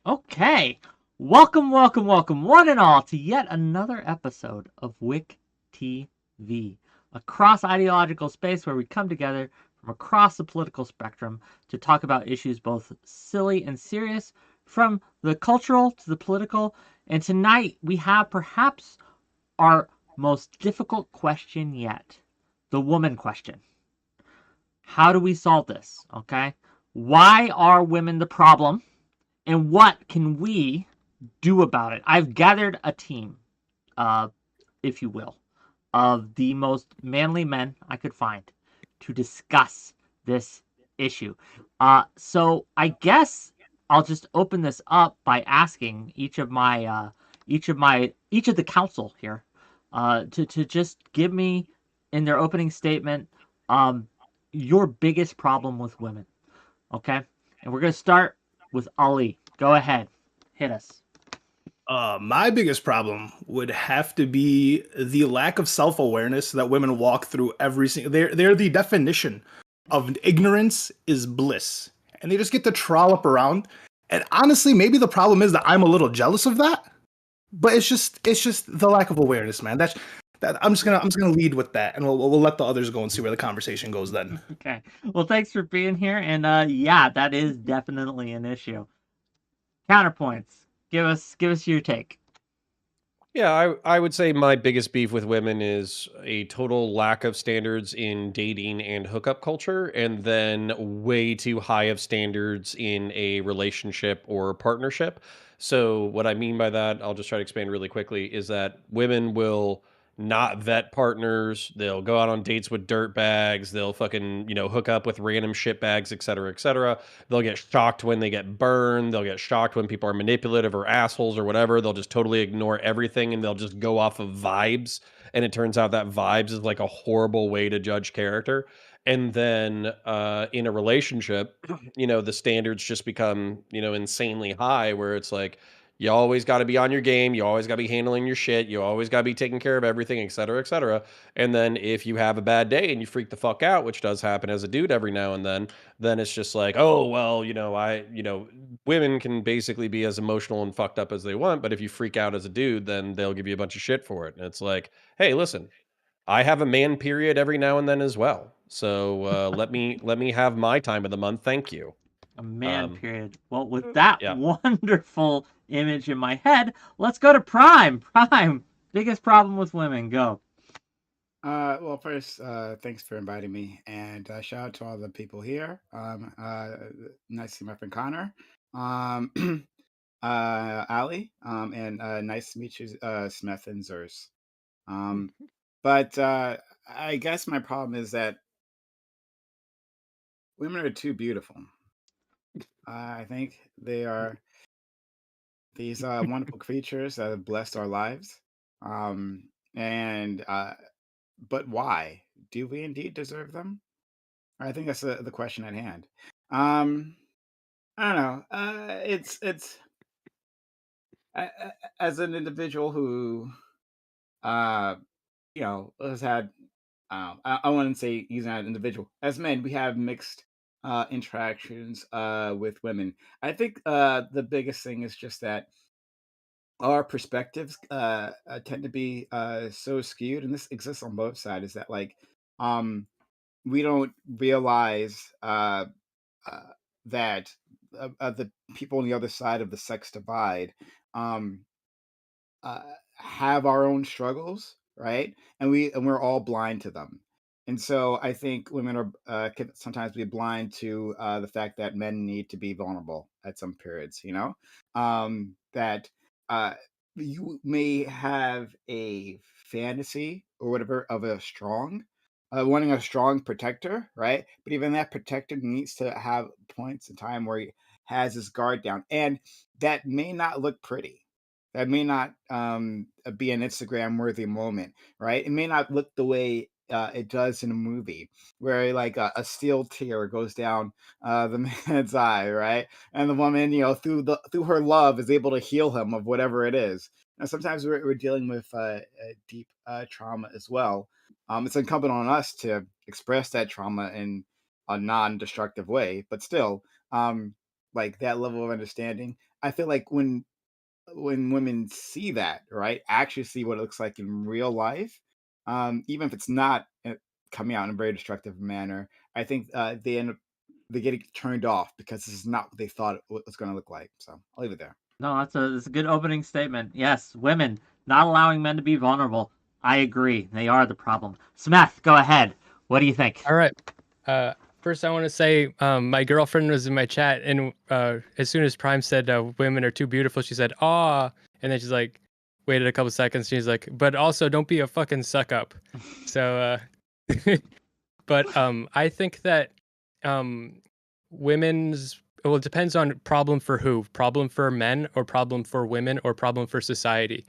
Okay. Welcome, welcome, welcome, one and all, to yet another episode of WhickTV, a cross-ideological space where we come together from across the political spectrum to talk about issues both silly and serious, from the cultural to the political. And tonight we have perhaps our most difficult question yet, the woman question. How do we solve this? Okay. Why are women the problem? And what can we do about it? I've gathered a team, uh, if you will, of the most manly men I could find to discuss this issue. So I guess I'll just open this up by asking each of the council here, to just give me in their opening statement, um, your biggest problem with women. Okay, and we're gonna start with Ali. Go ahead, hit us. My biggest problem would have to be the lack of self-awareness that women walk through every single. They're the definition of ignorance is bliss, and they just get to trollop around. And honestly, maybe the problem is that I'm a little jealous of that. But it's just the lack of awareness, man. I'm just gonna lead with that, and we'll let the others go and see where the conversation goes then. Okay. Well, thanks for being here, and yeah, that is definitely an issue. Counterpoints. Give us your take. Yeah, I would say my biggest beef with women is a total lack of standards in dating and hookup culture, and then way too high of standards in a relationship or partnership. So, what I mean by that, I'll just try to explain really quickly, is that women will not vet partners. They'll go out on dates with dirt bags. They'll fucking, hook up with random shit bags, et cetera, et cetera. They'll get shocked when they get burned. They'll get shocked when people are manipulative or assholes or whatever. They'll just totally ignore everything and they'll just go off of vibes. And it turns out that vibes is like a horrible way to judge character. And then in a relationship, the standards just become, insanely high where it's like, you always got to be on your game. You always got to be handling your shit. You always got to be taking care of everything, et cetera, et cetera. And then if you have a bad day and you freak the fuck out, which does happen as a dude every now and then it's just like, oh, well, women can basically be as emotional and fucked up as they want. But if you freak out as a dude, then they'll give you a bunch of shit for it. And it's like, hey, listen, I have a man period every now and then as well. So let me have my time of the month. Thank you. A man Um, period. Well, with that yeah. wonderful image in my head, let's go to Prime. Prime. Biggest problem with women. Go. Well, first, thanks for inviting me, and shout out to all the people here. Nice to see my friend Connor, um, Ali, and nice to meet you, Smith and Zers. Um, but I guess my problem is that women are too beautiful. I think they are these wonderful creatures that have blessed our lives. And But why? Do we indeed deserve them? I think that's the question at hand. Um, I don't know. It's as an individual who, uh, has had. I wouldn't say he's not an individual. As men, we have mixed interactions with women. I think the biggest thing is just that our perspectives tend to be so skewed, and this exists on both sides. Is that like um, we don't realize uh, that the people on the other side of the sex divide um, uh, have our own struggles, right? And we're all blind to them. And so I think women are can sometimes be blind to the fact that men need to be vulnerable at some periods. That uh, you may have a fantasy or whatever of a strong, wanting a strong protector, right? But even that protector needs to have points in time where he has his guard down, and that may not look pretty. That may not be an Instagram worthy moment, right? It may not look the way it does in a movie, where like a steel tear goes down the man's eye, right? And the woman, through her love, is able to heal him of whatever it is. And sometimes we're dealing with deep trauma as well. It's incumbent on us to express that trauma in a non-destructive way, but still, um, like that level of understanding. I feel like when women see that, right, actually see what it looks like in real life, even if it's not coming out in a very destructive manner, I think they end up they getting turned off because this is not what they thought it was going to look like. So I'll leave it there. No, that's a good opening statement. Yes, women not allowing men to be vulnerable. I agree. They are the problem. Smeth, go ahead. What do you think? All right. First, I want to say my girlfriend was in my chat, and as soon as Prime said women are too beautiful, she said, "Ah," and then she's like, waited a couple seconds. She's like, "But also, don't be a fucking suck up." So, but I think that women's well, it depends on problem for who, problem for men, or problem for women, or problem for society.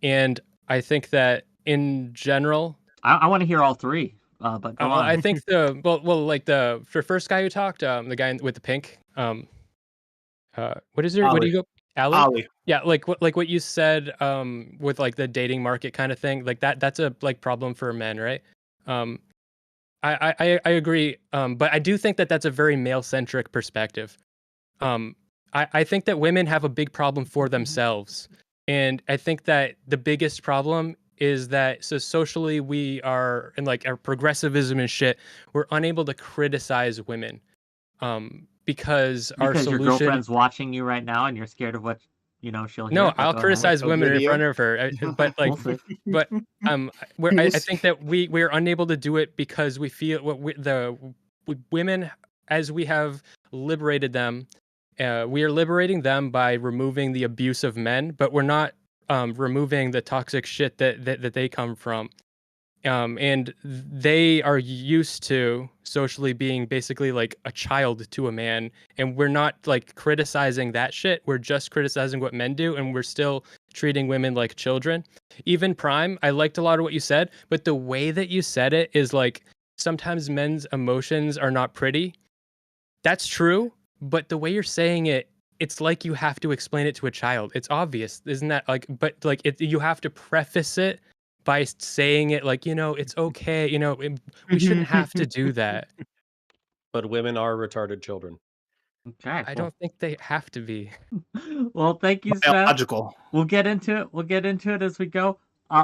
And I think that in general, I want to hear all three, but go on. I think like the first guy who talked, the guy with the pink, what is there? What do Ollie. you go? Ali? Ollie. Yeah, like what you said, with like the dating market kind of thing, like that's a like problem for men, right? Um, I agree, but I do think that that's a very male centric perspective. Um, I think that women have a big problem for themselves, and I think that the biggest problem is that so socially we are in like our progressivism and shit, we're unable to criticize women, because our Because your solution. girlfriend's watching you right now and you're scared of what she'll hear. No, But I'll go ahead. criticize Watch a women in video. front of her, but like, We'll see. but I think that we're unable to do it because we feel women, as we have liberated them, we are liberating them by removing the abuse of men, but we're not removing the toxic shit that they come from. And they are used to socially being basically like a child to a man, and we're not like criticizing that shit. We're just criticizing what men do, and we're still treating women like children. Even Prime, I liked a lot of what you said, but the way that you said it is like sometimes men's emotions are not pretty. That's true, but the way you're saying it, it's like you have to explain it to a child. It's obvious, isn't that like? But like, you have to preface it by saying it like, it's okay. We shouldn't have to do that. But women are retarded children. Okay. I Well, don't think they have to be. well, thank you, Smith. Biological. We'll get into it. We'll get into it as we go.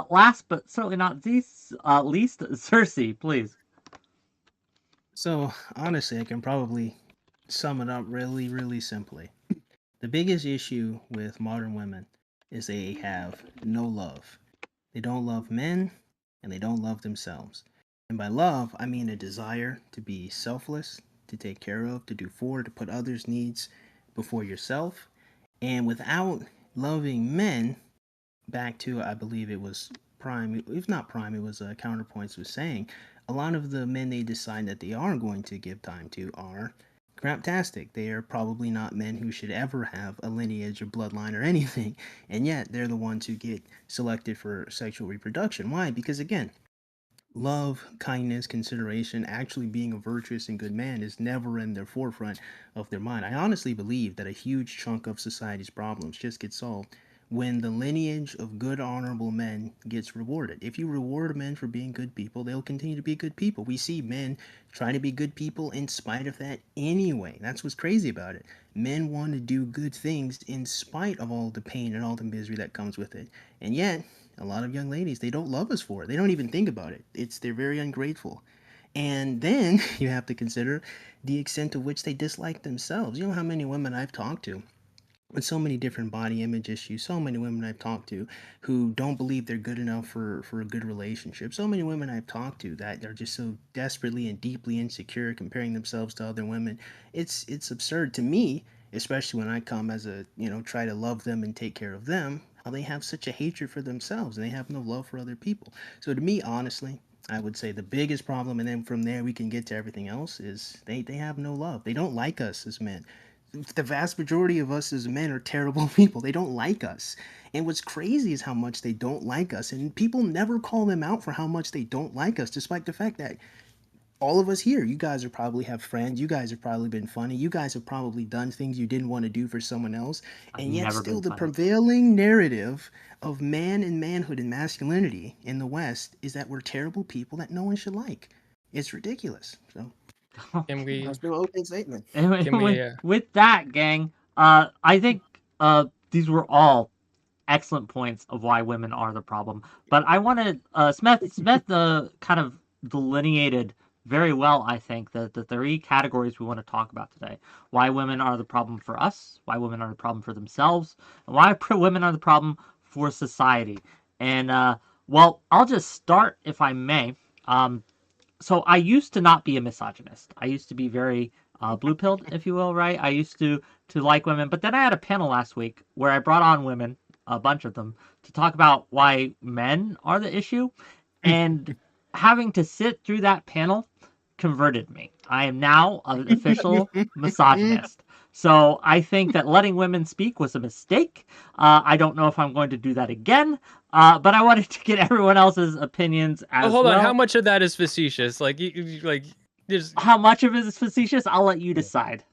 Last but certainly not least, Cersei, please. So, honestly, I can probably sum it up really, really simply. The biggest issue with modern women is they have no love. They don't love men, and they don't love themselves. And by love, I mean a desire to be selfless, to take care of, to do for, to put others' needs before yourself. And without loving men, back to, I believe it was Prime, if not Prime, it was Counterpoints was saying, a lot of the men they decide that they are going to give time to are craptastic. They are probably not men who should ever have a lineage or bloodline or anything, and yet they're the ones who get selected for sexual reproduction. Why? Because again, love, kindness, consideration, actually being a virtuous and good man is never in their forefront of their mind. I honestly believe that a huge chunk of society's problems just get solved when the lineage of good, honorable men gets rewarded. If you reward men for being good people, they'll continue to be good people. We see men try to be good people in spite of that anyway. That's what's crazy about it. Men want to do good things in spite of all the pain and all the misery that comes with it. And yet, a lot of young ladies, they don't love us for it. They don't even think about it. They're very ungrateful. And then you have to consider the extent to which they dislike themselves. You know how many women I've talked to with so many different body image issues, so many women I've talked to who don't believe they're good enough for a good relationship, so many women I've talked to that are just so desperately and deeply insecure, comparing themselves to other women. It's absurd to me, especially when I come as a, try to love them and take care of them, how they have such a hatred for themselves and they have no love for other people. So to me, honestly, I would say the biggest problem, and then from there we can get to everything else, is they have no love. They don't like us as men. The vast majority of us as men are terrible people. They don't like us. And what's crazy is how much they don't like us. And people never call them out for how much they don't like us, despite the fact that all of us here, you guys are probably have friends. You guys have probably been funny. You guys have probably done things you didn't want to do for someone else. I've And yet never still been the funny. prevailing narrative of man and manhood and masculinity in the West is that we're terrible people that no one should like. It's ridiculous. So Can we? That's no opening statement. Anyway, Can we? with that, gang, I think these were all excellent points of why women are the problem. But I wanted Smith kind of delineated very well, I think, the three categories we want to talk about today. Why women are the problem for us, why women are the problem for themselves, and why women are the problem for society. And well, I'll just start, if I may. So I used to not be a misogynist. I used to be very blue-pilled, if you will, right? I used to like women, but then I had a panel last week where I brought on women, a bunch of them, to talk about why men are the issue, and having to sit through that panel converted me. I am now an official misogynist. So I think that letting women speak was a mistake. I don't know if I'm going to do that again, but I wanted to get everyone else's opinions as well. Hold on. How much of that is facetious? Like, there's How much of it is facetious? I'll let you decide.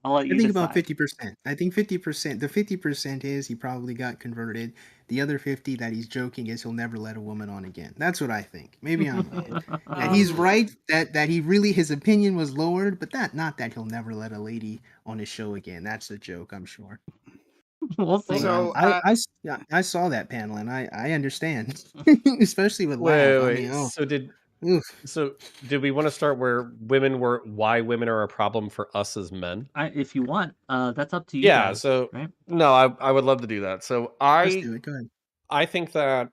I think about 50%. I think 50%. The 50% is he probably got converted. The other 50 that he's joking is he'll never let a woman on again. That's what I think. Maybe I'm wrong. And he's right that he really, his opinion was lowered, but not that he'll never let a lady on his show again. That's a joke, I'm sure. We'll see. So, I saw that panel and I understand, especially with Lav. I mean, oh, oof. So did we want to start why women are a problem for us as men? If you want, that's up to you. Yeah. guys, So right? no, I would love to do that. So Let's do it. Go ahead. I think that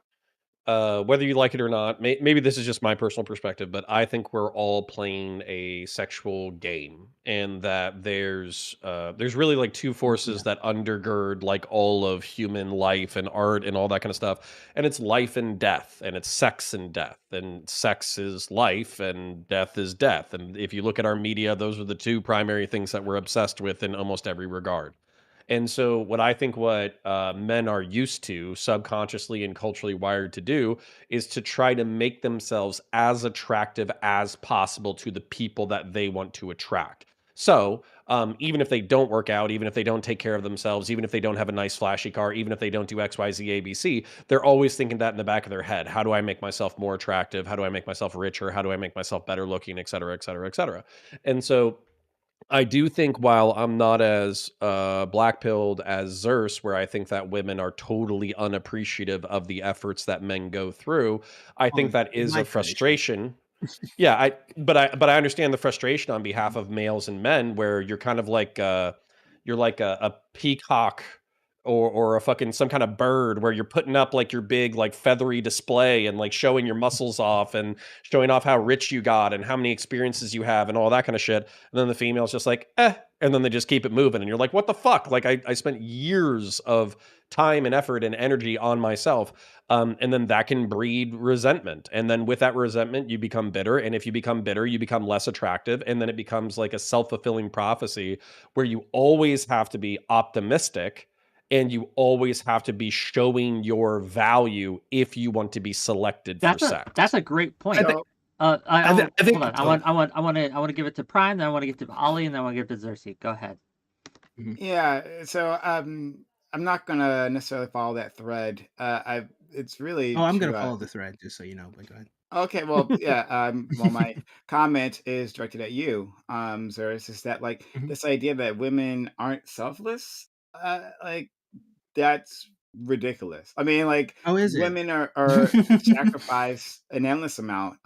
whether you like it or not, maybe this is just my personal perspective, but I think we're all playing a sexual game, and that there's really like two forces that undergird like all of human life and art and all that kind of stuff, and it's life and death, and it's sex and death, and sex is life and death is death, and if you look at our media, those are the two primary things that we're obsessed with in almost every regard. And so, what men are used to, subconsciously and culturally wired to do, is to try to make themselves as attractive as possible to the people that they want to attract. So, even if they don't work out, even if they don't take care of themselves, even if they don't have a nice flashy car, even if they don't do X, Y, Z, A, B, C, they're always thinking that in the back of their head. How do I make myself more attractive? How do I make myself richer? How do I make myself better looking, et cetera, et cetera, et cetera? And so, I do think while I'm not as black-pilled as Xerxes, where I think that women are totally unappreciative of the efforts that men go through, I think that is my a frustration. Yeah, but I understand the frustration on behalf of males and men, where you're kind of like you're like a peacock or a fucking some kind of bird, where you're putting up like your big like feathery display and like showing your muscles off and showing off how rich you got and how many experiences you have and all that kind of shit. And then the female's just like, and then they just keep it moving. And you're like, what the fuck? Like I spent years of time and effort and energy on myself. And then that can breed resentment. And then with that resentment, you become bitter. And if you become bitter, you become less attractive. And then it becomes like a self-fulfilling prophecy where you always have to be optimistic and you always have to be showing your value if you want to be selected for sex. That's a great point. So- Hold on. I I want to give it to Prime, then I want to give it to Ollie, and then I want to give it to Xerxes. Go ahead. Yeah, so I'm not gonna necessarily follow that thread. It's really Oh, I'm to, gonna follow the thread just so you know. But go ahead. Okay, well, yeah. Well, my comment is directed at you, Xerxes. Is that like Mhm. this idea that women aren't selfless? Like that's ridiculous. I mean, like Oh, is it? women are sacrifice an endless amount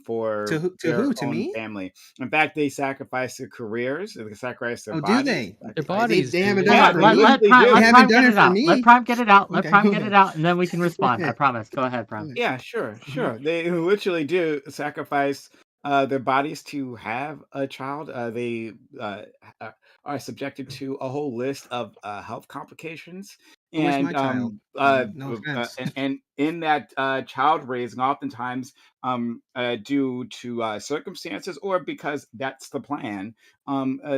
for To who? their To own me? family. In fact, they sacrifice their careers, they sacrifice their Oh, do bodies. they? Their sacrifice- bodies, They haven't dude. done Hold it on, for let me. Prime, They let haven't Prime done get it it for out. me. Let Prime get it out. Let Okay, Prime go get ahead. it out, and then we can respond. I ahead. promise. Go ahead, Prime. Yeah, sure. They literally do sacrifice their bodies to have a child. They uh, are subjected to a whole list of health complications, Where's my and child? No offense. and in that child raising, oftentimes due to circumstances or because that's the plan,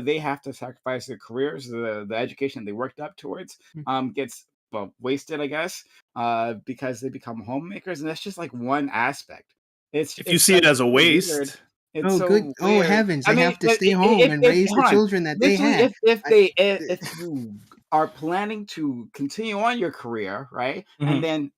they have to sacrifice their careers, the education they worked up towards, gets wasted, I guess, because they become homemakers, and that's just like one aspect. If you see it as a so weird. waste, It's Oh, so good. Oh, weird. heavens. I They mean, have to stay home and raise the hold on. children that they Literally, had. if I- if you are planning to continue on your career, right? Mhm. And then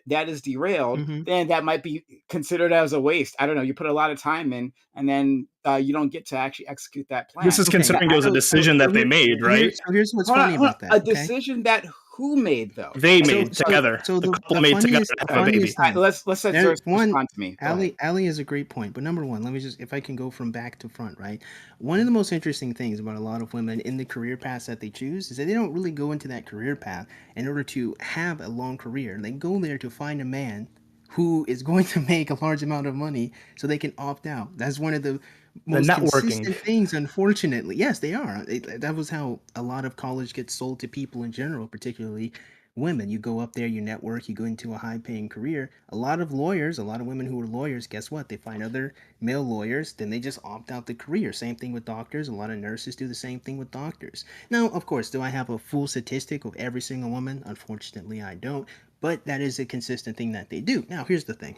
that is derailed, Mhm. then that might be considered as a waste. I don't know. You put a lot of time in, and then you don't get to actually execute that plan. This is Okay. considering it was a decision that they made, right? So here's what's Hold on, funny hold on. about that. A Okay. decision that who made though? They Like, made together. So the the couple made together funniest, to the have a baby. funniest all right, thing. let's let There, Zeus one, respond to me. Go ahead. Ali is a great point. But number one, let me just, if I can go from back to front, right? One of the most interesting things about a lot of women in the career paths that they choose is that they don't really go into that career path in order to have a long career. They go there to find a man who is going to make a large amount of money so they can opt out. That's one of the most networking. consistent things, unfortunately. Yes, they are. That was how a lot of college gets sold to people in general, particularly women. You go up there, you network, you go into a high paying career. A lot of lawyers, a lot of women who are lawyers, guess what? They find other male lawyers, then they just opt out the career. Same thing with doctors. A lot of nurses do the same thing with doctors. Now, of course, do I have a full statistic of every single woman? Unfortunately, I don't. But that is a consistent thing that they do. Now, here's the thing.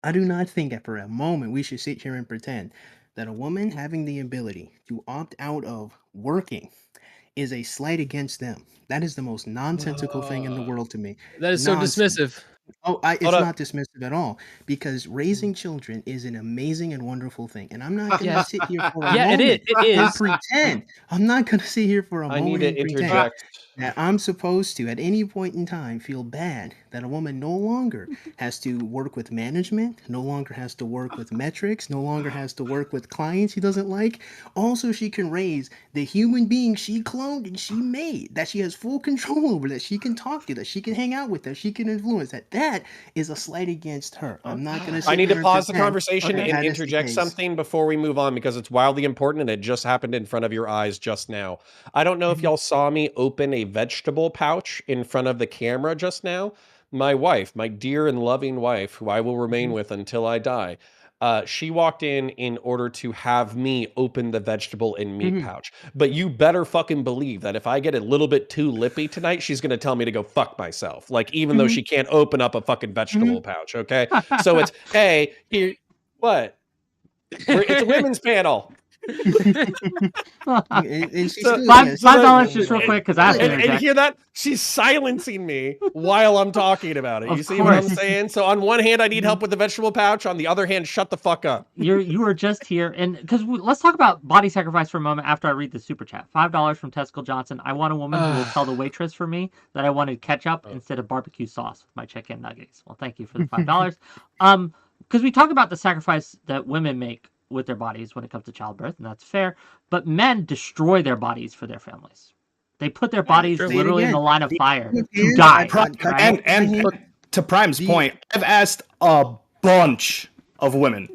I do not think that for a moment we should sit here and pretend that a woman having the ability to opt out of working is a slight against them. That is the most nonsensical thing in the world to me. That is so Nonsense. dismissive. Oh, Hold it's up. not dismissive at all because raising children is an amazing and wonderful thing. And I'm not going to Yes. sit here for a Yeah, it moment is. It and is. pretend. I'm not going to sit here for a I need moment to and pretend interject. that I'm supposed to, at any point in time, feel bad that a woman no longer has to work with management, no longer has to work with metrics, no longer has to work with clients she doesn't like. Also, she can raise the human being she cloned and she made, that she has full control over, that she can talk to, that she can hang out with, that she can influence. That is a slight against her. I'm not going to sit I need here to and pause the pretend conversation that and that is the interject case. something before we move on because it's wildly important and it just happened in front of your eyes just now. I don't know if y'all saw me open a vegetable pouch in front of the camera just now. My wife, my dear and loving wife, who I will remain with until I die, she walked in order to have me open the vegetable and meat pouch. But you better fucking believe that if I get a little bit too lippy tonight, she's going to tell me to go fuck myself. Like, even though she can't open up a fucking vegetable pouch, okay? So it's, hey, here, what? It's a women's panel. And she's So- still, Five yes, $5 she's just still- real quick because I have to And interject. hear that? She's silencing me while I'm talking about it. You Of see what I'm course. saying? So on one hand, I need help with the vegetable pouch. On the other hand, shut the fuck up. You were just here, and because let's talk about body sacrifice for a moment after I read the super chat. $5 from Testicle Johnson. I want a woman who will tell the waitress for me that I wanted ketchup instead of barbecue sauce with my chicken nuggets. Well, thank you for the $5. Because we talk about the sacrifice that women make with their bodies when it comes to childbirth, and that's fair. But men destroy their bodies for their families. They put their bodies true. literally in Again, the line of the- fire the- to die. And to Prime's point, I've asked a bunch of women,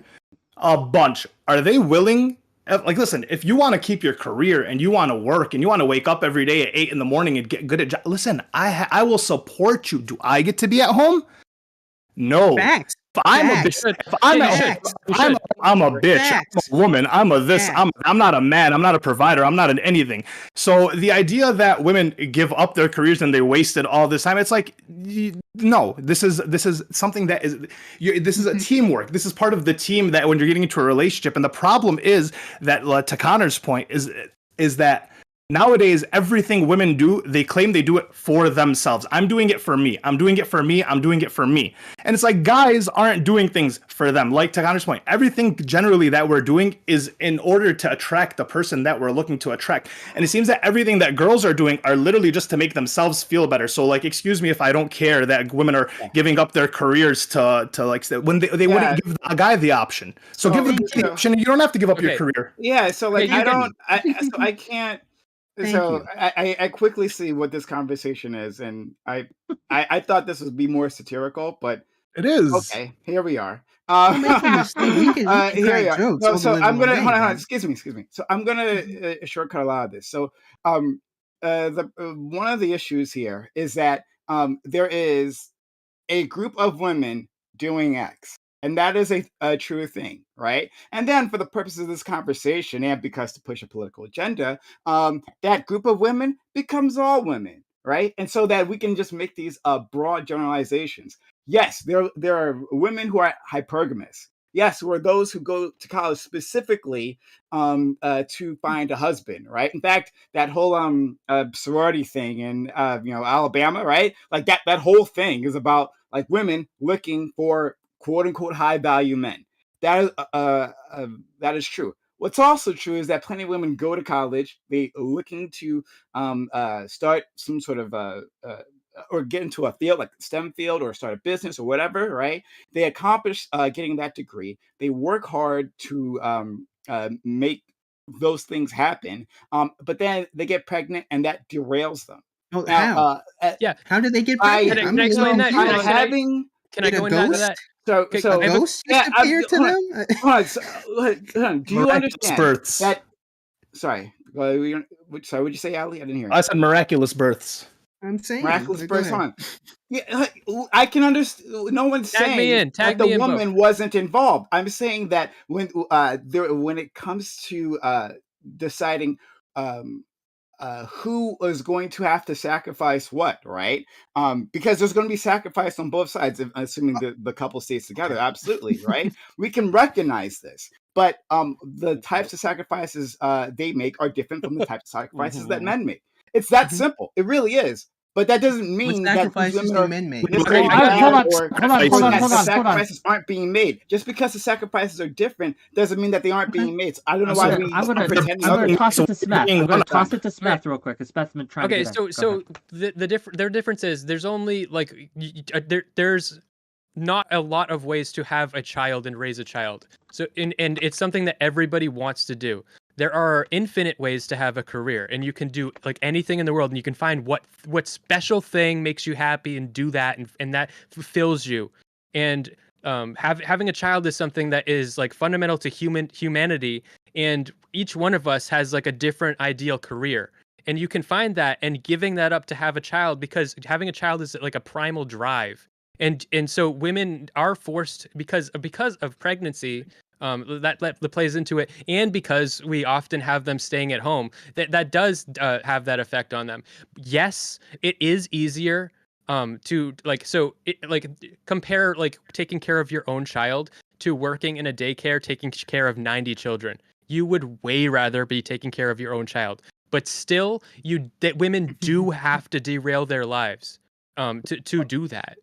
a bunch. Are they willing? Like, listen, if you want to keep your career and you want to work and you want to wake up every day at 8 in the morning and get good at job, listen, I will support you. Do I get to be at home? No. Facts. If I'm a Facts. bitch. If I'm Yeah, at you home, should. You I'm should. I'm a bitch. Facts. I'm a woman. I'm a this. Facts. I'm not a man. I'm not a provider. I'm not an anything. So the idea that women give up their careers and they wasted all this time, it's like, no. This is something that is. This is a teamwork. This is part of the team that when you're getting into a relationship. And the problem is that, to Connor's point, is that nowadays, everything women do, they claim they do it for themselves. I'm doing it for me. I'm doing it for me. I'm doing it for me. And it's like guys aren't doing things for them. Like, to Connor's point, everything generally that we're doing is in order to attract the person that we're looking to attract. And it seems that everything that girls are doing are literally just to make themselves feel better. So, like, excuse me if I don't care that women are giving up their careers to like, when they wouldn't give a guy the option. So give them the option. You don't have to give up your career. Yeah. So, like, Okay, I can't. Thank So you. I quickly see what this conversation is, and I thought this would be more satirical, but It is. okay, here we are. Don't make a mistake. We can here we crack are. jokes No, all so the I'm gonna way, hold on. but- Excuse me. So I'm gonna shortcut a lot of this. So the one of the issues here is that there is a group of women doing X. And that is a true thing, right? And then for the purposes of this conversation and because to push a political agenda, that group of women becomes all women, right? And so that we can just make these broad generalizations. Yes, there are women who are hypergamous. Yes, we're those who go to college specifically to find a husband, right? In fact, that whole sorority thing in Alabama, right? Like that whole thing is about like women looking for quote unquote high value men. That is that is true. What's also true is that plenty of women go to college. They are looking to start some sort of or get into a field like the STEM field or start a business or whatever, right? They accomplish getting that degree. They work hard to make those things happen, but then they get pregnant and that derails them. Oh, Now, how? Yeah. How did they get I pregnant? Can I explain that? by Can I having can I Did a go into ghost? that? so Okay, so I have a- Ghosts yeah, just appeared to them? hold on, hold on. Do you Miraculous understand births. that? Sorry, sorry. What'd you say, Ali? I didn't hear. I said miraculous births. I'm saying. Miraculous Go births. ahead. Hold on. Yeah, I can understand. No one's Tag me saying in. Tag that the me in, Bo. woman wasn't involved. I'm saying that when it comes to deciding who is going to have to sacrifice what, right? Because there's going to be sacrifice on both sides, assuming the couple stays together. Okay. Absolutely, right? We can recognize this, but the types of sacrifices they make are different from the types of sacrifices that men make. It's that Mhm. simple. It really is. But that doesn't What mean that these sacrifices women do are men make? necessarily Okay, bad hold on, or hold on, that hold the on. sacrifices aren't being made. Just because the sacrifices are different doesn't mean that they aren't being made. So I don't know why we I'm gonna pretending I'm gonna otherwise. toss it to Smith. I'm gonna toss it to Right. Smith real quick. Because Smith's been trying to Okay, get in. so Go ahead. their difference is there's only like there's not a lot of ways to have a child and raise a child. So and it's something that everybody wants to do. There are infinite ways to have a career, and you can do like anything in the world, and you can find what special thing makes you happy and do that, and that fulfills you. And having a child is something that is like fundamental to humanity, and each one of us has like a different ideal career. And you can find that and giving that up to have a child, because having a child is like a primal drive. And so women are forced because of pregnancy, that plays into it, and because we often have them staying at home, that does have that effect on them. Yes, it is easier to like, so it like compare like taking care of your own child to working in a daycare taking care of 90 children. You would way rather be taking care of your own child, but still that women do have to derail their lives to do that.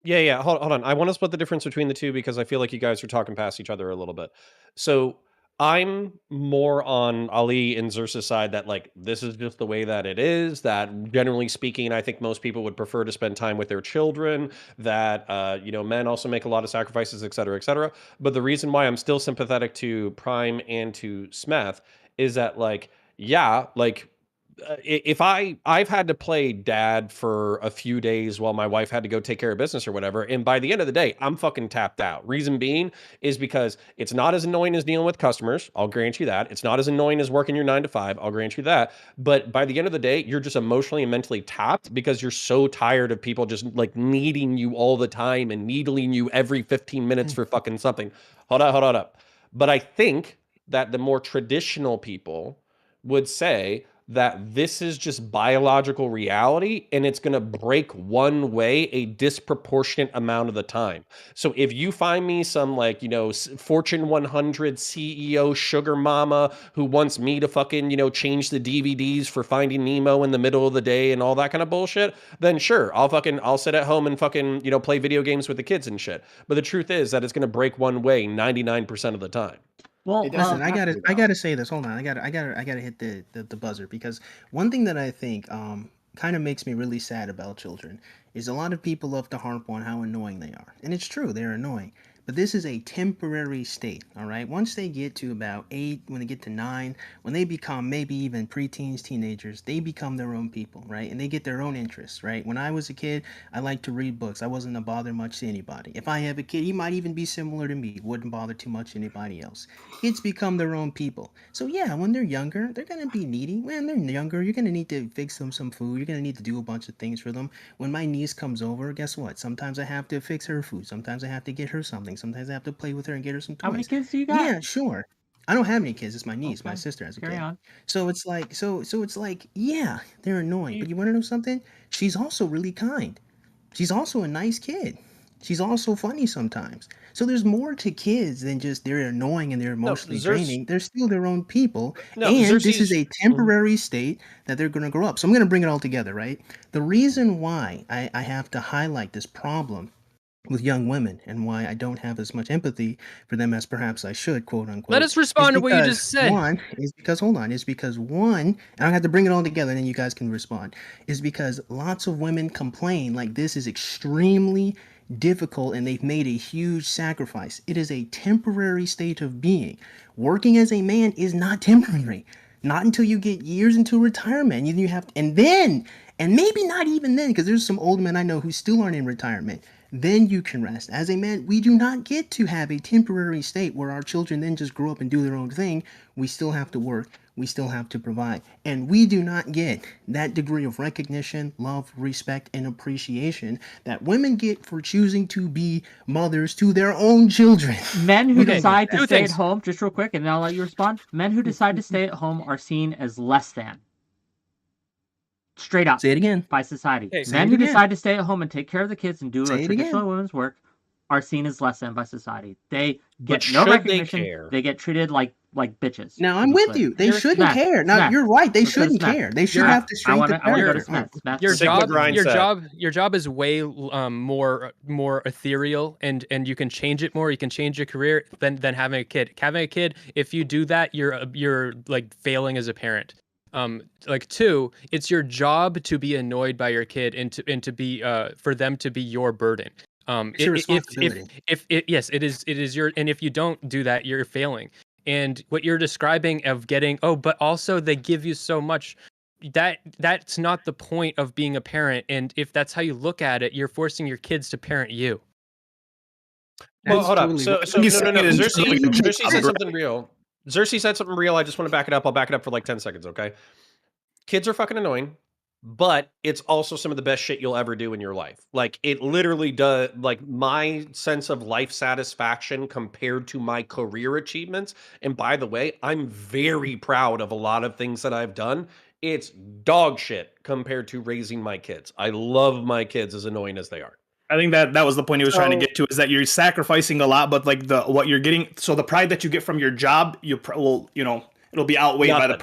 Yeah. Hold on. I want to split the difference between the two because I feel like you guys are talking past each other a little bit. So I'm more on Ali and Xerxes' side that like this is just the way that it is. That generally speaking, I think most people would prefer to spend time with their children. That men also make a lot of sacrifices, et cetera, et cetera. But the reason why I'm still sympathetic to Prime and to Smeth is that like yeah, like if I've had to play dad for a few days while my wife had to go take care of business or whatever, and by the end of the day, I'm fucking tapped out. Reason being is because it's not as annoying as dealing with customers. I'll grant you that. It's not as annoying as working your 9 to 5. I'll grant you that. But by the end of the day, you're just emotionally and mentally tapped because you're so tired of people just like needing you all the time and needling you every 15 minutes for fucking something. Hold up. But I think that the more traditional people would say that this is just biological reality and it's going to break one way a disproportionate amount of the time. So if you find me some like, Fortune 100 CEO sugar mama who wants me to fucking, change the DVDs for Finding Nemo in the middle of the day and all that kind of bullshit, then sure, I'll sit at home and fucking, play video games with the kids and shit. But the truth is that it's going to break one way 99% of the time. Well, Listen, I gotta say this. Hold on, I gotta hit the buzzer, because one thing that I think kind of makes me really sad about children is a lot of people love to harp on how annoying they are, and it's true, they're annoying. But this is a temporary state, all right? Once they get to about 8, when they get to 9, when they become maybe even preteens, teenagers, they become their own people, right? And they get their own interests, right? When I was a kid, I liked to read books. I wasn't a bother much to anybody. If I have a kid, he might even be similar to me. Wouldn't bother too much anybody else. Kids become their own people. So yeah, when they're younger, they're gonna be needy. When they're younger, you're gonna need to fix them some food. You're gonna need to do a bunch of things for them. When my niece comes over, guess what? Sometimes I have to fix her food. Sometimes I have to get her something. Sometimes I have to play with her and get her some toys. how many kids do you got? Yeah, sure. I don't have any kids. It's my niece. My Okay, sister has a carry kid. on. So it's like, so it's like, yeah, they're annoying. But you want to know something? She's also really kind. She's also a nice kid. She's also funny sometimes. So there's more to kids than just they're annoying and they're emotionally draining. They're still their own people. And this is a temporary state that they're going to grow up. So I'm going to bring it all together, right? The reason why I have to highlight this problem with young women and why I don't have as much empathy for them as perhaps I should, quote unquote. Let us respond to what you just said. Is because and I have to bring it all together and then you guys can respond, is because lots of women complain like this is extremely difficult and they've made a huge sacrifice. It is a temporary state of being. Working as a man is not temporary. Not until you get years into retirement. You have, and maybe not even then, because there's some old men I know who still aren't in retirement. Then you can rest. As a man, we do not get to have a temporary state where our children then just grow up and do their own thing. We still have to work. We still have to provide. And we do not get that degree of recognition, love, respect, and appreciation that women get for choosing to be mothers to their own children. Men who decide to stay at home, just real quick, and then I'll let you respond. Men who decide to stay at home are seen as less than. Straight up. Say it again. By society. Men who decide to stay at home and take care of the kids and do a traditional women's work are seen as less than by society. They get no recognition. They get treated like bitches. Now I'm with you. They shouldn't care. Now you're right. They shouldn't care. They should have to strengthen the character. Your job is way more ethereal, and you can change it more. You can change your career than having a kid. Having a kid, if you do that, you're like failing as a parent. Like 2, it's your job to be annoyed by your kid and to be for them to be your burden. It's your responsibility. Yes, it is your, and if you don't do that, you're failing. And what you're describing of getting, but also they give you so much, that's not the point of being a parent. And if that's how you look at it, you're forcing your kids to parent you. Well, hold up. So no. Xerxes said something real. Xerxes said something real. I just want to back it up. I'll back it up for like 10 seconds, okay? Kids are fucking annoying, but it's also some of the best shit you'll ever do in your life. Like, it literally does, like, my sense of life satisfaction compared to my career achievements. And by the way, I'm very proud of a lot of things that I've done. It's dog shit compared to raising my kids. I love my kids, as annoying as they are. I think that was the point he was trying to get to, is that you're sacrificing a lot, but like what you're getting, so the pride that you get from your job, it'll be outweighed by the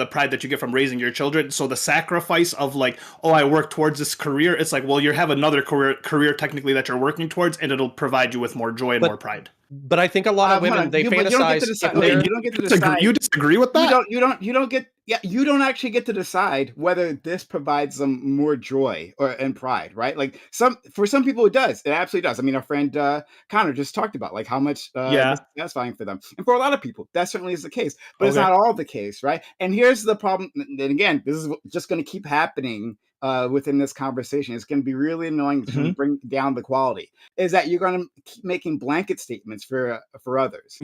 pride that you get from raising your children. So the sacrifice of like, I work towards this career, it's like, well, you have another career technically that you're working towards, and it'll provide you with more joy and more pride. But I think a lot of women, they fantasize. You don't get to decide. You disagree with that? You don't actually get to decide whether this provides them more joy and pride, right? Like for some people it does. It absolutely does. I mean, our friend Connor just talked about like how much this is satisfying for them. And for a lot of people, that certainly is the case. But it's not all the case, right? And here's the problem. And again, this is just going to keep happening within this conversation. It's going to be really annoying. It's going to bring down the quality. Is that you're going to keep making blanket statements for others,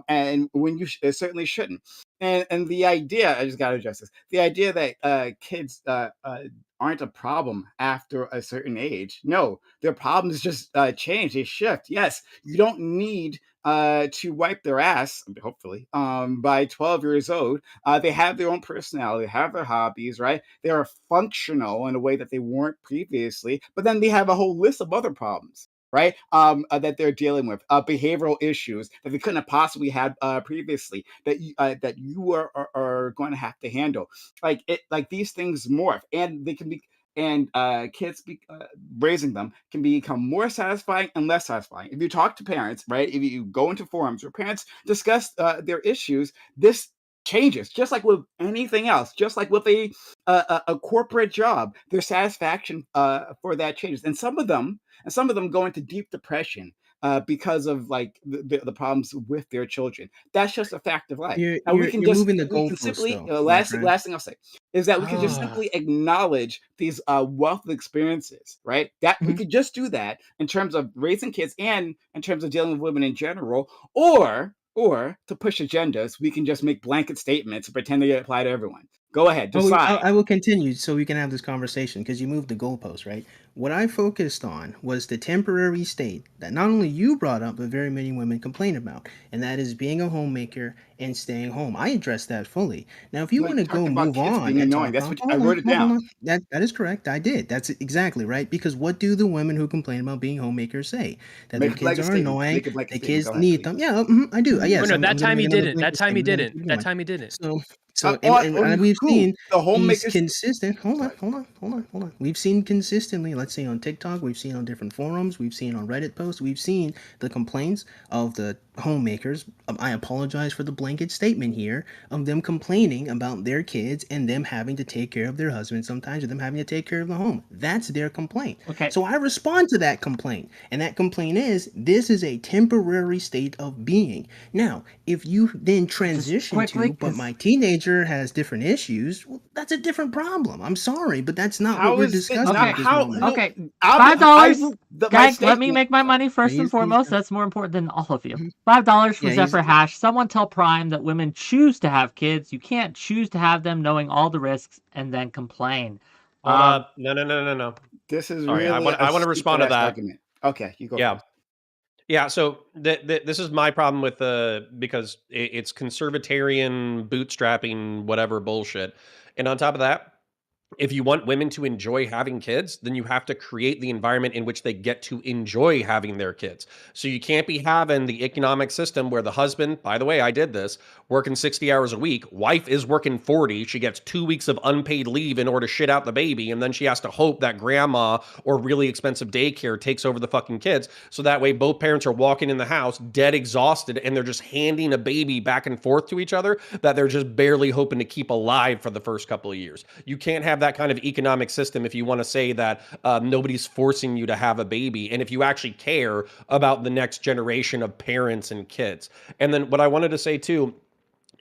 and when you certainly shouldn't. And the idea, I just got to address this. The idea that kids aren't a problem after a certain age. No, their problems just change. They shift. Yes, you don't need to wipe their ass, hopefully, by 12 years old. They have their own personality, they have their hobbies, right? They are functional in a way that they weren't previously, but then they have a whole list of other problems, right? That they're dealing with, behavioral issues that they couldn't have possibly had previously, that you are going to have to handle. Like these things morph, and they can be. And kids raising them can become more satisfying and less satisfying. If you talk to parents, right? If you go into forums where parents discuss their issues, this changes. Just like with anything else, just like with a corporate job, their satisfaction for that changes. And some of them go into deep depression because of like the problems with their children. That's just a fact of life. You're moving the goalposts. Last thing I'll say is that we can just simply acknowledge these wealth of experiences, right? That we could just do that in terms of raising kids and in terms of dealing with women in general, or to push agendas, we can just make blanket statements and pretend they apply to everyone. Go ahead, decide. I will continue so we can have this conversation because you moved the goalpost, right? What I focused on was the temporary state that not only you brought up, but very many women complain about, and that is being a homemaker and staying home. I addressed that fully. Now, if you Like, want to talked go about move kids on being and annoying. talk That's about, what I wrote it hold down. on. That is correct. I did. That's exactly right. Because what do the women who complain about being homemakers say? That their Make a kids blanket are statement. annoying, Make a blanket the statement. kids Go ahead, need please. them. Yeah, I do. Oh Yes, no, I'm that going to time he make another didn't. That blanket time he statement. I'm gonna didn't. keep That going. time he didn't. So, and we've Cool. seen The he's homemakers. consistent. Hold on, Sorry. hold on. We've seen consistently, let's say on TikTok, we've seen on different forums, we've seen on Reddit posts, we've seen the complaints of the homemakers. I apologize for the blanket statement here of them complaining about their kids and them having to take care of their husband sometimes, or them having to take care of the home. That's their complaint. Okay. So I respond to that complaint, and that complaint is this is a temporary state of being. Now, if you then transition quickly, to, but 'cause- my teenager has different issues, well, that's a different problem. I'm sorry, but that's not How what we're is this discussing not at this how? moment. No, Okay. I- $5. my Guys, let me statement- make my money first and He's- foremost. he's- That's more important than all of you. Mhm. $5 for Yeah, Zephyr Hash. Someone tell Prime that women choose to have kids. You can't choose to have them knowing all the risks and then complain. Hold up. No. This is Sorry, I really want to respond to that. argument. Okay, you go. Yeah. First. Yeah, so this is my problem with because it's conservatarian, bootstrapping, whatever bullshit. And on top of that, if you want women to enjoy having kids, then you have to create the environment in which they get to enjoy having their kids. So you can't be having the economic system where the husband, by the way, I did this, working 60 hours a week, wife is working 40, she gets 2 weeks of unpaid leave in order to shit out the baby, and then she has to hope that grandma or really expensive daycare takes over the fucking kids. So that way both parents are walking in the house dead exhausted and they're just handing a baby back and forth to each other that they're just barely hoping to keep alive for the first couple of years. You can't have that kind of economic system if you want to say that nobody's forcing you to have a baby, and if you actually care about the next generation of parents and kids. And then what I wanted to say too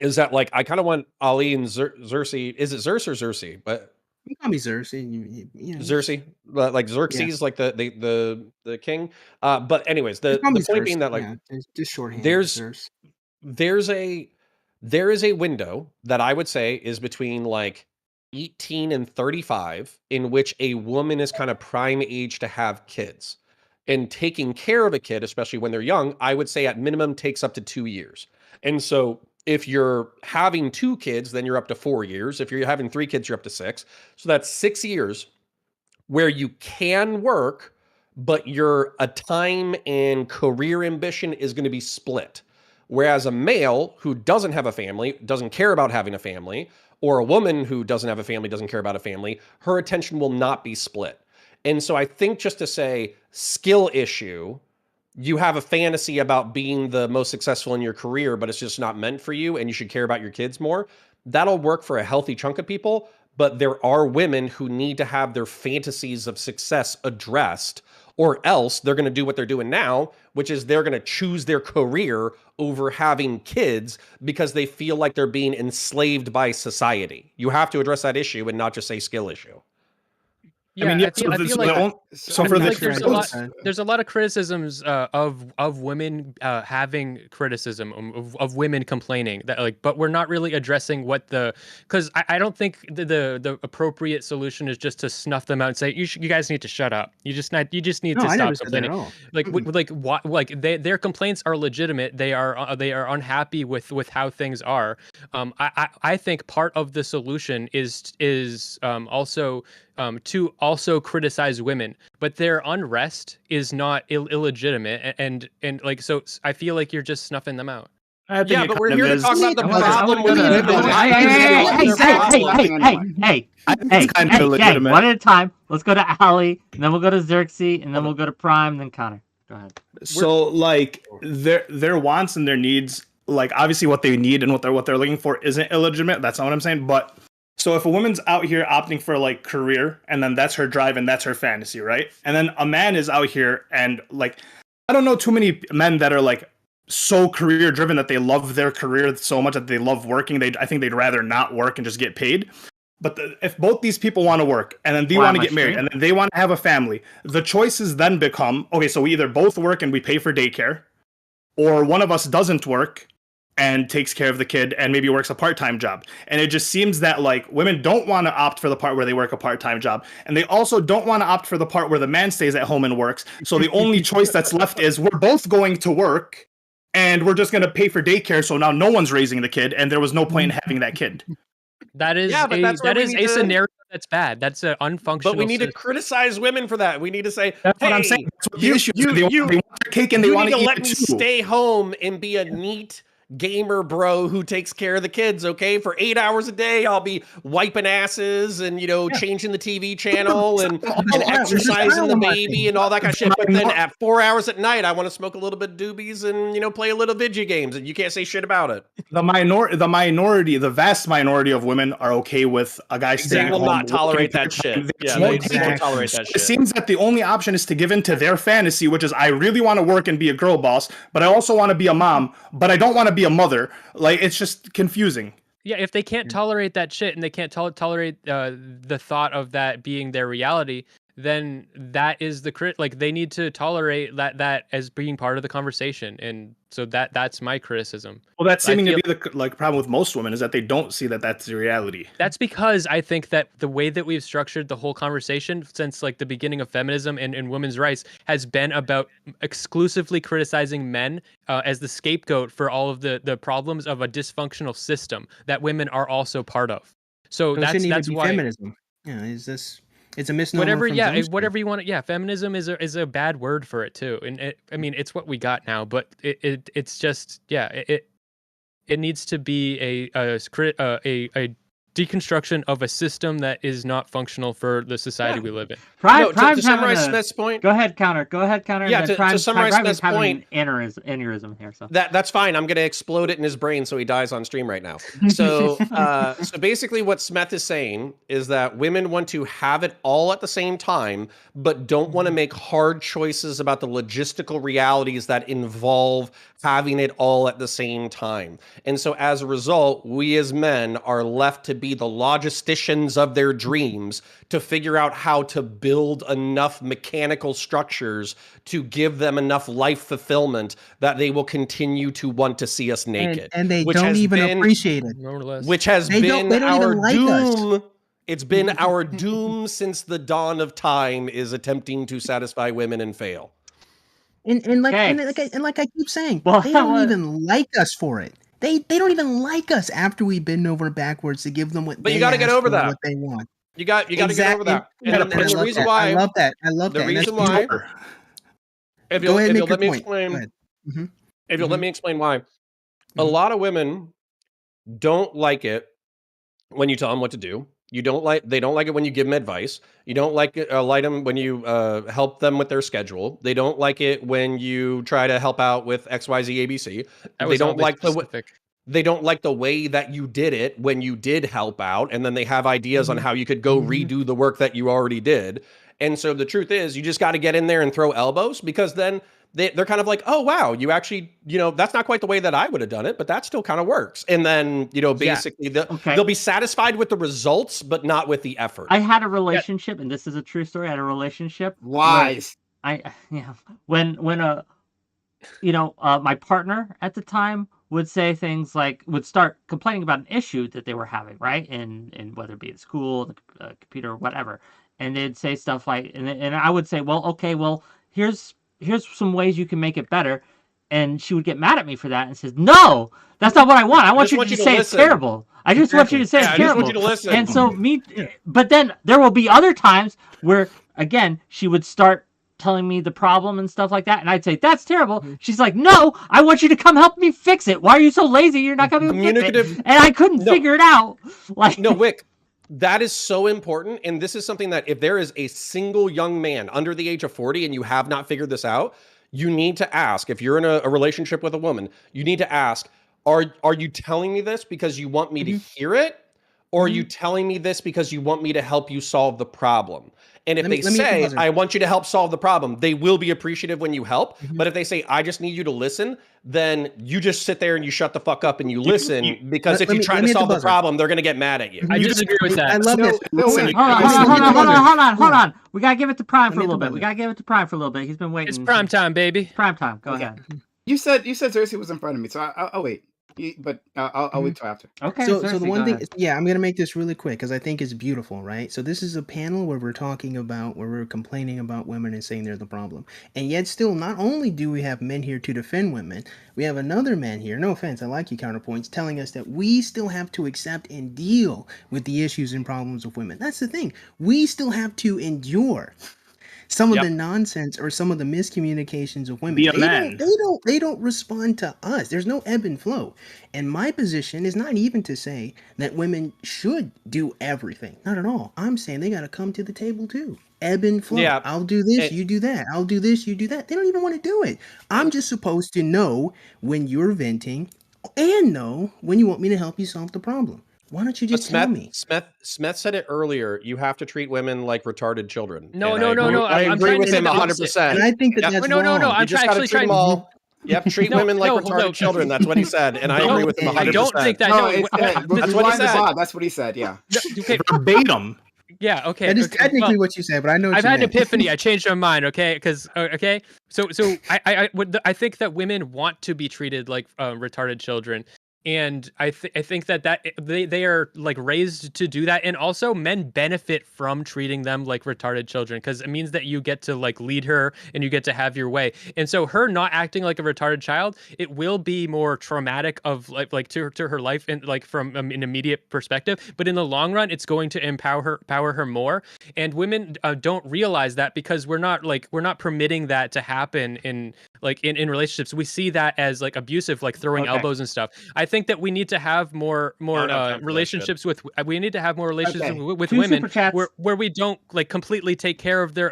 is that, like, I kind of want Ali and Xerxes. Is it Xerxes or Xerxes? But You call me Xerxes. Xerxes, like Xerxes, like the king. But anyways, the point being that, like, just shorthand. there's there is a window that I would say is between like 18 and 35 in which a woman is kind of prime age to have kids. And taking care of a kid, especially when they're young, I would say at minimum takes up to 2 years. And so if you're having 2 kids, then you're up to 4 years. If you're having 3 kids, you're up to 6. So that's 6 years where you can work, but your time and career ambition is going to be split. Whereas a male who doesn't have a family, doesn't care about having a family, or a woman who doesn't have a family, doesn't care about a family, her attention will not be split. And so I think just to say skill issue, you have a fantasy about being the most successful in your career, but it's just not meant for you and you should care about your kids more. That'll work for a healthy chunk of people, but there are women who need to have their fantasies of success addressed, or else they're going to do what they're doing now, which is they're going to choose their career over having kids because they feel like they're being enslaved by society. You have to address that issue and not just say skill issue. Yeah, I feel like there's a lot of criticisms of women having criticism of women complaining that, like, but we're not really addressing what because I don't think the appropriate solution is just to snuff them out and say you guys need to shut up. You just need to stop complaining. Like their complaints are legitimate. They are unhappy with how things are. I think part of the solution is also to also criticize women, but their unrest is not illegitimate, and like, so I feel like you're just snuffing them out. Yeah, but we're here to talk about the problem with Hey, one at a time. Let's go to Ali, and then we'll go to Xerxes, and then we'll go to Prime, and then Connor. Go ahead. So, like, their wants and their needs, like, obviously what they need and what they're looking for isn't illegitimate. That's not what I'm saying, but so if a woman's out here opting for like career and then that's her drive and that's her fantasy, right? And then a man is out here and, like, I don't know too many men that are like so career driven that they love their career so much that they love working. I think they'd rather not work and just get paid. But if both these people want to work and then they want to get married and then they want to have a family, the choices then become, okay, so we either both work and we pay for daycare, or one of us doesn't work and takes care of the kid and maybe works a part-time job. And it just seems that like women don't want to opt for the part where they work a part-time job, and they also don't want to opt for the part where the man stays at home and works. So the only choice that's left is we're both going to work and we're just going to pay for daycare, so now no one's raising the kid and there was no point in having that kid. That is a scenario that's bad. That's an unfunctional. But we need to criticize women for that. We need to say, that's hey, what I'm saying. That's what the issue is. They want their cake and they want to let me stay home and be a neat gamer bro who takes care of the kids, okay? For 8 hours a day, I'll be wiping asses and, changing the TV channel and exercising the baby and all that kind of shit. But then at 4 hours at night, I want to smoke a little bit of doobies and, play a little \𝕍 games, and you can't say shit about it. The vast minority of women are okay with a guy staying home. They will not tolerate that shit. Yeah, they won't tolerate that shit. It seems that the only option is to give in to their fantasy, which is I really want to work and be a girl boss, but I also want to be a mom, but I don't want to be a mother. Like, it's just confusing. Yeah, if they can't tolerate that shit and they can't tolerate the thought of that being their reality, then that is they need to tolerate that as being part of the conversation. And so that's my criticism. Well, that's seeming to be the problem with most women, is that they don't see that that's the reality. That's because I think that the way that we've structured the whole conversation since like the beginning of feminism and women's rights has been about exclusively criticizing men as the scapegoat for all of the problems of a dysfunctional system that women are also part of. So that's why feminism. Yeah, it's a misnomer. Whatever you want. Yeah, feminism is a bad word for it too, and it's what we got now. But it's just it needs to be a deconstruction of a system that is not functional for the society we live in. To summarize Smith's point. Go ahead, counter. Yeah, to summarize Smith's point. Aneurysm here. So that's fine. I'm going to explode it in his brain so he dies on stream right now. So so basically, what Smith is saying is that women want to have it all at the same time, but don't want to make hard choices about the logistical realities that involve having it all at the same time. And so as a result, we as men are left to be the logisticians of their dreams to figure out how to build enough mechanical structures to give them enough life fulfillment that they will continue to want to see us naked. And they don't even appreciate it. More or less. Which has been our doom. It's been our doom since the dawn of time, is attempting to satisfy women and fail. And like I keep saying, they don't even like us for it. They don't even like us after we bend over backwards to give them what. But you got to get over that. What they want. You got to get over that. And the reason why I love that. The reason why. If you'll let me explain. If you'll let me explain why, a lot of women don't like it when you tell them what to do. They don't like it when you give them advice. You don't like them when you help them with their schedule. They don't like it when you try to help out with XYZ ABC. They don't like they don't like the way that you did it when you did help out, and then they have ideas on how you could go redo the work that you already did. And so the truth is, you just got to get in there and throw elbows, because then they're kind of like, oh, wow, you actually, that's not quite the way that I would have done it, but that still kind of works. And then, basically they'll be satisfied with the results, but not with the effort. I had a relationship, and this is a true story. I had a relationship. Lies. When my partner at the time would say things like, would start complaining about an issue that they were having, right? And whether it be at school, the computer, or whatever. And they'd say stuff like, and I would say, here's some ways you can make it better. And she would get mad at me for that and says, no, that's not what I want. I want you to say it's terrible. I just want you to say it's terrible. I just want you to listen. And so but then there will be other times where, again, she would start telling me the problem and stuff like that. And I'd say, that's terrible. She's like, no, I want you to come help me fix it. Why are you so lazy? You're not coming to fix it. And I couldn't figure it out. No, Wick. That is so important. And this is something that if there is a single young man under the age of 40 and you have not figured this out, you need to ask. If you're in a relationship with a woman, you need to ask, are you telling me this because you want me to hear it? Or are you telling me this because you want me to help you solve the problem? And if they say, I want you to help solve the problem, they will be appreciative when you help. But if they say, I just need you to listen, then you just sit there and you shut the fuck up and you listen, because if you try to solve the problem, they're going to get mad at you. I disagree with that. I love this. Hold on. We got to give it to Prime for a little bit. He's been waiting. It's prime time, baby. Prime time. Go ahead. You said Cersei was in front of me, so I'll wait. But I'll wait till after. Okay, So the Cersei, one go thing, ahead. yeah, I'm gonna make this really quick because I think it's beautiful, right? So this is a panel where we're talking about, where we're complaining about women and saying they're the problem, and yet still, not only do we have men here to defend women, we have another man here. No offense, I like you counterpoints, telling us that we still have to accept and deal with the issues and problems of women. That's the thing. We still have to endure some of Yep. the nonsense or some of the miscommunications of women. Be a man. They don't respond to us. There's no ebb and flow. And my position is not even to say that women should do everything. Not at all. I'm saying they got to come to the table too. Ebb and flow. Yeah. I'll do this, And- you do that. I'll do this, you do that. They don't even want to do it. I'm just supposed to know when you're venting and know when you want me to help you solve the problem. Why don't you just tell me? Smith said it earlier. You have to treat women like retarded children. No, And no, I no, agree- no, I I'm agree trying with to say him the 100%. And I think that Yep. that's No, no, no, wrong. I'm You just gotta actually treat them trying. all. Yep, treat No, women like no, retarded no. children. That's what he said, and I No, agree with him I 100%. I don't think that. No, No, it's That's what he rewind the said. VOD. That's what he said. Yeah. okay, Verbatim. yeah, okay. That is okay, technically well, what you said, but I know what I've you had an meant. epiphany. I changed my mind. Okay, because okay, so I think that women want to be treated like retarded children, and I think that they are like raised to do that, and also men benefit from treating them like retarded children because it means that you get to like lead her and you get to have your way, and so her not acting like a retarded child, it will be more traumatic of like to her life and like from an immediate perspective, but in the long run, it's going to empower her more. And women don't realize that because we're not permitting that to happen in relationships. We see that as like abusive, like throwing Okay. elbows and stuff. I think that we need to have more I don't have time for that relationships with we need to have more relationships Okay. with Two women super chats. where we don't like completely take care of their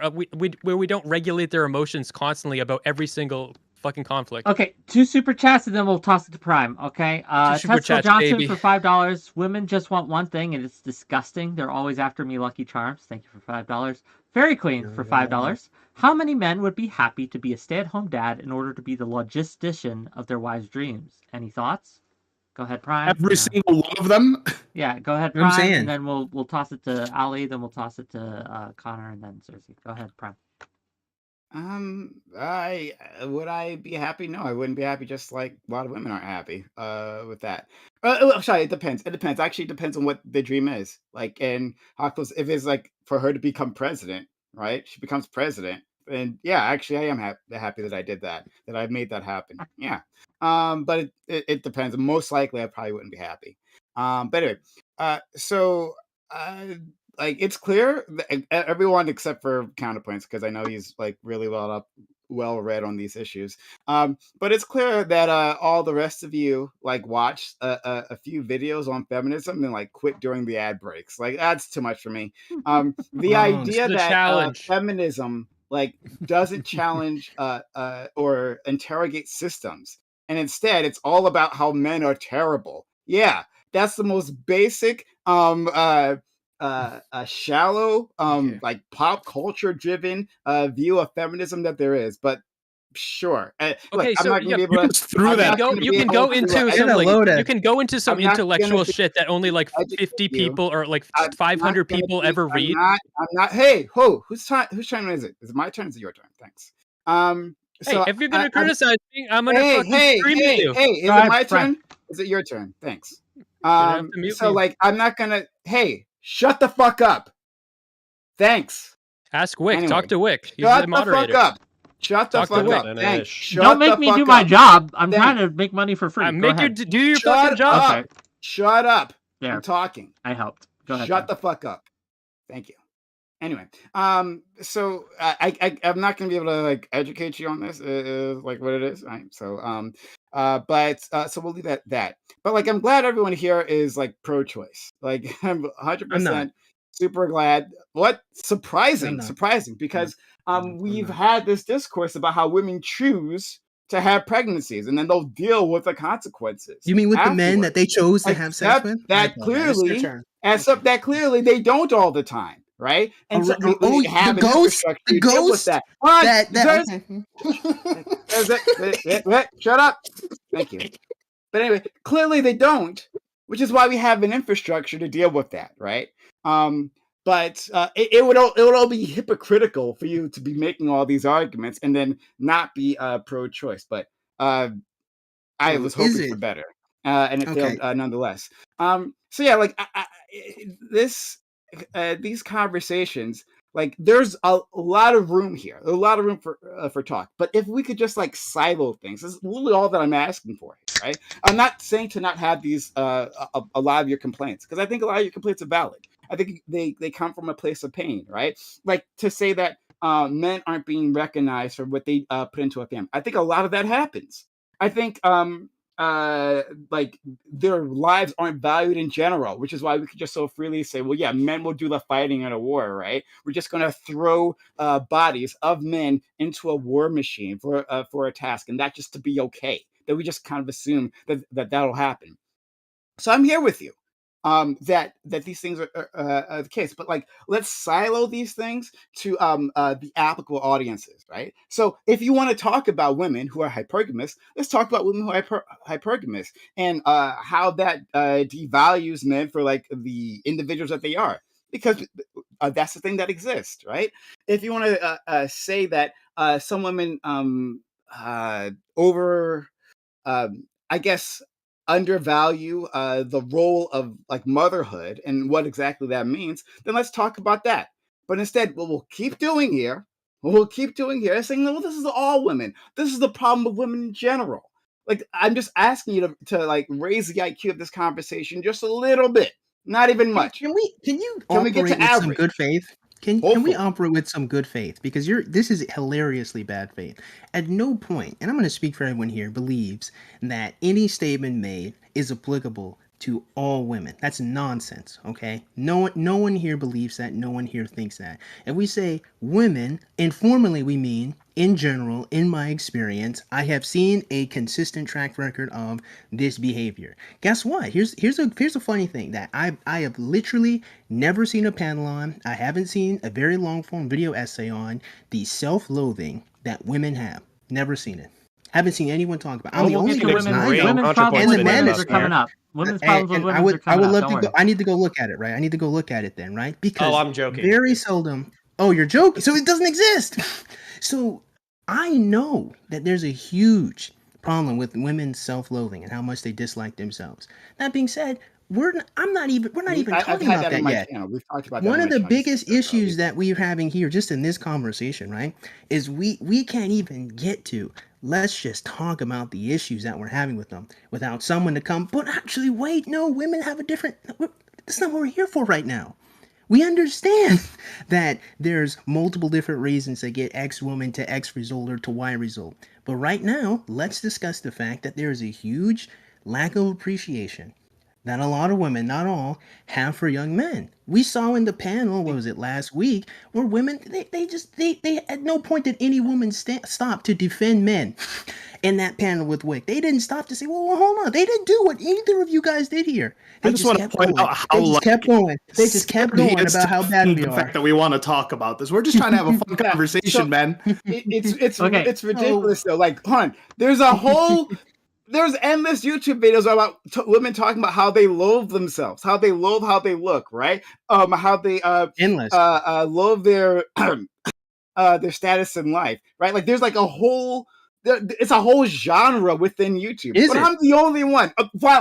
where we don't regulate their emotions constantly about every single fucking conflict. Okay, 2 super chats and then we'll toss it to Prime. Okay, Two super Tesla chats, Johnson baby. for $5. Women just want one thing, and it's disgusting. They're always after me, Lucky Charms. Thank you for $5. Fairy Queen for $5. How many men would be happy to be a stay-at-home dad in order to be the logistician of their wives' dreams? Any thoughts? Go ahead, Prime. Every single one of them. Yeah, go ahead, What I'm Prime, saying. and then we'll toss it to Ali, then we'll toss it to Connor, and then Cersei. Go ahead, Prime. Would I be happy? No, I wouldn't be happy. Just like a lot of women aren't happy with that. Sorry, it depends. It depends. Actually, it depends on what the dream is. Like, and how close. If it's like for her to become president, right? She becomes president, and yeah, actually, I am happy that I did that. That I made that happen. Yeah. But it depends. Most likely, I probably wouldn't be happy. But anyway, so. Like it's clear everyone except for Counterpoints, because I know he's like really well read on these issues. But it's clear that all the rest of you like watched a few videos on feminism and like quit during the ad breaks. Like that's too much for me. The idea the that challenge. feminism like doesn't challenge or interrogate systems, and instead it's all about how men are terrible. Yeah, that's the most basic shallow Okay. like pop culture driven view of feminism that there is. But sure, Okay, look, I'm so not gonna be yeah, able to Just threw I'm that. not gonna you be can able go to, into I some gotta like load you it. can go into some I'm not intellectual gonna be shit that only like educate 50 you. people or like I'm not 500 gonna people be- ever read. I'm not. Hey, whose turn is it? Is it my turn? Or is it your turn? Thanks. Hey, So if you're gonna criticize me, I'm gonna hey, fucking hey, scream hey, at you. hey, is Go it ahead, my Frank. turn? Is it your turn? Thanks. gonna have to mute So me. like I'm not gonna hey, shut the fuck up. Thanks. Ask Wick. Anyway, Talk to Wick. He's Shut the the moderator. fuck up. Shut the Talk to fuck Wick. up. Thanks. Finish. Shut Don't make the me fuck do my up. job. I'm Thanks. trying to make money for free. Go Make your ahead. do your Shut fucking job. up. Okay. Shut up. There. I'm talking. I helped. Go ahead. Shut the fuck up. Thank you. Anyway, so I'm not gonna be able to like educate you on this, like what it is, right? So, so we'll leave that. But like, I'm glad everyone here is like pro-choice. Like, I'm 100% super glad. What surprising, because we've had this discourse about how women choose to have pregnancies and then they'll deal with the consequences. You mean with the men that they chose to have sex Except with? that clearly they don't all the time, right? And so we have an infrastructure to deal with that. Shut up. Thank you. But anyway, clearly they don't, which is why we have an infrastructure to deal with that, right? But it would all be hypocritical for you to be making all these arguments and then not be pro-choice. But I was hoping for better. and it failed nonetheless. So yeah, like these conversations, like there's a lot of room here, a lot of room for talk. But if we could just like silo things, this is really all that I'm asking for, right? I'm not saying to not have these a lot of your complaints, because I think a lot of your complaints are valid. I think they come from a place of pain, right? Like to say that men aren't being recognized for what they put into a family. I think a lot of that happens. I think like their lives aren't valued in general, which is why we could just so freely say, well, yeah, men will do the fighting in a war, right? We're just going to throw bodies of men into a war machine for a task, and that just to be okay. That we just kind of assume that that'll happen. So I'm here with you. That these things are the case, but like let's silo these things to the applicable audiences, right? So if you want to talk about women who are hypergamous, let's talk about women who are hypergamous and how that devalues men for like the individuals that they are, because that's the thing that exists, right? If you want to say that some women I guess undervalue the role of like motherhood and what exactly that means, then let's talk about that. But instead, what we'll keep doing here is saying, well, this is all women. This is the problem of women in general. Like, I'm just asking you to like raise the IQ of this conversation just a little bit, not even much. Can we operate with some good faith? Can we operate with some good faith? Because this is hilariously bad faith. At no point, and I'm going to speak for everyone here, believes that any statement made is applicable to all women. That's nonsense, okay? No one here believes that. No one here thinks that. If we say women, informally we mean in general, in my experience, I have seen a consistent track record of this behavior. Guess what? Here's a funny thing that I have literally never seen a panel on. I haven't seen a very long form video essay on the self-loathing that women have. Never seen it. Haven't seen anyone talk about it. I'm the only person I know. Women's problems with women are coming up. Women's problems with women are coming up. I would love to go. I need to go look at it, right? I need to go look at it then, right? Because I'm joking. Very seldom. Oh, you're joking? So it doesn't exist. So I know that there's a huge problem with women's self-loathing and how much they dislike themselves. That being said, we're not even talking about that yet. We've talked about that. One of the biggest issues that we're having here, just in this conversation, right, is we can't even get to. Let's just talk about the issues that we're having with them without someone to come. But actually, wait, no, women have a different. That's not what we're here for right now. We understand that there's multiple different reasons to get X woman to X result or to Y result. But right now, let's discuss the fact that there is a huge lack of appreciation that a lot of women, not all, have for young men. We saw in the panel, what was it, last week, where women, they at no point did any woman stop to defend men in that panel with Wick. They didn't stop to say, well, hold on. They didn't do what either of you guys did here. They just want to point out how they just kept going about how bad we are. The fact that we want to talk about this. We're just trying to have a fun conversation, man. It's ridiculous though. Like, hon, there's endless YouTube videos about women talking about how they loathe themselves, how they loathe how they look, right? How they loathe their status in life, right? Like there's like it's a whole genre within YouTube. I'm the only one.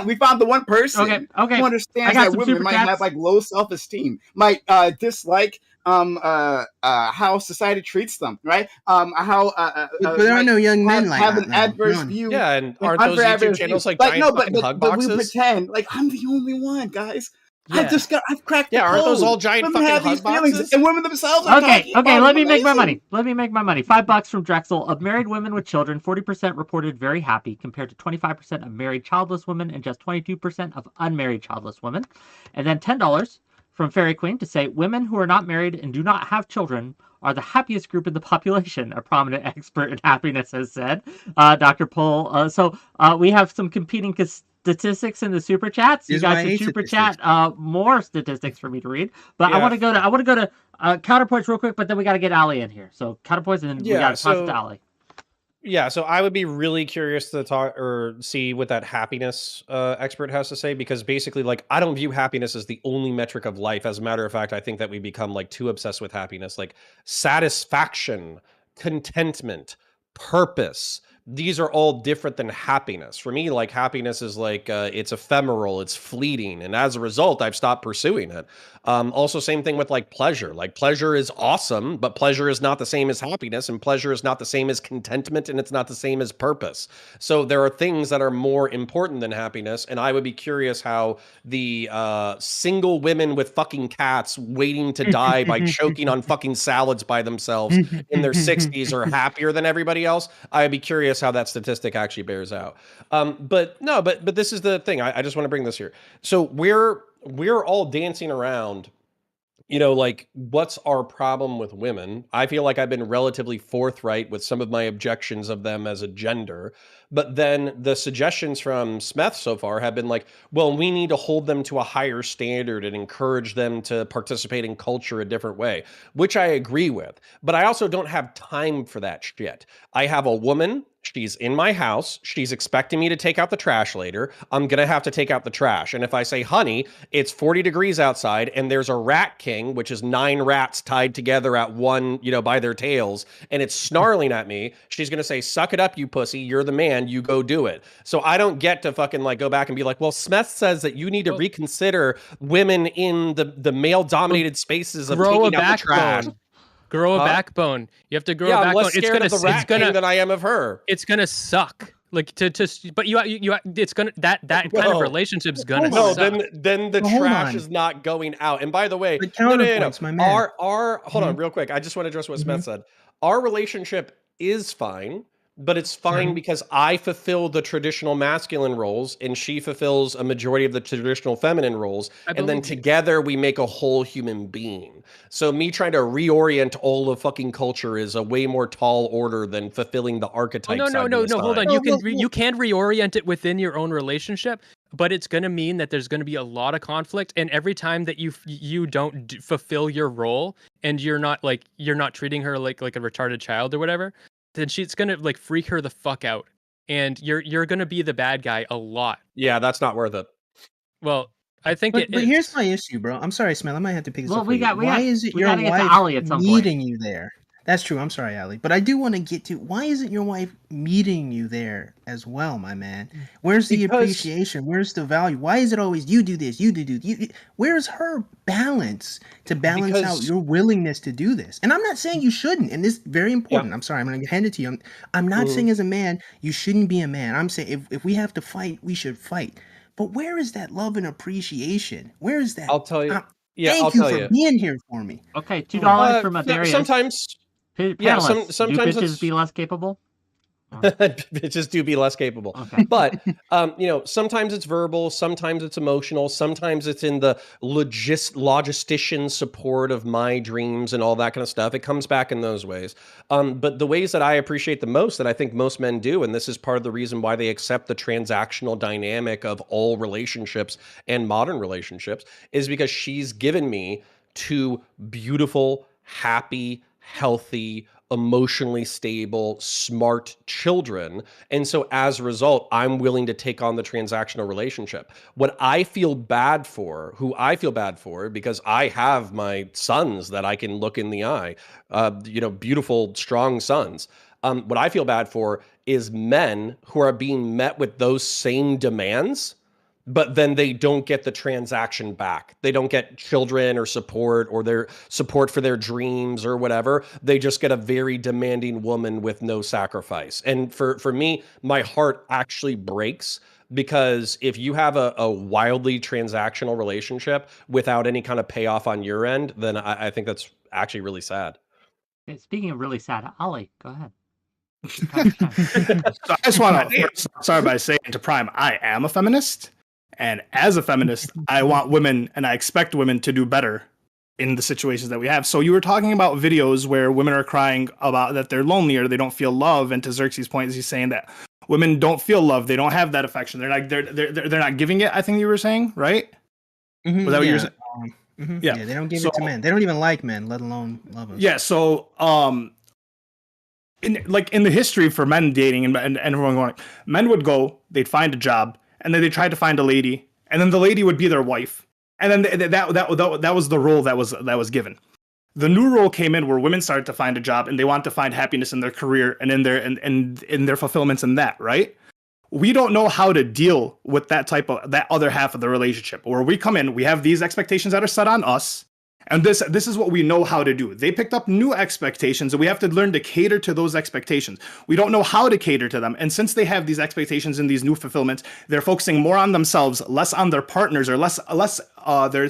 We found the one person who understands that women might have like low self-esteem, might dislike how society treats them, right? But there are no young men like have an adverse view. Yeah, and aren't those YouTube channels like giant fucking hug boxes? But we pretend like I'm the only one, guys. Yeah. I've cracked the code. Aren't those all giant women fucking hug boxes? And women themselves are okay, let me make my money. $5 from Drexel. Of married women with children, 40% reported very happy, compared to 25% of married childless women and just 22% of unmarried childless women. And then $10 from Fairy Queen to say, women who are not married and do not have children are the happiest group in the population, a prominent expert in happiness has said. Dr. Pohl. So we have some competing statistics in the super chats. You got some super chat, more statistics for me to read. But yeah. I want to go to counterpoints real quick, but then we got to get Ali in here. So counterpoints, and then we got to toss to Ali. Yeah, so I would be really curious to talk or see what that happiness expert has to say, because basically, like, I don't view happiness as the only metric of life. As a matter of fact, I think that we become like too obsessed with happiness, like satisfaction, contentment, purpose, these are all different than happiness. For me, like happiness is like it's ephemeral, it's fleeting, and as a result, I've stopped pursuing it. Also, same thing with like pleasure. Like pleasure is awesome, but pleasure is not the same as happiness, and pleasure is not the same as contentment, and it's not the same as purpose. So there are things that are more important than happiness, and I would be curious how the single women with fucking cats waiting to die by choking on fucking salads by themselves in their 60s are happier than everybody else. I'd be curious how that statistic actually bears out. But this is the thing. I just want to bring this here. So we're all dancing around, you know, like, what's our problem with women? I feel like I've been relatively forthright with some of my objections of them as a gender. But then the suggestions from Smith so far have been like, well, we need to hold them to a higher standard and encourage them to participate in culture a different way, which I agree with. But I also don't have time for that shit. I have a woman. She's in my house. She's expecting me to take out the trash later. I'm going to have to take out the trash. And if I say, honey, it's 40 degrees outside and there's a rat king, which is 9 rats tied together at one, you know, by their tails, and it's snarling at me, she's going to say, suck it up, you pussy. You're the man. You go do it. So I don't get to fucking like go back and be like, well, Smith says that you need to reconsider women in the male dominated spaces of taking out the trash. Grow a backbone. You have to grow a backbone. I'm less scared of the rat king than I am of her. It's gonna suck. Like but you it's gonna that kind of relationship's gonna suck. Then the trash is not going out. And by the way, my man. Hold on real quick. I just want to address what Smith said. Our relationship is fine, but it's fine because I fulfill the traditional masculine roles and she fulfills a majority of the traditional feminine roles. And then together we make a whole human being. So me trying to reorient all of fucking culture is a way more tall order than fulfilling the archetypes. No, hold on. You can reorient it within your own relationship, but it's going to mean that there's going to be a lot of conflict. And every time that you don't fulfill your role and you're not treating her like a retarded child or whatever, then she's gonna like freak her the fuck out, and you're gonna be the bad guy a lot. Yeah, that's not worth it. Well, I think but here's my issue, bro. I'm sorry, Smell. I might have to pick this up. Why is it your wife meeting you there? That's true. I'm sorry, Ali. But I do want to get to why isn't your wife meeting you there as well, my man? Where's the appreciation? Where's the value? Why is it always you do this, you do? Where's her balance to balance out your willingness to do this? And I'm not saying you shouldn't. And this is very important. Yeah. I'm sorry. I'm going to hand it to you. I'm not saying as a man, you shouldn't be a man. I'm saying if we have to fight, we should fight. But where is that love and appreciation? Where is that? I'll tell you. Thank you for being here for me. Okay, $2 from Adarius. Sometimes... Sometimes do bitches be less capable? Bitches do be less capable. Okay. But sometimes it's verbal, sometimes it's emotional, sometimes it's in the logistician support of my dreams and all that kind of stuff. It comes back in those ways. But the ways that I appreciate the most, that I think most men do, and this is part of the reason why they accept the transactional dynamic of all relationships and modern relationships, is because she's given me 2 beautiful, happy, healthy, emotionally stable, smart children. And so as a result, I'm willing to take on the transactional relationship. What I feel bad for, because I have my sons that I can look in the eye, beautiful, strong sons. What I feel bad for is men who are being met with those same demands, but then they don't get the transaction back. They don't get children or their support for their dreams or whatever. They just get a very demanding woman with no sacrifice. And for me, my heart actually breaks, because if you have a wildly transactional relationship without any kind of payoff on your end, then I think that's actually really sad. Speaking of really sad, Ali, go ahead. So I just want to start by saying to Prime, I am a feminist. And as a feminist, I want women and I expect women to do better in the situations that we have. So you were talking about videos where women are crying about that they're lonely or they don't feel love. And to Xerxes' point, is he's saying that women don't feel love. They don't have that affection. They're not giving it. I think you were saying, right? Mm-hmm, was that what you were saying? Yeah, they don't give it to men. They don't even like men, let alone love them. Yeah. So, in the history for men dating and everyone going, men would go, they'd find a job, and then they tried to find a lady, and then the lady would be their wife, and then that was the role that was given. the new role came in where women started to find a job and they want to find happiness in their career and in their fulfillments in that, right? We don't know how to deal with that other half of the relationship where we come in, we have these expectations that are set on us, and this is what we know how to do. They picked up new expectations and we have to learn to cater to those expectations. We don't know how to cater to them. And since they have these expectations and these new fulfillments, they're focusing more on themselves, less on their partners, or they're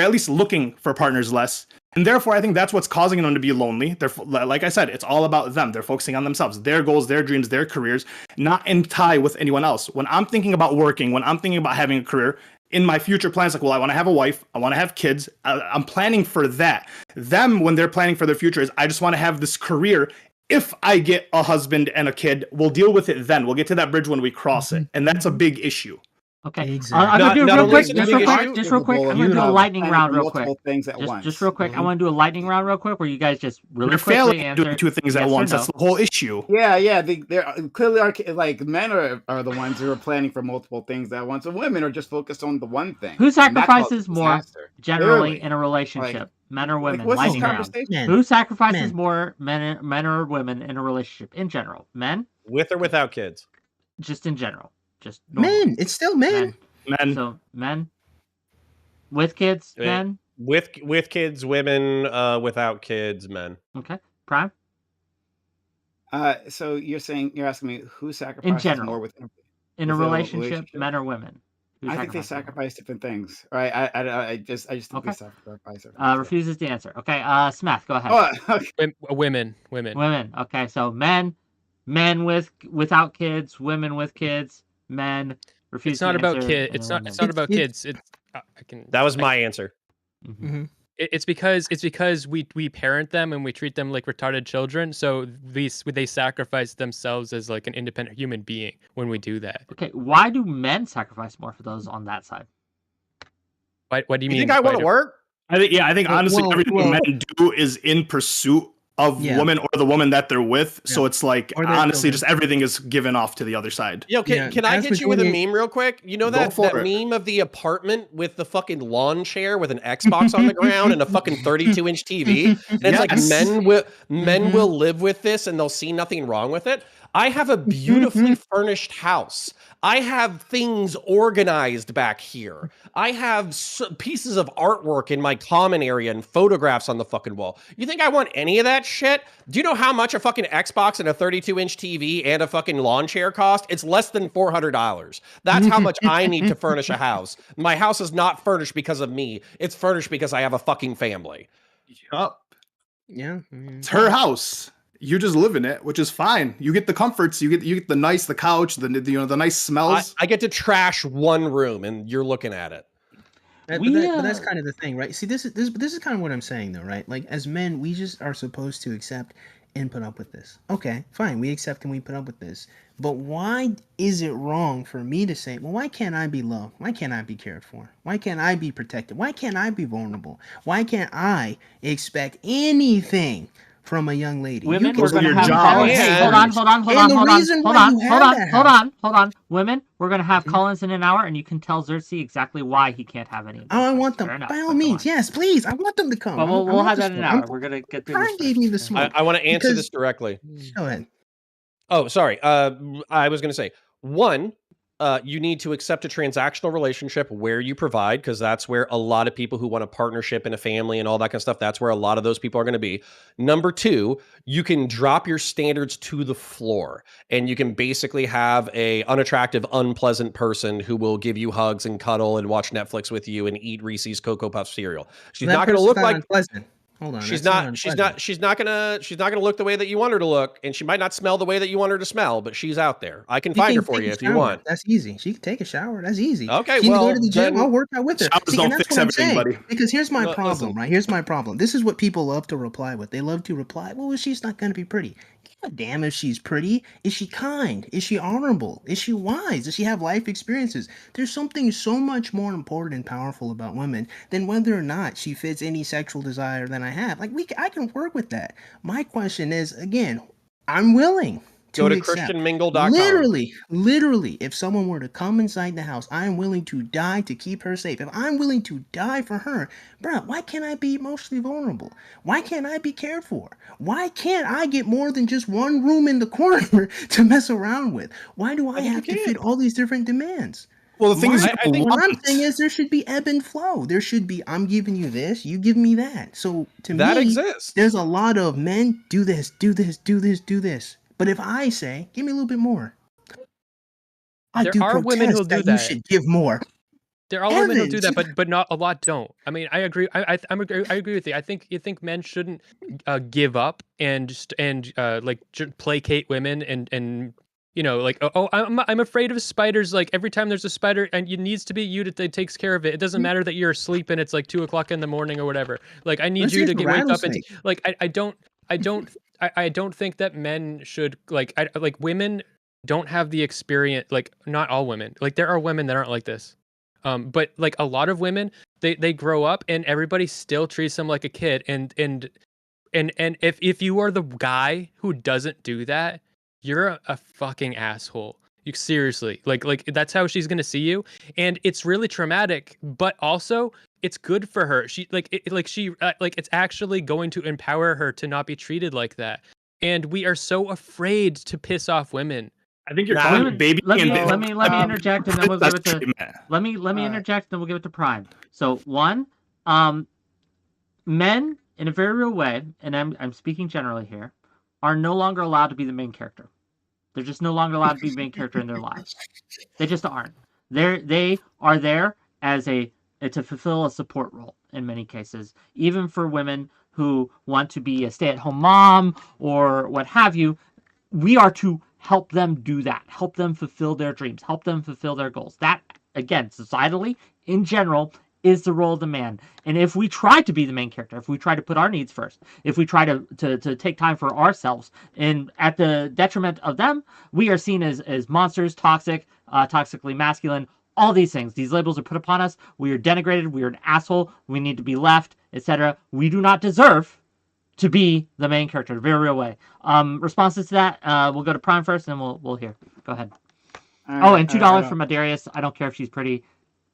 at least looking for partners less. And therefore, I think that's what's causing them to be lonely. They're, like I said, it's all about them. They're focusing on themselves, their goals, their dreams, their careers, not in tie with anyone else. When I'm thinking about working, when I'm thinking about having a career, in my future plans, like, well, I want to have a wife, I want to have kids, I'm planning for that. Them, when they're planning for their future, is I just want to have this career. If I get a husband and a kid, we'll deal with it then. We'll get to that bridge when we cross it. And that's a big issue. Okay. Exactly. I'm gonna do it real quick. just Just real quick. I'm gonna do a lightning round real quick. Things at once. Just real quick. I want to do a lightning round real quick where you guys just really They're quickly failing at answer doing two things at yes or once. no. That's the whole issue. Yeah. They're clearly like men are the ones who are planning for multiple things at once, and women are just focused on the one thing. Who And that's sacrifices called more disaster. generally Clearly. in a relationship? Like- Men or women? what's this Lightning round. conversation? Men. Who sacrifices Men. more, men or women in a relationship in general? Men? With or without kids? Just in general. Just normal. Men. It's still men. Men, So men with kids, Eh. men. With kids, women. Without kids, men. Okay. Prime. So you're asking me who sacrifices general. more with In a Is that a relationship, relationship? men or women. Who I think they sacrifices more? sacrifice different things, right? I just think Okay. they sacrifice different things. Refuses to answer. Okay. Smith, go ahead. Oh, okay. Women. Women. Okay. So men without kids, women with kids, men refuse. It's not to about answer, kid. and It's then not. It's women. not about kids. It's. I can. That was my answer. Mhm. Mm-hmm. It's because we parent them and we treat them like retarded children. So they sacrifice themselves as like an independent human being when we do that. Okay. Why do men sacrifice more for those on that side? What do you You mean? think I want why to work? I think honestly, Well, everything well- men do is in pursuit of Yeah. woman or the woman that they're with. So it's like, Or their honestly, children. just everything is given off to the other side. Yo, Yeah, can I vast get you with a majority- meme real quick? You know Go that for that it. meme of the apartment with the fucking lawn chair with an Xbox on the ground and a fucking 32-inch TV? And it's like Yes. men will live with this and they'll see nothing wrong with it. I have a beautifully furnished house. I have things organized back here. I have pieces of artwork in my common area and photographs on the fucking wall. You think I want any of that shit? Do you know how much a fucking Xbox and a 32-inch TV and a fucking lawn chair cost? It's less than $400. That's how much I need to furnish a house. My house is not furnished because of me. It's furnished because I have a fucking family. Yup. Yeah. It's her house. You just live in it, which is fine. You get the comforts. You get the couch, the nice smells. I get to trash one room and you're looking at it. But that's kind of the thing, right? See, this is kind of what I'm saying, though, right? Like, as men, we just are supposed to accept and put up with this. Okay, fine, we accept and we put up with this. But why is it wrong for me to say, well, why can't I be loved? Why can't I be cared for? Why can't I be protected? Why can't I be vulnerable? Why can't I expect anything from a young lady? Women, can we're do going to your have job. Collins. Yeah. Hold on. Women, we're going to have Collins in an hour, and you can tell Xerxes exactly why he can't have any of these Oh, I things. want them. Fair enough, By but all go means, on. yes, please. I want them to come. But we'll I want have this that in an one. hour. We're going to get through Brian this gave first. me the smoke. I want to answer Because- this directly. Go ahead. Oh, sorry. I was going to say, one, you need to accept a transactional relationship where you provide, because that's where a lot of people who want a partnership and a family and all that kind of stuff, that's where a lot of those people are going to be. Number two, you can drop your standards to the floor and you can basically have a unattractive, unpleasant person who will give you hugs and cuddle and watch Netflix with you and eat Reese's Cocoa Puff cereal. She's That not going to person's look not like unpleasant. Hold on. she's that's not unpleasant. she's not gonna look the way that you want her to look, and she might not smell the way that you want her to smell, but she's out there. I can She find her can for take you a if you shower. want. That's easy. She can take a shower. That's easy. Okay, she can well, go to the gym. then- I'll work out with her. Showers See, don't and that's fix what I'm everything, saying. buddy. Because here's my No, problem, listen. right? Here's my problem. This is what people love to reply with. They love to reply, well, she's not going to be pretty. Give a damn if she's pretty. Is she kind? Is she honorable? Is she wise? Does she have life experiences? There's something so much more important and powerful about women than whether or not she fits any sexual desire that I have. Like, I can work with that. My question is, again, I'm willing Go to accept. christianmingle.com. Literally, if someone were to come inside the house, I am willing to die to keep her safe. If I'm willing to die for her, bruh, why can't I be emotionally vulnerable? Why can't I be cared for? Why can't I get more than just one room in the corner to mess around with? Why do I think you have to can. fit all these different demands? Well, the thing is, I think- What I'm saying is there should be ebb and flow. There should be, I'm giving you this, you give me that. So to That me, exists. there's a lot of men do this, do this, do this, do this. But if I say, give me a little bit more, I There do are women who'll protest do that. that. You should give more. There are women who do Heavens. that, but not a lot don't. I mean, I agree. I agree with you. I think men shouldn't give up and placate women and like I'm afraid of spiders. Like every time there's a spider and it needs to be you that takes care of it. It doesn't matter that you're asleep and it's like 2:00 in the morning or whatever. Like I need Let's you use to a wake up and rattlesnake. I don't think that men should like women don't have the experience. Like not all women. Like there are women that aren't like this. But like a lot of women, they grow up and everybody still treats them like a kid. And if you are the guy who doesn't do that, you're a fucking asshole. You seriously like that's how she's gonna see you, and it's really traumatic. But also, it's good for her. She it's actually going to empower her to not be treated like that. And we are so afraid to piss off women. I think you're Wait a calling minute. baby. Let me and interject, and then we'll give it to. treatment. Let me interject, and then we'll give it to Prime. So one, men in a very real way, and I'm speaking generally here, are no longer allowed to be the main character. They're just no longer allowed to be the main character in their lives. They just aren't. They are there as to fulfill a support role in many cases, even for women who want to be a stay-at-home mom or what have you. We are to help them do that, help them fulfill their dreams, help them fulfill their goals. That, again, societally, in general, is the role of the man. And if we try to be the main character, if we try to put our needs first, if we try to take time for ourselves and at the detriment of them, we are seen as monsters, toxic, toxically masculine, all these things. These labels are put upon us. We are denigrated. We are an asshole. We need to be left, etc. We do not deserve to be the main character, very real way. Responses to that, we'll go to Prime first, and then we'll hear. Go ahead. And $2 from Adarius. I don't care if she's pretty.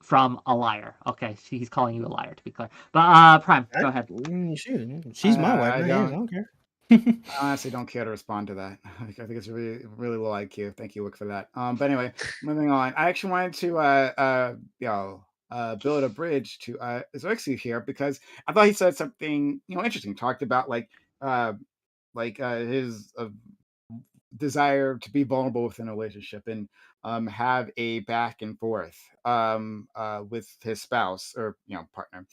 From a liar. Okay, he's calling you a liar, to be clear. But Prime, go ahead. She's my wife. I don't care. I honestly don't care to respond to that. I think it's really, really low IQ. Thank you, Wick, for that. But anyway, moving on. I actually wanted to build a bridge to Xerxes here because I thought he said something interesting. Talked about his desire to be vulnerable within a relationship and have a back and forth with his spouse or partner,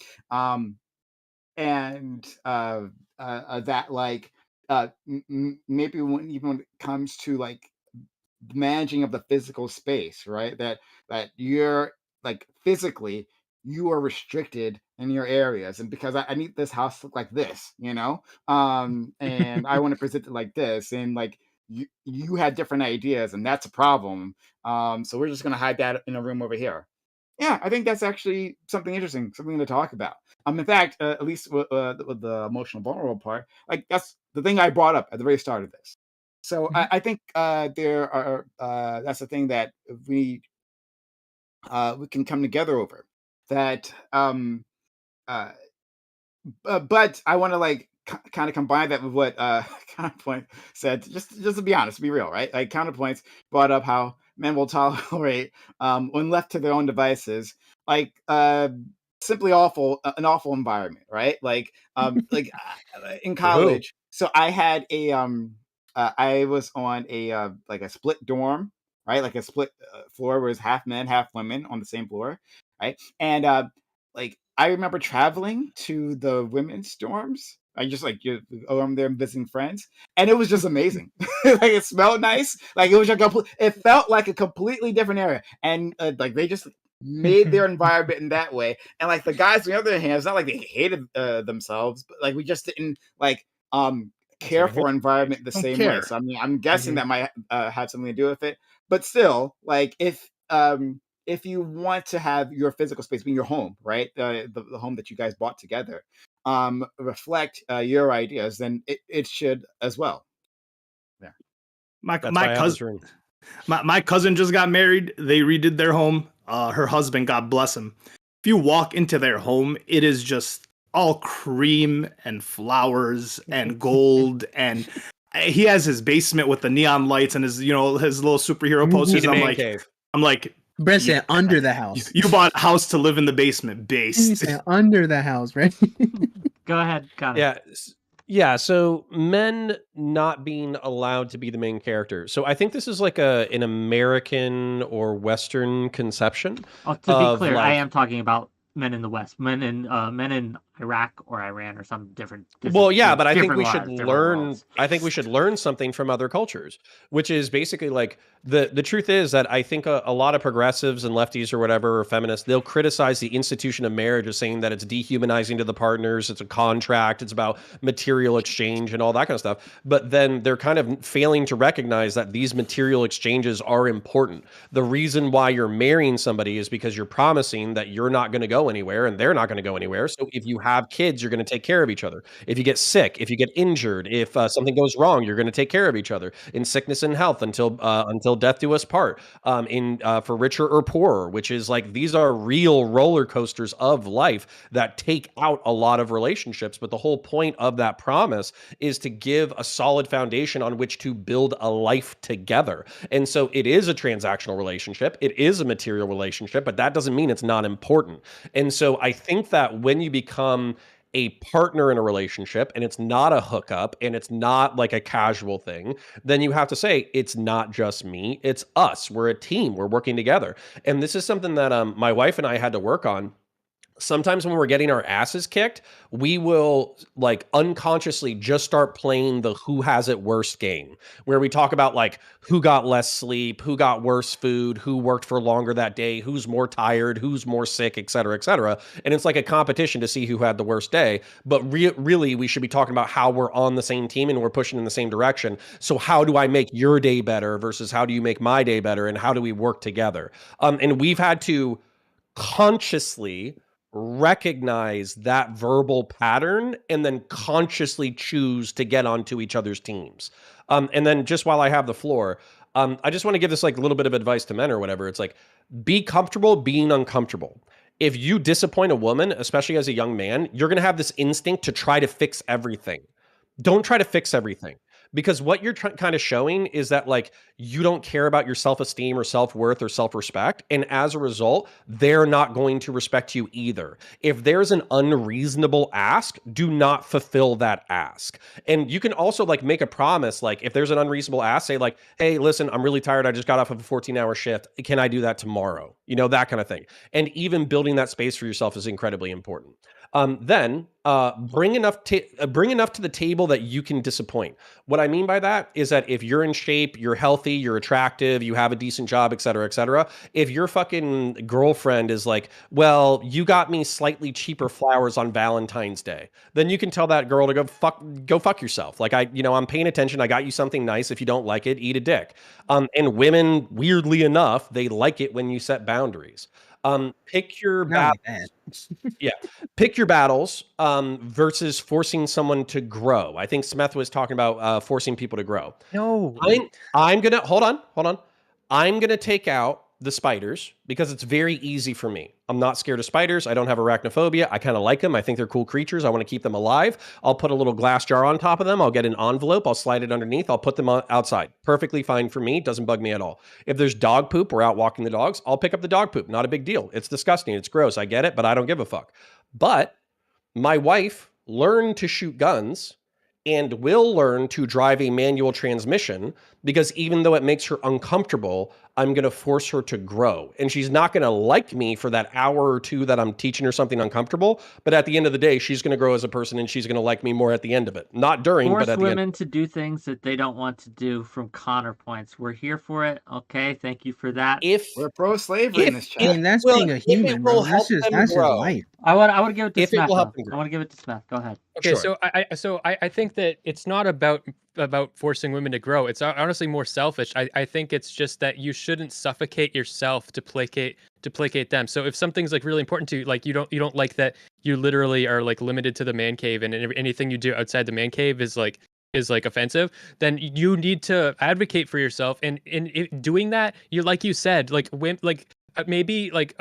and that maybe even when it comes to like managing of the physical space, right? That you're like physically you are restricted in your areas, and because I need this house to look like this, and I want to present it like this, and like you had different ideas, and that's a problem. So we're just gonna hide that in a room over here. Yeah, I think that's actually something interesting, something to talk about. In fact, at least with the emotional vulnerable part, like that's the thing I brought up at the very start of this. So I think there are that's the thing that we can come together over. That but I want to like kind of combine that with what Counterpoint said. Just to be honest, to be real, right? Like Counterpoints brought up how men will tolerate when left to their own devices, like simply awful, an awful environment, right? Like in college. So I had a I was on a like a split dorm, right? Like a split floor where it's half men, half women on the same floor, right? And like I remember traveling to the women's dorms. I just I'm there visiting friends, and it was just amazing. Like it smelled nice. Like it was it felt like a completely different area, and like they just made their environment in that way. And like the guys on the other hand, it's not like they hated themselves, but like we just didn't like care for environment the same way. So I mean, I'm guessing that might have something to do with it. But still, like if you want to have your physical space being your home, right, the home that you guys bought together, reflect your ideas, then it should as well. Yeah. My That's my why I have this cousin room. my cousin just got married. They redid their home. Her husband, God bless him. If you walk into their home, it is just all cream and flowers and gold, and he has his basement with the neon lights and his his little superhero posters. Need a I'm man like, cave. Brett yeah, said under the house. you bought a house to live in the basement, He based. said under the house, right? Go ahead, Connor. Yeah. Yeah, so men not being allowed to be the main character. So I think this is like an American or Western conception Oh, to be of clear, I like, am talking about men in the West, men in Iraq or Iran or some different. well, yeah, there's but I think different we should different learn. worlds. I think we should learn something from other cultures, which is basically like the truth is that I think a lot of progressives and lefties or whatever or feminists, they'll criticize the institution of marriage as saying that it's dehumanizing to the partners, it's a contract, it's about material exchange and all that kind of stuff. But then they're kind of failing to recognize that these material exchanges are important. The reason why you're marrying somebody is because you're promising that you're not going to go anywhere and they're not going to go anywhere. So if you have kids, you're going to take care of each other. If you get sick, if you get injured, if something goes wrong, you're going to take care of each other in sickness and health until death do us part. For richer or poorer, which is like these are real roller coasters of life that take out a lot of relationships. But the whole point of that promise is to give a solid foundation on which to build a life together. And so it is a transactional relationship. It is a material relationship, but that doesn't mean it's not important. And so I think that when you become a partner in a relationship and it's not a hookup and it's not like a casual thing, then you have to say, it's not just me, it's us. We're a team, we're working together. And this is something that my wife and I had to work on. Sometimes when we're getting our asses kicked, we will like unconsciously just start playing the who has it worse game, where we talk about like who got less sleep, who got worse food, who worked for longer that day, who's more tired, who's more sick, et cetera, et cetera. And it's like a competition to see who had the worst day. But really, we should be talking about how we're on the same team and we're pushing in the same direction. So how do I make your day better versus how do you make my day better, and how do we work together? And we've had to consciously recognize that verbal pattern and then consciously choose to get onto each other's teams. And then just while I have the floor, I just want to give this like a little bit of advice to men or whatever. It's like, be comfortable being uncomfortable. If you disappoint a woman, especially as a young man, you're going to have this instinct to try to fix everything. Don't try to fix everything, because what you're kind of showing is that like you don't care about your self-esteem or self-worth or self-respect, and as a result they're not going to respect you either. If there's an unreasonable ask, do not fulfill that ask. And you can also like make a promise, like if there's an unreasonable ask, say like, hey, listen, I'm really tired, I just got off of a 14-hour shift, can I do that tomorrow? That kind of thing. And even building that space for yourself is incredibly important. Then bring enough to the table that you can disappoint. What I mean by that is that if you're in shape, you're healthy, you're attractive, you have a decent job, et cetera, et cetera. If your fucking girlfriend is like, well, you got me slightly cheaper flowers on Valentine's Day, then you can tell that girl to go fuck yourself. Like I'm paying attention. I got you something nice. If you don't like it, eat a dick. And women, weirdly enough, they like it when you set boundaries. Pick your Not like battles. that. Yeah. Pick your battles versus forcing someone to grow. I think Smith was talking about forcing people to grow. No. I'm going to, hold on. I'm going to take out the spiders because it's very easy for me. I'm not scared of spiders. I don't have arachnophobia. I kind of like them. I think they're cool creatures. I want to keep them alive. I'll put a little glass jar on top of them. I'll get an envelope. I'll slide it underneath. I'll put them outside. Perfectly fine for me. Doesn't bug me at all. If there's dog poop, we're out walking the dogs, I'll pick up the dog poop. Not a big deal. It's disgusting. It's gross. I get it, but I don't give a fuck. But my wife learned to shoot guns and will learn to drive a manual transmission, because even though it makes her uncomfortable, I'm going to force her to grow. And she's not going to like me for that hour or two that I'm teaching her something uncomfortable. But at the end of the day, she's going to grow as a person and she's going to like me more at the end of it. Not during, Force but at the end. women to do things that they don't want to do from counterpoints. We're here for it. Okay, thank you for that. We're pro-slavery in this I mean, chat. that's being a human, bro. That's just life. I want to give it to If it Smith. will help though. them grow. I want to give it to Smith. Go ahead. Okay, Sure. so I think that it's not about forcing women to grow. It's honestly more selfish. I think it's just that you shouldn't suffocate yourself to placate them. So if something's like really important to you, like you don't like that you literally are like limited to the man cave, and anything you do outside the man cave is like is like offensive, then you need to advocate for yourself. And doing that, you like you said, like maybe like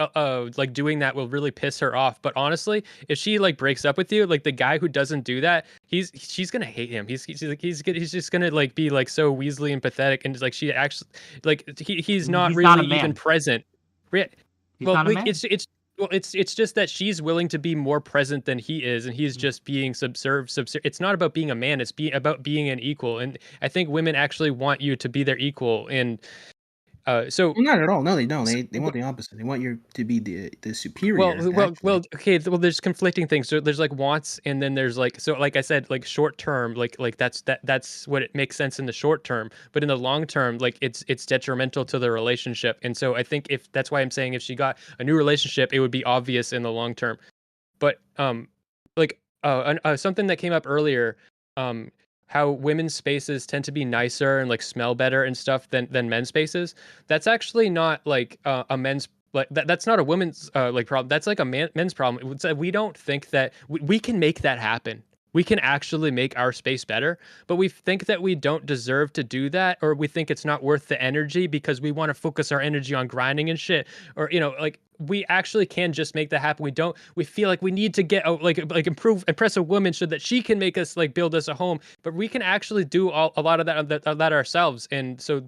doing that will really piss her off. But honestly, if she like breaks up with you, like the guy who doesn't do that, she's gonna hate him. He's just gonna like be like so weaselly and pathetic, and like she actually like he's not He's not a really even man. present. He's Well, not a like man. it's just that she's willing to be more present than he is, and he's just being subserved. It's not about being a man. It's about being an equal. And I think women actually want you to be their equal. And so Well, not at all. No, they don't. s- They want the opposite. They want you to be the superior. okay. Well, there's conflicting things. So there's like wants, and then there's like, so like I said, like short term, like that's what it makes sense in the short term, but in the long term, like it's detrimental to the relationship. And so I think if that's why I'm saying if she got a new relationship, it would be obvious in the long term. But like something that came up earlier, um, how women's spaces tend to be nicer and like smell better and stuff than men's spaces. That's actually not like a men's like that's not a woman's like problem. That's like a men's problem. We don't think that we can make that happen. We can actually make our space better, but we think that we don't deserve to do that, or we think it's not worth the energy because we want to focus our energy on grinding and shit, or like we actually can just make that happen. We feel like we need to get out, like impress a woman so that she can make us like build us a home, but we can actually do a lot of that ourselves. And so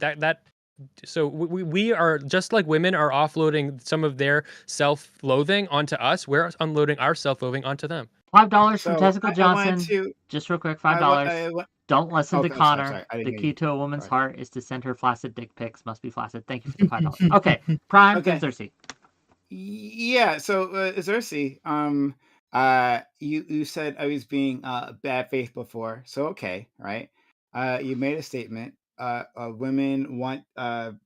so we are just like women are offloading some of their self-loathing onto us. We're unloading our self-loathing onto them. $5 from So Testicle I wanted Johnson. to. Just real quick, I, wa- $5. I, wa- Don't listen to okay, Connor. sorry. I didn't The hear key you. to a woman's Sorry. heart is to send her flaccid dick pics. Must be flaccid. Thank you for the $5. Okay, Prime Okay. and Cersei. Yeah. So Xerxes, you said I was being bad faith before. So okay, right? You made a statement. Women want the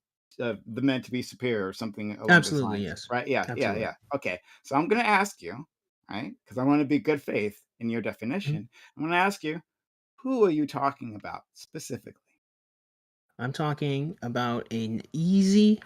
men to be superior or something along those Absolutely, lines, yes. right? Yeah, Absolutely. yeah. Okay. So I'm gonna ask you, right? Because I want to be good faith in your Mm-hmm. definition. I'm gonna ask you, who are you talking about specifically? I'm talking about an easy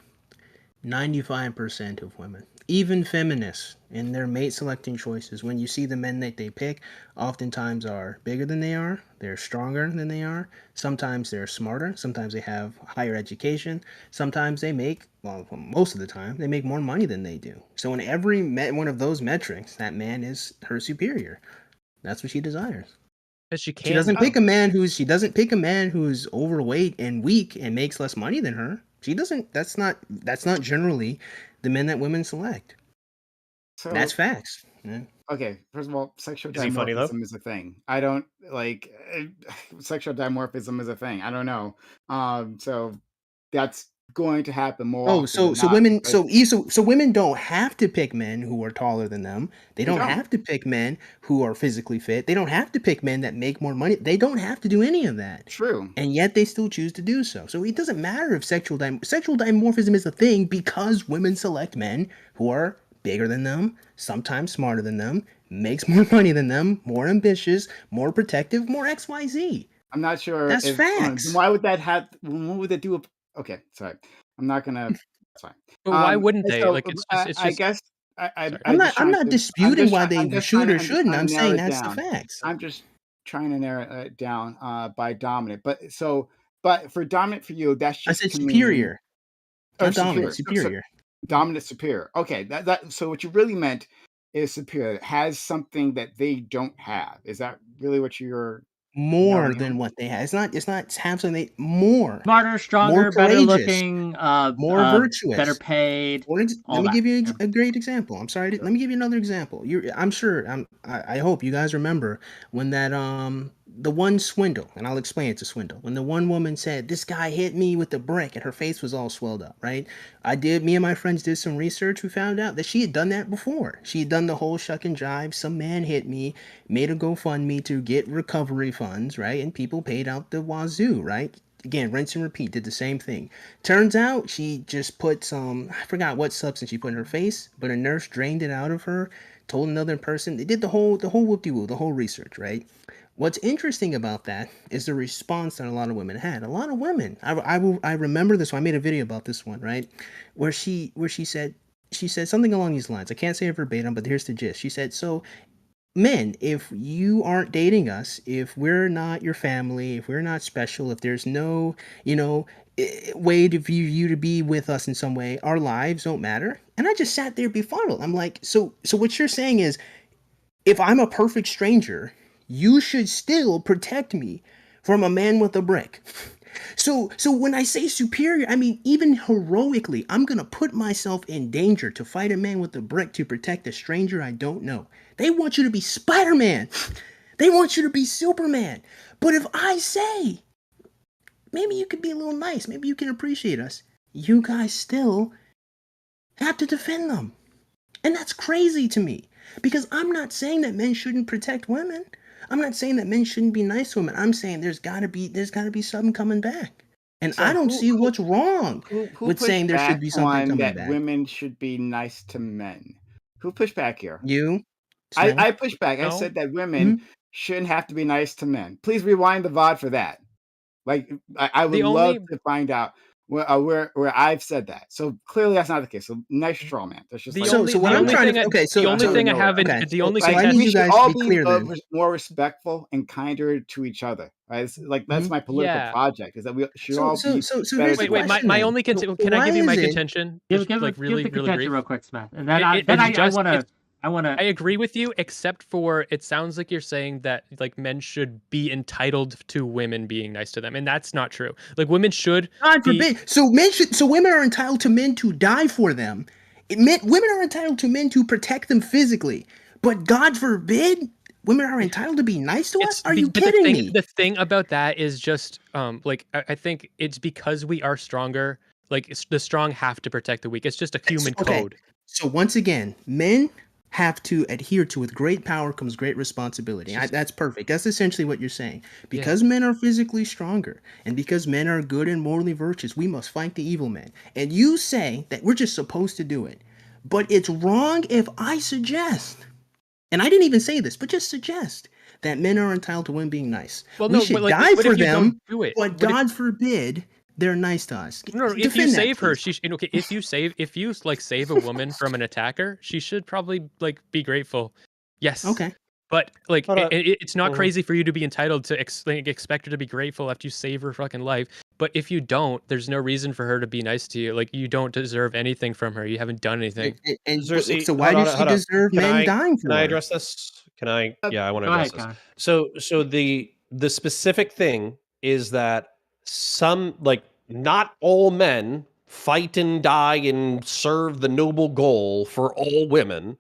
95% of women, even feminists, in their mate selecting choices. When you see the men that they pick, oftentimes are bigger than they are, they're stronger than they are, sometimes they're smarter, sometimes they have higher education, sometimes they make, well, most of the time, they make more money than they do. So in every one of those metrics, that man is her superior. That's what she desires. Because she She can. doesn't though. pick a man who's overweight and weak and makes less money than her. She doesn't. That's not generally the men that women select. So That's facts. Yeah. okay, first of all, sexual Is he funny, though? dimorphism is a thing. I don't like sexual dimorphism is a thing. I don't know. So that's going to happen more Oh, often than so not women because so women don't have to pick men who are taller than them. They they don't don't. have to pick men who are physically fit. They don't have to pick men that make more money. They don't have to do any of that. True. And yet they still choose to do so. So it doesn't matter if sexual dimorphism is a thing because women select men who are bigger than them, sometimes smarter than them, makes more money than them, more ambitious, more protective, more XYZ. I'm not sure That's if facts. why would that have what would that do? Okay, sorry. I'm not gonna. That's fine. But why wouldn't And they? so Like it's I just guess I sorry. I'm not just trying to. disputing why they should or I'm just shouldn't. trying I'm to narrow saying it that's the down. facts. I'm just trying to narrow it down by dominant. But for dominant for you, that's I just said to mean superior, or not dominant, superior. So superior. dominant superior. Okay, that so what you really meant is superior has something that they don't have. Is that really what you're More narrowing than on? what they have. It's not have something more. Smarter, More stronger, better courageous, looking, more better virtuous. paid, Let all me that. give you Yeah. a great example. I'm sorry. Let me give you another example. I'm sure. I hope you guys remember when that the one swindle, and I'll explain it's a swindle. When the one woman said this guy hit me with a brick and her face was all swelled up, right? Me and my friends did some research. We found out that she had done that before. She had done the whole shuck and jive. Some man hit me, made a GoFundMe to get recovery funds, right? And people paid out the wazoo, right? Again, rinse and repeat, did the same thing. Turns out she just put some, I forgot what substance she put in her face, but a nurse drained it out of her, told another person. They did the whole whoop-de-woo, the whole research, right? What's interesting about that is the response that a lot of women had. A lot of women, I remember this one. I made a video about this one, right? Where she said something along these lines. I can't say it verbatim, but here's the gist. She said, so men, if you aren't dating us, if we're not your family, if we're not special, if there's no, way to view you to be with us in some way, our lives don't matter. And I just sat there befuddled. I'm like, so what you're saying is, if I'm a perfect stranger, you should still protect me from a man with a brick. So when I say superior, I mean even heroically, I'm gonna put myself in danger to fight a man with a brick to protect a stranger I don't know. They want you to be Spider-Man. They want you to be Superman. But if I say, maybe you could be a little nice, maybe you can appreciate us, you guys still have to defend them. And that's crazy to me. Because I'm not saying that men shouldn't protect women. I'm not saying that men shouldn't be nice to women. I'm saying there's gotta be something coming back. And So I don't see what's wrong who with pushed saying there should back be something on coming that back. women should be nice to men? Who pushed back here? You, Snow. I pushed back. I No. said that women Mhm. shouldn't have to be nice to men. Please rewind the VOD for that. Like, I would The love only to find out where I've said that. So clearly that's not the case. So nice straw man. That's just the like So only what the I'm only trying thing to I, okay, the only so thing I have in okay, the only so I like, need we you should guys to all be be clear then. more respectful and kinder to each other. Right? Like that's Mhm. my political yeah. project, is that we should So all so be so so better here's to the Wait, each other. question my then. only So can I why give you my is it contention? Give Just like give the really contention brief. real quick, Smith, and then It's I just want to. I agree with you, except for it sounds like you're saying that like men should be entitled to women being nice to them, and that's not true. Like women should God be. forbid. So women are entitled to men to die for them. Women are entitled to men to protect them physically. But God forbid, women are entitled to be nice to us? Are you But kidding me? the thing about that is just like I think it's because we are stronger. Like the strong have to protect the weak. It's just a human Okay. code. So once again, men have to adhere to with great power comes great responsibility. That's perfect. That's essentially what you're saying. Because men are physically stronger and because men are good and morally virtuous, we must fight the evil men. And you say that we're just supposed to do it. But it's wrong if I suggest, and I didn't even say this, but just suggest that men are entitled to women being nice. Well, We no, but should like, die what for if you don't them, do it? but What if God forbid they're nice to us. no, if you Defend that, save her, please. okay, if you like save a woman from an attacker, she should probably like be grateful. Yes. Okay. But like Hold on. it's not Mhm. crazy for you to be entitled to expect her to be grateful after you save her fucking life. But if you don't, there's no reason for her to be nice to you. Like you don't deserve anything from her. You haven't done anything. Cersei, So why does she hold on. deserve men dying for Can I her? address this? Can I? Yeah, I want to Go address ahead, this. Connor. So the specific thing is that some like not all men fight and die and serve the noble goal for all women.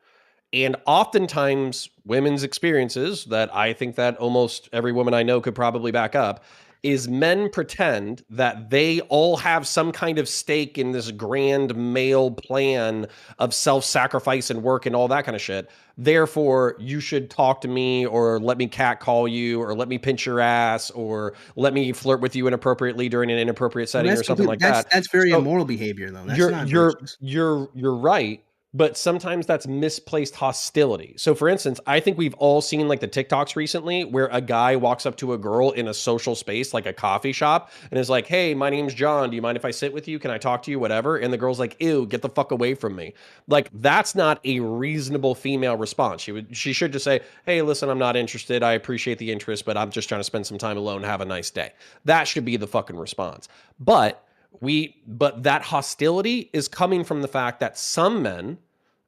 And oftentimes, women's experiences that I think that almost every woman I know could probably back up is men pretend that they all have some kind of stake in this grand male plan of self-sacrifice and work and all that kind of shit. Therefore, you should talk to me or let me catcall you or let me pinch your ass or let me flirt with you inappropriately during an inappropriate setting or something like that. That's very So immoral behavior, though. That's not virtuous. you're right, but sometimes that's misplaced hostility. So for instance, I think we've all seen like the TikToks recently where a guy walks up to a girl in a social space like a coffee shop and is like, "Hey, my name's John. Do you mind if I sit with you? Can I talk to you? Whatever." And the girl's like, "Ew, get the fuck away from me." Like that's not a reasonable female response. She should just say, "Hey, listen, I'm not interested. I appreciate the interest, but I'm just trying to spend some time alone. Have a nice day." That should be the fucking response. But that hostility is coming from the fact that some men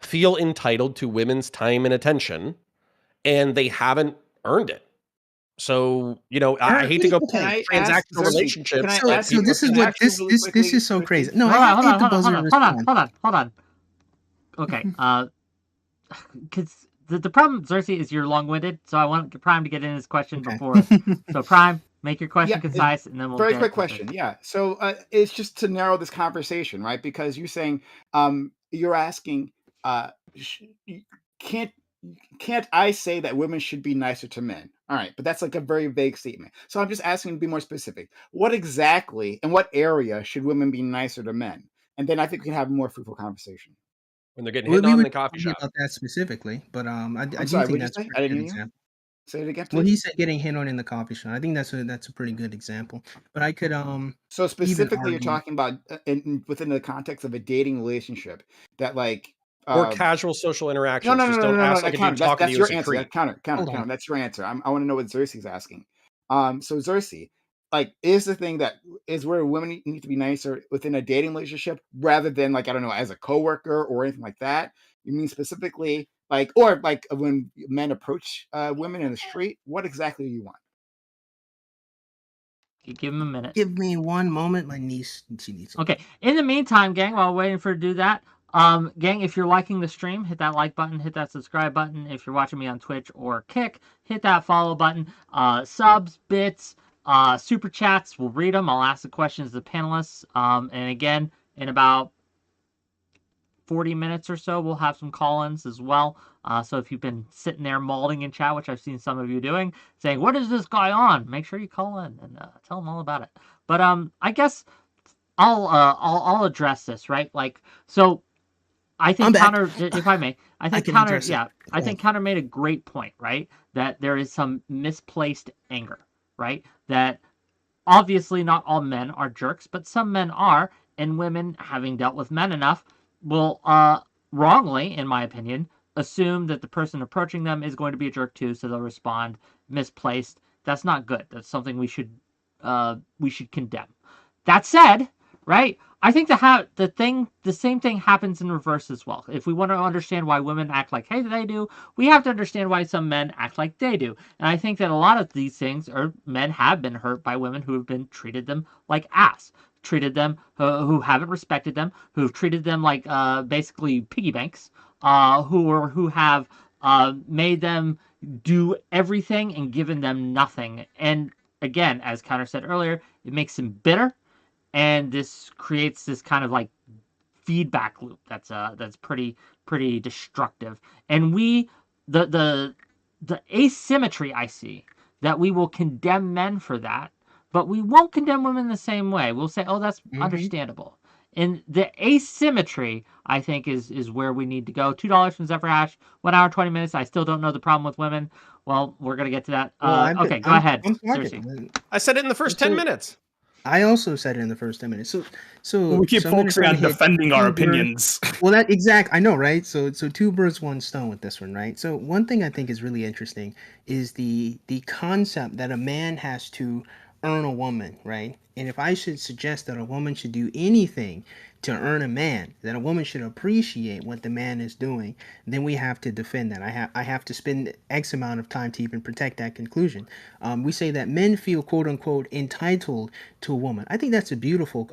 feel entitled to women's time and attention and they haven't earned it. So, I hate to go Can I ask transactional Cersei? Can I relationships, but ask So you people this a is can what actually question really this quickly, is so Cersei? crazy. No, Hold I on, hit the buzzer and respond. hold on. Okay, because the problem, Cersei, is you're long-winded, so I want Prime to get in his question Okay. before. So Prime, make your question Yeah, concise, and then we'll very get quick into question. it. Yeah. So it's just to narrow this conversation, right? Because you're saying you're asking, sh- can't can't I say that women should be nicer to men? All right, but that's like a very vague statement. So I'm just asking to be more specific. What exactly, in what area should women be nicer to men? And then I think we can have a more fruitful conversation. when they're getting we hit on in were the coffee talking shop. about that specifically, but I I'm do sorry, think what did you that's a say? I pretty didn't good hear you. example. Say it again, Well, please. he said getting hit on in the coffee shop. I think that's a pretty good example. But I could So even specifically, you're argue. talking about within the context of a dating relationship that like Or casual social No, interactions. no, no, Just no, don't no, no, ask no. like a Counter. dude talking to That's you your as a answer. creep. Counter. Hold on. That's your answer. I want to know what Xerxes asking. So Xerxes, like, is the thing that is where women need to be nicer within a dating relationship rather than, like, I don't know, as a coworker or anything like that. You mean specifically like, or like when men approach women in the street? What exactly do you want? You give him a minute. Give me one moment. My niece, she needs. Okay. In the meantime, gang, while we're waiting for her to do that, gang, if you're liking the stream, hit that like button, hit that subscribe button. If you're watching me on Twitch or Kick, hit that follow button. Subs, bits, super chats, we'll read them. I'll ask the questions to the panelists. And again, in about 40 minutes or so, we'll have some call-ins as well. So if you've been sitting there mauling in chat, which I've seen some of you doing, saying, what is this guy on? Make sure you call in and tell them all about it. But I guess I'll address this, right? Like, so I think Counter, if I may, I think Counter, yeah, I think Counter made a great point, right? That there is some misplaced anger, right? That obviously not all men are jerks, but some men are, and women, having dealt with men enough, will wrongly, in my opinion, assume that the person approaching them is going to be a jerk too, so they'll respond misplaced. That's not good. That's something we should condemn. That said, right? I think the same thing happens in reverse as well. If we want to understand why women act like hey they do, we have to understand why some men act like they do. And I think that a lot of these things are men have been hurt by women who have been treated them like ass, treated them who haven't respected them, who've treated them like basically piggy banks, who have made them do everything and given them nothing. And again, as Counter said earlier, it makes them bitter. And this creates this kind of like feedback loop that's pretty destructive. And the asymmetry I see that we will condemn men for that, but we won't condemn women the same way. We'll say, oh, that's understandable. And the asymmetry, I think, is where we need to go. $2 from 𝕍𝖎, 1 hour 20 minutes. I still don't know the problem with women. Well, we're gonna get to that. Okay, go ahead. I said it in the first 10 minutes. I also said it in the first 10 minutes. So we keep focusing on defending our opinions. Well, that exact, I know, right? So two birds, one stone with this one, right? So one thing I think is really interesting is the concept that a man has to earn a woman, right? And if I should suggest that a woman should do anything to earn a man, that a woman should appreciate what the man is doing, then we have to defend that. I have to spend X amount of time to even protect that conclusion. We say that men feel quote unquote entitled to a woman. I think that's a beautiful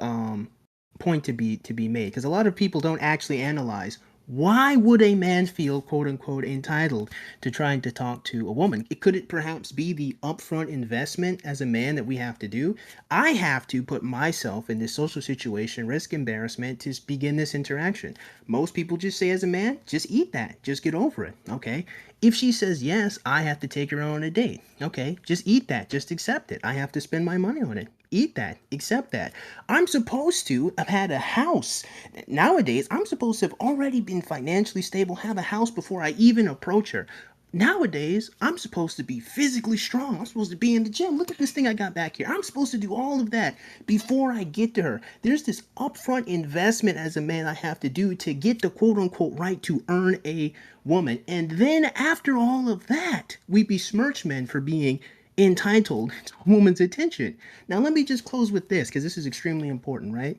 point to be made, because a lot of people don't actually analyze why would a man feel quote unquote entitled to trying to talk to a woman. Could it perhaps be the upfront investment as a man that we have to do? I have to put myself in this social situation, risk embarrassment to begin this interaction. Most people just say as a man, just eat that, just get over it. Okay, if she says yes, I have to take her on a date. Okay, just eat that, just accept it. I have to spend my money on it. Eat that, accept that. I'm supposed to have had a house. Nowadays, I'm supposed to have already been financially stable, have a house before I even approach her. Nowadays, I'm supposed to be physically strong. I'm supposed to be in the gym. Look at this thing I got back here. I'm supposed to do all of that before I get to her. There's this upfront investment as a man I have to do to get the quote-unquote right to earn a woman. And then after all of that, we besmirch men for being entitled to a woman's attention. Now, let me just close with this, because this is extremely important, right?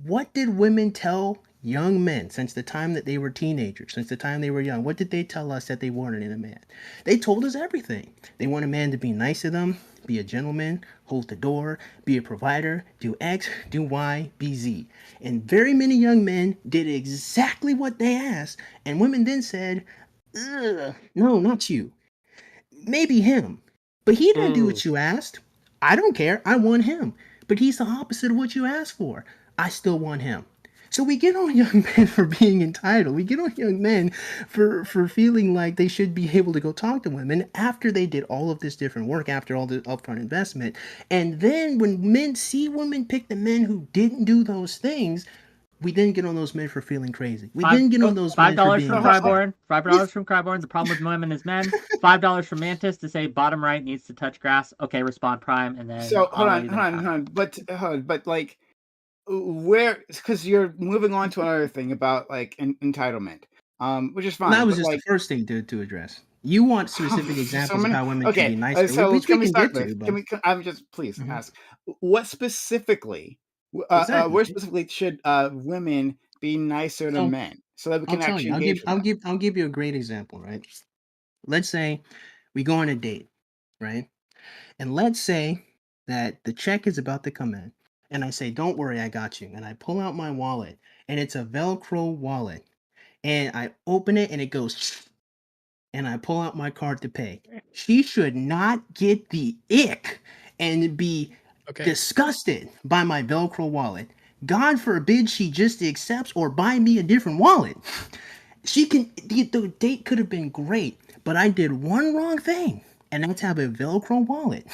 What did women tell young men since the time that they were teenagers, since the time they were young? What did they tell us that they wanted in a man? They told us everything. They want a man to be nice to them, be a gentleman, hold the door, be a provider, do X, do Y, be Z. And very many young men did exactly what they asked, and women then said, ugh, no, not you. Maybe him. But he didn't do what you asked. I don't care. I want him. But he's the opposite of what you asked for. I still want him. So we get on young men for being entitled. We get on young men for feeling like they should be able to go talk to women after they did all of this different work, after all the upfront investment. And then when men see women pick the men who didn't do those things, we didn't get on those men for feeling crazy. We didn't get on those men for being... $5 from Cryborn. The problem with women is men. $5 from Mantis to say bottom right needs to touch grass. Okay, respond Prime, and then... So, hold on. But like, where... Because you're moving on to another thing about, like, entitlement. which is Well, fine. that was But just like, the first thing to address. You want specific so examples of many. how women can Okay, be nicer, so which we can we can start get with? to, but Can we? I'm just please Mhm. ask what specifically, Exactly. where specifically should women be nicer to So men so that we I'll can tell you. actually engage with them? I'll give you a great example, right? Let's say we go on a date, right? And let's say that the check is about to come in, and I say, "Don't worry, I got you." And I pull out my wallet, and it's a Velcro wallet, and I open it, and it goes, and I pull out my card to pay. She should not get the ick and be Okay. disgusted by my Velcro wallet. God forbid she just accepts or buy me a different wallet. She can the date could have been great, but I did one wrong thing, and that's have a Velcro wallet.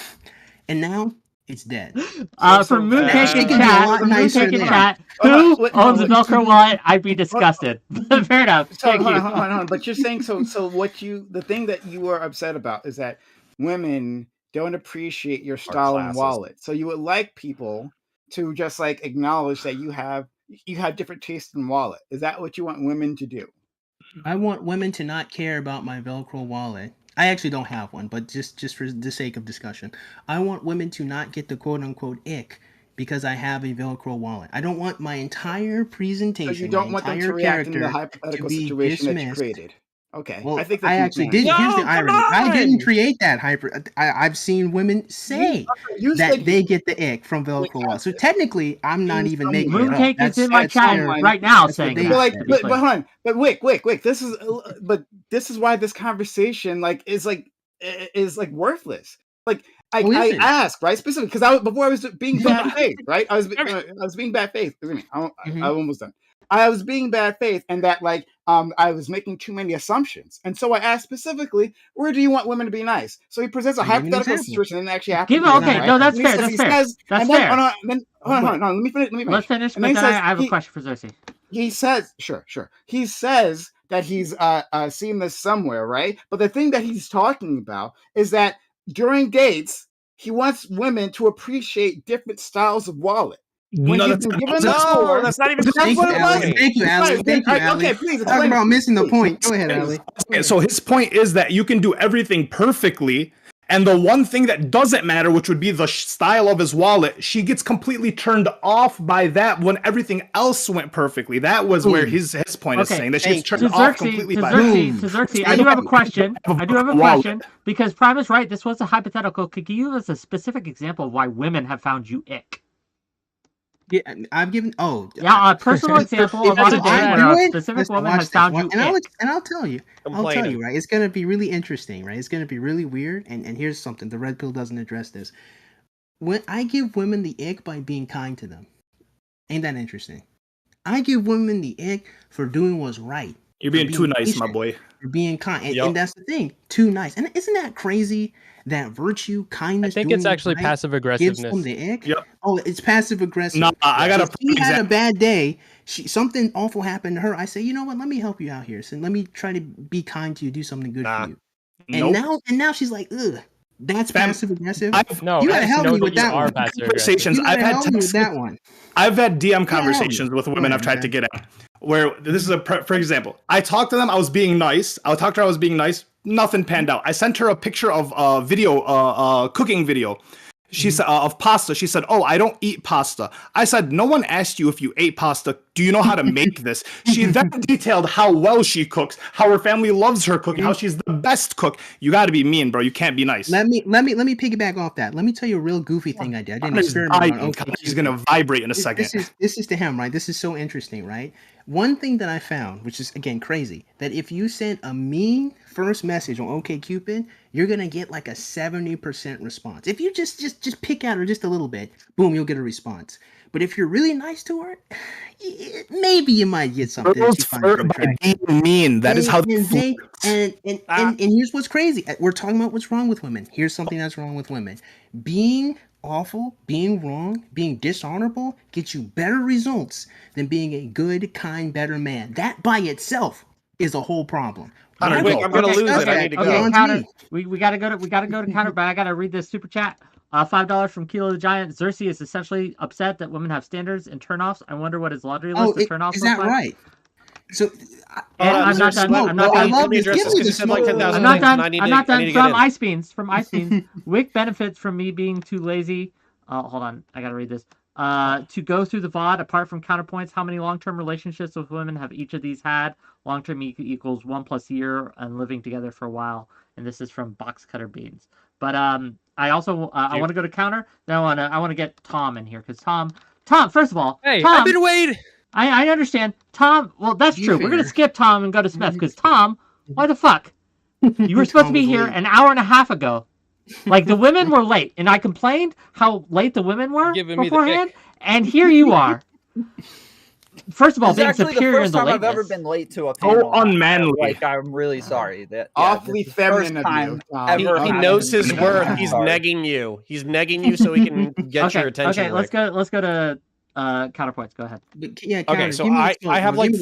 And now it's dead. From That Mooncake she in can be a chat, lot from nicer Mooncake in there. chat, Hold on, who wait, owns a wait. Velcro wallet? I'd be disgusted. Fair enough. So Thank hold you. on, hold on. But you're saying so the thing that you are upset about is that women don't appreciate your style and classist. wallet. So you would like people to just like acknowledge that you have different tastes in wallet. Is that what you want women to do? I want women to not care about my Velcro wallet. I actually don't have one, but just for the sake of discussion, I want women to not get the quote unquote ick because I have a Velcro wallet. I don't want my entire So presentation, you don't my want them to entire react in the character to hypothetical be situation that you dismissed. created. Okay, I Well, think I that's actually did. understandable. Here's the No, come irony. I didn't on! create that hyper. I've seen women say You that said they get the ick from like Velcro wallet. So access technically, I'm not in even some making way. it up. Mooncake is in my At chat someone- right now that's what saying they that. But like, to be but clear. hold on, but Wick, this is why this conversation is like worthless. Like I Oh, is it? asked right specifically because before I was being bad faith, right? I was being bad faith. Excuse me, Mhm. I'm almost done. I was being bad faith, and that I was making too many assumptions, and so I asked specifically, where do you want women to be nice? So he presents a So give me an hypothetical example. situation that actually happened. Give it. to him, Okay, right? no, that's And fair. he That's says, fair. That's and then, fair. hold on, let me finish. Let's finish, And but then then he says I have a question for Xerxes. he says, sure. He says that he's seen this somewhere, right? But the thing that he's talking about is that during dates, he wants women to appreciate different styles of wallet. When No, he's that's been given no, the score, that's not even that's Thank what you, it Ali. was. Thank you, Ali. Right, Thank you, right, Ali. okay, please Talk explain. about missing the Please. point. Go ahead, Ali. Okay, so his point is that you can do everything perfectly, and the one thing that doesn't matter, which would be the style of his wallet, she gets completely turned off by that when everything else went perfectly. That was where his point is Okay, saying that she gets thank turned off completely by that. To Xerxes, I do have a question. Because Prime is right. This was a hypothetical. Could you give us a specific example of why women have found you ick? Yeah, I've given. Oh, Yeah, a personal example of If on a I date do where a it, specific listen, woman watch has this, found you and I'll ick. tell you. I'll tell Complaining. you, right? It's gonna be really interesting, right? It's gonna be really weird. And here's something: the red pill doesn't address this. When I give women the ick by being kind to them, ain't that interesting? I give women the ick for doing what's right. You're for being too nice, my patient, boy. for being kind, and, Yep. and that's the thing, too nice. And isn't that crazy? That virtue, I kindness, think doing it's what's actually right passive gives aggressiveness. them the ick. Yep. Oh, it's passive aggressive. No, I got a If she had a example. bad day, something awful happened to her. I say, you know what? Let me help you out here. So let me try to be kind to you, do something good Nah. for you. And now she's like, ugh, that's Fam, passive aggressive. No, You gotta I help know me that with you that are one. passive aggressive. Conversations You gotta I've had help me with text, that one. I've had DM help me. conversations with Go women ahead, I've tried to man. get at, where this is for example, I talked to them, I was being nice. I talked to her, I was being nice. Nothing panned out. I sent her a picture of a video, cooking video. She said of pasta. She said, "Oh, I don't eat pasta." I said, "No one asked you if you ate pasta. Do you know how to make this?" She then detailed how well she cooks, how her family loves her cooking, how she's the best cook. You got to be mean, bro. You can't be nice. Let me piggyback off that. Let me tell you a real goofy thing I did. I did an experiment on He's gonna vibrate in a second. This is to him, right? This is so interesting, right? One thing that I found, which is again crazy, that if you send a mean first message on OkCupid, you're gonna get like a 70% response. If you just pick at her just a little bit, boom, you'll get a response. But if you're really nice to her, maybe you might get something. Girls flirt by being mean. That is how they flirt. And here's what's crazy. We're talking about what's wrong with women. Here's something that's wrong with women. Being awful, being wrong, being dishonorable gets you better results than being a good, kind, better man. That by itself is a whole problem. I'm gonna lose it. I need to go. Counter. We gotta go to counter, but I gotta read this super chat. $5 from 𝕾𝖍𝖎𝖙. Xerxes is essentially upset that women have standards and turnoffs. I wonder what his laundry list of turnoffs is look that like. right? So, And I'm not done. I'm not done. Let me address this because you said like 10,000 I'm not things, done. and I need I'm to, not I need done. to get From in. Ice Beans. From Ice Beans. Wick benefits from me being too lazy. Hold on. I gotta read this. To go through the VOD. Apart from counterpoints, how many long-term relationships with women have each of these had? Long-term equals 1+ year and living together for a while. And this is from Box Cutter Beans. But I also I want to go to counter. Then I want to get Tom in here because Tom. First of all, Hey, Tom, I've been waiting. I understand. Tom, well, that's true. We're going to skip Tom and go to Smith because Tom, why the fuck? You were supposed to be here an hour and a half ago. Like, the women were late, and I complained how late the women were beforehand, and here you are. First of all, being superior in the lateness. It's actually the first time I've ever been late to a panel. unmanly. Like, I'm really sorry. Awfully this is the first feminine of time you, Tom. ever He happened knows to his me. worth. I'm He's sorry. negging you. He's negging you so he can get your attention. Okay, let's go to counterpoints. Go ahead. But yeah, Okay, so I have like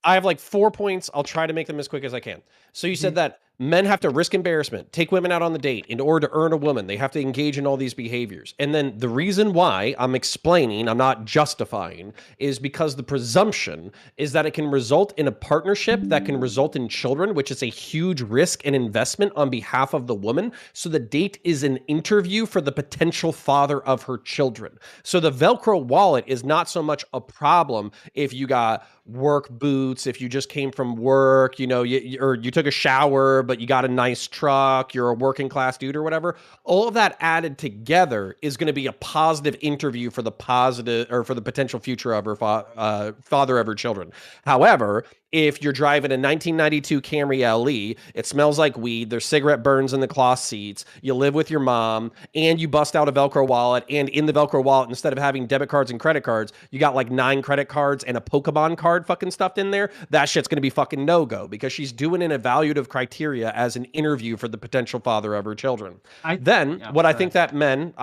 I have like 4 points. I'll try to make them as quick as I can. So you said that men have to risk embarrassment, take women out on the date in order to earn a woman. They have to engage in all these behaviors. And then the reason why I'm explaining, I'm not justifying, is because the presumption is that it can result in a partnership that can result in children, which is a huge risk and investment on behalf of the woman. So the date is an interview for the potential father of her children. So the Velcro wallet is not so much a problem if you got work boots, if you just came from work, you know, or you took a shower, but you got a nice truck, you're a working class dude or whatever. All of that added together is going to be a positive interview for the positive or for the potential future of her father of her children. However, if you're driving a 1992 Camry LE, it smells like weed, there's cigarette burns in the cloth seats, you live with your mom, and you bust out a Velcro wallet, and in the Velcro wallet, instead of having debit cards and credit cards, you got like 9 credit cards and a Pokemon card fucking stuffed in there, that shit's gonna be fucking no-go, because she's doing an evaluative criteria as an interview for the potential father of her children. I think that men,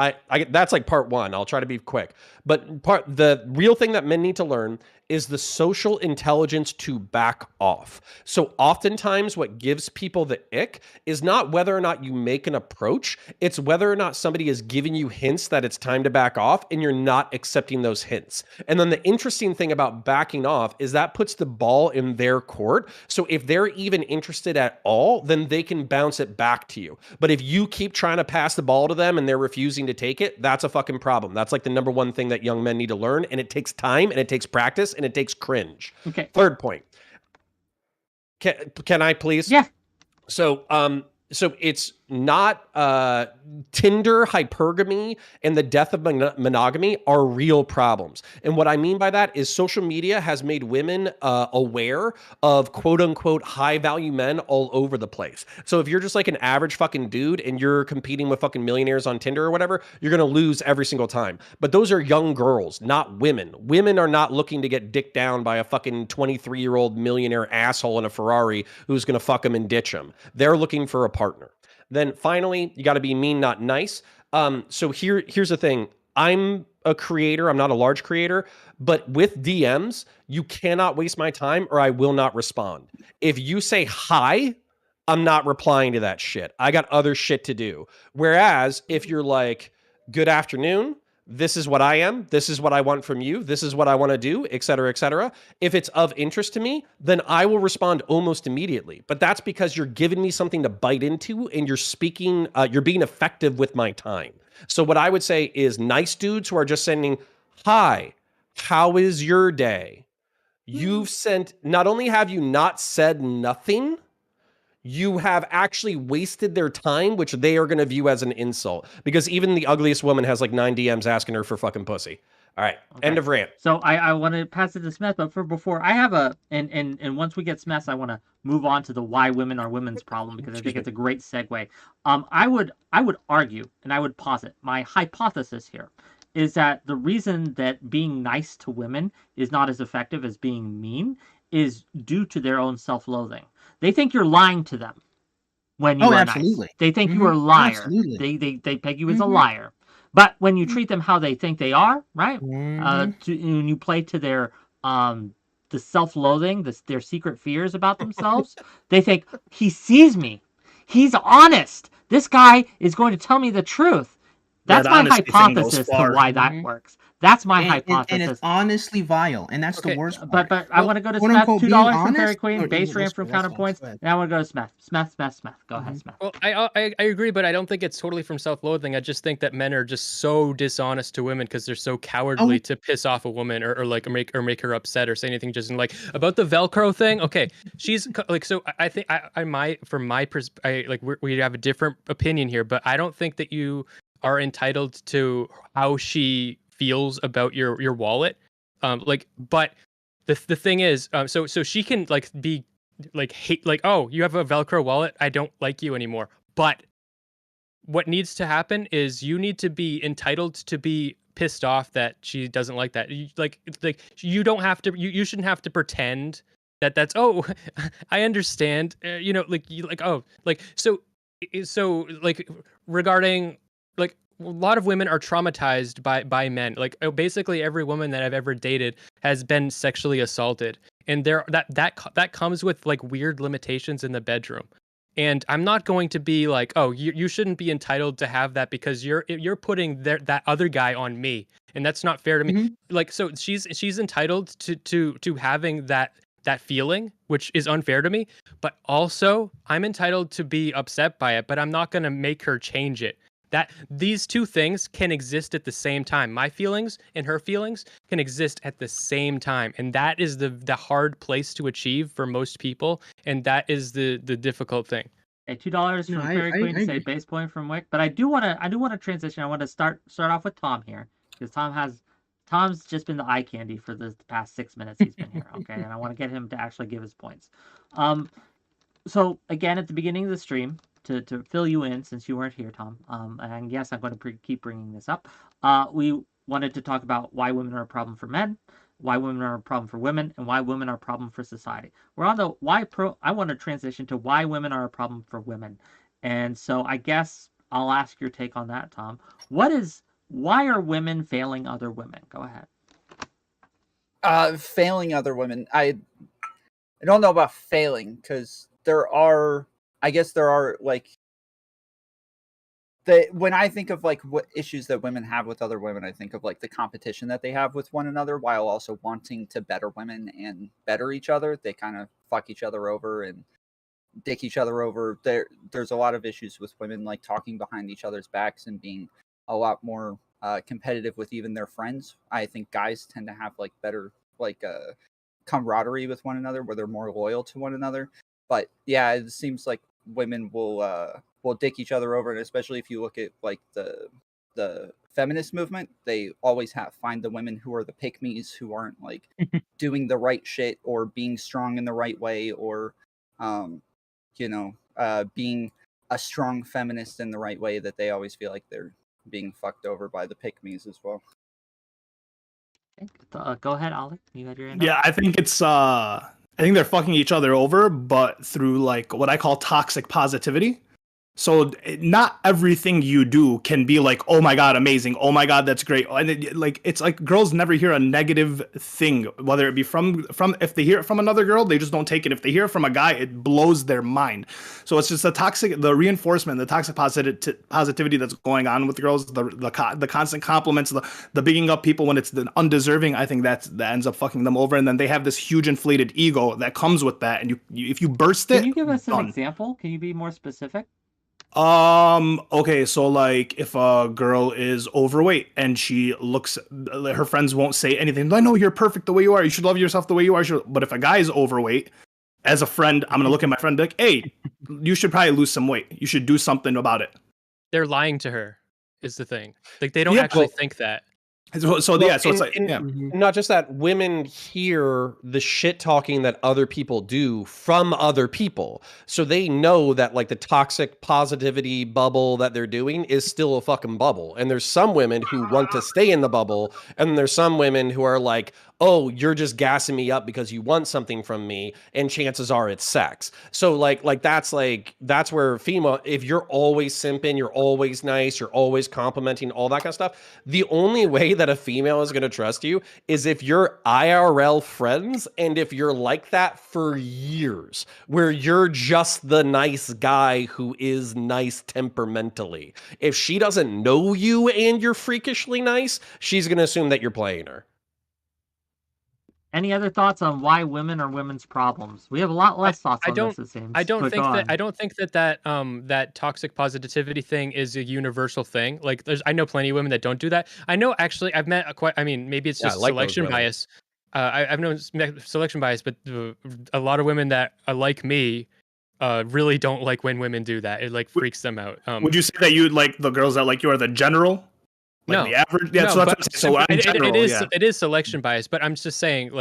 that's like part one, I'll try to be quick, but the real thing that men need to learn is the social intelligence to back off. So oftentimes what gives people the ick is not whether or not you make an approach, it's whether or not somebody is giving you hints that it's time to back off and you're not accepting those hints. And then the interesting thing about backing off is that puts the ball in their court. So if they're even interested at all, then they can bounce it back to you. But if you keep trying to pass the ball to them and they're refusing to take it, that's a fucking problem. That's like the number one thing that young men need to learn, and it takes time and it takes practice and it takes cringe. Okay. Third point. Can I please? Yeah. So it's not Tinder hypergamy and the death of monogamy are real problems. And what I mean by that is social media has made women aware of quote unquote high value men all over the place. So if you're just like an average fucking dude and you're competing with fucking millionaires on Tinder or whatever, you're going to lose every single time. But those are young girls, not women. Women are not looking to get dicked down by a fucking 23-year-old millionaire asshole in a Ferrari who's going to fuck them and ditch them. They're looking for a partner. Then finally, you got to be mean, not nice. So here's the thing. I'm a creator. I'm not a large creator, but with DMs, you cannot waste my time or I will not respond. If you say hi, I'm not replying to that shit. I got other shit to do. Whereas if you're like, good afternoon, this is what I am, this is what I want from you, this is what I want to do, et cetera, et cetera. If it's of interest to me, then I will respond almost immediately. But that's because you're giving me something to bite into and you're speaking, you're being effective with my time. So what I would say is nice dudes who are just sending, hi, how is your day? You've sent, not only have you not said nothing, you have actually wasted their time, which they are going to view as an insult. Because even the ugliest woman has like 9 DMs asking her for fucking pussy. All right, okay. End of rant. So I want to pass it to Smith, but before I have and once we get Smith, I want to move on to the why women are women's problem, because I think it's a great segue. I would argue, and I would posit, my hypothesis here is that the reason that being nice to women is not as effective as being mean is due to their own self-loathing. They think you're lying to them when you are absolutely. nice. They think you are a liar. They peg you as a liar. But when you treat them how they think they are, right? When you play to their the self-loathing, their secret fears about themselves, they think, he sees me. He's honest. This guy is going to tell me the truth. That's That my honesty thing goes hypothesis to far. why that Mhm. works. That's my And hypothesis. it's honestly vile, and that's the Okay, worst part. But I Well, want to go to quote Smith. unquote, $2 being from Fairy honest, Queen. or Base even- ram from that's fine, Counterpoints. go ahead. And I want to go to Smith. Smith. Go ahead, Smith. Well, I agree, but I don't think it's totally from self-loathing. I just think that men are just so dishonest to women because they're so cowardly to piss off a woman or like make her upset or say anything. Just like about the Velcro thing. Okay, she's like, so I think I might from my perspective, like we have a different opinion here, but I don't think that you are entitled to how she feels about your wallet. But the thing is, so she can like be like hate, like, oh, you have a Velcro wallet, I don't like you anymore. But what needs to happen is you need to be entitled to be pissed off that she doesn't like that. Like you don't have to. You shouldn't have to pretend that that's, oh, I understand. Like you like, oh, like so like regarding like a lot of women are traumatized by men. Like basically every woman that I've ever dated has been sexually assaulted, and that comes with like weird limitations in the bedroom. And I'm not going to be like, oh, you shouldn't be entitled to have that because you're putting that other guy on me, and that's not fair to me. Like, so she's entitled to having that feeling, which is unfair to me. But also, I'm entitled to be upset by it, but I'm not going to make her change it. That these two things can exist at the same time. My feelings and her feelings can exist at the same time, and that is the hard place to achieve for most people, and that is the difficult thing. Okay, $2 from Fairy Queen to say base point from Wick. But I do want to transition. I want to start off with Tom here because Tom's just been the eye candy for the past 6 minutes he's been here. Okay, and I want to get him to actually give his points. So again, at the beginning of the stream, to fill you in since you weren't here, Tom, and yes, I'm going to keep bringing this up. We wanted to talk about why women are a problem for men, why women are a problem for women, and why women are a problem for society. We're on the I want to transition to why women are a problem for women, and so I guess I'll ask your take on that, Tom. Why are women failing other women? Go ahead. Failing other women. I don't know about failing because I guess there are like when I think of like what issues that women have with other women, I think of like the competition that they have with one another while also wanting to better women and better each other. They kind of fuck each other over and dick each other over. There's a lot of issues with women like talking behind each other's backs and being a lot more competitive with even their friends. I think guys tend to have like better like camaraderie with one another where they're more loyal to one another. But yeah, it seems like women will dick each other over, and especially if you look at like the feminist movement, they always find the women who are the pick-me's, who aren't like doing the right shit or being strong in the right way, or being a strong feminist in the right way, that they always feel like they're being fucked over by the pick-me's as well. Go ahead, Ollie. You had your hand Yeah, up? I think it's I think they're fucking each other over, but through like what I call toxic positivity. So not everything you do can be like, oh my god, amazing, oh my god, that's great, and it's like girls never hear a negative thing, whether it be from if they hear it from another girl, they just don't take it. If they hear it from a guy, it blows their mind. So it's just the reinforcement, the toxic positivity that's going on with girls, the constant compliments, the bigging up people when it's the undeserving. I think that ends up fucking them over, and then they have this huge inflated ego that comes with that, and you if you burst it. Can you give us an done. example? Can you be more specific? Okay, so like if a girl is overweight and she looks, her friends won't say anything. I know you're perfect the way you are. You should love yourself the way you are. But if a guy is overweight, as a friend, I'm gonna look at my friend and be like, hey, you should probably lose some weight. You should do something about it. They're lying to her, is the thing. Like they don't Yeah, actually think that. So it's like not just that, women hear the shit talking that other people do from other people, so they know that like the toxic positivity bubble that they're doing is still a fucking bubble. And there's some women who want to stay in the bubble, and there's some women who are like, oh, you're just gassing me up because you want something from me, and chances are it's sex. So that's where female, if you're always simping, you're always nice, you're always complimenting, all that kind of stuff, the only way that a female is going to trust you is if you're IRL friends, and if you're like that for years, where you're just the nice guy who is nice temperamentally. If she doesn't know you and you're freakishly nice, she's going to assume that you're playing her. Any other thoughts on why women are women's problems? We have a lot less thoughts on this, it seems. I don't think that toxic positivity thing is a universal thing. Like, I know plenty of women that don't do that. I know, actually, I've met maybe it's just selection bias. I've known selection bias, but a lot of women that are like me really don't like when women do that. It freaks them out. Would you say that you like the girls that like you are the general? No, the average. Yeah, no, so that's so in general, it is selection bias, but I'm just saying,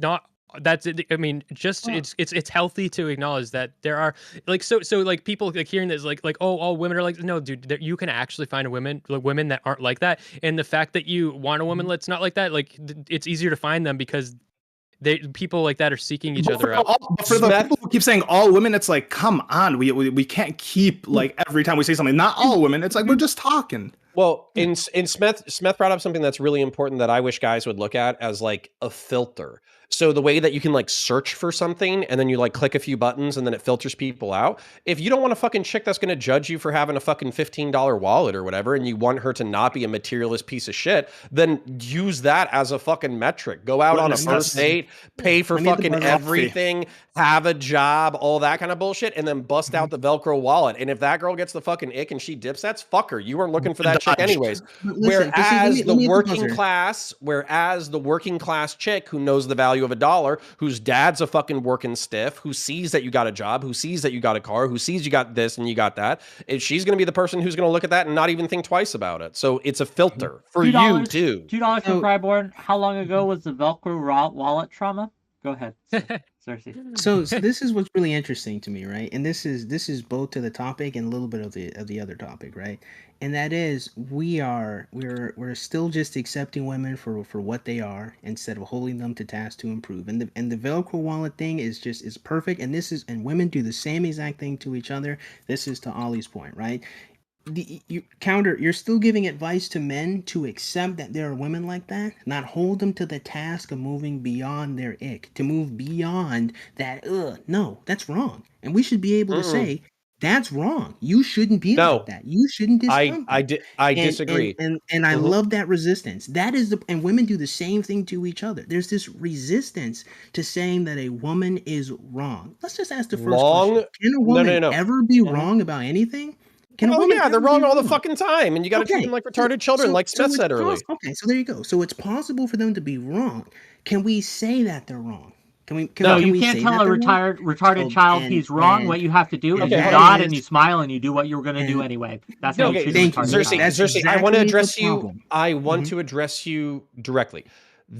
not that's it. I mean, just it's healthy to acknowledge that there are people hearing this oh, all women are like, no, dude, you can actually find women that aren't like that, and the fact that you want a woman that's not like that, it's easier to find them because people like that are seeking each other out. For the people who keep saying all women, it's like, come on, we can't keep every time we say something, not all women. It's like we're just talking. Well, in Smith brought up something that's really important that I wish guys would look at as a filter. So the way that you can search for something and then you click a few buttons and then it filters people out. If you don't want a fucking chick that's going to judge you for having a fucking $15 wallet or whatever, and you want her to not be a materialist piece of shit, then use that as a fucking metric. Go out on a first date, pay for fucking everything, have a job, all that kind of bullshit, and then bust out the Velcro wallet. And if that girl gets the fucking ick and she dips, that's fuck her. You weren't looking for that chick anyways. Whereas the working class chick who knows the value of $1, whose dad's a fucking working stiff, who sees that you got a job, who sees that you got a car, who sees you got this and you got that, and she's going to be the person who's going to look at that and not even think twice about it. So it's a filter for you too. $2 for Fryborn. How long ago was the Velcro wallet trauma? Go ahead, Cersei. So this is what's really interesting to me, right? And this is both to the topic and a little bit of the other topic, right? And that is we're still just accepting women for what they are instead of holding them to task to improve. And the Velcro wallet thing is perfect. And women do the same exact thing to each other. This is to Ollie's point, right? You're still giving advice to men to accept that there are women like that, not hold them to the task of moving beyond their ick, to move beyond that. No, that's wrong. And we should be able to say, that's wrong. You shouldn't be like that. You shouldn't discount I disagree. And I love that resistance. That is and women do the same thing to each other. There's this resistance to saying that a woman is wrong. Let's just ask the first question. Can a woman ever be wrong about anything? They're wrong all the fucking time, and you got to treat them like retarded children, like Smith said earlier. Okay, so there you go. So it's possible for them to be wrong. Can we say that they're wrong? You can't tell a retarded child he's wrong. What you have to do is you nod and you smile and you do what you were going to do anyway. That's how you treat Cersei, I want to address you. I want to address you directly.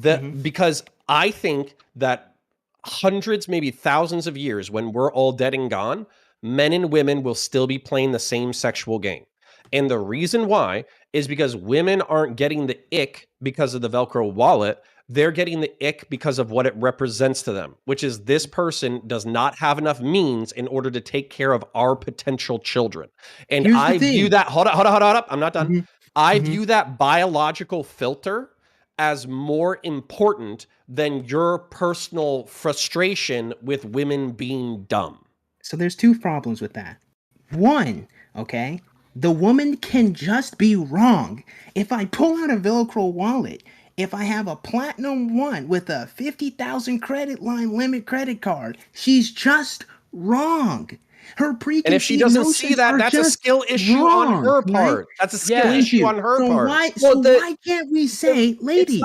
Because I think that hundreds, maybe thousands of years, when we're all dead and gone, men and women will still be playing the same sexual game. And the reason why is because women aren't getting the ick because of the Velcro wallet. They're getting the ick because of what it represents to them, which is this person does not have enough means in order to take care of our potential children. And I view that, hold up, I'm not done. I view that biological filter as more important than your personal frustration with women being dumb. So there's two problems with that. One, okay, the woman can just be wrong. If I pull out a Velcro wallet, if I have a platinum one with a 50,000 credit line limit credit card, she's just wrong. Her preconceived and if she doesn't see that, that's a skill issue on her part. Right? That's a skill issue on her part. Why can't we say, ladies,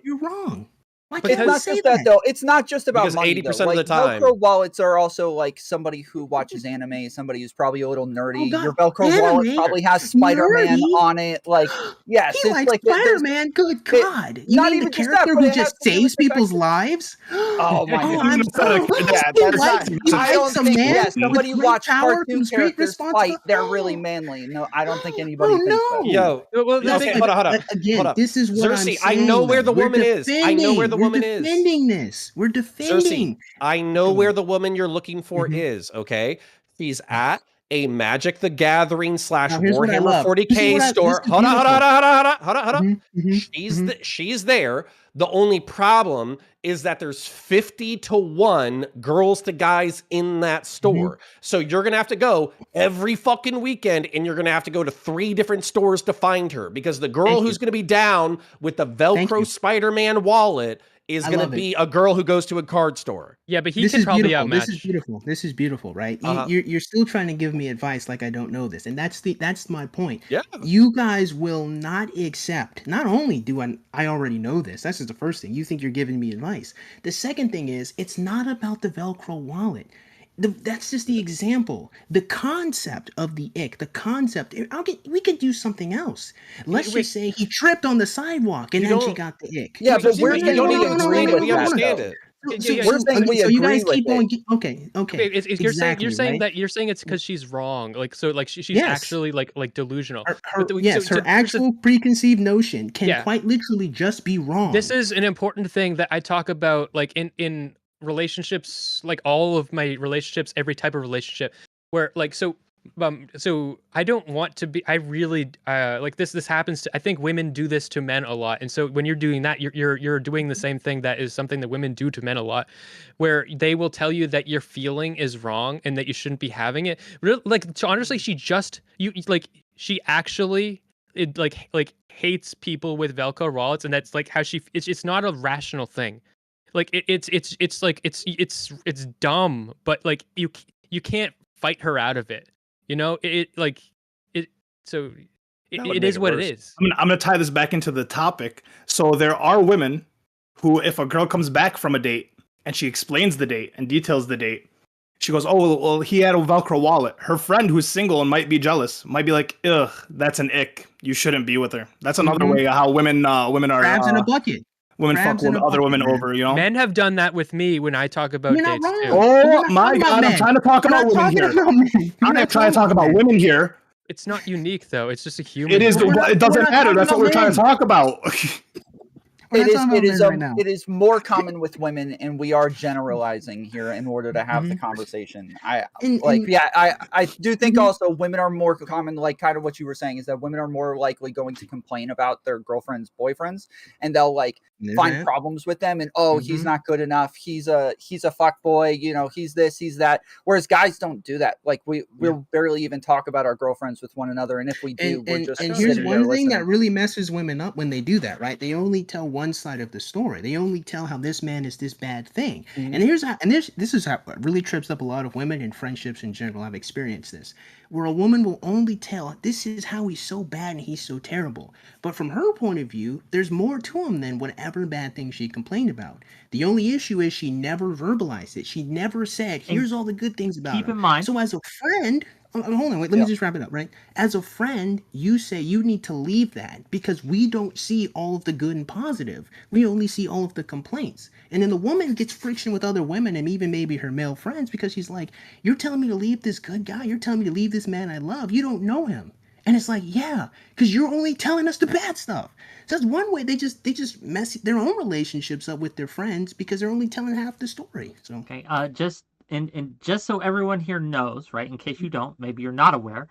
you're wrong? Why Because- can't It's we not say just that that? though. It's not just about Because money 80% though. of the Like time- Velcro wallets are also like somebody who watches anime, somebody who's probably a little nerdy. God, Your Velcro wallet anime? probably has Spider-Man Nerdy? on it. Like, yes, He it's likes like there's Spider-Man. Good God! You not mean the even just that, character but who it has just to do with saves the fact people's that- lives? Oh my Oh, god! I'm Yeah, he that's likes, not. he I don't likes a think. man Yeah, with somebody great watch power cartoon comes great characters fight. responsibility. They're really manly. No, I don't think anybody Oh thinks that. no! Yo, Well, the okay, thing hold on. Again, Hold up. this is what I'm Xerxes, saying. I know where though. the woman is. I know where the woman is. We're defending this. We're defending. Xerxes, I know where the woman you're looking for is, okay? She's at a Magic the Gathering / Now, here's what I Warhammer love. This is 40K what I- store. this is Hold on. Mhm, mhm. She's there. The only problem is that there's 50 to 1 girls to guys in that store. So you're going to have to go every fucking weekend, and you're going to have to go to 3 different stores to find her, because the girl Thank who's you. going to be down with the Thank you. Velcro Spider-Man wallet is I going to love it. be a girl who goes to a card store. Yeah, but he This can is probably beautiful. outmatch. This is beautiful. This is beautiful, right? Uh-huh. You're still trying to give me advice like I don't know this, and that's my point. Yeah. You guys will not accept. Not only do I already know this. That's just the first thing. You think you're giving me advice. The second thing is it's not about the Velcro wallet. That's just the example. The concept of the ick, the concept. We could do something else. Let's Wait. just say he tripped on the sidewalk and You then she don't- got the ick. Yeah, but we're You saying don't we need to agree explain it. with We that, understand though. it. We're saying we so you guys agree keep with on. it. Okay. Okay, you're saying right? that you're saying it's because she's wrong, like so, like she's Yes. actually like delusional. Her, But the- yes, so her here's the- actual preconceived notion can Yeah. quite literally just be wrong. This is an important thing that I talk about, like in relationships, like all of my relationships, every type of relationship, where like so I don't want to be. I really like this. This happens to. I think women do this to men a lot, and so when you're doing that, you're doing the same thing that is something that women do to men a lot, where they will tell you that your feeling is wrong and that you shouldn't be having it. Like so honestly, she actually like hates people with Velcro wallets, and that's like how it's not a rational thing. Like it's like it's dumb, but like you can't fight her out of it. You know, it That would is make what it it worse. is. I'm gonna tie this back into the topic. So there are women who, if a girl comes back from a date and she explains the date and details the date, she goes, "Oh, well, he had a Velcro wallet." Her friend who's single and might be jealous might be like, "Ugh, that's an ick. You shouldn't be with her." That's another way how women are crabs in a bucket. women crabs fuck in a other bucket, women man. over. You know. Men have done that with me when I talk about You're not dates wrong. too. We're Oh not my talking about God! I'm men. trying to talk We're about not women talking here. about men. We're I'm not not trying to talk about men. women here. It's not unique though. It's just a human. It is. We're not- It doesn't we're not matter. That's what talking we're trying to about talk about. We're not talking about men right now. It is more common with women, and we are generalizing here in order to have the conversation. I do think also women are more common, like kind of what you were saying, is that women are more likely going to complain about their girlfriends, boyfriends, and they'll like find problems with them, and he's not good enough, he's a fuck boy, you know, he's this, he's that. Whereas guys don't do that. Like we'll barely even talk about our girlfriends with one another, and if we do, we're just and sitting here's there one thing listening. that really messes women up when they do that, right? They only tell one side of the story. They only tell how this man is this bad thing. And this is how it really trips up a lot of women in friendships in general. I've experienced this, where a woman will only tell this is how he's so bad and he's so terrible. But from her point of view, there's more to him than whatever bad thing she complained about. The only issue is she never verbalized it. She never said, here's all the good things about him. Keep in mind. So as a friend, hold on, wait, let me just wrap it up, right? As a friend, you say you need to leave that because we don't see all of the good and positive. We only see all of the complaints. And then the woman gets friction with other women and even maybe her male friends because she's like, you're telling me to leave this good guy? You're telling me to leave this man I love? You don't know him. And it's like, yeah, because you're only telling us the bad stuff. So that's one way they just mess their own relationships up with their friends because they're only telling half the story. So Okay, just so everyone here knows, right, in case you don't, maybe you're not aware,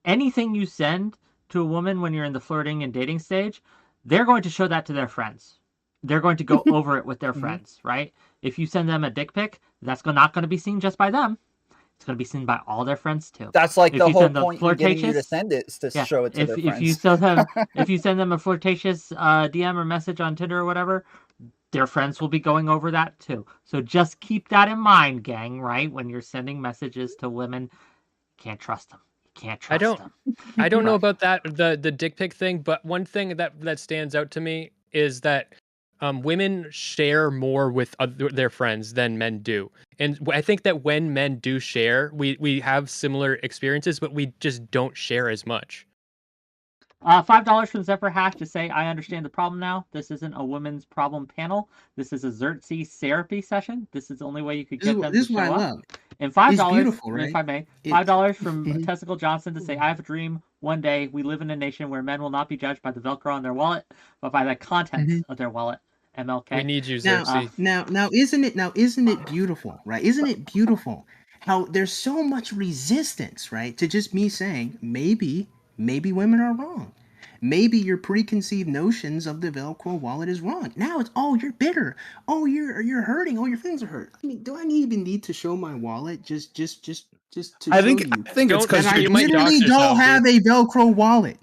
anything you send to a woman when you're in the flirting and dating stage, they're going to show that to their friends. They're going to go over it with their friends, right? If you send them a dick pic, that's not going to be seen just by them. It's going to be seen by all their friends too. That's like If the you whole send them point in getting you to flirtatious- send it is to show it to their friends. If you send them a flirtatious DM or message on Tinder or whatever, their friends will be going over that too. So just keep that in mind, gang, right? When you're sending messages to women, you can't trust them. You can't trust them. I don't know about that, the dick pic thing, but one thing that stands out to me is that women share more with their friends than men do. And I think that when men do share, we have similar experiences, but we just don't share as much. $5 from 𝕍𝖎 to say, I understand the problem now. This isn't a women's problem panel. This is a 𝕍 therapy session. This is the only way you could get them to This is what I show up. love. And $5, It's beautiful, right? if I may, It- $5 from Testicle Johnson to say, I have a dream. One day we live in a nation where men will not be judged by the Velcro on their wallet, but by the contents of their wallet. MLK. We need you, Now, 𝕍. now, isn't it beautiful, right? Isn't it beautiful how there's so much resistance, right, to just me saying maybe women are wrong. Maybe your preconceived notions of the Velcro wallet is wrong. Now it's, oh, you're bitter. Oh, you're hurting. Oh, your feelings are hurt. I mean, do I even need to show my wallet just to I show think you it's because that I you might literally dox don't yourself, have a Velcro wallet.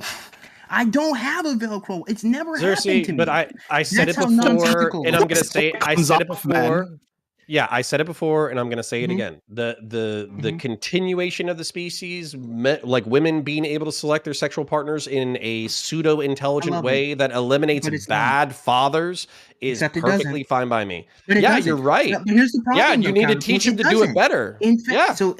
I don't have a Velcro. It's never happened to me. But I said That's it how before, nonsensical and it I'm is. gonna say I Comes said it off, man. before. Yeah, I said it before, and I'm gonna say it Mhm. again. The Mhm. continuation of the species, like women being able to select their sexual partners in a pseudo intelligent love way that eliminates But it's not. bad fathers, is Except it doesn't. perfectly fine by me. But it Yeah, doesn't. you're right. But here's the problem. Yeah, you though, need to Counterpoint. teach him to do it doesn't. better. In fact, Yeah. so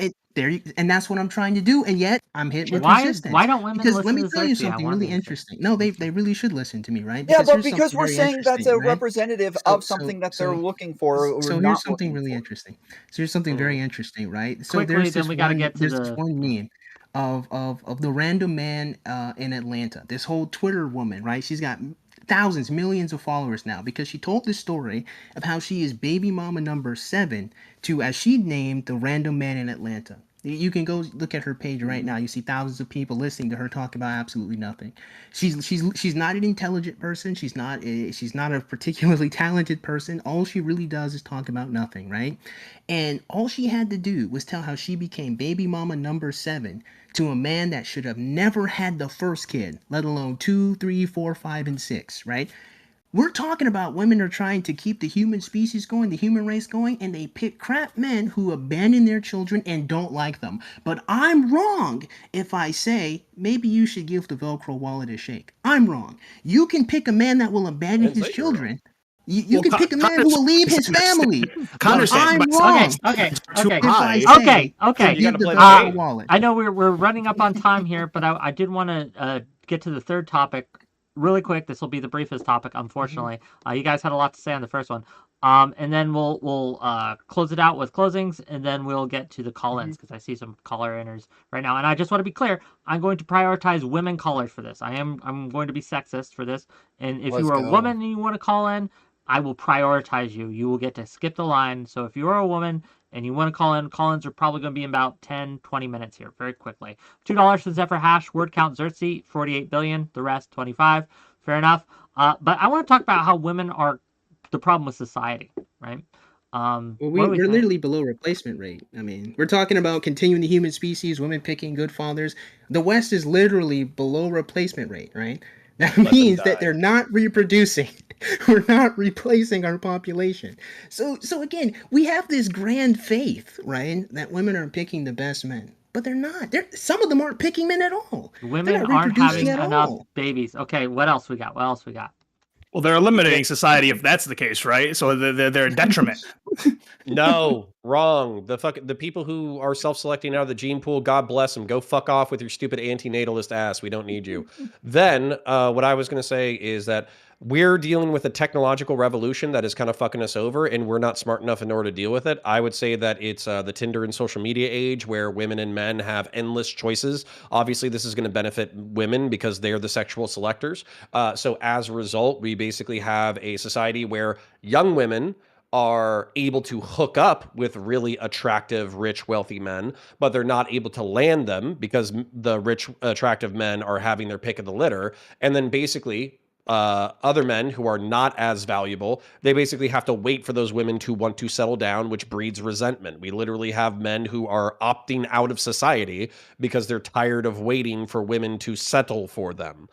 and that's what I'm trying to do, and yet I'm hit with Why resistance. don't women Because listen let me to tell you 𝕍? I something wonder really if interesting. No, they really should listen to me, right? Yeah, but here's because something we're very saying that's a interesting, right? representative of something that they're looking for or So here's not something looking really for. interesting. So here's something very interesting, right? So Quickly, there's then this we gotta one get to there's this the- one meme of the random man in Atlanta. This whole Twitter woman, right? She's got thousands, millions of followers now because she told this story of how she is baby mama number 7 to, as she named, the random man in Atlanta. You can go look at her page right now. You see thousands of people listening to her talk about absolutely nothing. She's not an intelligent person. She's not a particularly talented person. All she really does is talk about nothing, right? And all she had to do was tell how she became baby mama number 7 to a man that should have never had the first kid, let alone 2, 3, 4, 5, and 6, right? We're talking about women are trying to keep the human species going, the human race going, and they pick crap men who abandon their children and don't like them. But I'm wrong if I say maybe you should give the Velcro wallet a shake. I'm wrong. You can pick a man that will abandon his children. You can pick a man who will leave his family. But I'm wrong. Okay. If I say, Okay. You gotta give the play the Velcro game. wallet. I know we're running up on time here, but I did want to get to the third topic really quick. This will be the briefest topic, unfortunately. You guys had a lot to say on the first one, and then we'll close it out with closings, and then we'll get to the call-ins because I see some caller-inners right now. And I just want to be clear: I'm going to prioritize women callers for this. I'm going to be sexist for this, and if you are a woman and you want to call in, I will prioritize you. You will get to skip the line. So if you are a woman and you want to call in, call-ins are probably going to be in about 10, 20 minutes here, very quickly. $2 for 𝕍𝖎, word count 𝕍, 48 billion, the rest 25. Fair enough. But I want to talk about how women are the problem with society, right? Well, we're literally below replacement rate. I mean, we're talking about continuing the human species, women picking good fathers. The West is literally below replacement rate, right? That means that they're not reproducing. We're not replacing our population. So again, we have this grand faith, right, that women are picking the best men. But they're not. Some of them aren't picking men at all. Women aren't having enough babies. Okay, what else we got? Well, they're eliminating society if that's the case, right? So they're a detriment. No, wrong. The people who are self-selecting out of the gene pool, God bless them. Go fuck off with your stupid antinatalist ass. We don't need you. Then, what I was going to say is that we're dealing with a technological revolution that is kind of fucking us over, and we're not smart enough in order to deal with it. I would say that it's the Tinder and social media age where women and men have endless choices. Obviously, this is going to benefit women because they're the sexual selectors. So as a result, we basically have a society where young women are able to hook up with really attractive, rich, wealthy men, but they're not able to land them because the rich, attractive men are having their pick of the litter. And then basically, other men who are not as valuable, they basically have to wait for those women to want to settle down, which breeds resentment. We literally have men who are opting out of society because they're tired of waiting for women to settle for them.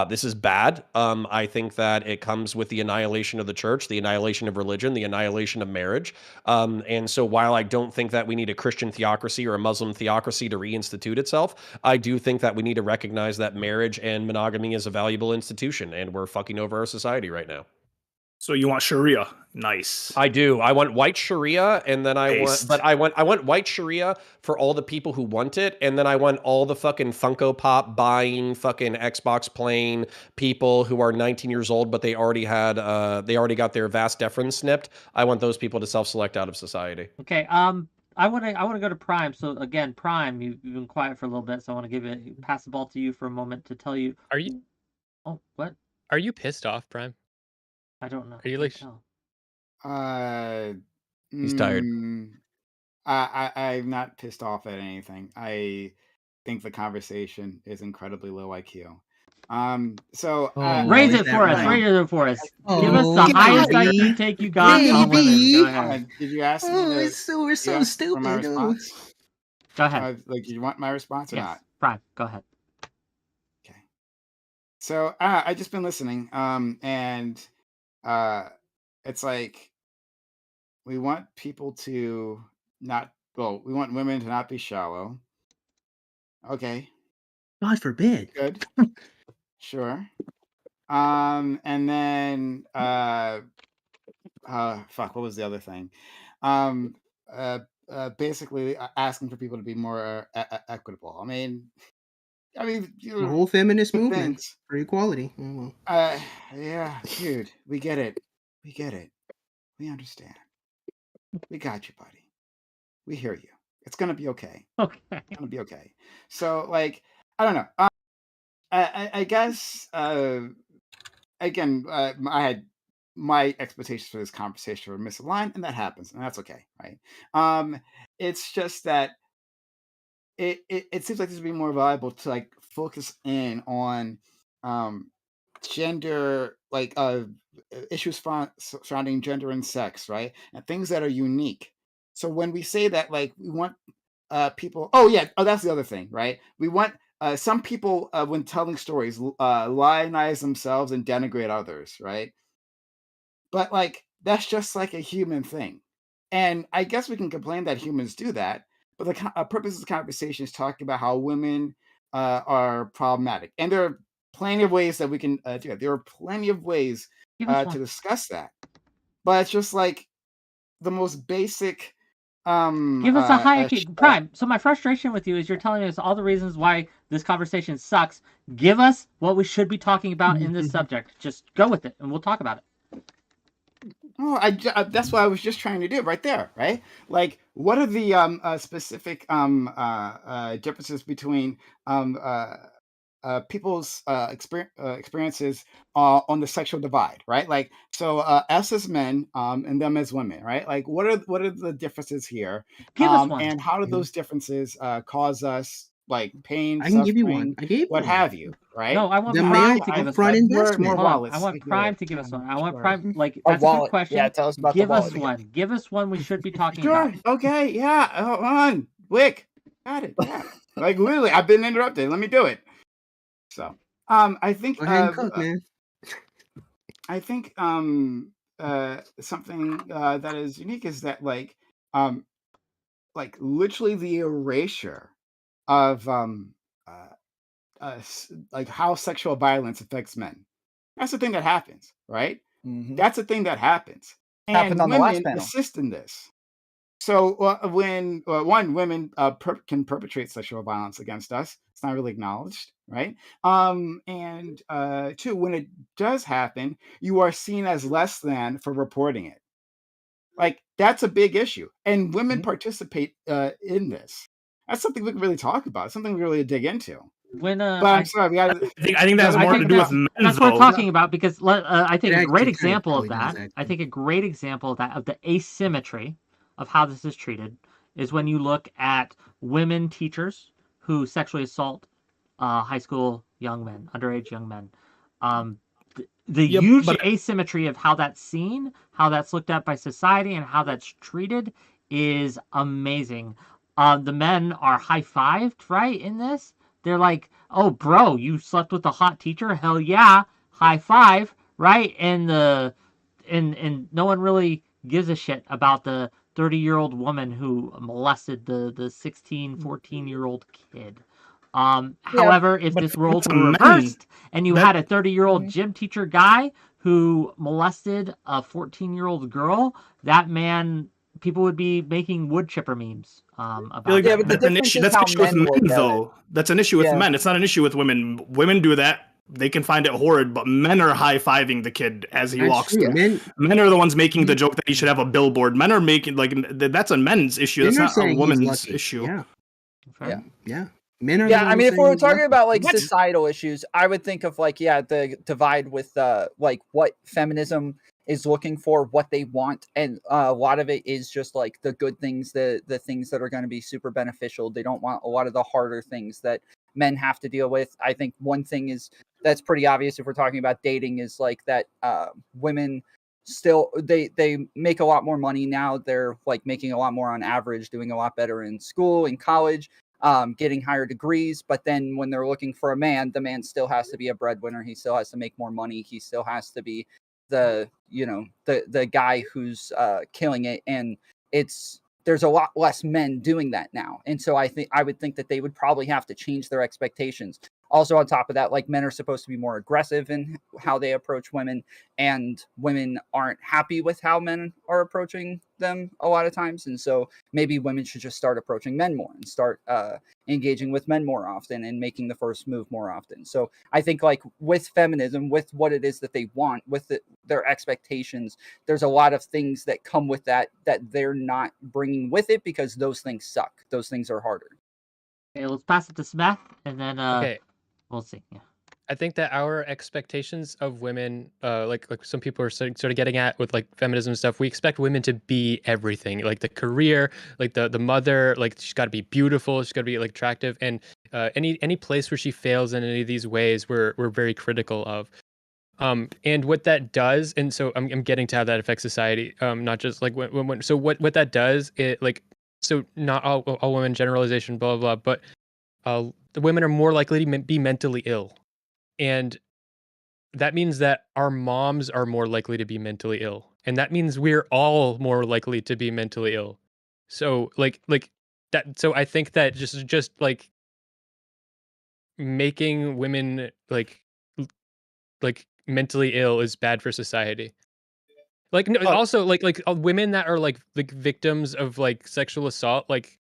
This is bad. I think that it comes with the annihilation of the church, the annihilation of religion, the annihilation of marriage. And so while I don't think that we need a Christian theocracy or a Muslim theocracy to reinstitute itself, I do think that we need to recognize that marriage and monogamy is a valuable institution, and we're fucking over our society right now. So you want Sharia? Nice. I do. I want white Sharia, and then I want white Sharia for all the people who want it, and then I want all the fucking Funko Pop buying, fucking Xbox playing people who are 19 years old, but they already got their vas deferens snipped. I want those people to self-select out of society. Okay. I want to go to Prime. So again, Prime, you've been quiet for a little bit, so I want to pass the ball to you for a moment to tell you. Are you? Oh, what? Are you pissed off, Prime? I don't know. Are you like? He's tired. I'm not pissed off at anything. I think the conversation is incredibly low IQ. Raise it for us. Raise it for us. Give us the highest IQ take you got on women. Go ahead. Did you ask me? We're so stupid. For my response? Go ahead. Like, you want my response or not? Prime, go ahead. Okay. So I just been listening, and it's like we want people to we want women to not be shallow. Okay. God forbid. Good. Sure. And then fuck, what was the other thing? Basically asking for people to be more equitable. I mean, the whole feminist movement for equality. Oh, well. Yeah, dude, we get it. We understand. We got you, buddy. We hear you. It's gonna be okay. Okay. It's gonna be okay. So, like, I don't know. I guess again, I had my expectations for this conversation were misaligned, and that happens, and that's okay, right? It's just that it seems like this would be more valuable to like focus in on gender, like issues surrounding gender and sex, right? And things that are unique. So when we say that, like, we want people, that's the other thing, right? We want some people, when telling stories, lionize themselves and denigrate others, right? But like, that's just like a human thing. And I guess we can complain that humans do that, but the purpose of the conversation is talking about how women are problematic. And there are plenty of ways that we can do it. There are plenty of ways to discuss that. But it's just like the most basic... Give us a high IQ. Prime. So my frustration with you is you're telling us all the reasons why this conversation sucks. Give us what we should be talking about in this subject. Just go with it, and we'll talk about it. Oh, that's what I was just trying to do right there, right? Like, what are the specific differences between people's experiences on the sexual divide, right? Like, so us as men and them as women, right? Like, what are the differences here? Give us one. And how do those differences cause us like pain? I can give you one. I gave what one. have you, right? No, I want Prime to give us one. I want Prime to give us one. I want Prime, like, that's a good question. Yeah, tell us about give the us wallet. one. Give us one we should be talking Sure. about. Okay. Yeah. Hold on. Wick. Got it. Yeah. Like, literally, I've been interrupted. Let me do it. So, I think go ahead and cook, man. I think something that is unique is that like literally the erasure of like how sexual violence affects men. That's the thing that happens, right? Mm-hmm. That's the thing that happens, Happened on the last panel. assist in this. So when women can perpetrate sexual violence against us, it's not really acknowledged, right? And two, when it does happen, you are seen as less than for reporting it. Like, that's a big issue, and women participate in this. That's something we can really talk about. It's something we really dig into. When but I'm sorry, I think that's more to do with men. That's what we're talking about, because I think a great example of the asymmetry of how this is treated is when you look at women teachers who sexually assault high school young men, underage young men. The huge asymmetry of how that's seen, how that's looked at by society, and how that's treated is amazing. The men are high-fived, right, in this? They're like, oh, bro, you slept with a hot teacher? Hell yeah, high five, right? And no one really gives a shit about the 30-year-old woman who molested the 16, 14-year-old kid. However, if this roles were reversed and you had a 30-year-old gym teacher guy who molested a 14-year-old girl, that man, people would be making wood chipper memes about Like, Yeah, but the that's an difference issue. is That's an how issue with men look men, at it. though. That's an issue with Yeah. men. It's not an issue with women. Women do that. They can find it horrid, but men are high-fiving the kid as he That's walks true. through. Men are the ones making the joke that he should have a billboard. Men are making, like, that's a men's issue. That's Men are not a saying he's woman's lucky. issue. Yeah, Yeah. yeah. Men are. Yeah, the I ones mean, if saying we were he's talking lucky. about like What? societal issues, I would think of like the divide with like what feminism is looking for, what they want, and a lot of it is just like the good things, the things that are going to be super beneficial. They don't want a lot of the harder things that men have to deal with. I think one thing is that's pretty obvious if we're talking about dating is like that women still they make a lot more money now. They're like making a lot more on average, doing a lot better in school, in college, getting higher degrees. But then when they're looking for a man, the man still has to be a breadwinner. He still has to make more money. He still has to be the the guy who's killing it. And there's a lot less men doing that now. And so I would think that they would probably have to change their expectations. Also, on top of that, like men are supposed to be more aggressive in how they approach women, and women aren't happy with how men are approaching them a lot of times. And so maybe women should just start approaching men more and start engaging with men more often and making the first move more often. So I think like with feminism, with what it is that they want, with their expectations, there's a lot of things that come with that they're not bringing with it because those things suck. Those things are harder. Okay, let's pass it to Smith, and then Okay. we'll see. Yeah. I think that our expectations of women, like some people are sort of getting at with like feminism and stuff, we expect women to be everything, like the career, like the mother, like she's got to be beautiful, she's got to be like attractive, and any place where she fails in any of these ways, we're very critical of. And what that does, and so I'm getting to how that affects society, not just like when so what that does, it like, so not all women, generalization, blah blah blah, but the women are more likely to be mentally ill. And that means that our moms are more likely to be mentally ill. And that means we're all more likely to be mentally ill. So like that, so I think that just like making women like mentally ill is bad for society. Like no, also like women that are like victims of like sexual assault, like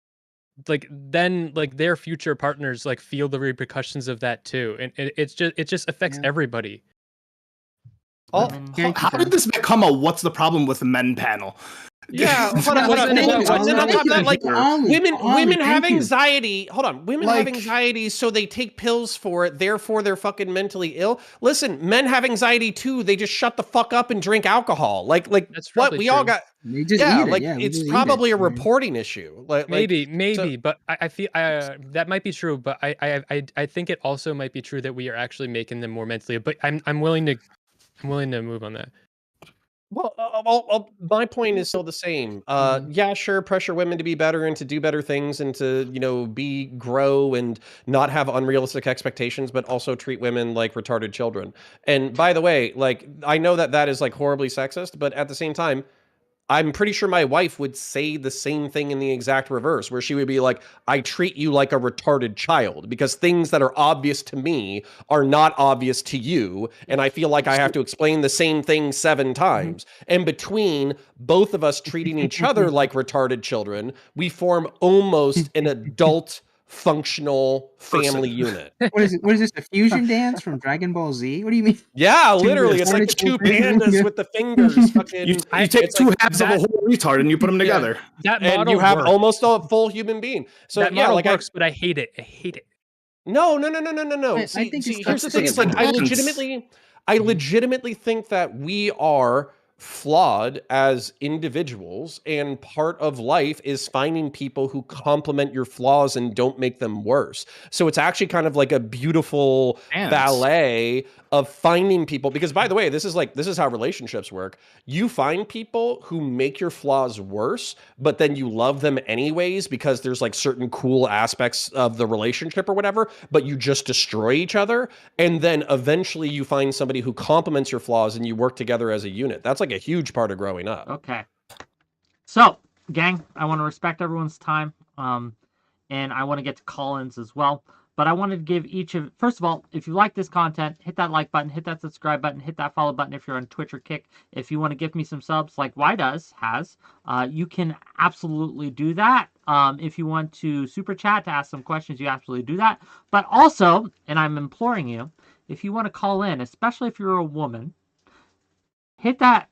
then like their future partners like feel the repercussions of that too, and it just affects everybody. How did this become a "What's the problem with men" panel? Yeah, hold on. Like women have anxiety. Hold on, women have anxiety, so they take pills for it. Therefore, they're fucking mentally ill. Listen, men have anxiety too. They just shut the fuck up and drink alcohol. Like that's what we all got. It's probably a reporting issue. Maybe, but I feel that might be true. But I think it also might be true that we are actually making them more mentally. But I'm willing to move on that. Well, my point is still the same. Yeah, sure, pressure women to be better and to do better things and to, grow and not have unrealistic expectations, but also treat women like retarded children. And by the way, like, I know that is like horribly sexist, but at the same time, I'm pretty sure my wife would say the same thing in the exact reverse, where she would be like, I treat you like a retarded child because things that are obvious to me are not obvious to you. And I feel like I have to explain the same thing 7 times. And between both of us treating each other like retarded children, we form almost an adult functional family unit. What is it? What is this? A fusion dance from Dragon Ball Z? What do you mean? Yeah, literally, it's like the 2 pandas with the fingers. Fucking, you take 2 halves of a whole retard and you put them together. That model and you have works. almost a full human being. So that model works, but I hate it. I hate it. No. See, here's the thing: it's like I legitimately think that we are flawed as individuals, and part of life is finding people who complement your flaws and don't make them worse. So it's actually kind of like a beautiful ballet of finding people, because by the way, this is how relationships work. You find people who make your flaws worse, but then you love them anyways because there's like certain cool aspects of the relationship or whatever, but you just destroy each other. And then eventually you find somebody who complements your flaws and you work together as a unit. That's like a huge part of growing up. Okay. So, gang, I want to respect everyone's time. And I want to get to call-ins as well. But I wanted to give each of, first of all, if you like this content, hit that like button, hit that subscribe button, hit that follow button if you're on Twitch or Kick. If you want to give me some subs like 𝕵𝖎𝖎 you can absolutely do that. If you want to super chat to ask some questions, you absolutely do that. But also, and I'm imploring you, if you want to call in, especially if you're a woman, hit that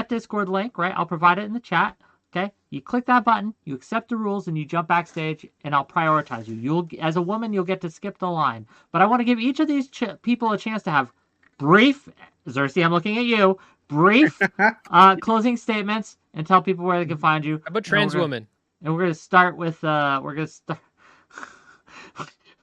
Discord link, right? I'll provide it in the chat. Okay, you click that button, you accept the rules, and you jump backstage, and I'll prioritize you. You'll, as a woman, you'll get to skip the line. But I want to give each of these people a chance to have brief, 𝕊𝖎, I'm looking at you, brief closing statements, and tell people where they can find you. How about trans woman? And we're gonna start with we're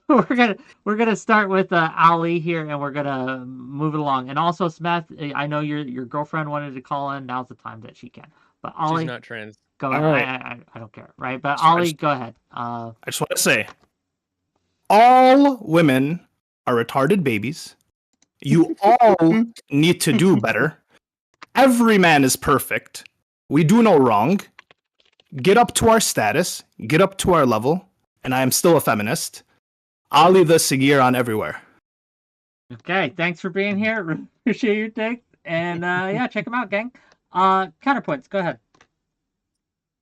gonna start with Ali here, and we're gonna move it along. And also, Smith, I know your girlfriend wanted to call in. Now's the time that she can. But Ali, she's not trans. Go ahead. Right. I don't care, right? But Ali, go ahead. I just want to say, all women are retarded babies. You all need to do better. Every man is perfect. We do no wrong. Get up to our status. Get up to our level. And I am still a feminist. Ali the 𝕍𝖎 on everywhere. Okay, thanks for being here. Appreciate your take. And yeah, check them out, gang. Counterpoints, go ahead.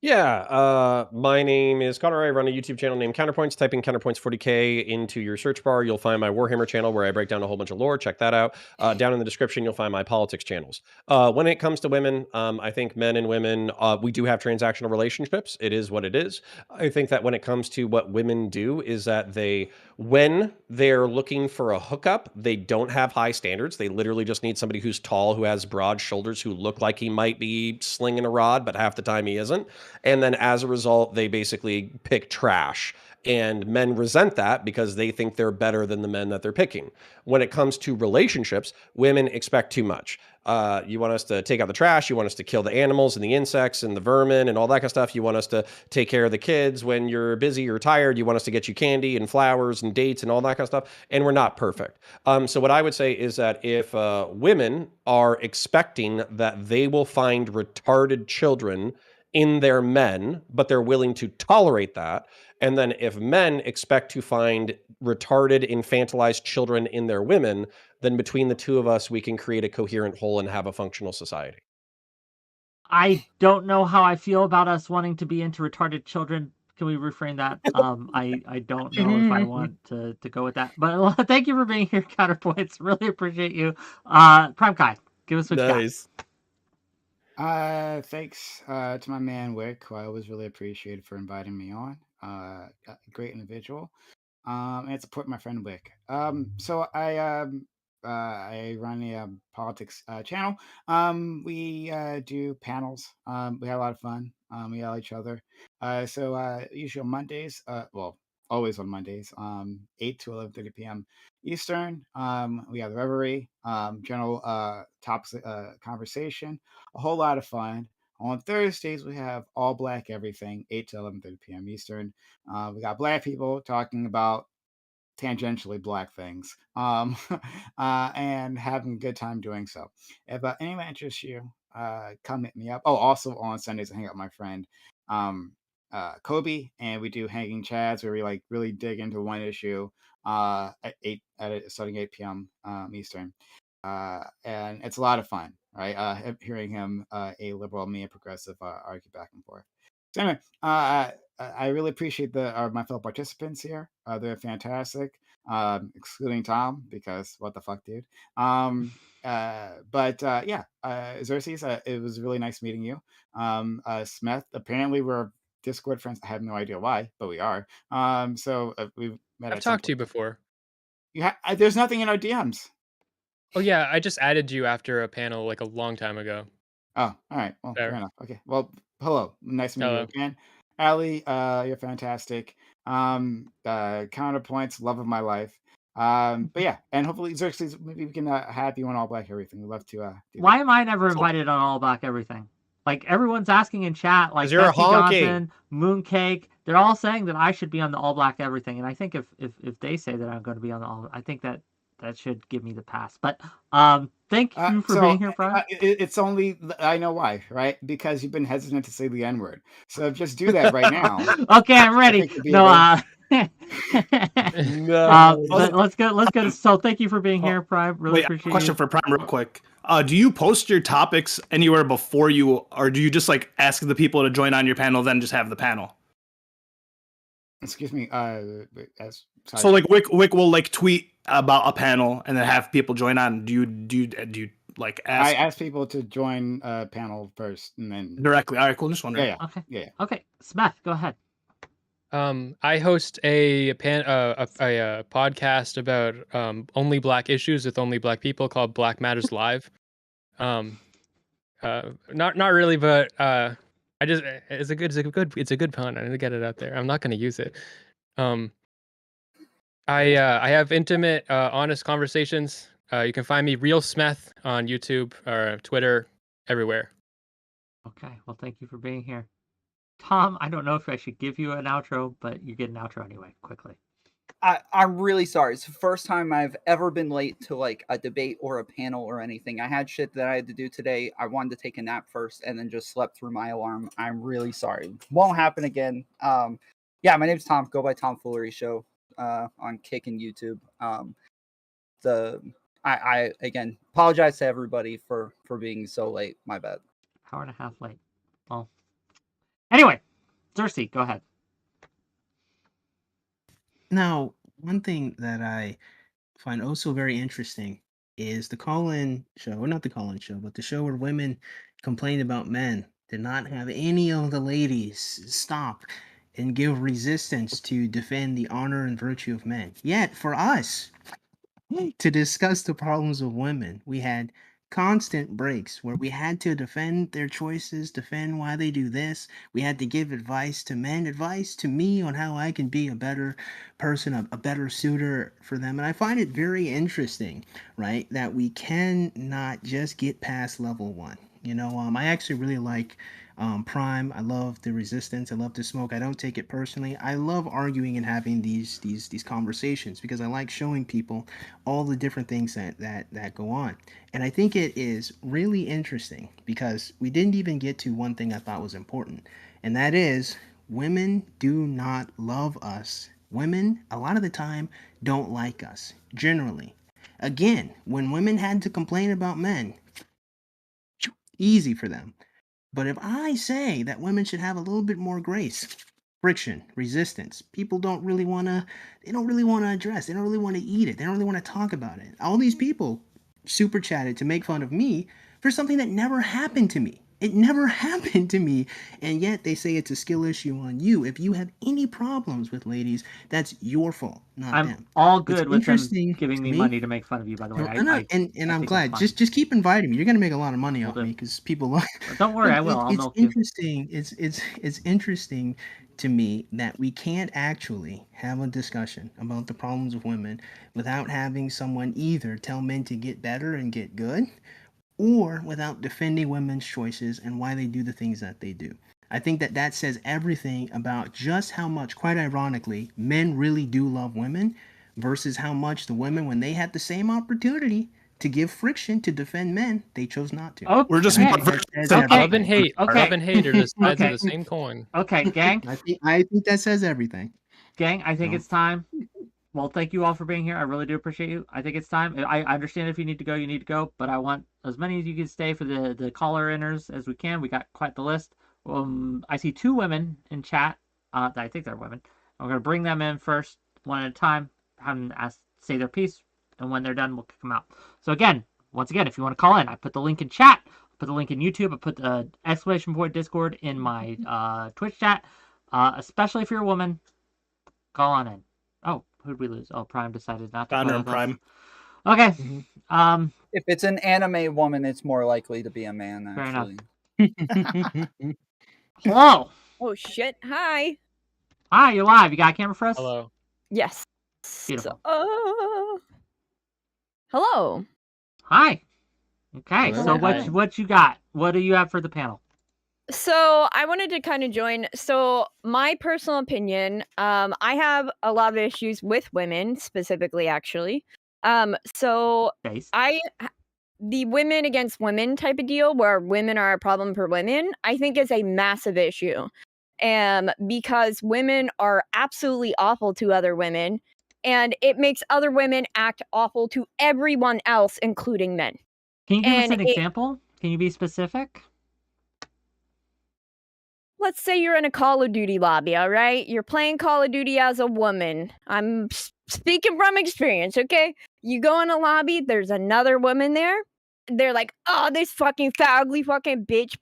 Yeah, my name is Connor. I run a YouTube channel named Counterpoints. Type in Counterpoints 40K into your search bar. You'll find my Warhammer channel where I break down a whole bunch of lore. Check that out. Down in the description, you'll find my politics channels. When it comes to women, I think men and women, we do have transactional relationships. It is what it is. I think that when it comes to what women do is that when they're looking for a hookup, they don't have high standards. They literally just need somebody who's tall, who has broad shoulders, who look like he might be slinging a rod, but half the time he isn't. And then as a result, they basically pick trash. And men resent that because they think they're better than the men that they're picking. When it comes to relationships, women expect too much. You want us to take out the trash. You want us to kill the animals and the insects and the vermin and all that kind of stuff. You want us to take care of the kids when you're busy or tired. You want us to get you candy and flowers and dates and all that kind of stuff. And we're not perfect. So what I would say is that if women are expecting that they will find retarded children in their men, but they're willing to tolerate that. And then if men expect to find retarded, infantilized children in their women, then between the two of us, we can create a coherent whole and have a functional society. I don't know how I feel about us wanting to be into retarded children. Can we reframe that? I don't know if I want to go with that. But thank you for being here, Counterpoints. Really appreciate you. Prime Kai, give us what you got. Thanks to my man Wick, who I always really appreciated for inviting me on. Great individual. And support my friend Wick. So I run a politics channel. We do panels. We have a lot of fun. We yell at each other. So usually on Mondays, well, always on Mondays, 8 to 11:30 p.m. Eastern. We have the Reverie, general topics conversation, a whole lot of fun. On Thursdays, we have All Black Everything, 8 to 11:30 p.m. Eastern. We got Black people talking about tangentially Black things, and having a good time doing so. If anyone interests you, come hit me up. Oh, also on Sundays, I hang out with my friend Kobe, and we do Hanging Chads, where we like really dig into one issue starting 8 p.m. Eastern. And it's a lot of fun, right? Hearing him, a liberal, me a progressive, argue back and forth. So anyway, I really appreciate my fellow participants here. They're fantastic, excluding Tom, because what the fuck, dude. But yeah, 𝕊𝖎, it was really nice meeting you. Smith, apparently we're Discord friends. I have no idea why, but we are. So we've met. I've talked to you before. There's nothing in our DMs. Oh yeah, I just added you after a panel like a long time ago. Oh, all right. Well, fair enough. Okay. Well, hello. Nice to meet you again. Ali, you're fantastic. Counterpoints, love of my life. But yeah, and hopefully, 𝕊𝖎, maybe we can have you on All Black Everything. We'd love to do Why am I never invited on All Black Everything? Like, everyone's asking in chat, like you're Betsy Johnson, Mooncake, they're all saying that I should be on the All Black Everything. And I think if they say that I'm going to be on the All, I think that should give me the pass. But thank you for being here, Brian. It's only, I know why, right? Because you've been hesitant to say the N-word. So just do that right now. Okay, I'm ready. No, No. Let's go. So thank you for being here, Prime. Really Wait, appreciate question you. for Prime, real quick. Do you post your topics anywhere before you, or do you just like ask the people to join on your panel, then just have the panel? Excuse me. Sorry. So like Wick will like tweet about a panel and then have people join on. Do you like ask? I ask people to join a panel first, and then directly. All right, cool. Just wondering. Yeah. Okay, Smith, go ahead. I host a podcast about only Black issues with only Black people called Black Matters Live. Not really, but it's a good pun. I need to get it out there. I'm not going to use it. I have intimate, honest conversations. You can find me Real Smith on YouTube or Twitter, everywhere. Okay, well, thank you for being here. Tom, I don't know if I should give you an outro, but you get an outro anyway, quickly. I'm really sorry. It's the first time I've ever been late to like a debate or a panel or anything. I had shit that I had to do today. I wanted to take a nap first and then just slept through my alarm. I'm really sorry. Won't happen again. Yeah, my name's Tom. Go by Tom Foolery Show on Kick and YouTube. I again apologize to everybody for being so late. My bad. Hour and a half late. Well, anyway, Cersei, go ahead. Now, one thing that I find also very interesting is the call-in show, or not the call-in show, but the show where women complain about men did not have any of the ladies stop and give resistance to defend the honor and virtue of men. Yet, for us to discuss the problems of women, we had constant breaks where we had to defend their choices, defend why they do this. We had to give advice to men, advice to me on how I can be a better person, a better suitor for them. And I find it very interesting, right, that we cannot just get past level one. You know, I actually really like Prime. I love the resistance. I love the smoke. I don't take it personally. I love arguing and having these conversations because I like showing people all the different things that go on. And I think it is really interesting because we didn't even get to one thing I thought was important, and that is women do not love us. Women, a lot of the time, don't like us, generally. Again, when women had to complain about men, easy for them. But if I say that women should have a little bit more grace, friction, resistance, people don't really want to address, they don't really want to eat it, they don't really want to talk about it. All these people super chatted to make fun of me for something that never happened to me. It never happened to me, and yet they say it's a skill issue on you. If you have any problems with ladies, that's your fault, not I'm them. all good with them interesting giving to me me- money to make fun of you, by the way. No, I and think I'm that's glad. fine. Just keep inviting me. You're gonna make a lot of money off Will do. me because people like. But don't worry, I will. I'll It's milk you. interesting. It's interesting to me that we can't actually have a discussion about the problems of women without having someone either tell men to get better and get good, or without defending women's choices and why they do the things that they do. I think that says everything about just how much, quite ironically, men really do love women versus how much the women, when they had the same opportunity to give friction to defend men, they chose not to. Okay. We're just And I more think that virtuous says than Okay. Love and hate. Okay. Love and hate are the sides Okay. of the same coin. Okay, gang. I think that says everything. Gang, I think No. it's time. Well, thank you all for being here. I really do appreciate you. I think it's time. I understand if you need to go, you need to go, but I want as many as you can stay for the caller inners as we can. We got quite the list. I see 2 women in chat. I think they're women. I'm going to bring them in first, one at a time, have them say their piece, and when they're done, we'll kick them out. So again, once again, if you want to call in, I put the link in chat. I put the link in YouTube. I put the ! Discord in my Twitch chat. Especially if you're a woman, call on in. Oh, who'd we lose? Oh, Prime decided not to. Honor play and with us. Prime. Okay. If it's an anime woman, it's more likely to be a man. Fair enough. Actually. Hello. Oh shit! Hi. Hi, you're live. You got a camera for us? Hello. Yes. Beautiful. Hello. Hi. Okay. Hello. So Hi. what you got? What do you have for the panel? So I wanted to kind of join. So my personal opinion, I have a lot of issues with women specifically, actually. So Face. the women against women type of deal where women are a problem for women, I think is a massive issue. because women are absolutely awful to other women, and it makes other women act awful to everyone else, including men. Can you give us And an example? Can you be specific? Let's say you're in a Call of Duty lobby, all right? You're playing Call of Duty as a woman. I'm speaking from experience, okay? You go in a lobby, there's another woman there. They're like, oh, this fucking fagly fucking bitch.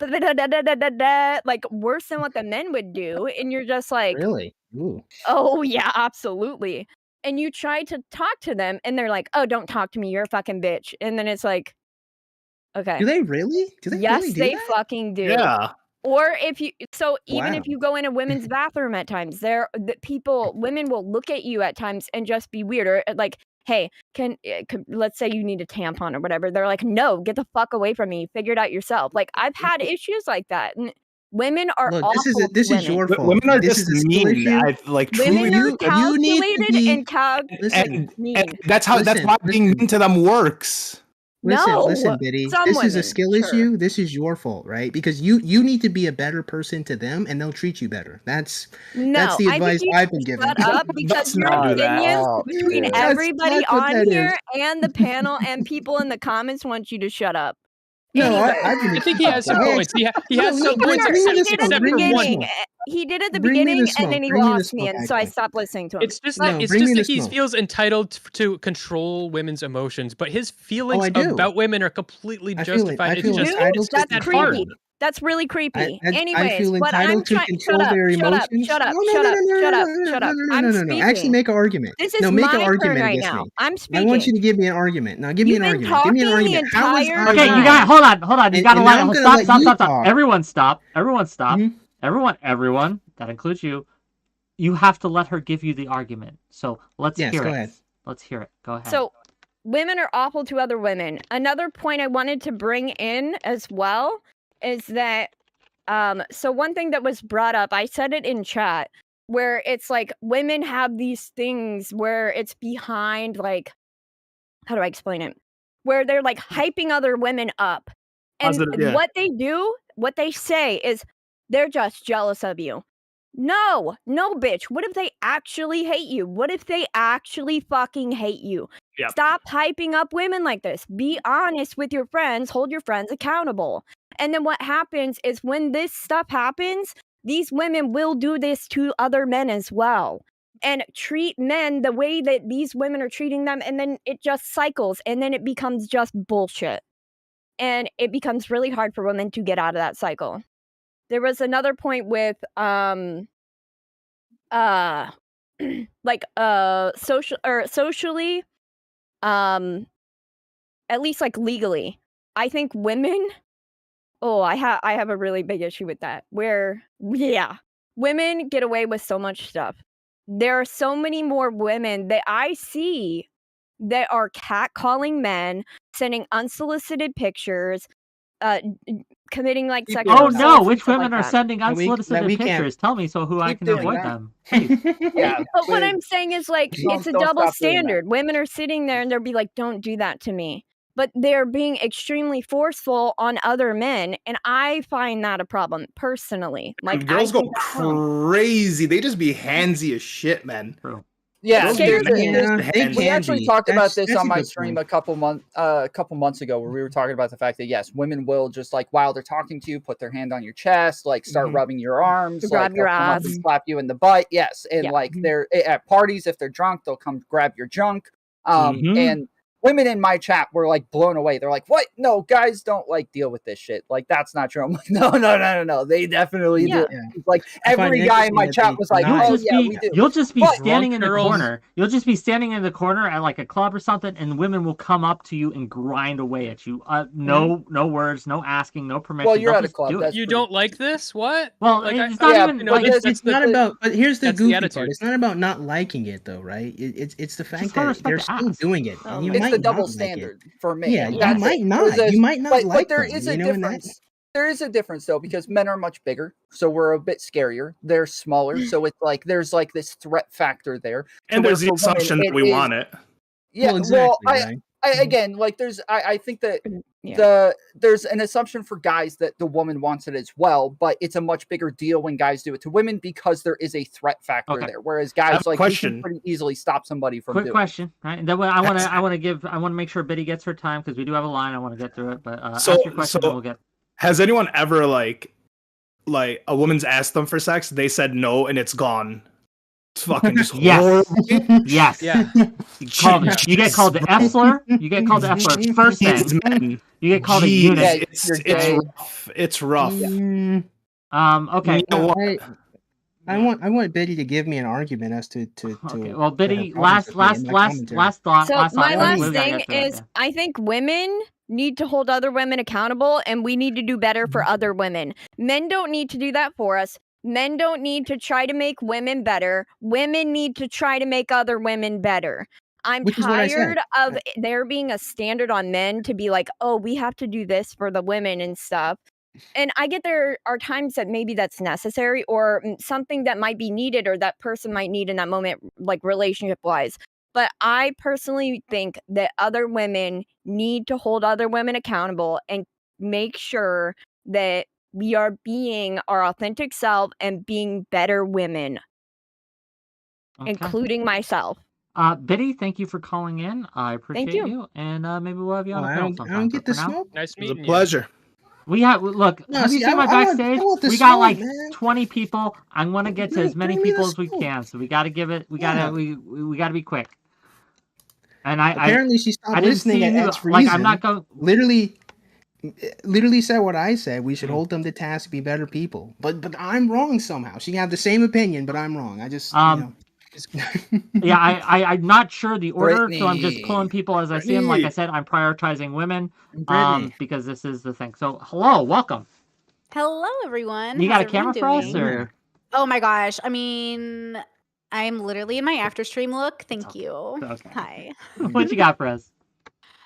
Like, worse than what the men would do. And you're just like, Really? Ooh. oh, yeah, absolutely. And you try to talk to them, and they're like, oh, don't talk to me. You're a fucking bitch. And then it's like, okay. Do they really? Do they Yes, really do they that? fucking do. Yeah. Or if you, so even Wow. if you go in a women's bathroom at times, women will look at you at times and just be weird. Or like, hey, let's say you need a tampon or whatever. They're like, no, get the fuck away from me. Figure it out yourself. Like, I've had issues like that. And women are Look, awful. this to is your women. fault. Women are This just is a skill mean. issue. I like truly. Women are you need to calculated be- and mean. And that's how. that's Listen, why being listen. mean to them works. Listen, Biddy. some This is a women, skill sure. issue. This is your fault, right? Because you need to be a better person to them, and they'll treat you better. That's No, the I advice think you I've been should given. Shut up, because Let's your not do that. opinions Oh, between shit. everybody That's what on that here is. and the panel and people in the comments want you to shut up. No, Anyway. I've been. I think he has some Hey, points. He has no, some points, bring me the except smoke, for bring me the one. smoke. He did at the Bring me the beginning, smoke, and then he bring me the lost me, smoke, and so I actually. stopped listening to him. It's just No, that bring me the he smoke. feels entitled to control women's emotions, but his feelings I do. about women are completely I feel justified. I feel It's just entitled to That's that control hard. creepy. them. That's really creepy. I Anyways, feel what I'm entitled to trying. control Shut up! their Shut up! emotions. Shut up! No, Shut no, up! no, Shut no, up! no, Shut no, up! no, no, I'm no, no, no. Actually, speaking. make an argument. This is No, make my an turn argument right against now. me. I'm I speaking. want you to give me an argument. Now, give me You've an been argument. Give me an talking the argument. How is entire I Okay, you time. got. Hold on. You And- gotta and let. I'm gonna Stop. let Stop. you Stop. Stop. talk. Everyone stop. Everyone stop. Mhm. Everyone. That includes you. You have to let her give you the argument. So let's Yes, hear go it. ahead. Let's hear it. Go ahead. So, women are awful to other women. Another point I wanted to bring in as well is that, so one thing that was brought up, I said it in chat, where it's like women have these things where it's behind, like, how do I explain it? Where they're like hyping other women up. And Positive, yeah. what they do, what they say is they're just jealous of you. No, bitch. What if they actually hate you? What if they actually fucking hate you? Yep. Stop hyping up women like this. Be honest with your friends. Hold your friends accountable. And then what happens is when this stuff happens, these women will do this to other men as well. And treat men the way that these women are treating them. And then it just cycles. And then it becomes just bullshit. And it becomes really hard for women to get out of that cycle. There was another point with like socially, at least like legally, I think women, I have a really big issue with that, where women get away with so much stuff. There are so many more women that I see that are catcalling men, sending unsolicited pictures, committing like sexual Oh assaults no! and Which stuff women like are that. sending That we unsolicited can't pictures? Tell me so I keep can doing avoid that. them. Yeah, But what please. I'm saying is, like, it's a Don't double stop doing that. standard. Women are sitting there and they'll be like, don't do that to me. But they're being extremely forceful on other men. And I find that a problem personally. Like, Girls I go think that's wrong. crazy. They just be handsy as shit, man. True. Yeah, Girls Scared be me. mad Yeah, as they hands. we can actually be. talked about That's- this that's on a my good stream point. a couple months ago, where we were talking about the fact that yes, women will just like while they're talking to you, put their hand on your chest, like start Mhm. rubbing your arms, Grab like your they'll come up ass. and slap you in the butt. Yes, and Yeah. like they're at parties, if they're drunk, they'll come grab your junk. Mhm. And women in my chat were like blown away. They're like, "What? No, guys don't like deal with this shit. Like that's not true." I'm like, "No. They definitely Yeah. do." Like I find every it guy in my interesting that chat they was like, deny "Oh it. yeah, we do." You'll just be But- standing in the Drunk girls- corner. You'll just be standing in the corner at like a club or something, and women will come up to you and grind away at you. No words, no asking, no permission. Well, you're They'll at a just club. do it. That's You pretty- don't like this? What? Well, Like, it's not yeah, even no, like that's- It's not about. But here's the that's the goofy attitude. part. It's not about not liking it, though, right? It's the fact Just gotta that respect they're the still ass. doing it, and you It's It's might the not double like it. standard for me. Yeah, you That's might it. not. You might not but like there them, is you a know, and that- difference. There is a difference though, because men are much bigger, so we're a bit scarier. They're smaller, so it's like there's like this threat factor there. And to there's where the for women, assumption that it we is- want it. Yeah, Well, exactly, well, right? again, like I think that there's an assumption for guys that the woman wants it as well, but it's a much bigger deal when guys do it to women because there is a threat factor there. Whereas guys like you can pretty easily stop somebody from doing. Quick question, right? And then I want to make sure Biddy gets her time because we do have a line. I want to get through it, but ask your question, then we'll get. Has anyone ever like a woman's asked them for sex, they said no, and it's gone? It's fucking just yes. Yes. Yeah. You get called the F slur. You get called the F slur first thing. You get called a unit. It's rough. Okay. I want Biddy to give me an argument as to Okay. Well, Biddy, last thought. So my last thing is, I think women need to hold other women accountable, and we need to do better for other women. Men don't need to do that for us. Men don't need to try to make women better. Women need to try to make other women better. I'm tired of there being a standard on men to be like, oh, we have to do this for the women and stuff. And I get there are times that maybe that's necessary or something that might be needed or that person might need in that moment, like relationship wise. But I personally think that other women need to hold other women accountable and make sure that we are being our authentic self and being better women, including myself. Biddy, thank you for calling in. I appreciate you. And maybe we'll have you on the phone sometime. I don't get the smoke. Nice meeting you. It was a pleasure. We have have you seen my backstage? We got like 20 people. I want to get to as many people as we can, so we got to give it. We got to be quick. And apparently she stopped listening at X reason. I'm not going. Literally said what I said. We should hold them to task to be better people. But I'm wrong somehow. She had the same opinion, but I'm wrong. I just yeah, I'm not sure the order, so I'm just pulling people as I see them. Like I said, I'm prioritizing women because this is the thing. So hello, welcome. Hello, everyone. You got a camera for us, or? Oh my gosh! I mean, I'm literally in my after stream look. Thank you. Okay. Hi. What you got for us?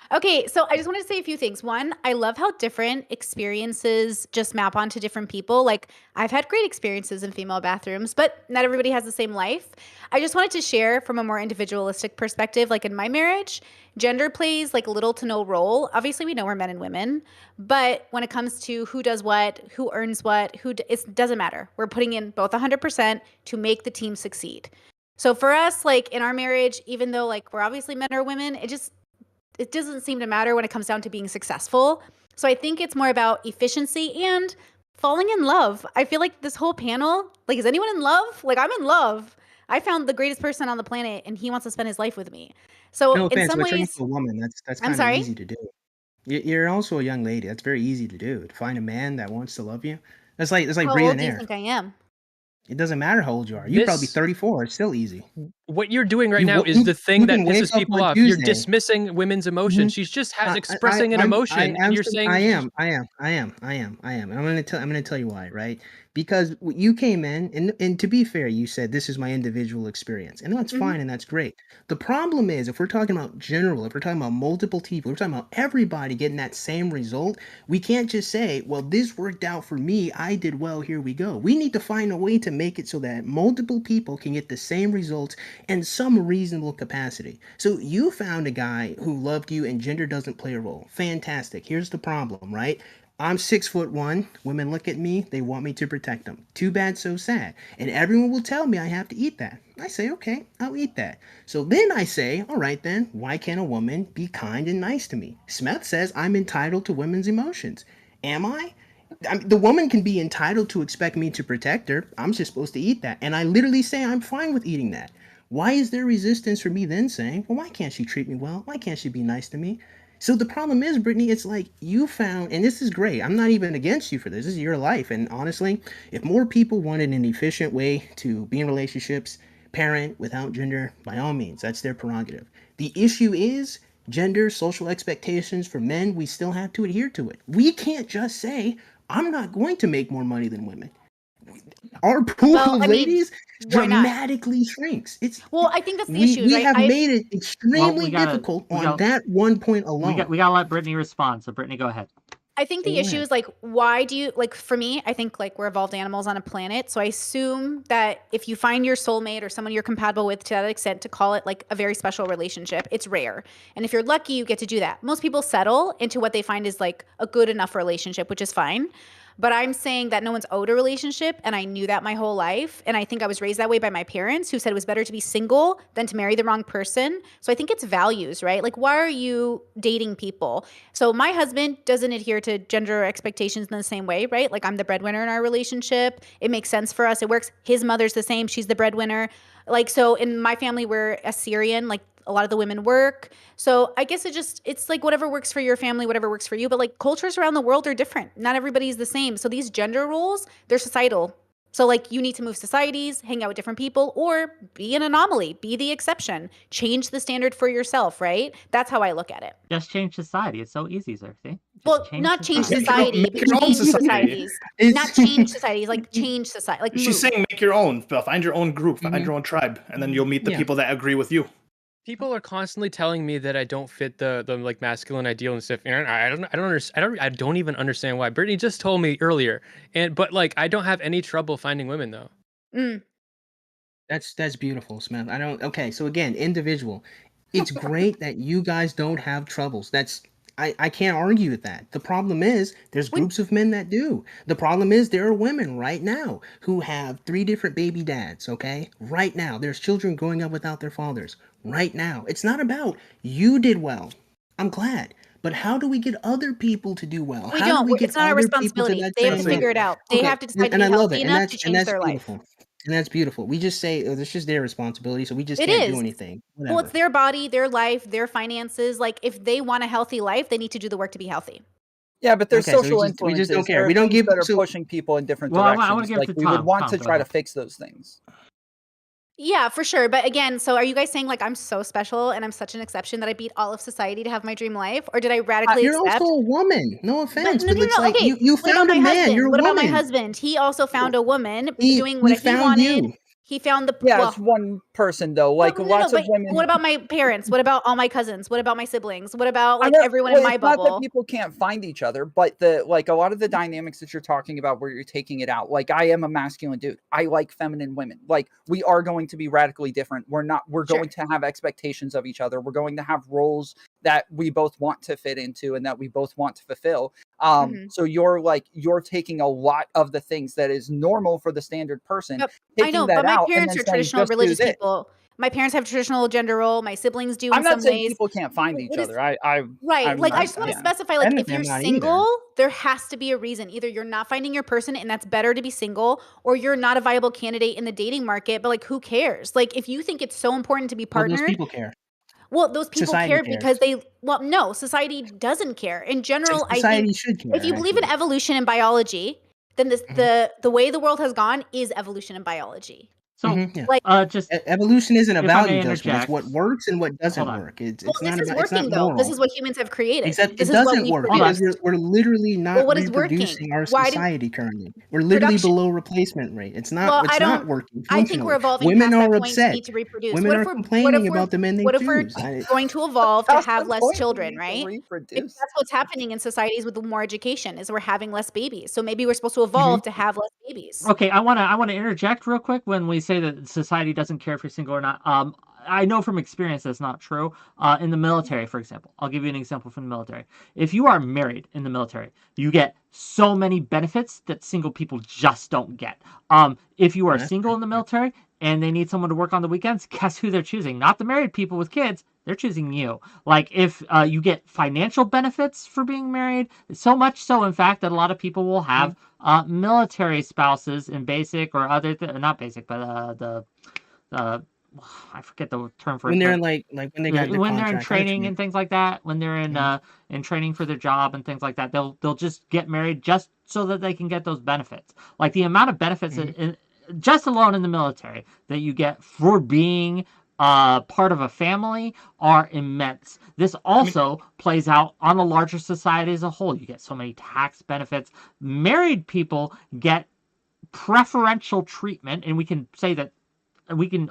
Okay, so I just wanted to say a few things. One, I love how different experiences just map onto different people. Like, I've had great experiences in female bathrooms, but not everybody has the same life. I just wanted to share from a more individualistic perspective, like in my marriage, gender plays like little to no role. Obviously, we know we're men and women, but when it comes to who does what, who earns what, it doesn't matter. We're putting in both 100% to make the team succeed. So for us, like in our marriage, even though like we're obviously men or women, it doesn't seem to matter when it comes down to being successful. So I think it's more about efficiency and falling in love. I feel like this whole panel, like, is anyone in love? Like, I'm in love. I found the greatest person on the planet, and he wants to spend his life with me. So no offense, in some but you're ways, also a woman. That's kind of easy to do. You're also a young lady. That's very easy to do. To find a man that wants to love you. That's like breathing air. How old do you think I am? It doesn't matter how old you are. You're probably 34. It's still easy. What you're doing right now is the thing that pisses people off. You're dismissing women's emotions. She's just expressing an emotion, and you're saying, "I am." And I'm going to tell you why, right? Because you came in, and to be fair, you said this is my individual experience, and that's fine, and that's great. The problem is, if we're talking about general, if we're talking about multiple people, we're talking about everybody getting that same result, we can't just say, well, this worked out for me, I did well, here we go. We need to find a way to make it so that multiple people can get the same results in some reasonable capacity. So you found a guy who loved you and gender doesn't play a role. Fantastic. Here's the problem, right? I'm 6'1". Women look at me, they want me to protect them. Too bad, so sad. And everyone will tell me I have to eat that. I say, okay, I'll eat that. So then I say, all right then, why can't a woman be kind and nice to me? Smith says I'm entitled to women's emotions. Am I? The woman can be entitled to expect me to protect her. I'm just supposed to eat that. And I literally say I'm fine with eating that. Why is there resistance for me then saying, well, why can't she treat me well? Why can't she be nice to me? So the problem is, Brittany, it's like you found, and this is great. I'm not even against you for this. This is your life. And honestly, if more people wanted an efficient way to be in relationships, parent without gender, by all means, that's their prerogative. The issue is gender, social expectations for men. We still have to adhere to it. We can't just say, I'm not going to make more money than women. Our pool of ladies dramatically shrinks. I think that's the issue. We have made it extremely difficult on that one point alone. We gotta let Brittany respond. So Brittany, go ahead. I think the issue is like, why do you like? For me, I think like we're evolved animals on a planet, so I assume that if you find your soulmate or someone you're compatible with to that extent, to call it like a very special relationship, it's rare. And if you're lucky, you get to do that. Most people settle into what they find is like a good enough relationship, which is fine. But I'm saying that no one's owed a relationship, and I knew that my whole life. And I think I was raised that way by my parents, who said it was better to be single than to marry the wrong person. So I think it's values, right? Like, why are you dating people? So my husband doesn't adhere to gender expectations in the same way, right? Like, I'm the breadwinner in our relationship. It makes sense for us. It works. His mother's the same. She's the breadwinner. Like, so in my family, we're Assyrian. Like, a lot of the women work. So I guess it's like whatever works for your family, whatever works for you. But like cultures around the world are different. Not everybody's the same. So these gender roles, they're societal. So like you need to move societies, hang out with different people, or be an anomaly, be the exception, change the standard for yourself, right? That's how I look at it. Just change society. It's so easy, Xerxes. Well, not change society, but change societies. Not change societies, like change society. Like she's saying make your own. Find your own group, find your own tribe, and then you'll meet the people that agree with you. People are constantly telling me that I don't fit the like masculine ideal and stuff, and I don't even understand why. Brittany just told me earlier, but like I don't have any trouble finding women though. That's beautiful, Smith. Okay, so again, individual. It's great that you guys don't have troubles. I can't argue with that. The problem is there's groups of men that do. The problem is there are women right now who have 3 different baby dads, okay? Right now. There's children growing up without their fathers. Right now. It's not about you did well. I'm glad. But how do we get other people to do well? We don't. It's not our responsibility. They have to figure it out. They have to decide to be healthy enough to change their life. And that's beautiful. We just say it's just their responsibility, so we just can't do anything. Whatever. Well, it's their body, their life, their finances. Like, if they want a healthy life, they need to do the work to be healthy. Yeah, but there's social influences. We just don't care. We don't give that are pushing people in different directions. Like, we would want to try to fix those things. Yeah, for sure. But again, so are you guys saying like I'm so special and I'm such an exception that I beat all of society to have my dream life, or did I radically You're accept? also a woman. No offense, No. like Okay. you found a man. You're a what woman. about my husband? He also found a woman doing what he wanted. You. He found the it's one person though. Like lots of women. What about my parents? What about all my cousins? What about my siblings? What about like everyone in my bubble? Not that people can't find each other, but a lot of the dynamics that you're talking about where you're taking it out. Like I am a masculine dude. I like feminine women. Like we are going to be radically different. We're going to have expectations of each other. We're going to have roles that we both want to fit into and that we both want to fulfill. So you're taking a lot of the things that is normal for the standard person. Yep. I know, but my parents are traditional religious people. My parents have traditional gender role. My siblings do in some ways. I'm not saying people can't find each other. Right. I just want to specify, like, if you're single, there has to be a reason. Either you're not finding your person and that's better to be single, or you're not a viable candidate in the dating market. But like, who cares? Like, if you think it's so important to be partnered. Those people care. Well, those people care because no, society doesn't care. In general, society should care. If you believe in evolution and biology, then the way the world has gone is evolution and biology. So, just evolution isn't a value judgment. It's what works and what doesn't work. It's this not is about. working It's not though. moral. This is what humans have created. Except it doesn't work because we're literally not reproducing our society currently. We're literally below replacement rate. It's not. It's not working. I think we're evolving. Women past are that point upset. to need to reproduce. Women are complaining about the men they choose. What if we're going to evolve to have less children, right? That's what's happening in societies with more education. Is we're having less babies. So maybe we're supposed to evolve to have less babies. Okay, I want to interject real quick when we say that society doesn't care if you're single or not. I know from experience that's not true. In the military, for example, I'll give you an example from the military. If you are married in the military, you get so many benefits that single people just don't get. If you are single in the military and they need someone to work on the weekends, guess who they're choosing? Not the married people with kids. They're choosing you. Like if you get financial benefits for being married, so much so, in fact, that a lot of people will have military spouses in basic or other, not basic, but I forget the term for when it. They're like when they got when they're in training and things like that, when they're in training for their job and things like that, they'll just get married just so that they can get those benefits. Like the amount of benefits just alone in the military that you get for being part of a family are immense. This also plays out on a larger society as a whole. You get so many tax benefits. Married people get preferential treatment, and we can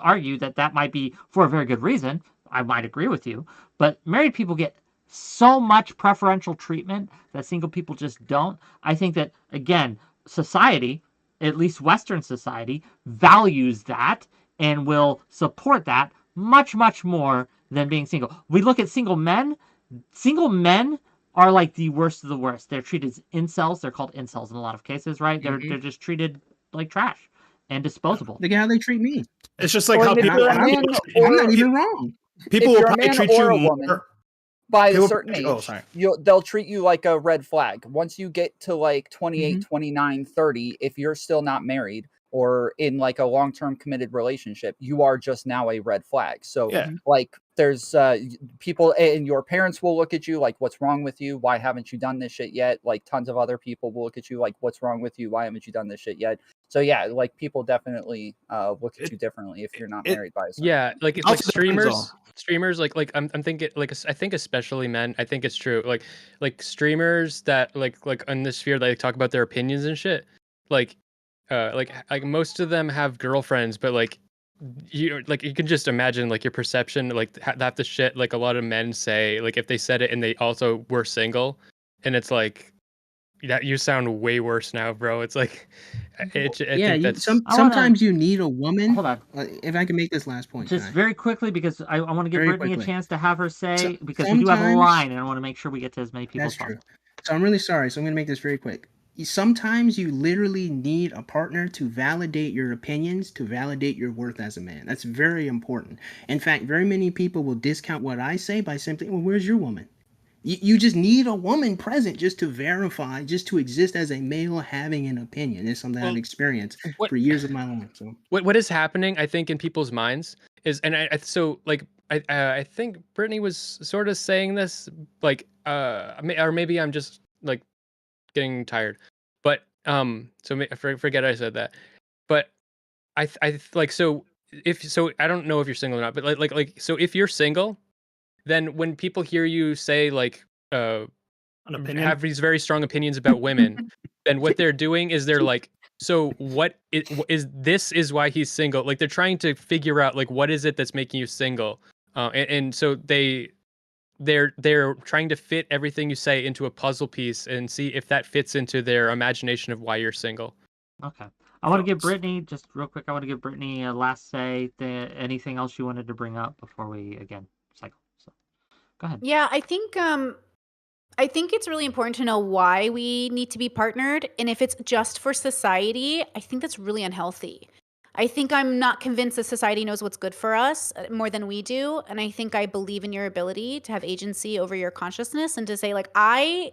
argue that might be for a very good reason. I might agree with you, but married people get so much preferential treatment that single people just don't. I think that, again, society, at least Western society, values that and will support that much, much more than being single. We look at single men. Single men are like the worst of the worst. They're treated as incels. They're called incels in a lot of cases, right? They're just treated like trash and disposable. Look at how they treat me. It's just like Or how if people. you're a man I'm not even wrong. People if will you're a probably man treat or you a woman, more. by a People- certain age, oh, sorry. they'll treat you like a red flag. Once you get to like 28, Mhm. 29, 30, if you're still not married or in like a long-term committed relationship, you are just now a red flag. So Yeah. like there's people, and your parents will look at you like, what's wrong with you? Why haven't you done this shit yet? Like tons of other people will look at you like, what's wrong with you? Why haven't you done this shit yet? So yeah, like people definitely look at you differently if you're not married by a certain Yeah, age. like Also depends streamers like I'm thinking like I think especially men, I think it's true. Like streamers that like on this sphere they talk about their opinions and shit. Like like most of them have girlfriends, but like you can just imagine like your perception like half the shit like a lot of men say, like if they said it and they also were single, and it's like that you sound way worse now, bro. It's like I Yeah, think that's sometimes you need a woman. Hold on. If I can make this last point, Just can I? very quickly, because I want to give Very Brittany a quickly. chance to have her say, So- because we do have a sometimes- line, and I want to make sure we get to as many people That's as true. possible. So I'm really sorry. So I'm going to make this very quick. Sometimes you literally need a partner to validate your opinions, to validate your worth as a man. That's very important. In fact, very many people will discount what I say by simply, well, where's your woman? You just need a woman present just to verify, just to exist as a male having an opinion. It's something I've experienced for years of my life. So what is happening, I think, in people's minds is, and so like I think Brittany was sort of saying this, like or maybe I'm just like getting tired, but so forget I said that, but I like so I don't know if you're single or not, but like so if you're single, then when people hear you say like An opinion. have these very strong opinions about women, then what they're doing is they're like, so what is why he's single? Like they're trying to figure out like what is it that's making you single, and so they're trying to fit everything you say into a puzzle piece and see if that fits into their imagination of why you're single. Okay. I want to give Brittany, just real quick, I want to give Brittany a last say. Anything else you wanted to bring up before we, again, cycle? So, go ahead. Yeah, I think it's really important to know why we need to be partnered. And if it's just for society, I think that's really unhealthy. I think I'm not convinced that society knows what's good for us more than we do. And I think I believe in your ability to have agency over your consciousness and to say, like, I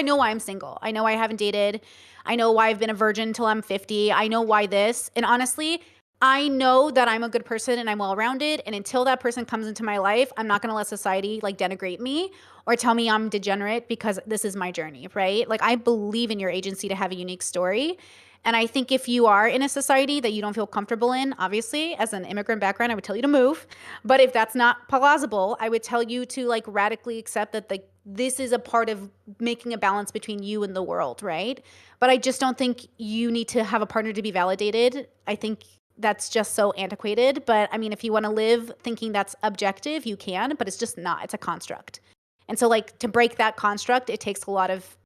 know why I'm single. I know why I haven't dated. I know why I've been a virgin until I'm 50. I know why this. And honestly, I know that I'm a good person and I'm well-rounded. And until that person comes into my life, I'm not going to let society like denigrate me or tell me I'm degenerate because this is my journey, right? Like I believe in your agency to have a unique story. And I think if you are in a society that you don't feel comfortable in, obviously, as an immigrant background, I would tell you to move. But if that's not plausible, I would tell you to like radically accept that like this is a part of making a balance between you and the world, right? But I just don't think you need to have a partner to be validated. I think that's just so antiquated. But I mean, if you want to live thinking that's objective, you can, but it's just not. It's a construct. And so like to break that construct, it takes a lot of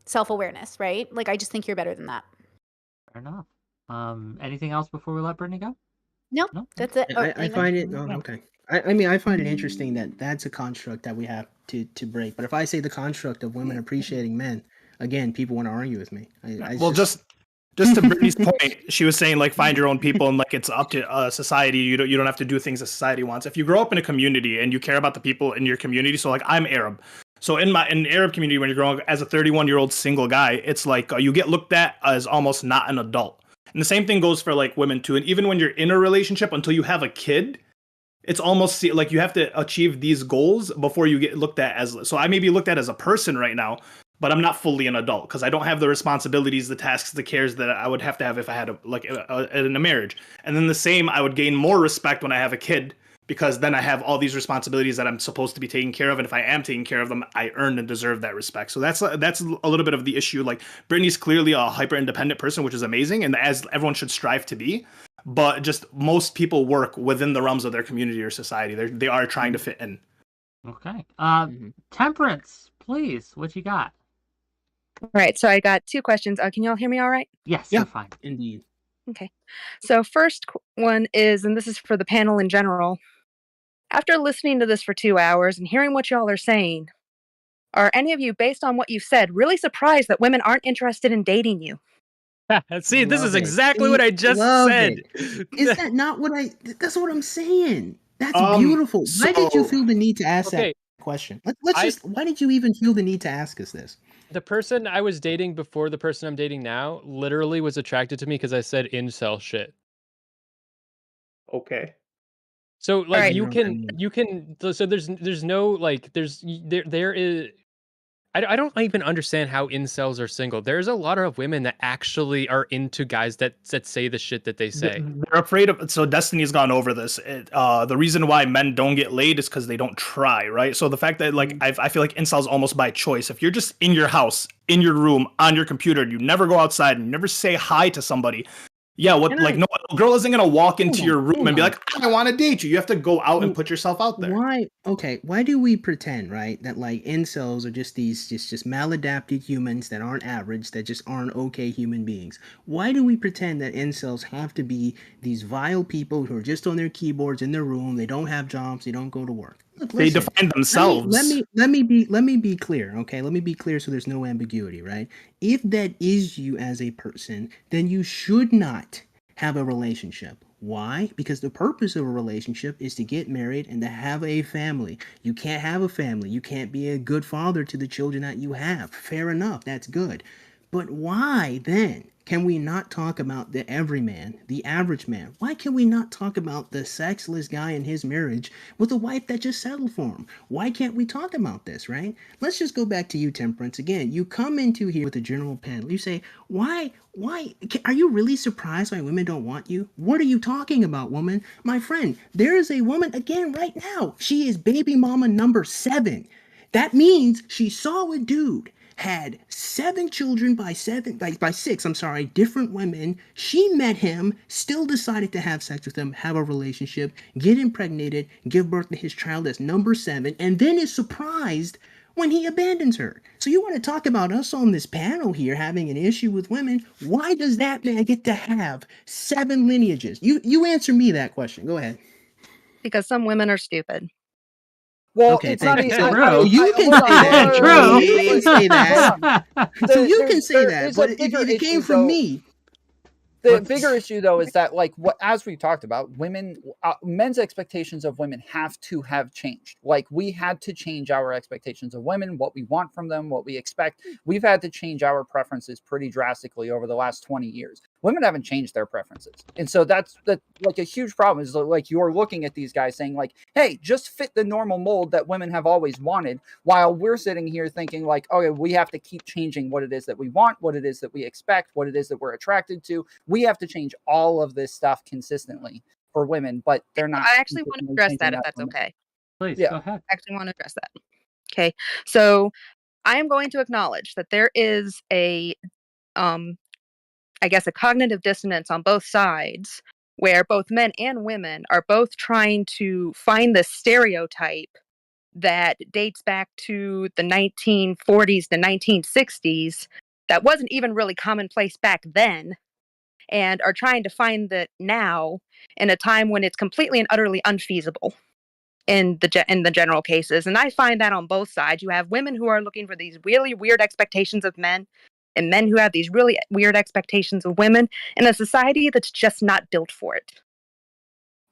self-awareness, right? Like I just think you're better than that. Fair enough. Anything else before we let Brittany go? No, that's it. I find it okay. I mean, I find it interesting that that's a construct that we have to break. But if I say the construct of women appreciating men, again, people want to argue with me. Just to Brittany's point, she was saying like find your own people and like it's up to society. You don't have to do things that society wants. If you grow up in a community and you care about the people in your community, so like I'm Arab. So in the Arab community, when you're growing up as a 31-year-old single guy, it's like you get looked at as almost not an adult. And the same thing goes for like women too. And even when you're in a relationship, until you have a kid, it's almost like you have to achieve these goals before you get looked at as. So I may be looked at as a person right now, but I'm not fully an adult because I don't have the responsibilities, the tasks, the cares that I would have to have if I had in a marriage. And then the same, I would gain more respect when I have a kid because then I have all these responsibilities that I'm supposed to be taking care of. And if I am taking care of them, I earn and deserve that respect. So that's a little bit of the issue. Like Brittany's clearly a hyper independent person, which is amazing. And as everyone should strive to be, but just most people work within the realms of their community or society. They are trying to fit in. Okay. Mhm. Temperance, please. What you got? All right, so I got 2 questions. Can y'all hear me all right? Yes, Yeah. you're fine. Indeed. Okay. So first one is, and this is for the panel in general. After listening to this for 2 hours and hearing what y'all are saying, are any of you, based on what you've said, really surprised that women aren't interested in dating you? See, this is Love it. exactly See, what I just love said. it. Is that not what I? That's what I'm saying. That's Um, beautiful. Why did you so- feel the need to ask Okay, that question? Let's I- just. Why did you even feel the need to ask us this? the person I was dating before the person I'm dating now literally was attracted to me because I said incel shit. Okay. So like right. you You know what I can mean? so there's no like there is I don't even understand how incels are single. There's a lot of women that actually are into guys that say the shit that they say. They're afraid of. So Destiny's gone over this. The reason why men don't get laid is because they don't try, right? So the fact that like I feel like incels almost by choice. If you're just in your house, in your room, on your computer, and you never go outside and you never say hi to somebody, yeah, what And like I- no girl isn't gonna walk into Hold your on, room hold and be on. like, I want to date you. You have to go out and Well, put yourself out there. Why? Okay. Why do we pretend, right, that like incels are just these just maladapted humans that aren't average, that just aren't okay human beings? Why do we pretend that incels have to be these vile people who are just on their keyboards in their room? They don't have jobs. They don't go to work. Look, They listen. define themselves. Let me be clear. Okay. Let me be clear so there's no ambiguity, right? If that is you as a person, then you should not have a relationship. Why? Because the purpose of a relationship is to get married and to have a family. You can't have a family. You can't be a good father to the children that you have. Fair enough. That's good. But why then can we not talk about the everyman, the average man? Why can we not talk about the sexless guy in his marriage with a wife that just settled for him? Why can't we talk about this, right? Let's just go back to you, Temperance. Again, you come into here with a general panel. You say, why, are you really surprised why women don't want you? What are you talking about, woman? My friend, there is a woman, again, right now. She is baby mama number 7. That means she saw a dude, had 7 children by 6, I'm sorry, different women. She met him, still decided to have sex with him, have a relationship, get impregnated, give birth to his child as number 7, and then is surprised when he abandons her. So you want to talk about us on this panel here having an issue with women? Why does that man get to have 7 lineages? You answer me that question. Go ahead. Because some women are stupid. Well, Okay, it's not thank you. even. True. You can hold on, say that. True. You can say that. Hold on. So you There's- can say there that, is but a if bigger it came issue, from though. me, The Let's- bigger issue, though, is that, like, what as we talked about, men's expectations of women have to have changed. Like, we had to change our expectations of women, what we want from them, what we expect. We've had to change our preferences pretty drastically over the last 20 years. Women haven't changed their preferences, and so that's like a huge problem. Is like you're looking at these guys saying like, "Hey, just fit the normal mold that women have always wanted," while we're sitting here thinking like, "Okay, we have to keep changing what it is that we want, what it is that we expect, what it is that we're attracted to." We have to change all of this stuff consistently for women, but they're not. I actually want to consistently address changing that if for that's men. okay. Please, Yeah. go ahead. I actually want to address that. Okay. So I am going to acknowledge that there is a I guess a cognitive dissonance on both sides where both men and women are both trying to find the stereotype that dates back to the 1940s, the 1960s, that wasn't even really commonplace back then, and are trying to find that now in a time when it's completely and utterly unfeasible in the general cases. And I find that on both sides. You have women who are looking for these really weird expectations of men, and men who have these really weird expectations of women, in a society that's just not built for it.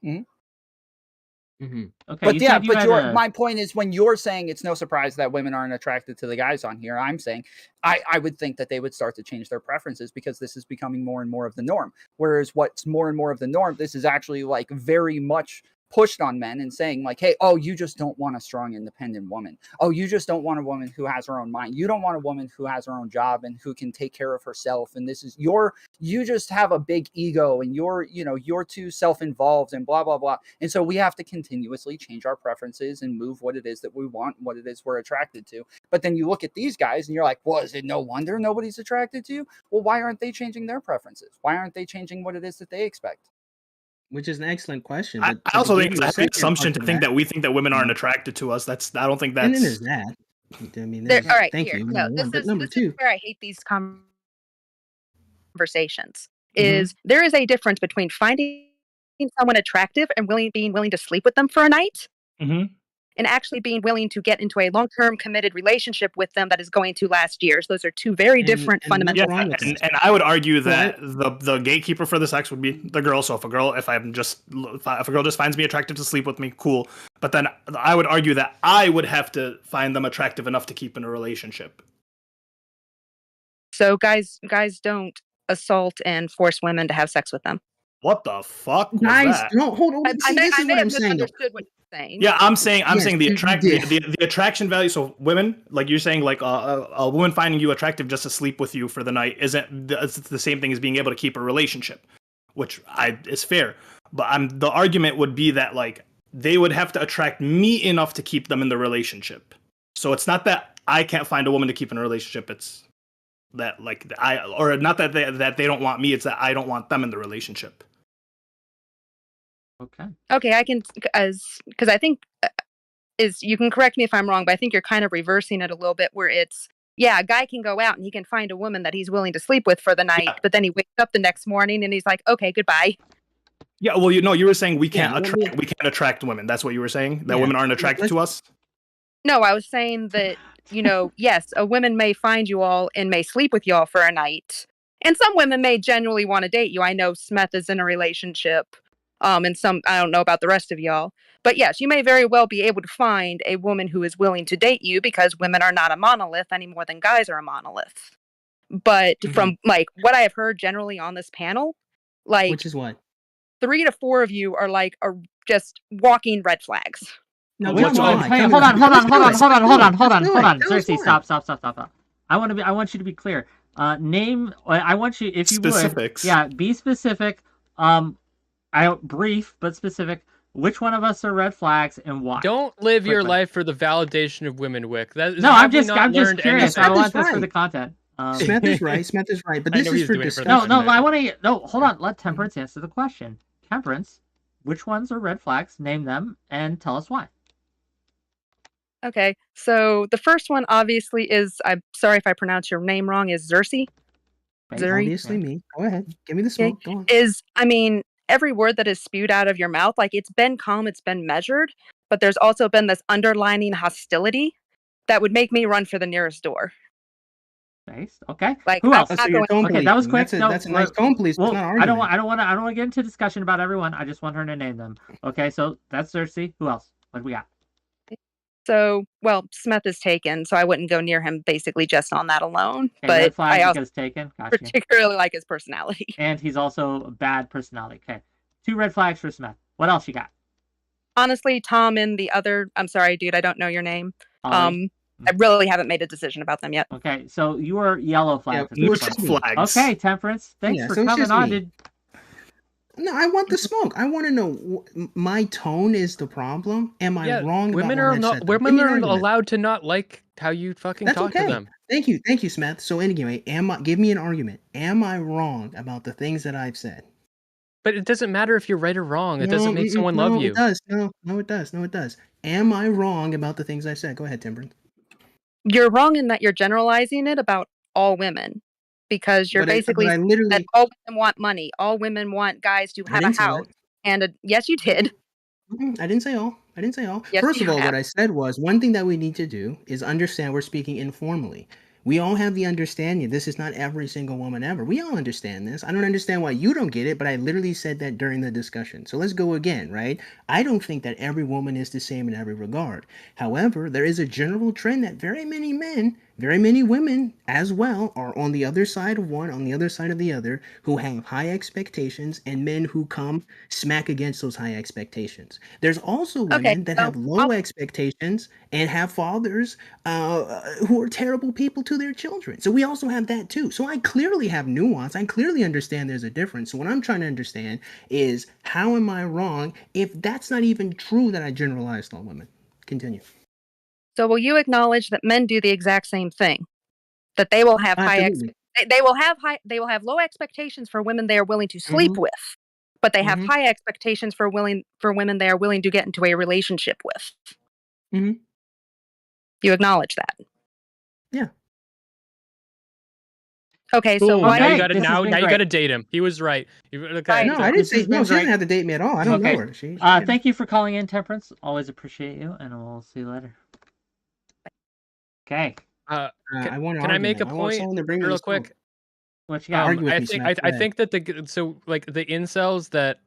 Mm-hmm. Okay, But you yeah, said you but had my point is when you're saying it's no surprise that women aren't attracted to the guys on here, I'm saying I would think that they would start to change their preferences because this is becoming more and more of the norm. Whereas what's more and more of the norm, this is actually like very much pushed on men and saying like, hey, oh, you just don't want a strong, independent woman. Oh, you just don't want a woman who has her own mind. You don't want a woman who has her own job and who can take care of herself. And this is you just have a big ego and you're too self-involved and blah, blah, blah. And so we have to continuously change our preferences and move what it is that we want, what it is we're attracted to. But then you look at these guys and you're like, well, is it no wonder nobody's attracted to you? Well, why aren't they changing their preferences? Why aren't they changing what it is that they expect? Which is an excellent question. I But also to think give you a it's an second assumption part to think that we think that women aren't Mhm. attracted to us. I don't think and then that's. there's that. I mean, There, there's, all right, thank here. you, No, number one. But this number is two, where I hate these conversations. Mhm. Is there is a difference between finding someone attractive and being willing to sleep with them for a night, Mhm. and actually being willing to get into a long-term committed relationship with them that is going to last years. Those are two very different and what's fundamental wrong with things. that? And I would argue So I- that the gatekeeper for the sex would be the girl. So if a girl just finds me attractive to sleep with me, cool. But then I would argue that I would have to find them attractive enough to keep in a relationship. So guys don't assault and force women to have sex with them. What the fuck was Guys, that? no, hold on. See, this I is may what have I'm saying. Though. misunderstood what you're saying. Yeah, I'm saying Yes, the you did. the attraction value. So women, like you're saying, like a woman finding you attractive just to sleep with you for the night it's the same thing as being able to keep a relationship, which is fair. But the argument would be that like they would have to attract me enough to keep them in the relationship. So it's not that I can't find a woman to keep in a relationship. It's that like or not that they don't want me. It's that I don't want them in the relationship. Okay, I can because I think you can correct me if I'm wrong, but I think you're kind of reversing it a little bit where it's a guy can go out and he can find a woman that he's willing to sleep with for the night, but then he wakes up the next morning and he's like, okay, goodbye. Yeah, well, you were saying we can't attract women. That's what you were saying, that women aren't attracted to us. No, I was saying that yes, a woman may find you all and may sleep with y'all for a night, and some women may genuinely want to date you. I know Smith is in a relationship. And some, I don't know about the rest of y'all. But yes, you may very well be able to find a woman who is willing to date you because women are not a monolith any more than guys are a monolith. But from like what I have heard generally on this panel, like which is what 3 to 4 of you are like just walking red flags. No, hold on. Cersei, stop. I want you to be clear. Name. I want you, if you specifics. Would. Yeah, be specific. Brief but specific. Which one of us are red flags and why? Don't live your life for the validation of women, Wick. I'm just curious. I want this for the content. Smith is right. But this is for discussion. I want to. No, hold on. Let Temperance answer the question. Temperance, which ones are red flags? Name them and tell us why. Okay, so the first one obviously is, I'm sorry if I pronounce your name wrong, is Cersei. Obviously me. Go ahead. Give me the smoke. Okay. Go on. Every word that is spewed out of your mouth, like it's been calm, it's been measured, but there's also been this underlining hostility that would make me run for the nearest door. Nice. Okay. Like, who else? Okay, that was quick. That's a nice tone police. Well, I don't want to get into discussion about everyone. I just want her to name them. Okay, so that's Cersei. Who else? What do we got? So, Smith is taken, so I wouldn't go near him basically just on that alone. Okay, but red flag I also taken. Gotcha. particularly like his personality. And he's also a bad personality. Okay. 2 red flags for Smith. What else you got? Honestly, Tom and the other, I'm sorry, dude, I don't know your name. I really haven't made a decision about them yet. Okay, so you are yellow flags. You were flags. Okay, Temperance. Thanks for coming on. No, I want the smoke. I want to know. My tone is the problem. Am I wrong? Women are allowed to not like how you fucking talk to them. Thank you, Smith. So anyway, give me an argument. Am I wrong about the things that I've said? But it doesn't matter if you're right or wrong. It doesn't make someone love you. It does. No, it does. Am I wrong about the things I said? Go ahead, Temperance. You're wrong in that you're generalizing it about all women. Because you're basically that all women want money. All women want guys to have a house. And yes, you did. I didn't say all. Yes, First of all, what I said was one thing that we need to do is understand we're speaking informally. We all have the understanding. This is not every single woman ever. We all understand this. I don't understand why you don't get it, but I literally said that during the discussion. So let's go again, right? I don't think that every woman is the same in every regard. However, there is a general trend that very many men, very many women as well are on the other side of one, on the other side of the other, who have high expectations and men who come smack against those high expectations. There's also women that have low expectations and have fathers who are terrible people to their children. So we also have that too. So I clearly have nuance. I clearly understand there's a difference. So what I'm trying to understand is how am I wrong if that's not even true that I generalized on women? Continue. So will you acknowledge that men do the exact same thing? That they will have they will have low expectations for women they are willing to sleep with, but they have high expectations for women they are willing to get into a relationship with. Mm-hmm. You acknowledge that? Yeah. Okay, so Boom, why now Okay, you gotta this has been you great. gotta date him. He was right. Okay. No, I didn't say. This has No, been she doesn't great. have to date me at all. I don't Okay. know her. She Thank you for calling in, Temperance. Always appreciate you, and we'll see you later. Okay. I want an Can I make a argument. I want point someone to bring me real the smoke. quick? What you got? Argue with I me, think Smack. Go I ahead. think that the incels that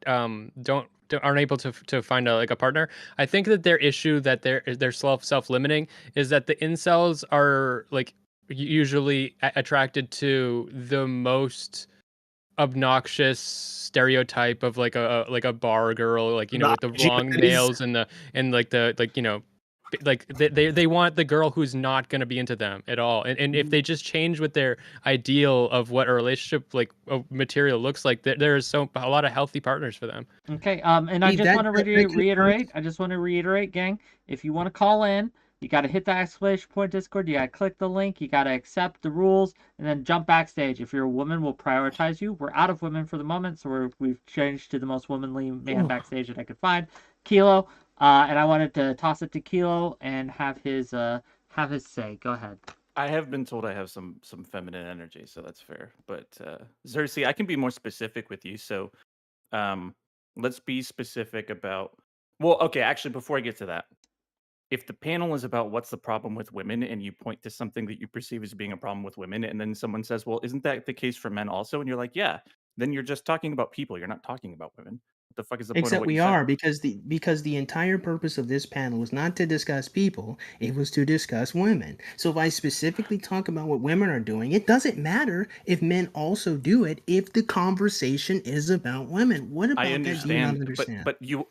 aren't able to find a partner. I think that their issue that they're self-limiting is that the incels are like usually attracted to the most obnoxious stereotype of like a bar girl, like, you know, with the long nails and they want the girl who's not going to be into them at all, and if they just change with their ideal of what a relationship material looks like, there's a lot of healthy partners for them. Okay. And I just want to reiterate. I just want to reiterate, gang. If you want to call in, you got to hit that exclamation point Discord. You got to click the link. You got to accept the rules, and then jump backstage. If you're a woman, we'll prioritize you. We're out of women for the moment, so we've changed to the most womanly man backstage that I could find, Kilo. And I wanted to toss it to Kilo and have his say. Go ahead. I have been told I have some feminine energy, so that's fair. But 𝕬𝖎, I can be more specific with you. So let's be specific about. Well, okay. Actually, before I get to that, if the panel is about what's the problem with women, and you point to something that you perceive as being a problem with women, and then someone says, "Well, isn't that the case for men also?" and you're like, "Yeah," then you're just talking about people. You're not talking about women. What the fuck is the point of Except what we you said? are, because the entire purpose of this panel was not to discuss people, it was to discuss women. So if I specifically talk about what women are doing, it doesn't matter if men also do it if the conversation is about women. What about I that do you not understand, understand? but you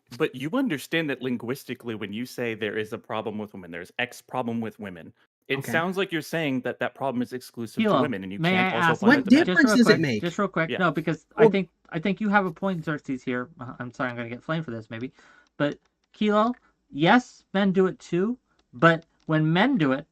understand that linguistically, when you say there is a problem with women, there's X problem with women. It Okay. sounds like you're saying that problem is exclusive Kilo, to women, and you may can't I also ask find what that the men. difference does it make? Just real quick. Yeah. No, because Well- I think you have a point, 𝕬𝖎 here. I'm sorry, I'm gonna get flamed for this maybe, but Kilo, yes, men do it too. But when men do it,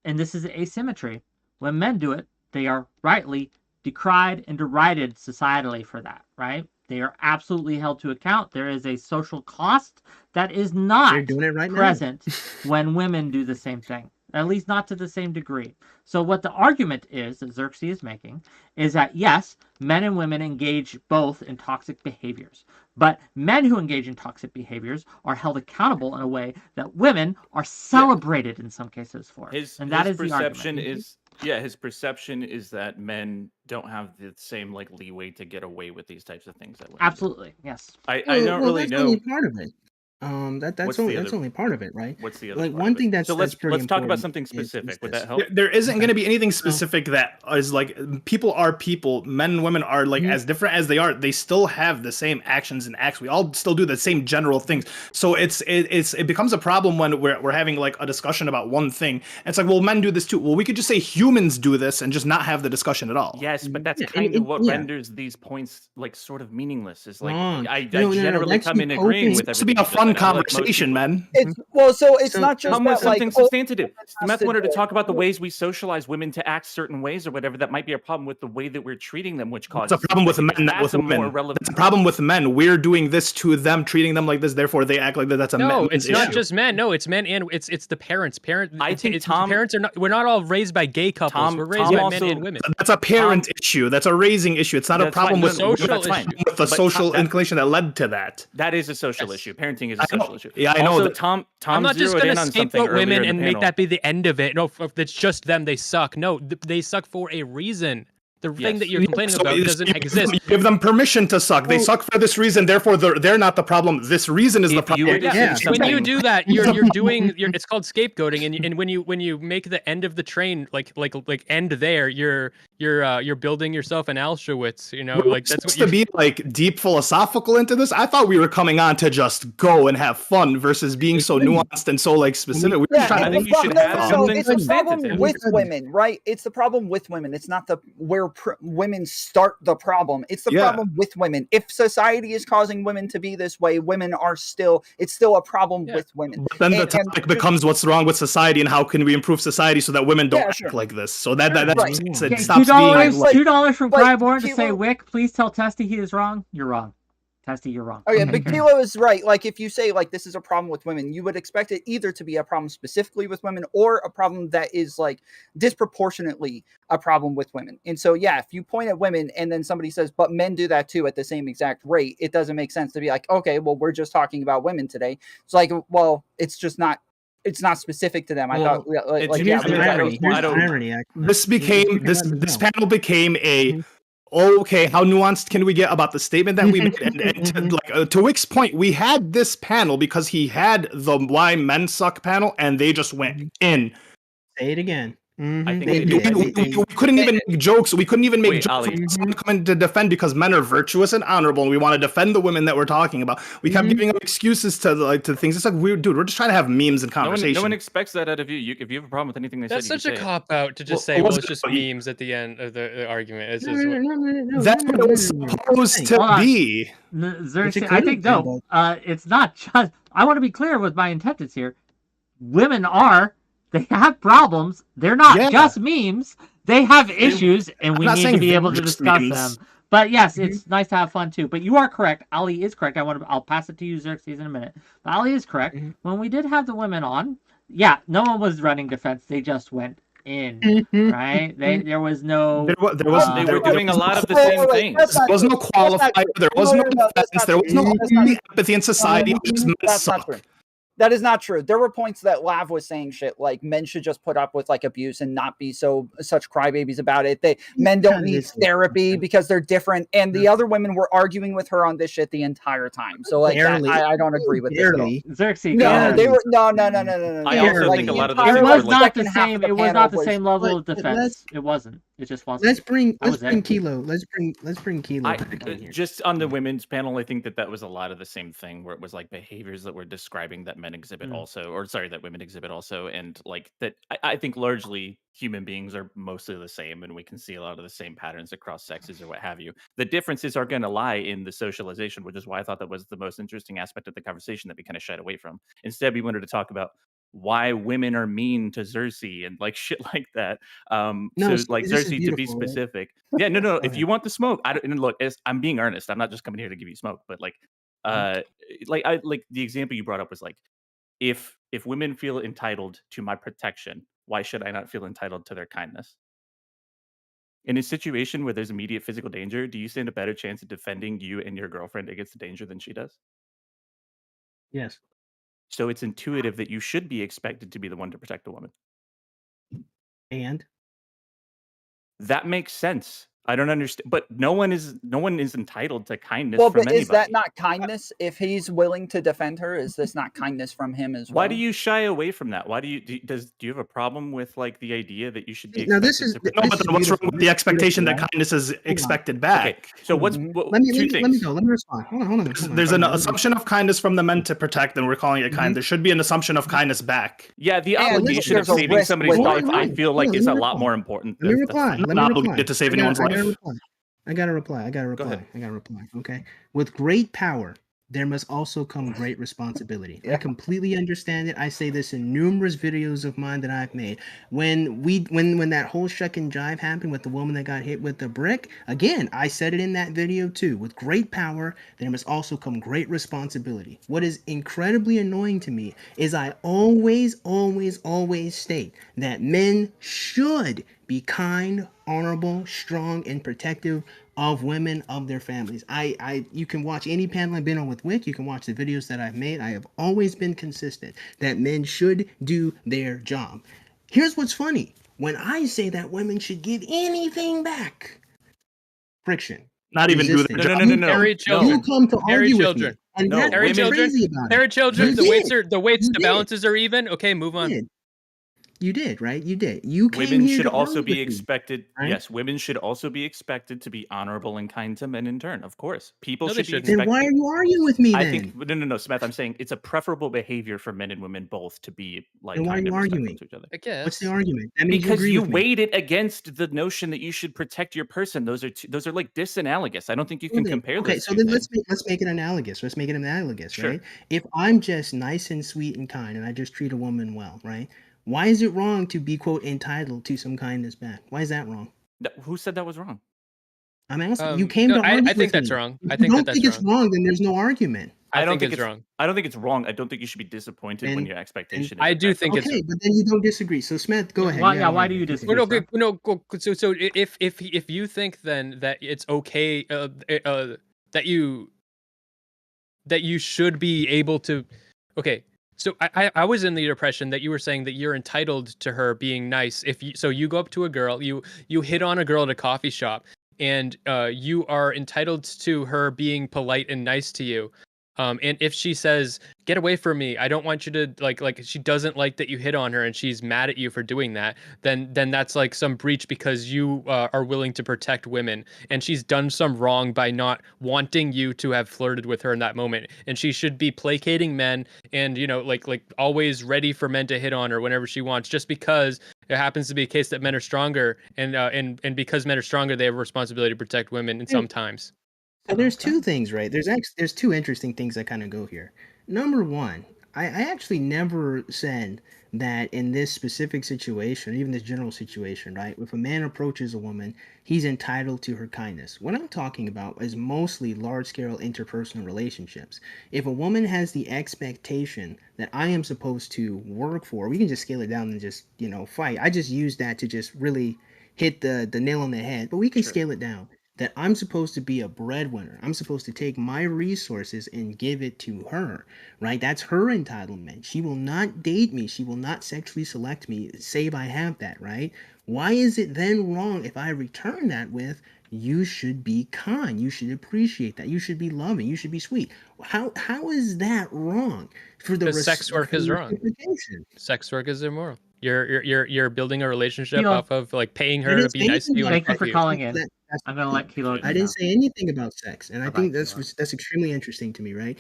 and this is asymmetry, when men do it, they are rightly decried and derided societally for that. Right? They are absolutely held to account. There is a social cost that is not They're doing it right present when women do the same thing, at least not to the same degree. So what the argument is that 𝕬𝖎 is making is that, yes, men and women engage both in toxic behaviors, but men who engage in toxic behaviors are held accountable in a way that women are celebrated in some cases for. And that is the perception argument. his perception is that men don't have the same like leeway to get away with these types of things that women do. Absolutely, yes. I don't really that's know. only part of it. That's What's the only part of it, right? What's the other Like part one of it? thing that's So let's pretty talk about important something is specific. Would this. that help? There isn't going to be anything specific that is like people are people. Men and women are like as different as they are. They still have the same actions and acts. We all still do the same general things. So it becomes a problem when we're having like a discussion about one thing. And it's like, well, men do this too. Well, we could just say humans do this and just not have the discussion at all. Yes, but that's Yeah, kind and- of what yeah. renders these points like sort of meaningless. Is like Wrong. I No, generally that's come you in agreeing coping. with It's supposed to be everything a you fun just said. I'll let most conversation, people- man. It's not just Come with that, like, something oh, substantive. Meth has to wanted to do it. talk about the ways we socialize women to act certain ways or whatever. That might be a problem with the way that we're treating them, which causes It's a problem with these men, not behaviors. with That's a more women. relevant. It's a problem with men. We're doing this to them, treating them like this. Therefore, they act like that. That's a No, men's it's not issue. just men. No, it's men and it's the parents. I think Tom- parents are not. We're not all raised by gay couples. We're raised Tom by also- men and women. That's a parent issue. That's a raising issue. It's not a That's problem fine. with No, social that's fine. issue. with the But social that- inclination that led to that. That is a social Yes. issue. Parenting is a I know. social issue. Yeah, I know Also, that. Tom I'm not just zeroed going in to on something scapegoat earlier women in the and make panel. that be the end of it. No, if it's just them, they suck. No, they suck for a reason. The thing that you're complaining So about you doesn't give exist. them- You give them permission to suck. They suck for this reason. Therefore, they're not the problem. This reason is the If you problem. were to Yeah. say When you something- do that, you're doing. It's called scapegoating, and when you make the end of the train like end there, you're building yourself an Auschwitz. You know, We're like that's what supposed to be like deep philosophical into this. I thought we were coming on to just go and have fun versus being so nuanced and so like specific. We're just Yeah, trying I to think make you should no, have no, something it's a problem substantive. with women, right? It's the problem with women. It's not the where women start the problem. It's the Yeah. problem with women. If society is causing women to be this way, women are still. It's still a problem with women. But then the And- topic becomes what's wrong with society and how can we improve society so that women don't Yeah, act sure. like this. So that's Right. it Okay, stops being $2 like, $2 from like, Cryborn to say, Kilo- Wick, please tell Testy he is wrong. You're wrong. Testy, you're wrong. Oh yeah, Okay, but carry on. Kilo is right. Like if you say like this is a problem with women, you would expect it either to be a problem specifically with women or a problem that is like disproportionately a problem with women. And so yeah, if you point at women and then somebody says, but men do that too at the same exact rate, it doesn't make sense to be like, okay, well, we're just talking about women today. It's like, well, it's not specific to them. I thought Here's the irony. Here's the irony. This panel became a okay, how nuanced can we get about the statement that we made? And to Wick's point, we had this panel because he had the why men suck panel, and they just went in. Say it again. I think we couldn't even make jokes. We couldn't even make jokes. Ali. Coming to defend because men are virtuous and honorable, and we want to defend the women that we're talking about. We kept giving up excuses to things. It's like, we're just trying to have memes and conversation. No one expects that out of you. If you have a problem with anything they That's said, such a cop out to just say, well, it's just memes at the end of the argument. It's just That's what it was supposed to be. Xerxes, I think no. It's not just. I want to be clear with my intentions here. Women they have problems. They're not just memes. They have issues, and we need to be able to discuss them. But yes, it's nice to have fun too. But you are correct. Ali is correct. I'll pass it to you, Xerxes, in a minute. But Ali is correct. When we did have the women on, no one was running defense. They just went in, right? There was no. They were doing a lot of the same things. There was no qualifier. There was no defense. There was no empathy in society. That's not true. That is not true. There were points that Lav was saying shit like men should just put up with like abuse and not be such crybabies about it. Men don't need therapy because they're different. And the other women were arguing with her on this shit the entire time. So like I don't agree with this. Xerxes, no. I also think a lot of it was not the same. It was not the same level of defense. It wasn't. It just wasn't. Let's bring Kilo. Let's bring Kilo back in here. Just on the women's panel, I think that was a lot of the same thing, where it was like behaviors that were describing that men exhibit also, or sorry, that women exhibit also, and like that. I think largely human beings are mostly the same, and we can see a lot of the same patterns across sexes or what have you. The differences are going to lie in the socialization, which is why I thought that was the most interesting aspect of the conversation that we kind of shied away from. Instead, we wanted to talk about why women are mean to Xerxes and like shit like that. Xerxes, to be specific. Yeah, no. If you want the smoke, I'm being earnest. I'm not just coming here to give you smoke, but the example you brought up was like, if women feel entitled to my protection, why should I not feel entitled to their kindness? In a situation where there's immediate physical danger, do you stand a better chance of defending you and your girlfriend against the danger than she does? Yes. So it's intuitive that you should be expected to be the one to protect the woman. And that makes sense. I don't understand, but no one is entitled to kindness. Well, from but anybody. Is that not kindness? If he's willing to defend her, is this not kindness from him as well? Why do you shy away from that? Why do you have a problem with like the idea that you should be? Now what's wrong with the expectation that kindness is expected back? Okay, so let me go. Let me respond. Hold on. There's an assumption of kindness from the men to protect, and we're calling it kind. There should be an assumption of kindness back. Yeah, the obligation of saving somebody's life, I feel like, is a lot more important. Let me reply. I'm not obligated to save anyone's life. I gotta reply. Okay. With great power, there must also come great responsibility. I completely understand it. I say this in numerous videos of mine that I've made. When that whole shuck and jive happened with the woman that got hit with the brick, again, I said it in that video too. With great power, there must also come great responsibility. What is incredibly annoying to me is I always state that men should be kind, honorable, strong, and protective of women, of their families. You can watch any panel I've been on with Wick. You can watch the videos that I've made. I have always been consistent that men should do their job. Here's what's funny. When I say that women should give anything back, friction. Not even do their job. No. You come to argue with me. And that's what's crazy about it. Parent children, the balances are even. Okay, move on. You did, right? You did. You came women here should to also argue be with me, expected. right? Yes, women should also be expected to be honorable and kind to men in turn. Of course, people should be Then expected. why are you arguing with me I then? think no, Smith. I'm saying it's a preferable behavior for men and women both to be like Then why are kind you and respectful arguing? to each other. I guess. What's the argument? That means Because agree you with me. weighed it against the notion that you should protect your person. Those are like disanalogous. I don't think you can compare Okay, those so two then things. let's make it analogous. Let's make it analogous, Sure. right? If I'm just nice and sweet and kind, and I just treat a woman well, right? Why is it wrong to be quote entitled to some kindness back? Why is that wrong? Who said that was wrong? I'm asking. You came No, to argue I think with that's me. wrong. If I you think don't that's think it's wrong. wrong, then there's no argument. I don't think it's it's wrong. I don't think it's wrong. I don't think you should be disappointed when And your and expectation I isn't do met think from it's okay, but then you don't disagree. So Smith, go ahead. Why? You Yeah. have an Why do you argument. disagree, Continue. sir? So if you think then that it's okay that you should be able to, okay. So I was in the impression that you were saying that you're entitled to her being nice. So you go up to a girl, you hit on a girl at a coffee shop, and you are entitled to her being polite and nice to you. And if she says, "Get away from me, I don't want you to," like she doesn't like that you hit on her, and she's mad at you for doing that, then that's like some breach because you are willing to protect women, and she's done some wrong by not wanting you to have flirted with her in that moment, and she should be placating men and like always ready for men to hit on her whenever she wants, just because it happens to be a case that men are stronger, and because men are stronger, they have a responsibility to protect women, and sometimes. So there's Okay. two things, right? There's two interesting things that kind of go here. Number one, I actually never said that in this specific situation, even this general situation, right? If a man approaches a woman, he's entitled to her kindness. What I'm talking about is mostly large-scale interpersonal relationships. If a woman has the expectation that I am supposed to work for, we can just scale it down and just, fight. I just use that to just really hit the nail on the head, but we can Sure. scale it down that I'm supposed to be a breadwinner. I'm supposed to take my resources and give it to her, right? That's her entitlement. She will not date me. She will not sexually select me, save I have that, right? Why is it then wrong if I return that with, you should be kind, you should appreciate that, you should be loving, you should be sweet? How is that wrong? For the Because sex work is wrong. reciprocation. Sex work is immoral. You're building a relationship Kilo, off of like paying I her didn't to say be nice to anything you and about thank you fuck for you. calling in. That's I'm gonna let Kilo. I didn't say anything about sex, and I Bye-bye, think Kilo. that's extremely interesting to me, right?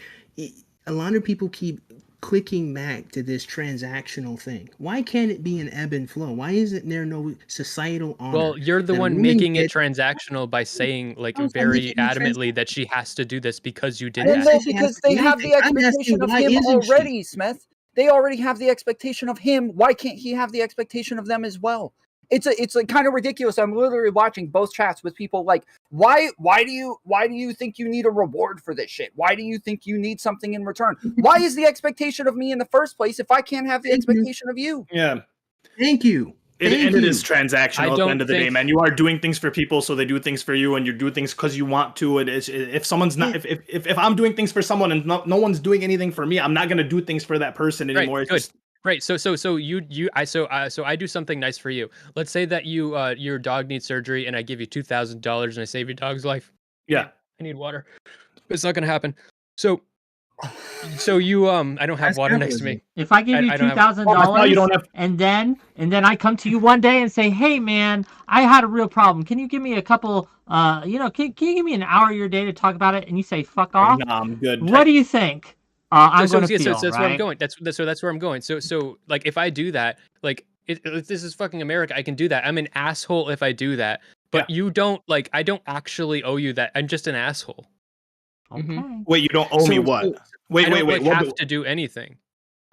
A lot of people keep clicking back to this transactional thing. Why can't it be an ebb and flow? Why isn't there no societal honor? Well, you're the that a one woman making it gets? transactional by saying like How is that very making it adamantly transactional? that she has to do this because you I did didn't Well, that. say no, she has because to they do have the anything. I'm asking, expectation of why him isn't she? already, Smith. They already have the expectation of him. Why can't he have the expectation of them as well? It's like kind of ridiculous. I'm literally watching both chats with people like, why do you think you need a reward for this shit? Why do you think you need something in return? Why is the expectation of me in the first place if I can't have the Thank you. expectation of you? Yeah. Thank you. It Thank is you. transactional I at the don't end of the day, think- man. You are doing things for people, so they do things for you, and you do things because you want to. And if someone's not, if I'm doing things for someone and no one's doing anything for me, I'm not gonna do things for that person anymore. Right, It's good. just Right. So I do something nice for you. Let's say that your dog needs surgery and I give you $2,000 and I save your dog's life. yeah. I need water. It's not gonna happen. So you I don't have That's water next to me. capitalism. If I give you I don't have- $2,000 you don't have- and then I come to you one day and say, "Hey man, I had a real problem. Can you give me a couple can you give me an hour of your day to talk about it?" And you say, "Fuck off." Nah, I'm good. What do you think? I'm going to feel, that's right? where I'm going. That's where I'm going. So like if I do that, like this is fucking America. I can do that. I'm an asshole if I do that. But you don't like. I don't actually owe you that. I'm just an asshole. Okay. Wait, you don't owe me what? Wait, I don't wait. like, What have to do anything.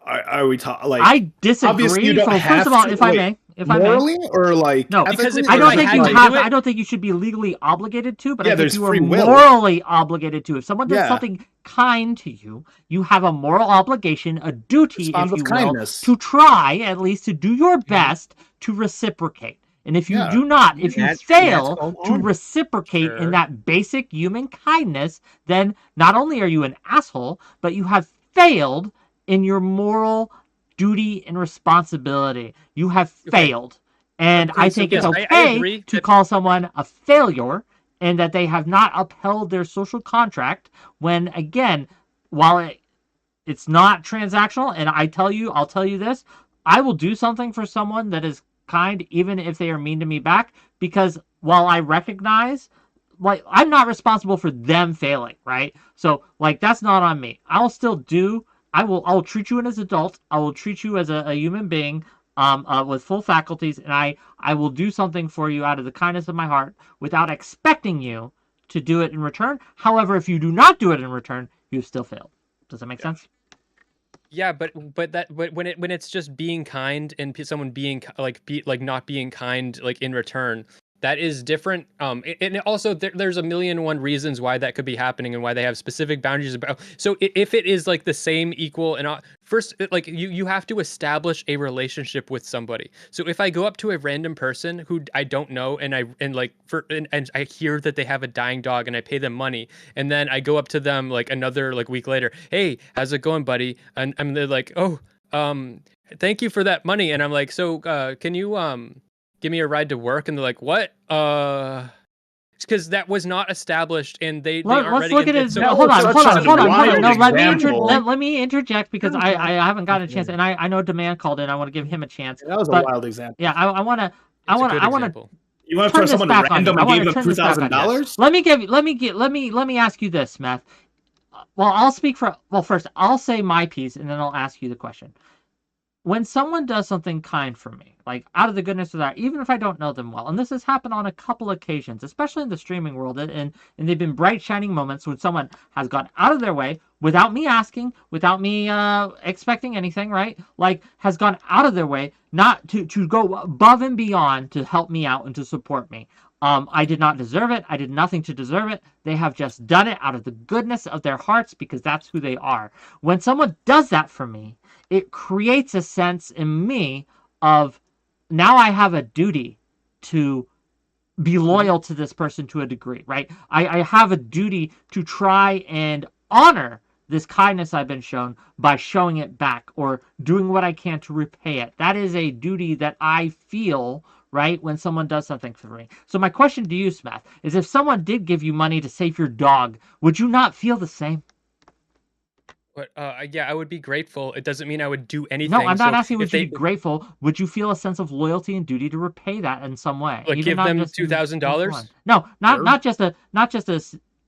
are we talking? Like, I disagree. obviously you don't So have first of all, to. if I Wait, may, morally or like no, Because ethically, if I or don't is think it you like- have. I don't think you should be legally obligated to, but Yeah, I think there's you are free will. morally obligated to. If someone does Yeah. something kind to you, you have a moral obligation, a duty, Respond if with you will, kindness. to try at least to do your best to reciprocate. And if you Yeah. do not, if you That's fail called to honor. reciprocate in Sure. that basic human kindness, then not only are you an asshole, but you have failed in your moral duty and responsibility. You have failed. And I think it's I okay agree to that- call someone a failure and that they have not upheld their social contract when, again, while it's not transactional, and I'll tell you this, I will do something for someone that is kind even if they are mean to me back, because while I recognize, like, I'm not responsible for them failing, right? So like that's not on me. I'll treat you as an adult. I will treat you as a human being with full faculties, and I will do something for you out of the kindness of my heart without expecting you to do it in return. However, if you do not do it in return, you've still failed. Does that make sense? Yeah, but when it's just being kind and someone being like not being kind like in return, that is different. And also there's a million and one reasons why that could be happening and why they have specific boundaries about. So if it is like the same equal and first, like you have to establish a relationship with somebody. So if I go up to a random person who I don't know and I hear that they have a dying dog and I pay them money, and then I go up to them like another like week later, hey, how's it going, buddy? And they're like, oh, thank you for that money. And I'm like, so can you give me a ride to work? And they're like, what? Because that was not established, and they aren't let's ready. look at it. So, Hold on. No, Let me interject because I haven't gotten a chance, and I know Demand called in. I want to give him a chance. That was a wild example. Yeah, I want to. You want to throw someone random and give them $2,000? Let me ask you this, Matt. Well, I'll speak for. Well, first I'll say my piece, and then I'll ask you the question. When someone does something kind for me, like out of the goodness of that, even if I don't know them well, and this has happened on a couple occasions, especially in the streaming world, and they've been bright, shining moments when someone has gone out of their way without me asking, without me expecting anything, right? Like, has gone out of their way not to go above and beyond to help me out and to support me. I did not deserve it. I did nothing to deserve it. They have just done it out of the goodness of their hearts because that's who they are. When someone does that for me, it creates a sense in me of now I have a duty to be loyal to this person to a degree, right? I have a duty to try and honor this kindness I've been shown by showing it back or doing what I can to repay it. That is a duty that I feel, right, when someone does something for me. So my question to you, Smith, is if someone did give you money to save your dog, would you not feel the same? But yeah, I would be grateful. It doesn't mean I would do anything. No, I'm not asking would you be grateful. Would you feel a sense of loyalty and duty to repay that in some way? Like give them $2,000? No, not just a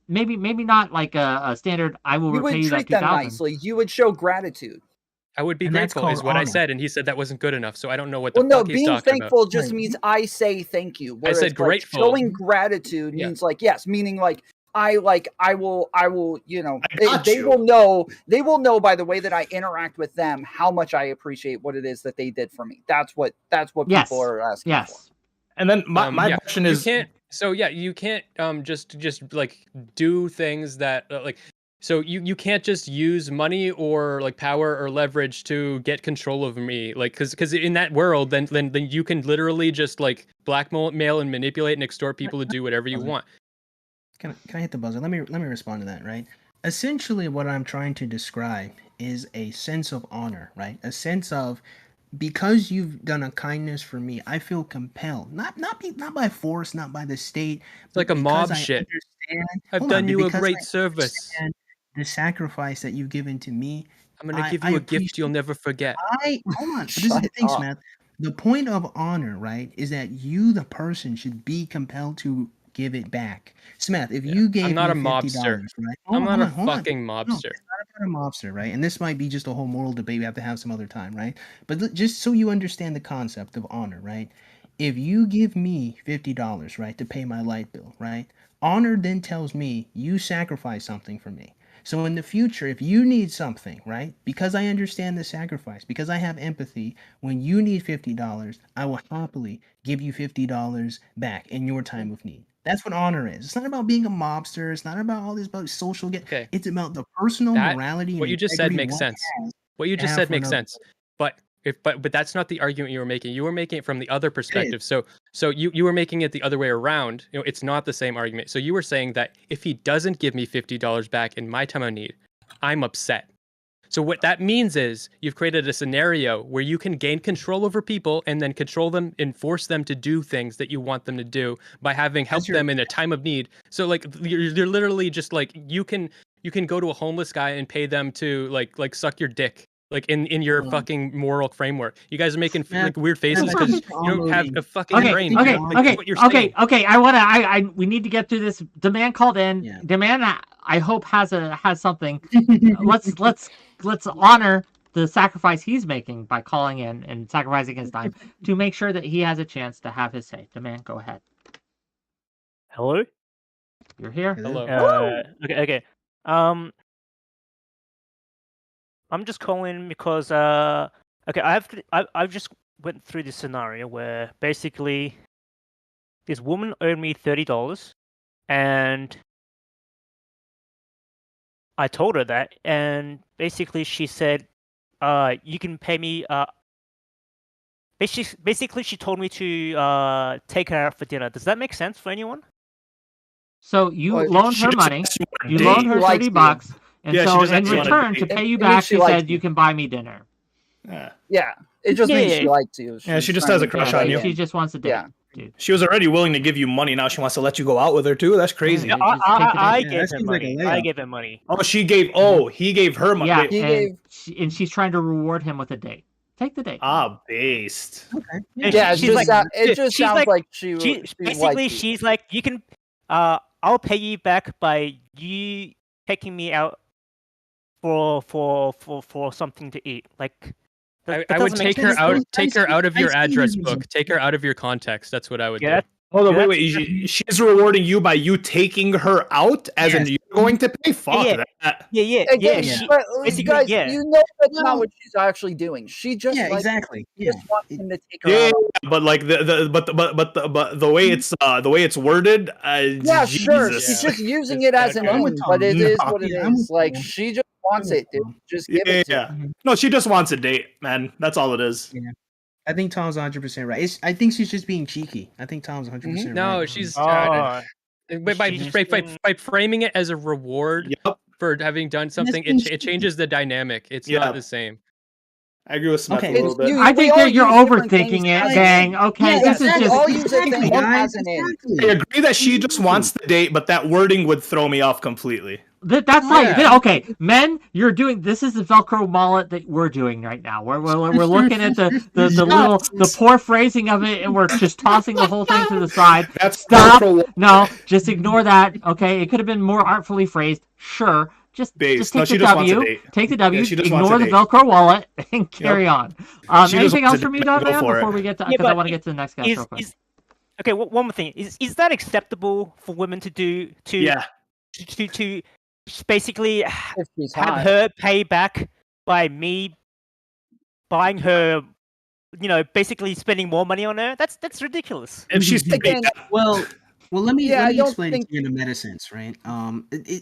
maybe not like a standard. I will repay you that $2,000. You would treat them nicely. You would show gratitude. I would be grateful is what I said, and he said that wasn't good enough. So I don't know what the fuck he's talking about. being thankful just means I say thank you. I said grateful. Showing gratitude means like yes, meaning like I will, you know, they will know by the way that I interact with them how much I appreciate what it is that they did for me. That's what people are asking for. And then my question is, you can't just like do things that like. So you can't just use money or like power or leverage to get control over me, like because in that world, then you can literally just like blackmail and manipulate and extort people to do whatever you want. Can I hit the buzzer? Let me respond to that, right? Essentially, what I'm trying to describe is a sense of honor, right? A sense of because you've done a kindness for me, I feel compelled, not by force, not by the state. It's like a mob shit. I've done you a great service. The sacrifice that you've given to me. I'm gonna give you a gift you'll never forget. Hold on. This is the thing, Smith. The point of honor, right, is that you, the person, should be compelled to give it back. Smith, if you gave I'm not me a mobster. Right? I'm not a fucking mobster. No, it's not about a mobster, right? And this might be just a whole moral debate we have to have some other time, right? But just so you understand the concept of honor, right? If you give me $50, right, to pay my light bill, right? Honor then tells me you sacrifice something for me. So in the future, if you need something, right, because I understand the sacrifice, because I have empathy, when you need $50, I will happily give you $50 back in your time of need. That's what honor is. It's not about being a mobster. It's not about all this about social get. Okay. It's about the personal morality. What you just said makes sense. What you just said makes sense. But that's not the argument you were making. You were making it from the other perspective. So you were making it the other way around. You know, it's not the same argument. So you were saying that if he doesn't give me $50 back in my time of need, I'm upset. So what that means is you've created a scenario where you can gain control over people and then control them and force them to do things that you want them to do by having helped them in a time of need. So like you're literally just like you can go to a homeless guy and pay them to like suck your dick. Like in your fucking moral framework, you guys are making like weird faces because you don't have a fucking brain. Okay. We need to get through this. Demand called in. Yeah. Demand, I hope has something. let's honor the sacrifice he's making by calling in and sacrificing his time to make sure that he has a chance to have his say. Demand, go ahead. Hello. You're here. Hello. Okay. I'm just calling because I've just went through this scenario where basically this woman owed me $30, and I told her that, and basically she said, you can pay me. Basically, she told me to take her out for dinner. Does that make sense for anyone? So you Well, loaned her She money. just wants you on a You date. loaned her She likes 30 you. bucks, and Yeah, she so just in wants you on a return date. to pay It you means back, she she likes said you. you can buy me dinner. Yeah. Yeah, it just means she Yeah. likes you. Yeah, she She's just trying has to a crush get on right you. She in. just wants a date, Yeah. dude. She was already willing to give you money. Now she wants to let you go out with her too. That's crazy. Yeah, I, just take the I, I date. Yeah, gave that him seems like a money. I layup. gave him money. Oh, she gave. Oh, he gave her money. Yeah, Wait, He gave. and she's trying to reward him with a date. Take the date. based. Okay. And Yeah, she's like, it just she's sounds like, like she basically likes you. she's like, you can, I'll pay you back by you taking me out for something to eat. Like, that I would doesn't make take her sense. out. Take her out of I your see address his- book. Take her out of your context. That's what I would Yeah, do. Hold on, Yeah, wait. She's rewarding you by you taking her out, as in Yes. you're going to pay. Fuck yeah. that. Yeah. Again, She, but basically, guys, yeah. you know that's Well, not what she's actually doing. She just yeah, likes exactly. She Yeah. just wants him to take her Yeah, out. but like the way it's worded. Yeah, sure. Jesus. She's just using It's it as not an good. I'm with end, Tom. but it is No. what it Yeah, I'm is. with Like Tom. she just wants with it, dude. Tom. Just give it to her. Yeah. No, she just wants a date, man. That's all it is. Yeah. I think Tom's 100% right. I think she's just being cheeky. I think Tom's 100% right. No, she's Oh, by she's by framing it as a reward Yep. for having done something. being It changes the dynamic. It's Yeah. not the same. I agree with Smith Okay, a little It's bit. you- I we think all that you're use different overthinking things it, as gang. an- Okay, Yeah, this is we just. all use a thing guys. as an end. I agree that she just wants the date, but that wording would throw me off completely. That's like Yeah. okay, men. You're doing this is the Velcro mullet that we're doing right now. We're looking at the little the poor phrasing of it, and we're just tossing the whole thing to the side. That's Stop. powerful. No, just ignore that. Okay, it could have been more artfully phrased. Sure, just Based. take No, the she just wants a W. date. Take the W. Yeah, she just wants Ignore a the date. Velcro wallet and carry on. She just Anything wants else a from you, date. Don Go Man, for before it. we get to Yeah, because I but want to get to the next guest real quick. Okay, one more thing. Is that acceptable for women to do? Yeah. To basically If she's have hot. her pay back by me buying her, basically spending more money on her. That's ridiculous. If she's Again, Well, let me Yeah, I don't explain think- it to you in a meta sense, right?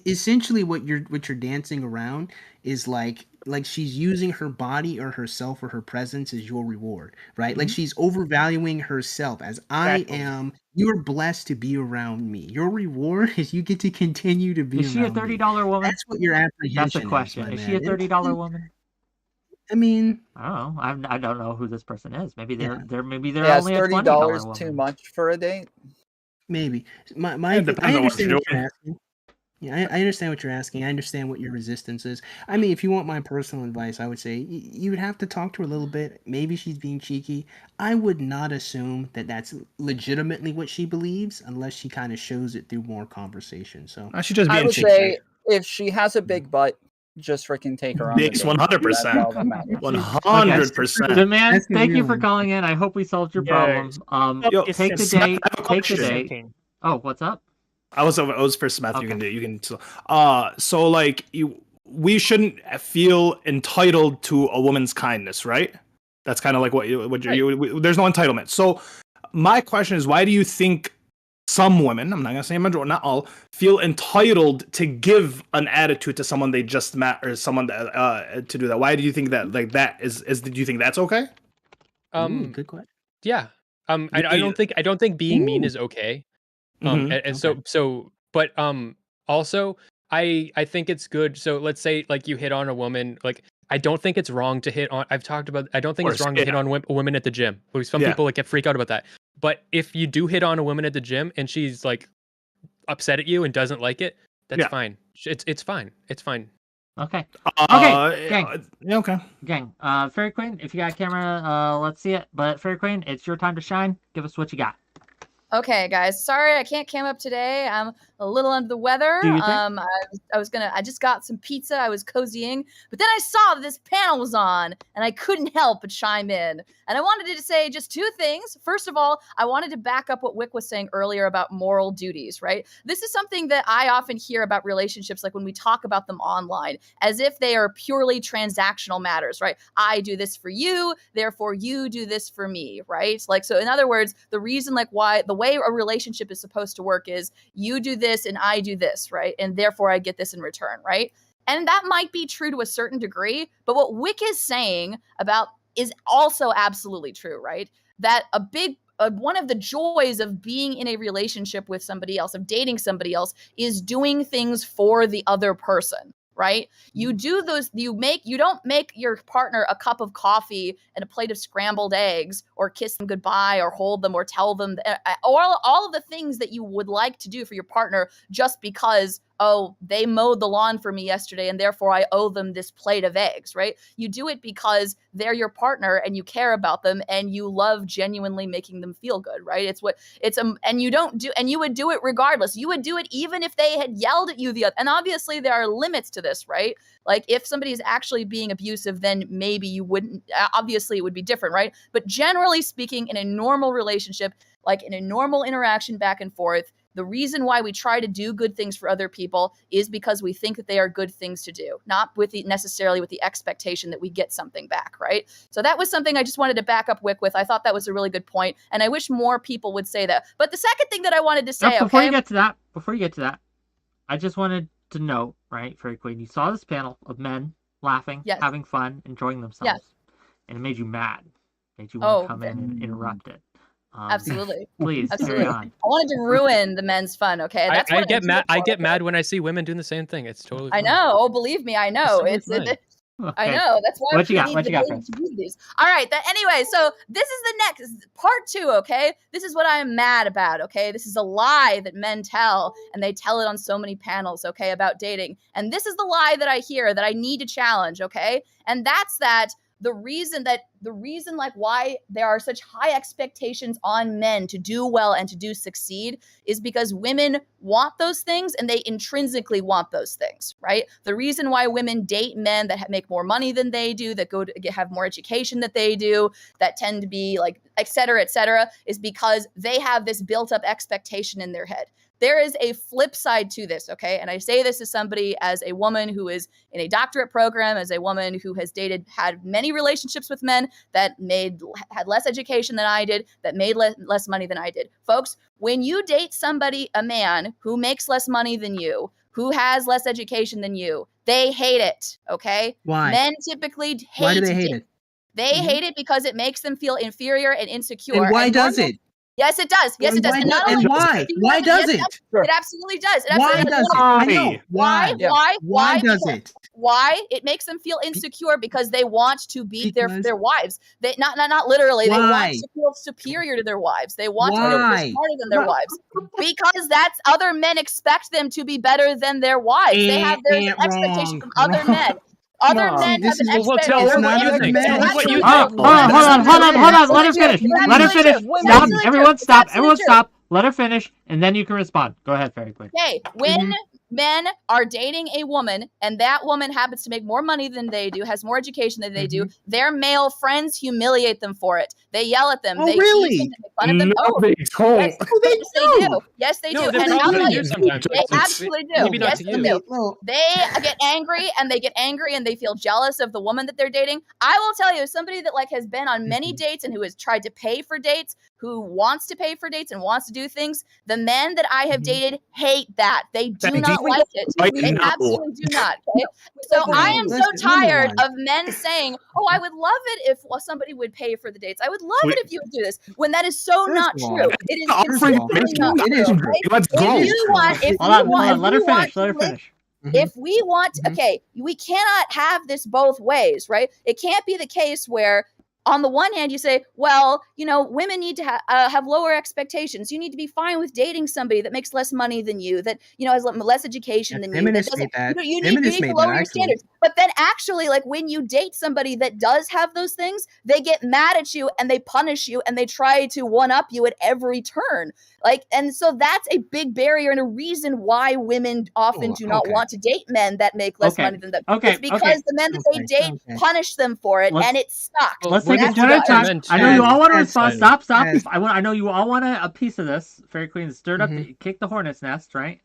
Essentially, what you're dancing around is like she's using her body or herself or her presence as your reward, right? Like she's overvaluing herself as I Exactly. am. You're blessed to be around me. Your reward is you get to continue to be Is she a around me. $30 woman? That's what your apprehension That's the question. is, Is my she a man. $30 woman? I mean, I don't know. I don't know who this person is. Maybe they're Yeah. they're maybe they're Yeah, is only a $30 $20 woman. too much for a date? maybe. It I depends on what understand you're what you're doing. asking. Yeah, I understand what you're asking. I understand what your resistance is. I mean, if you want my personal advice, I would say you would have to talk to her a little bit. Maybe she's being cheeky. I would not assume that that's legitimately what she believes unless she kind of shows it through more conversation. So She just I being would cheeky. say if she has a big butt, just freaking take her on. the Base date. 100%. That's all that matters. 100%. Demand, That's the thank you real for one. calling in. I hope we solved your Yeah. problem. Yo, Take the Smith, I date. have a Take the question. date. Oh, what's up? I was for Smith. Okay. You can. So like we shouldn't feel entitled to a woman's kindness, right? That's kind of like what there's no entitlement. So my question is, why do you think some women, I'm not gonna say majority, not all, feel entitled to give an attitude to someone they just met or someone to do that? Why do you think that? Like that is do you think that's okay? good question. Yeah. I don't think being mean is okay. Mhm. And so but also I think it's good. So let's say like you hit on a woman, like I don't think it's wrong to hit on. I've talked about. I don't think it's course, wrong to hit yeah. on women at the gym. Some Yeah. people like get freaked out about that. But if you do hit on a woman at the gym and she's like upset at you and doesn't like it, that's Yeah. fine. It's fine. It's fine. Okay. Yeah, okay. Gang. Fairy Queen, if you got a camera, let's see it. But Fairy Queen, it's your time to shine. Give us what you got. Okay, guys. Sorry I can't cam up today. I'm a little under the weather. Do you think? I just got some pizza. I was cozying, but then I saw that this panel was on, and I couldn't help but chime in. And I wanted to say just two things. First of all, I wanted to back up what Wick was saying earlier about moral duties, right? This is something that I often hear about relationships, like when we talk about them online, as if they are purely transactional matters, right? I do this for you, therefore you do this for me, right? Like, so in other words, the reason like why the way a relationship is supposed to work is you do this and I do this, right? And therefore I get this in return, right? And that might be true to a certain degree, but what Wick is saying about is also absolutely true, right? That one of the joys of being in a relationship with somebody else, of dating somebody else, is doing things for the other person, right? You do those, you don't make your partner a cup of coffee and a plate of scrambled eggs, or kiss them goodbye, or hold them, or tell them, all of the things that you would like to do for your partner just because, oh, they mowed the lawn for me yesterday and therefore I owe them this plate of eggs, right? You do it because they're your partner and you care about them and you love genuinely making them feel good, right? And you would do it regardless. You would do it even if they had yelled at you and obviously there are limits to this, right? Like if somebody is actually being abusive, then maybe you wouldn't, obviously it would be different, right? But generally speaking, in a normal relationship, like in a normal interaction back and forth, the reason why we try to do good things for other people is because we think that they are good things to do, not necessarily with the expectation that we get something back, right? So that was something I just wanted to back up Wick with. I thought that was a really good point, and I wish more people would say that. But the second thing that I wanted to say, before you get to that, I just wanted to note, right, Fairy Queen, you saw this panel of men laughing, having fun, enjoying themselves, and it made you mad. It made you want to come in and interrupt it. Absolutely. Please carry on. I wanted to ruin the men's fun. Okay, that's I get mad. I get mad when I see women doing the same thing. It's totally. I know. Oh, believe me, I know. I know. That's why what you got? What you got, friends? All right. Anyway, so this is the next part 2. Okay, this is what I am mad about. Okay, this is a lie that men tell, and they tell it on so many panels. Okay, about dating, and this is the lie that I hear that I need to challenge. Okay, and that's that. The reason like why there are such high expectations on men to do well and to succeed is because women want those things and they intrinsically want those things, right? The reason why women date men that make more money than they do, that have more education than they do, that tend to be like, et cetera, is because they have this built up expectation in their head. There is a flip side to this, okay? And I say this as somebody, as a woman who is in a doctorate program, as a woman who has had many relationships with men that had less education than I did, that made less money than I did. Folks, when you date a man who makes less money than you, who has less education than you, they hate it, okay? Why? Men typically hate Why do they hate it? They hate it because it makes them feel inferior and insecure. And why does it? Yes, it does. Yes, it does. And why? Why does it? It absolutely does. Why does it? I know. Why does it? Why? It makes them feel insecure because they want to beat their wives. They not literally. They want to feel superior to their wives. They want to feel smarter than their wives because that's other men expect them to be better than their wives. They have their expectations from other men. Other men have an expectation. Hold on. Let her finish. Stop. Everyone stop. Let her finish, and then you can respond. Go ahead, Fairy Queen. Okay, when men are dating a woman and that woman happens to make more money than they do, has more education than they do, their male friends humiliate them for it. They yell at them. They tease them, they make fun of them. They do. Yes, they do. And I'll tell you, they absolutely do. Yes, they do. They get angry and they feel jealous of the woman that they're dating. I will tell you, somebody that has been on many dates and who has tried to pay for dates, who wants to pay for dates and wants to do things, the men that I have dated hate that. They do not like it. They absolutely do not. Okay? So I am so tired of men saying, oh, I would love it if somebody would pay for the dates. I would love it if you would do this. When that is so not true. It is completely not true. Let's go. Let her finish. If we want, we cannot have this both ways, right? It can't be the case where on the one hand, you say, well, women need to have lower expectations. You need to be fine with dating somebody that makes less money than you, that has less education than you. You need to lower your standards. But then actually, when you date somebody that does have those things, they get mad at you and they punish you and they try to one-up you at every turn. And so that's a big barrier and a reason why women often do not want to date men that make less money than them. It's because the men that they date punish them for it, and it sucks. Let's take it to time. I know you all want to respond. Stop. I know you all want a piece of this. Fairy Queen stirred up, kick the hornet's nest, right?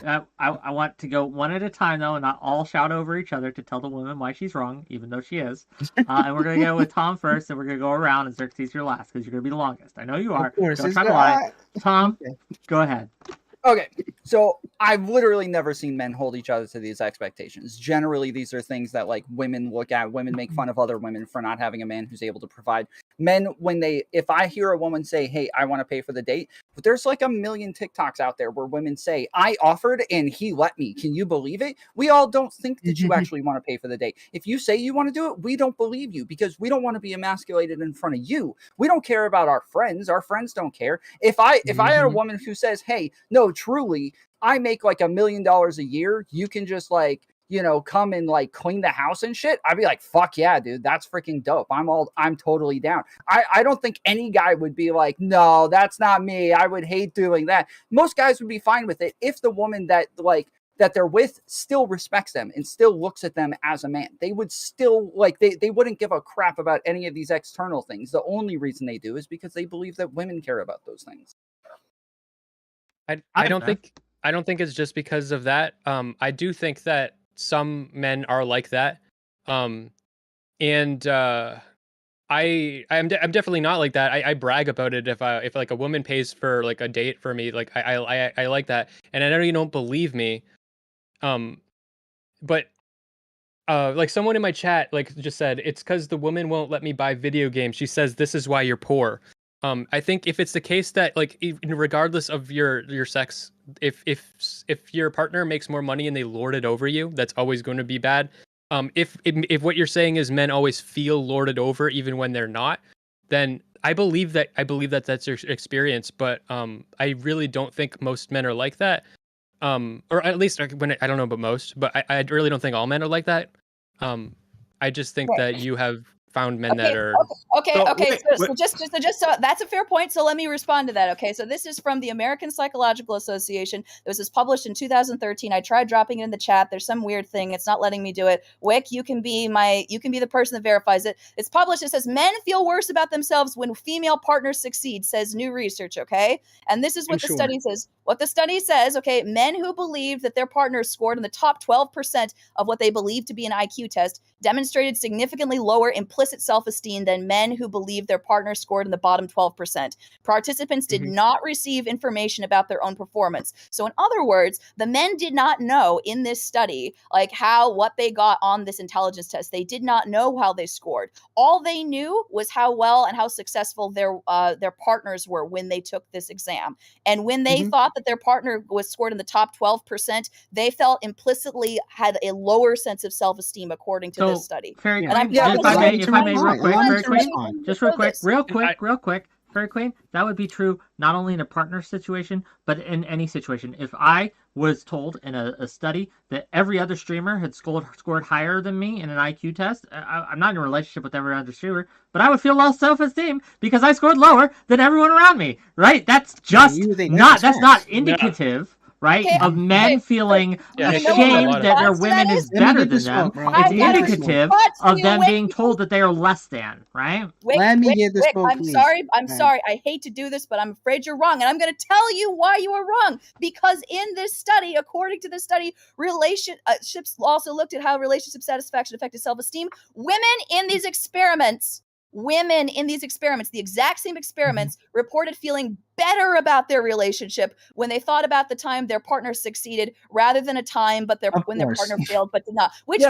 I want to go one at a time though, and not all shout over each other to tell the woman why she's wrong, even though she is. And we're gonna go with Tom first, and we're gonna go around, and Xerxes you're last because you're gonna be the longest. I know you are. Of course, Don't it's try to good. lie. Tom, go ahead. Okay, so I've literally never seen men hold each other to these expectations. Generally, these are things that like women look at. Women make fun of other women for not having a man who's able to provide. Men, if I hear a woman say, "Hey, I want to pay for the date," but there's like a million TikToks out there where women say, "I offered and he let me." Can you believe it? We all don't think that you actually want to pay for the date. If you say you want to do it, we don't believe you because we don't want to be emasculated in front of you. We don't care about our friends. Our friends don't care. If I had a woman who says, "Hey, no, truly, I make like $1 million a year. You can just like, come and like clean the house and shit," I'd be like, "Fuck yeah, dude. That's freaking dope. I'm totally down." I don't think any guy would be like, "No, that's not me. I would hate doing that." Most guys would be fine with it if the woman that they're with still respects them and still looks at them as a man. They would still like, they wouldn't give a crap about any of these external things. The only reason they do is because they believe that women care about those things. I don't think it's just because of that. I do think that some men are like that. I'm definitely not like that. I brag about it if like a woman pays for like a date for me, like I like that. And I know you don't believe me. But like someone in my chat like just said, it's because the woman won't let me buy video games. She says this is why you're poor. I think if it's the case that like regardless of your sex, if your partner makes more money and they lord it over you, that's always going to be bad. If what you're saying is men always feel lorded over even when they're not, then I believe that's your experience. But I really don't think most men are like that. Or at least when I don't know about most, but I really don't think all men are like that. I just think that you have found men that are okay. So just so that's a fair point. So let me respond to that. Okay, so this is from the American Psychological Association. This was published in 2013. I tried dropping it in the chat. There's some weird thing. It's not letting me do it. Wick, you can be the person that verifies it. It's published. It says men feel worse about themselves when female partners succeed, says new research. Okay, and this is what the study says. What the study says, okay, men who believe that their partners scored in the top 12% of what they believe to be an IQ test demonstrated significantly lower implicit self-esteem than men who believe their partner scored in the bottom 12%. Participants did not receive information about their own performance. So in other words, the men did not know in this study, like what they got on this intelligence test. They did not know how they scored. All they knew was how well and how successful their partners were when they took this exam. And when they thought that their partner was scored in the top 12%, they felt implicitly had a lower sense of self-esteem according to this study. Fairy Queen, if I may, real quick, Fairy Queen, just real quick, Fairy Queen, that would be true not only in a partner situation, but in any situation. If I was told in a study that every other streamer had scored higher than me in an IQ test, I'm not in a relationship with every other streamer, but I would feel low self-esteem because I scored lower than everyone around me, right? That's just that's not indicative. Right? Of men feeling ashamed that their women is better than them. It's indicative of them being told that they are less than, right? Let me get this quote, I'm sorry. I hate to do this, but I'm afraid you're wrong. And I'm going to tell you why you are wrong. Because in this study, according to this study, relationships also looked at how relationship satisfaction affected self-esteem. Women in these experiments, the exact same experiments, reported feeling better about their relationship when they thought about the time their partner succeeded rather than a time when their partner failed but did not. Which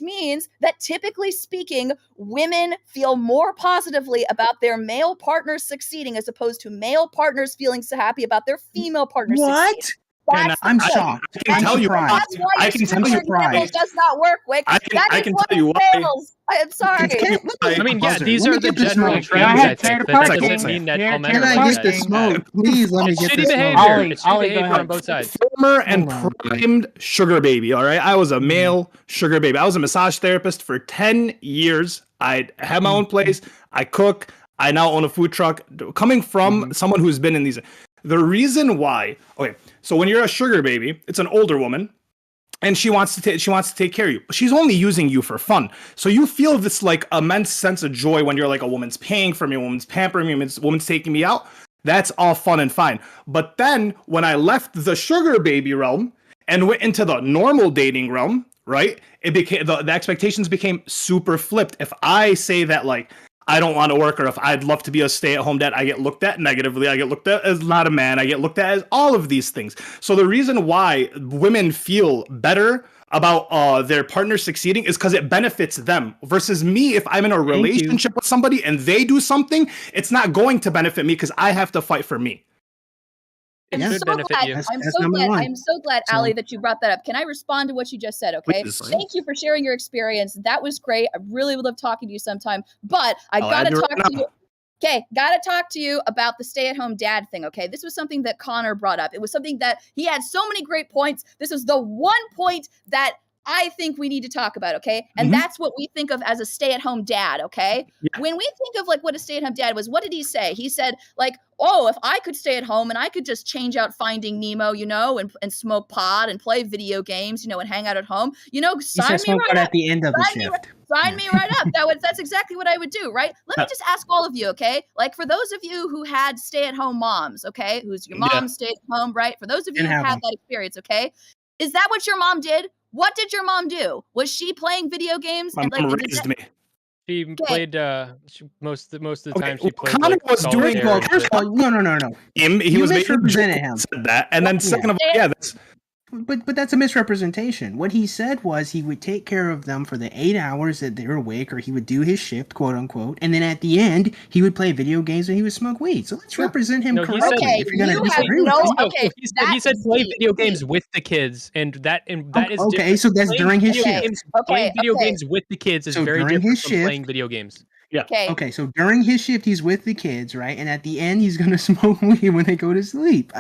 means that typically speaking, women feel more positively about their male partners succeeding as opposed to male partners feeling so happy about their female partners succeeding. I'm shocked. I can tell you why. That's why it does not work, Wick. I can tell you why. I'm sorry. I mean, yeah, these are the general trends. I think that doesn't mean that all men are like that. Can I get the smoke? Please let me get the smoke. It's shitty behavior on both sides. Former and primed sugar baby, all right? I was a male sugar baby. I was a massage therapist for 10 years. I had my own place. I cook. I now own a food truck. Coming from someone who's been in these... The reason why... Okay, so when you're a sugar baby, it's an older woman. And she wants to take care of you. She's only using you for fun. So you feel this like immense sense of joy when you're like, a woman's paying for me, a woman's pampering me, a woman's taking me out. That's all fun and fine. But then when I left the sugar baby realm and went into the normal dating realm, right? It became the expectations became super flipped. If I say that like I don't want to work, or if I'd love to be a stay-at-home dad, I get looked at negatively. I get looked at as not a man. I get looked at as all of these things. So the reason why women feel better about their partner succeeding is because it benefits them. Versus me, if I'm in a relationship with somebody and they do something, it's not going to benefit me because I have to fight for me. It I'm should so benefit glad. you. I'm so glad, So- Allie, that you brought that up. Can I respond to what you just said? Okay. Please. Thank you for sharing your experience. That was great. I really would love talking to you sometime. But I I'll gotta add you talk right to now. you. Okay, gotta talk to you about the stay-at-home dad thing. Okay, this was something that Connor brought up. It was something that he had so many great points. This is the one point that I think we need to talk about. Okay, and that's what we think of as a stay-at-home dad. Okay, when we think of like what a stay-at-home dad was, what did he say? He said like, oh, if I could stay at home and I could just change out Finding Nemo, you know, and smoke pot and play video games, you know, and hang out at home, you know, He sign said me smoke right pot up. at the end of the Sign me shift. Sign me right up. That's exactly what I would do, right? Let me just ask all of you, okay? Like for those of you who had stay-at-home moms, okay, who's your mom stayed at home, right? For those of you who Didn't have had them. that experience, okay, is that what your mom did? What did your mom do? Was she playing video games? My And like, mom did raised that- me. She played most of the Okay, time. She well, played Connor like was doing solitaire well. and First shit. of all, no. He You was making a joke misrepresented when him. he said that, and then second of all, yeah, that's But that's a misrepresentation. What he said was he would take care of them for the 8 hours that they were awake, or he would do his shift, quote unquote, and then at the end he would play video games and he would smoke weed. So let's represent him No, he correctly. said- if you're gonna you have disagree with no- me. okay, he said play Z, video games with the kids, and that is Okay, different. so that's Playing during his video shift. games- playing video okay. games with the kids is So very during different his from shift- playing video games. Okay. Okay, so during his shift he's with the kids, right? And at the end he's gonna smoke weed when they go to sleep.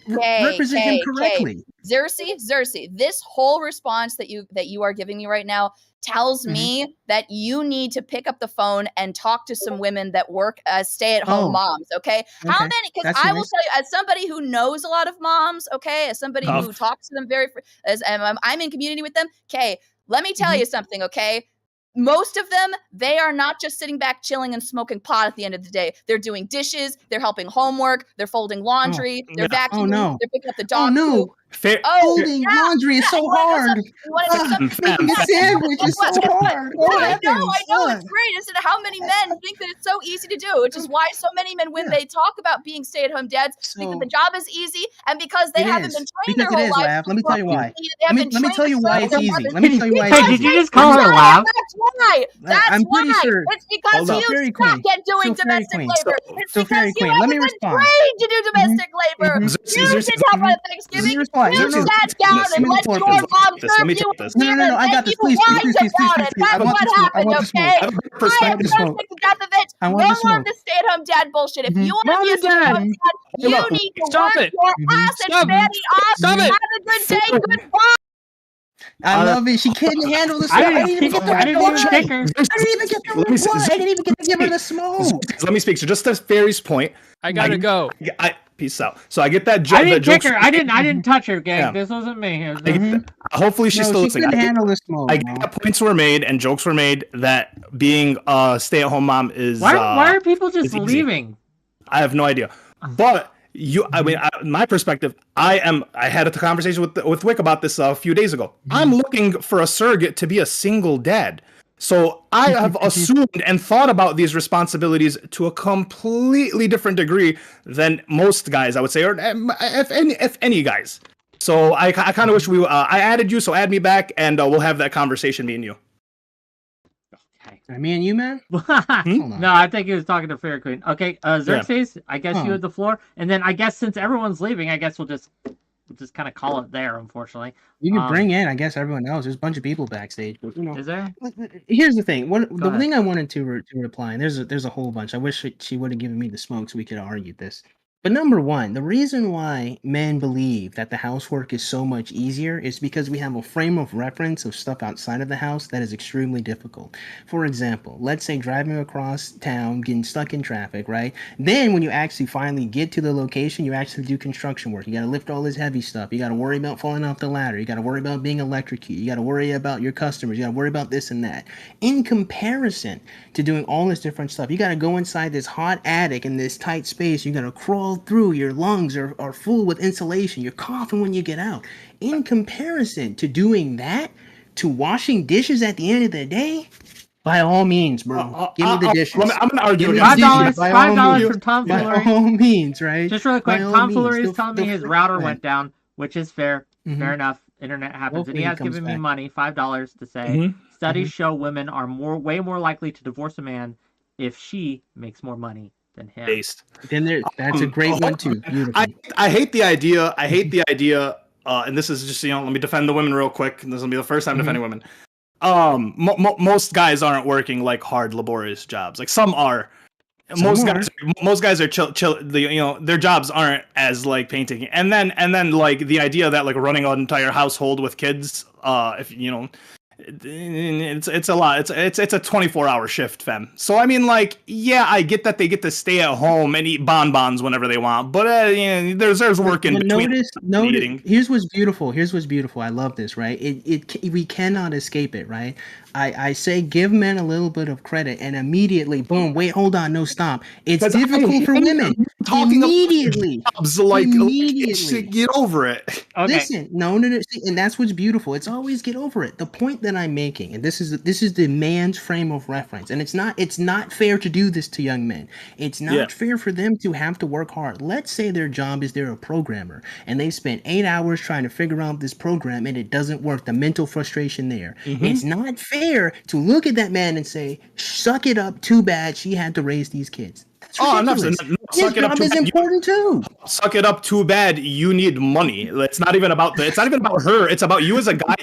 Represent him correctly. Xerxes, this whole response that you are giving me right now tells me that you need to pick up the phone and talk to some women that work as stay-at-home moms, okay? How Okay, many, because that's I will nice. tell you, as somebody who knows a lot of moms, okay, as somebody who Tough. talks to them I'm in community with them, okay, let me tell you something, okay? Most of them, they are not just sitting back chilling and smoking pot at the end of the day. They're doing dishes, they're helping homework, they're folding laundry, they're vacuuming, no. they're picking up the Oh dog no! poop. fair. Folding laundry is so You wanna know hard. something? You wanna know something? Making a sandwich is so hard. Yeah, What I know, happens? it's great. Isn't it? How many men think that it's so easy to do? Which is why so many men, when they talk about being stay-at-home dads, think that the job is easy, and because they It haven't is. been trained Because their it whole is, lives. Lav. Let me tell you why. They Let me tell you why it's easy. Let me tell you why Hey, it's did easy. you just call her Lav? That's why. That's I'm pretty why. sure. It's because Hold up. you Fairy suck Queen. at doing So Fairy domestic Queen. labor. It's So because Fairy you Queen, haven't let me been respond. trained to do domestic labor. Xerxes, You Xerxes, didn't help on Thanksgiving. Let me respond. You No, no. sat down This. and Let me let talk your this. mom Let serve me you take this. No, demons, I got and this. you Please, whined please. about it. I That's want what the smoke. I happened, want the smoke. okay? I have a I perspective. am the so smoke. sick to death of it. I No want the more smoke. of the stay-at-home dad bullshit. If you want to Mom be a and Dad. stay-at-home dad, you Look, need to stop work it. your ass and Stop it. fanny off. Stop it. Have a good day. Goodbye. I love it. She couldn't handle the I smoke. didn't even get the I didn't reply. even kick her. I didn't even get the Let me say- reply. I didn't even get to give her the smoke. Let me speak. So just to Fairy's point, I gotta go. peace out. So I get that I joke. didn't kick her. I didn't touch her, gang. Yeah. This wasn't me. It was Hopefully she's No, still she listening. couldn't I get- handle the smoke. I get that points were made and jokes were made that being a stay-at-home mom is. why are people just it's easy. leaving? I have no idea, but I mean, my perspective. I had a conversation with Wick about this a few days ago. I'm looking for a surrogate to be a single dad. So I have assumed and thought about these responsibilities to a completely different degree than most guys, I would say, or if any guys. So I kind of wish I added you, so add me back, and we'll have that conversation, me and you. Me and you, man? No, I think he was talking to Fairy Queen. Okay, Xerxes, I guess you had the floor. And then I guess since everyone's leaving, I guess we'll just kind of call it there, unfortunately. You can bring in, I guess, everyone else. There's a bunch of people backstage. But, you know, Is there? Here's the thing. The ahead. thing I wanted to reply, and there's a whole bunch. I wish she would have given me the smoke so we could argue this. But number one, the reason why men believe that the housework is so much easier is because we have a frame of reference of stuff outside of the house that is extremely difficult. For example, let's say driving across town, getting stuck in traffic, right? Then when you actually finally get to the location, you actually do construction work. You got to lift all this heavy stuff. You got to worry about falling off the ladder. You got to worry about being electrocuted. You got to worry about your customers. You got to worry about this and that. In comparison to doing all this different stuff, you got to go inside this hot attic in this tight space. You got to crawl through. Your lungs are full with insulation. You're coughing when you get out. In comparison to doing that, to washing dishes at the end of the day, by all means, bro, give me the dishes. I'm gonna argue $5, against $5 from Tom by Foolery. all means, right? Just really quick, By all Tom means, Foolery is the- telling the me his first router one. went down, which is fair. Mhm. Fair enough. Internet happens, and he Hopefully has it comes given me back. money, $5, to say Mhm. studies show women are way more likely to divorce a man if she makes more money than him. based. Then that's a great one too. Beautiful. I hate the idea. And this is just, let me defend the women real quick. This will be the first time defending women. Most guys aren't working like hard, laborious jobs. Like some are. Most guys are chill. Their jobs aren't as like painting. And then like the idea that like running an entire household with kids, it's a lot. It's a 24-hour shift, fam. So I mean, like, yeah, I get that they get to stay at home and eat bonbons whenever they want, but there's work in between. Notice. Here's what's beautiful. I love this, right? We cannot escape it, right? I say give men a little bit of credit, and immediately, boom! Wait, hold on, no, stop. It's difficult for women. Immediately, immediately, get over it. Okay. Listen, no. See, and that's what's beautiful. It's always get over it. The point that I'm making, and this is the man's frame of reference, and it's not fair to do this to young men. It's not fair for them to have to work hard. Let's say their job is they're a programmer, and they spent 8 hours trying to figure out this program, and it doesn't work. The mental frustration there. It's not fair to look at that man and say, "Suck it up. Too bad she had to raise these kids." His job is important too. Suck it up. Too bad you need money. It's not even about her. It's about you as a guy.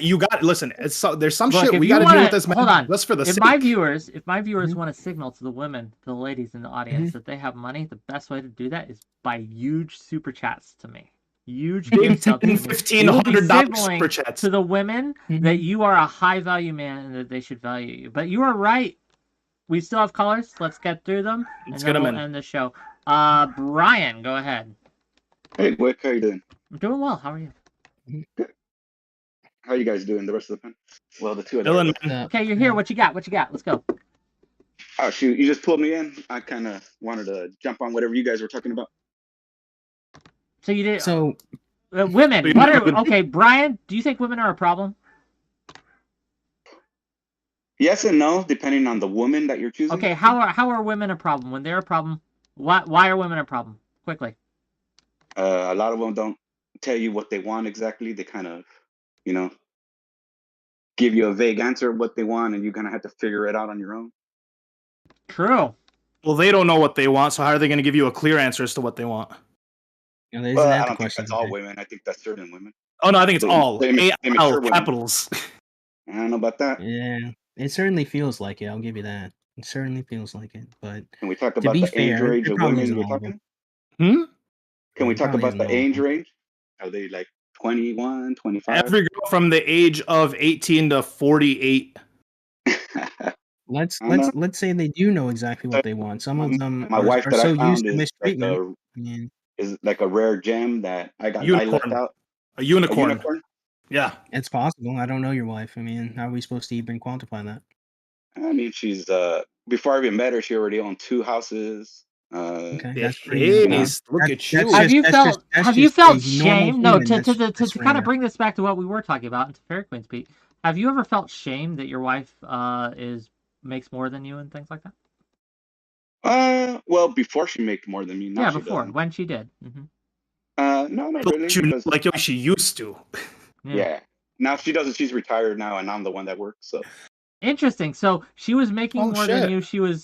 Listen. There's some shit we got to deal with this. Hold on. That's for the if my viewers want to signal to the women, to the ladies in the audience that they have money, the best way to do that is by huge super chats to me. Huge $1,500 super chats to the women that you are a high value man and that they should value you. But you are right. We still have callers. Let's get through them. Let's and get then them we'll in. end the show. Brian, go ahead. Hey, Wick, how you doing? I'm doing well. How are you? Good. How you guys doing? The rest of the pen? Well, the two of them. Okay, you're here. What you got? Let's go. Oh shoot, you just pulled me in. I kind of wanted to jump on whatever you guys were talking about. So you did. So women. Okay, Brian? Do you think women are a problem? Yes and no, depending on the woman that you're choosing. Okay, how are women a problem? When they're a problem, why are women a problem? Quickly. A lot of them don't tell you what they want exactly. They kind of, give you a vague answer of what they want, and you're gonna have to figure it out on your own. True. Well, they don't know what they want, so how are they going to give you a clear answer as to what they want? Well, I don't think that's all women. I think that's certain women. Oh no, I think it's all. They mature women. Capitals. I don't know about that. Yeah, it certainly feels like it. I'll give you that. It certainly feels like it. But can we talk to about be the fair, age range there of probably women isn't we're all of talking? Hmm? Can we talk probably about the isn't all of age them. range? Are they like 21, 25? Every girl from the age of 18 to 48. Let's say they do know exactly what they want. Some of them My wife are that so I used found to is mistreatment. is like a rare gem that I left Unicorn. out. A unicorn. A unicorn? Yeah. It's possible. I don't know your wife. I mean, how are we supposed to even quantify that? I mean, she's before I even met her, she already owned 2 houses. Okay, that's pretty. Look at you. Have you felt shame? No, to that's kind of rare. bring this back to what we were talking about, and to Fairy Queen's Pete. Have you ever felt shame that your wife makes more than you and things like that? Well, before she made more than me. Now Yeah, she before doesn't. when she did. No, not really. because- Like she used to. Yeah. Now she doesn't. She's retired now, and I'm the one that works. So Interesting. So she was making more shit. than you. She was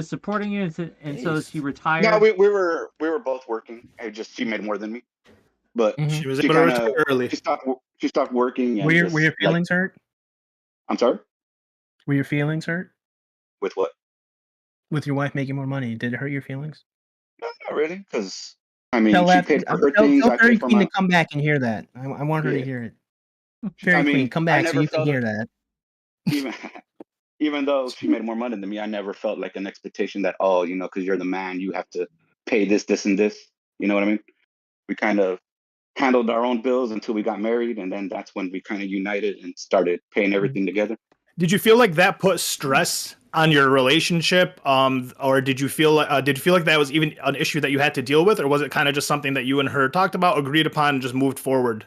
supporting you, and so she retired. no, we were both working. She made more than me, but She was able to retire early. She stopped working. And Were your just, feelings hurt? I'm sorry. Were your feelings hurt With what? with your wife making more money? Did it hurt your feelings? Not really, because I mean, Tell she that. paid for her Tell, things. tell I Fairy paid for Queen to my. come back and hear that. I want her to Yeah. hear it. I Fairy Queen, mean, come I back so never you can felt hear that. even even though she made more money than me, I never felt like an expectation that, oh, you know, because you're the man, you have to pay this, this, and this. You know what I mean? We kind of handled our own bills until we got married, and then that's when we kind of united and started paying everything together. Did you feel like that put stress on your relationship, or did you feel like that was even an issue that you had to deal with, or was it kind of just something that you and her talked about, agreed upon, and just moved forward?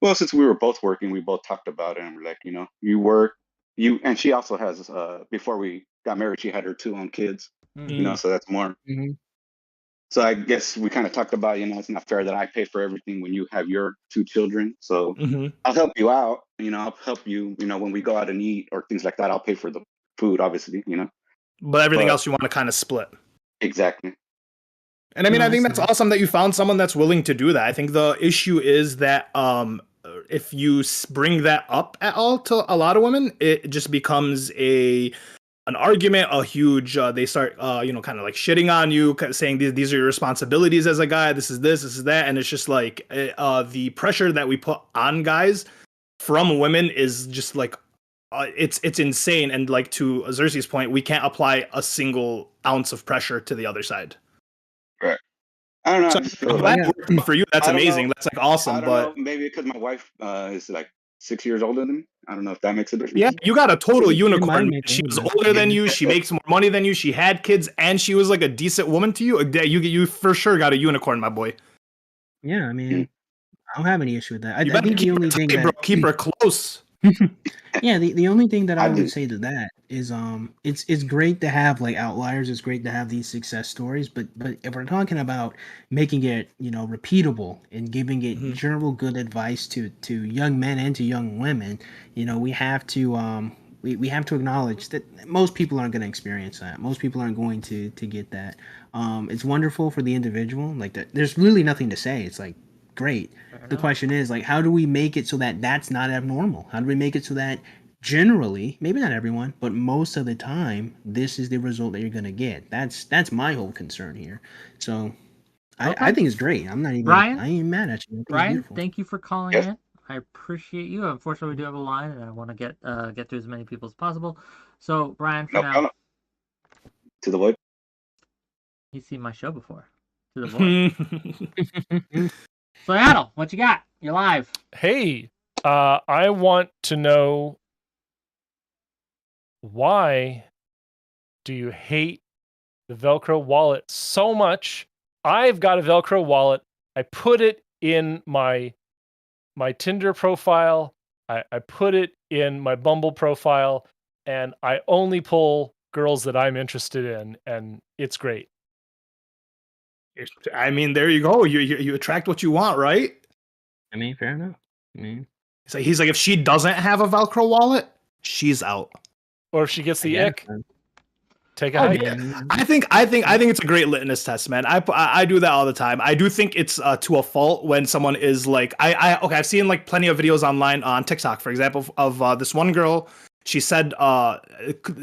Well, since we were both working, we both talked about it, and we're like, you know, you work, and she also has. Before we got married, she had her 2 own kids. You know, so that's more. Mm-hmm. So I guess we kind of talked about, you know, it's not fair that I pay for everything when you have your 2 children. So I'll help you out. You know, I'll help you. You know, when we go out and eat or things like that, I'll pay for the food, obviously. You know, but everything else you want to kind of split. Exactly. And I mean, I think that's awesome that you found someone that's willing to do that. I think the issue is that if you bring that up at all to a lot of women, it just becomes an argument, a huge. They start, you know, kind of like shitting on you, saying these are your responsibilities as a guy. This is that, and it's just like the pressure that we put on guys from women is just like it's insane. And like to 𝕬🎘's point, we can't apply a single ounce of pressure to the other side. Right. I don't know. So I just feel I'm like glad it worked for you. That's I don't amazing. know. That's like awesome. I don't But know. Maybe because my wife is like 6 years older than me. I don't know if that makes a difference. yeah, you got a total It might unicorn. make a She little was bit. older than you. She makes more money than you. She had kids, and she was like a decent woman to you. You for sure got a unicorn, my boy. Yeah, I mean, I don't have any issue with that. You I better think the keep her only thing tight, bro. that Keep her close. yeah, the only thing that I I would do. say to that is it's great to have like outliers, it's great to have these success stories, but if we're talking about making it, you know, repeatable and giving it general good advice to young men and to young women, you know, we have to we have to acknowledge that most people aren't going to experience that. Most people aren't going to get that. It's wonderful for the individual. Like that, there's really nothing to say. It's like great. The question is like, how do we make it so that that's not abnormal? How do we make it so that generally, maybe not everyone, but most of the time, this is the result that you're going to get? That's my whole concern here. So I think it's great. I'm not even Brian? I ain't even mad at you. I think it's Brian, beautiful. thank you for calling Yes. in. I appreciate you. Unfortunately, we do have a line, and I want to get to as many people as possible. So, Brian, for No now, problem. To the void. he's seen my show before. To the void. So, Adel, what you got? You're live. Hey, I want to know, why do you hate the Velcro wallet so much? I've got a Velcro wallet. I put it in my Tinder profile. I put it in my Bumble profile, and I only pull girls that I'm interested in, and it's great. I mean, there you go. You attract what you want, right? I mean, fair enough. I mean, he's like, if she doesn't have a Velcro wallet, she's out. Or if she gets the yeah, ick, take a Oh, hike. yeah. I think it's a great litmus test, man. I do that all the time. I do think it's to a fault when someone is like, I've seen like plenty of videos online on TikTok, for example, of this one girl. She said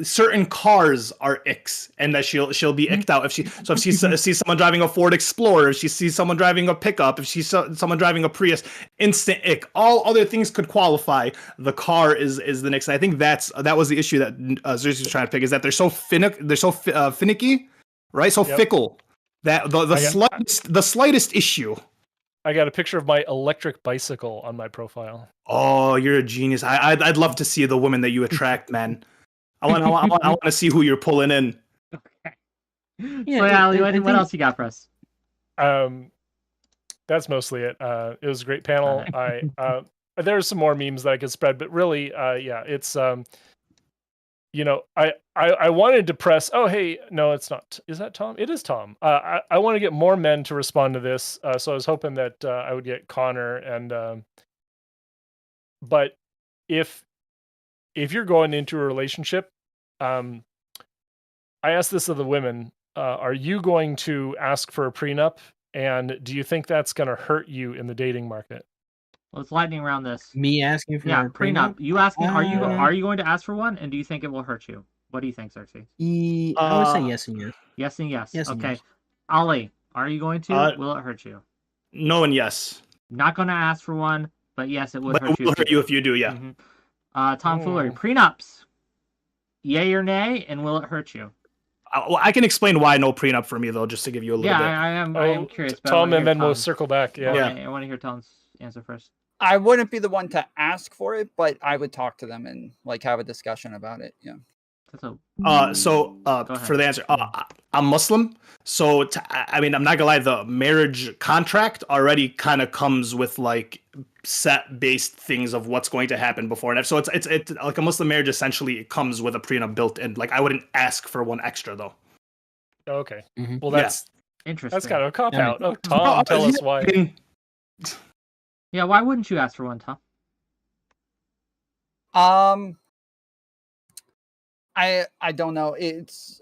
certain cars are icks, and that she'll be icked out if she sees someone driving a Ford Explorer, if she sees someone driving a pickup, if she sees someone driving a Prius, instant ick. All other things could qualify. The car is the next. And I think that was the issue that 𝕬🎘 was trying to pick, is that they're so finicky, right? So fickle that the slightest issue. I got a picture of my electric bicycle on my profile. Oh, you're a genius. I'd love to see the women that you attract, man. I want to see who you're pulling in. Yeah, so, Ali, what else you got for us? That's mostly it. It was a great panel. There's some more memes that I could spread, but really, yeah, it's I wanted to press. Oh, hey, no, it's not. Is that Tom? It is Tom. I want to get more men to respond to this. So I was hoping that I would get Connor and. But if you're going into a relationship, I asked this of the women: are you going to ask for a prenup? And do you think that's going to hurt you in the dating market? Well, it's lightning around this. Me asking for a prenup. You asking? Are you going to ask for one? And do you think it will hurt you? What do you think, 𝕬🎘? I would say yes and yes. Yes and yes. Yes and okay. yes. Ollie, are you going to? Will it hurt you? No and yes. Not going to ask for one, but yes, it would But hurt it you. will hurt you if you do, yeah. Tomfoolery. Prenups. Yay or nay, and will it hurt you? Well, I can explain why no prenup for me, though, just to give you a little bit. I am curious. But Tom, and then we'll circle back. Yeah. I want to hear Tom's answer first. I wouldn't be the one to ask for it, but I would talk to them and like have a discussion about it. Yeah. For the answer, I'm Muslim, so I mean, I'm not gonna lie. The marriage contract already kind of comes with like set based things of what's going to happen before and after. So it's like a Muslim marriage essentially it comes with a prenup built in. Like I wouldn't ask for one extra though. Okay, well that's interesting. That's kind of a cop out. Oh, Tom, tell us why. Yeah, why wouldn't you ask for one, Tom? I don't know. It's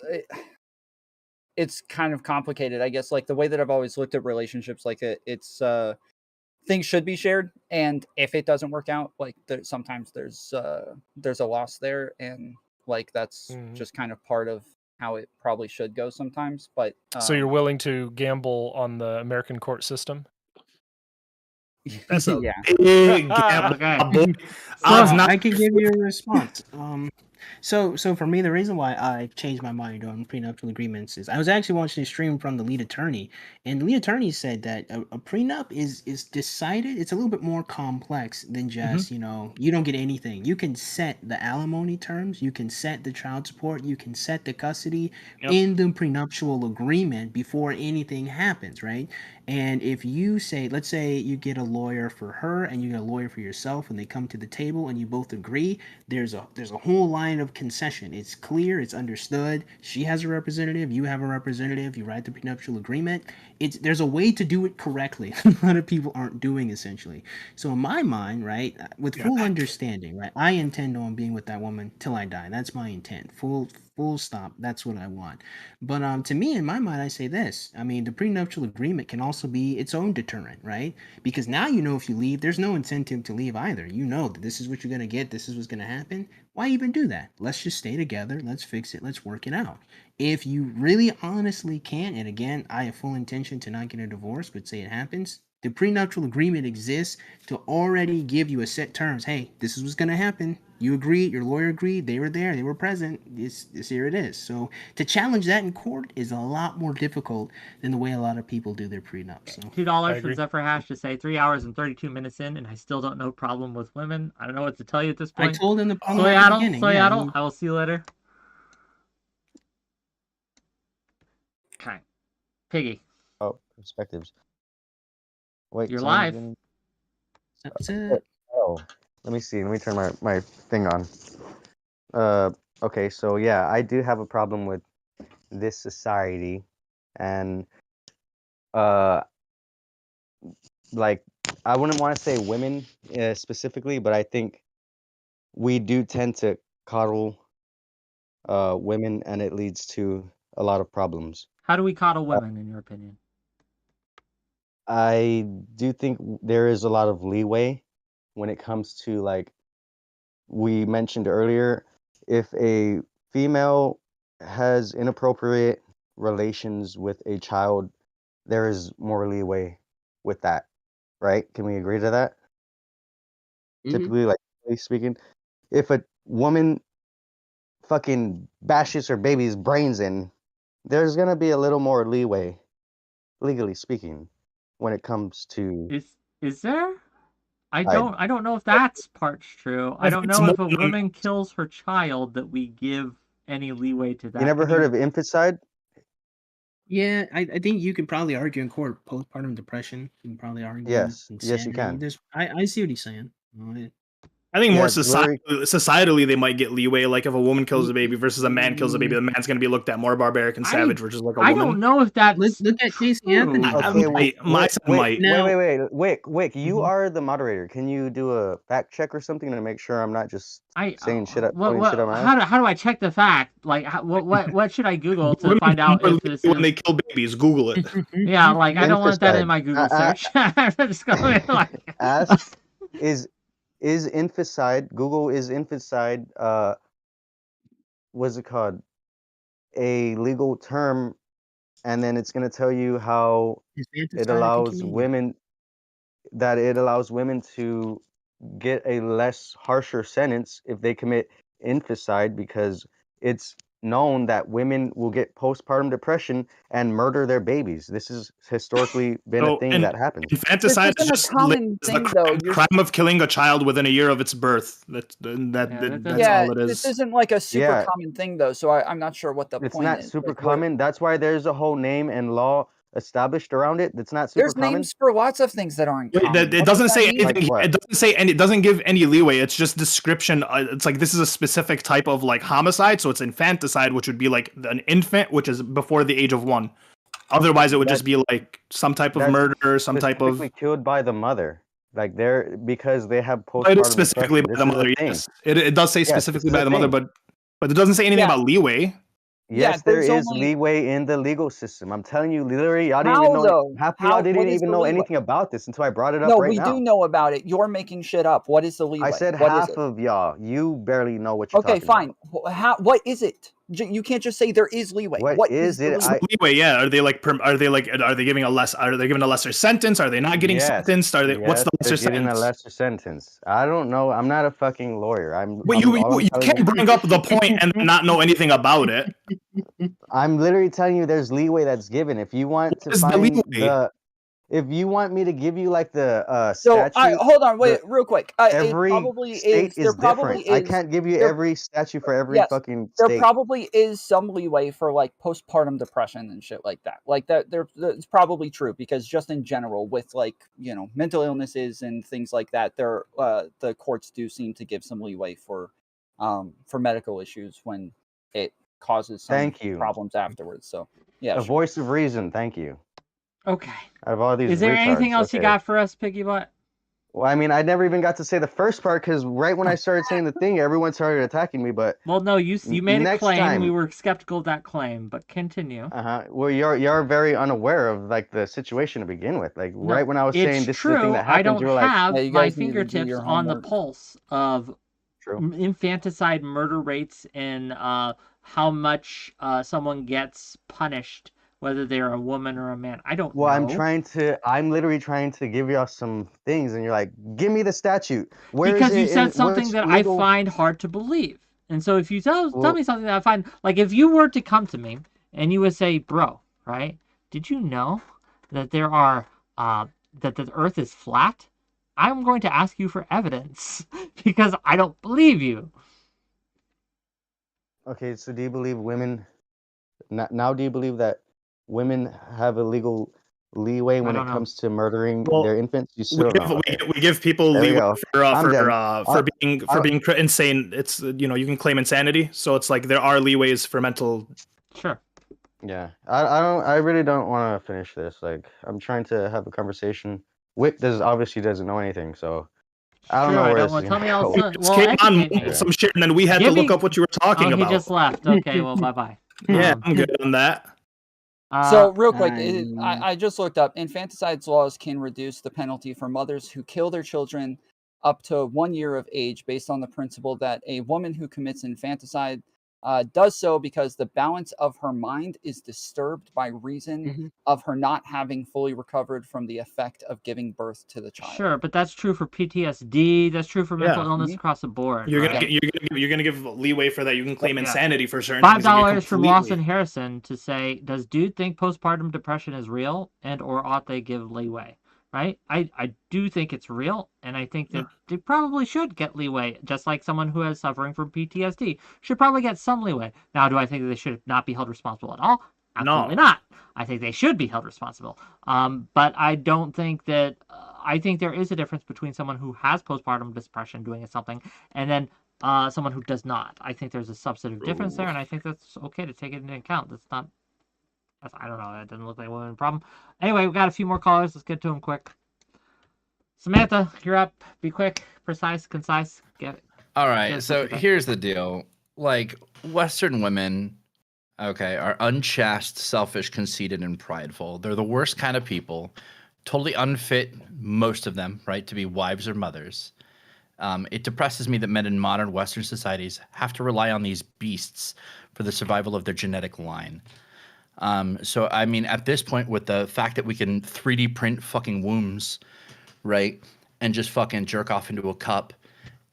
kind of complicated, I guess. Like the way that I've always looked at relationships, like it's things should be shared, and if it doesn't work out, like sometimes there's a loss there, and like that's just kind of part of how it probably should go sometimes. But so you're willing to gamble on the American court system? That's a big gamble. Okay. I can give you a response. So for me, the reason why I changed my mind on prenuptial agreements is I was actually watching a stream from the lead attorney, and the lead attorney said that a prenup is decided. It's a little bit more complex than just you don't get anything. You can set the alimony terms, you can set the child support, you can set the custody in the prenuptial agreement before anything happens, right? And if you say, let's say you get a lawyer for her and you get a lawyer for yourself, and they come to the table and you both agree, there's a whole line of concession. It's clear, it's understood. She has a representative, you have a representative, you write the prenuptial agreement. There's a way to do it correctly. A lot of people aren't doing essentially. So in my mind, right, with full understanding, right, I intend on being with that woman till I die. That's my intent. Full stop. That's what I want. But to me, in my mind, I say this. I mean, the prenuptial agreement can also be its own deterrent, right? Because now you know if you leave, there's no incentive to leave either. You know that this is what you're going to get. This is what's going to happen. Why even do that? Let's just stay together. Let's fix it. Let's work it out. If you really honestly can't, and again, I have full intention to not get a divorce, but say it happens, the prenuptial agreement exists to already give you a set terms. Hey, this is what's going to happen. You agreed, your lawyer agreed, they were there, they were present. This here it is. So to challenge that in court is a lot more difficult than the way a lot of people do their prenups. So. $2 from Zephyr Hash to say 3 hours and 32 minutes in, and I still don't know problem with women. I don't know what to tell you at this point. I told him the problem Soy at the Adel, beginning. Soy Yeah, Adel, I will see you later. Okay. Piggy. Oh, perspectives. Wait, you're live. That's it. Oh, let me see. Let me turn my thing on. Okay, so yeah, I do have a problem with this society, and like I wouldn't want to say women specifically, but I think we do tend to coddle women, and it leads to a lot of problems. How do we coddle women, in your opinion? I do think there is a lot of leeway when it comes to, like we mentioned earlier, if a female has inappropriate relations with a child, there is more leeway with that, right? Can we agree to that? Typically, like speaking, if a woman fucking bashes her baby's brains in, there's gonna be a little more leeway, legally speaking, when it comes to. Is there? I don't know if that's part's true. I don't know if a woman kills her child that we give any leeway to that. You never heard of infanticide? Yeah, I think you can probably argue in court postpartum depression. You can probably argue. Yes, insanity. yes, you can. I see what he's saying. I think more societally they might get leeway. Like if a woman kills a baby versus a man kills a baby, the man's going to be looked at more barbaric and savage, which is like a woman. I don't know if that's look at Casey Anthony. Okay, Wait. Wick, you are the moderator. Can you do a fact check or something to make sure I'm not just saying shit up? How do I check the fact? Like, what should I Google to find out if this when they kill babies? Google it. Yeah, like I don't want that in my Google search. Just go like, ask is infanticide, Google is infanticide, what's it called? A legal term and then it's going to tell you how Is it infanticide a allows convenience? women to get a less harsher sentence if they commit infanticide, because it's known that women will get postpartum depression and murder their babies. This has historically been a So, thing and that happens. This infanticide is isn't a just common is the thing, though. crime of killing a child within a year of its birth. That's Yeah, all it this is. isn't like a super Yeah, common thing, though. So I'm not sure what the it's point not is. super Like, what? common. That's why there's a whole name and law established around it. That's not super There's common. names for lots of things that aren't Wait, common. it What doesn't does say that mean? anything. It doesn't say any. It doesn't give any leeway. It's just description. It's like this is a specific type of like homicide. So it's infanticide, which would be like an infant, which is before the age of 1. Otherwise, it would just be like some type of That's murder, some type of. specifically killed by the mother. Like they're because they have It is postpartum specifically depression. by This the is a mother. thing. Yes, it does say Yes, this specifically is by a the mother, thing. but it doesn't say anything about leeway. Yes, there there's is only leeway in the legal system. I'm telling you, literally, y'all didn't how even know. though. Half of How? y'all didn't What is even the know leeway? anything about this until I brought it up No, right we now. do know about it. You're making shit up. What is the leeway? I said What is half it? of y'all. You barely know what you're Okay, talking about. fine. How? What is it? You can't just say there is leeway. What is the it? leeway? Leeway, yeah. Are they giving a less? Are they giving a lesser sentence? Are they not getting Yes, sentenced? Are they? What's yes, the they're lesser getting a sentence? lesser sentence. I don't know. I'm not a fucking lawyer. But you can't bring up the point and not know anything about it. I'm literally telling you there's leeway that's given. If you want to What is the find leeway? if you want me to give you like the So, all right, statute, hold on, wait, real quick. It every probably state is. There is probably different. I is. can't give you there- every statute for every Yes, fucking there state. probably is some leeway for like postpartum depression and shit like that. Like that, it's probably true because just in general, with like mental illnesses and things like that, the courts do seem to give some leeway for medical issues when it causes some Thank you. problems afterwards. So yeah, A sure. voice of reason. Thank you. Okay. Out of all these Is there anything retards, else you okay. got for us, Piggy Butt? Well, I mean, I never even got to say the first part because right when I started saying the thing, everyone started attacking me. But Well, no, you made a next claim. time, We were skeptical of that claim, but continue. Well, you're very unaware of like the situation to begin with. Like No, right when I was it's saying this true. is the thing that I happens, don't you were like, have you my guys need to do fingertips your on the homework. pulse of infanticide murder rates and how much someone gets punished, whether they're a woman or a man. I don't well, know. I'm literally trying to give y'all some things, and you're like, give me the statute. Where Because is you it said in something which that legal... I find hard to believe. And so if you tell Well- me something that I find, like if you were to come to me and you would say, bro, right, did you know that there are, that the earth is flat? I'm going to ask you for evidence because I don't believe you. Okay, so do you believe women... Now do you believe that women have a legal leeway when it don't know. comes to murdering Well, their infants? You still don't know. Okay. we give people There we leeway go. I'm done. for being insane. It's you can claim insanity, so it's like there are leeways for mental. Sure. Yeah, I really don't want to finish this. Like, I'm trying to have a conversation. Wick obviously doesn't know anything, so I don't know where this is tell me gonna all. go. Well, came on educate me. some shit, and then we had to look up what you were talking Oh, about. he just left. Okay, well, bye bye. Yeah, I'm good on that. So real quick, I just looked up. Infanticide laws can reduce the penalty for mothers who kill their children up to 1 year of age, based on the principle that a woman who commits infanticide does so because the balance of her mind is disturbed by reason of her not having fully recovered from the effect of giving birth to the child. Sure, but that's true for PTSD. That's true for mental illness across the board. You're right? gonna give leeway for that. You can claim insanity for certain. $5 from Lawson Harrison to say, does dude think postpartum depression is real, and or ought they give leeway? Right? I do think it's real, and I think that they probably should get leeway, just like someone who is suffering from PTSD should probably get some leeway. Now, do I think that they should not be held responsible at all? Absolutely not. I think they should be held responsible. But I don't think that, I think there is a difference between someone who has postpartum depression doing something and then someone who does not. I think there's a substantive difference there, and I think that's okay to take it into account. I don't know. That doesn't look like a woman problem. Anyway, we got a few more callers. Let's get to them quick. Samantha, you're up. Be quick, precise, concise. Get it. All right. So here's the deal. Like, Western women, okay, are unchaste, selfish, conceited, and prideful. They're the worst kind of people. Totally unfit, most of them, right, to be wives or mothers. It depresses me that men in modern Western societies have to rely on these beasts for the survival of their genetic line. So I mean, at this point, with the fact that we can 3D print fucking wombs, right, and just fucking jerk off into a cup,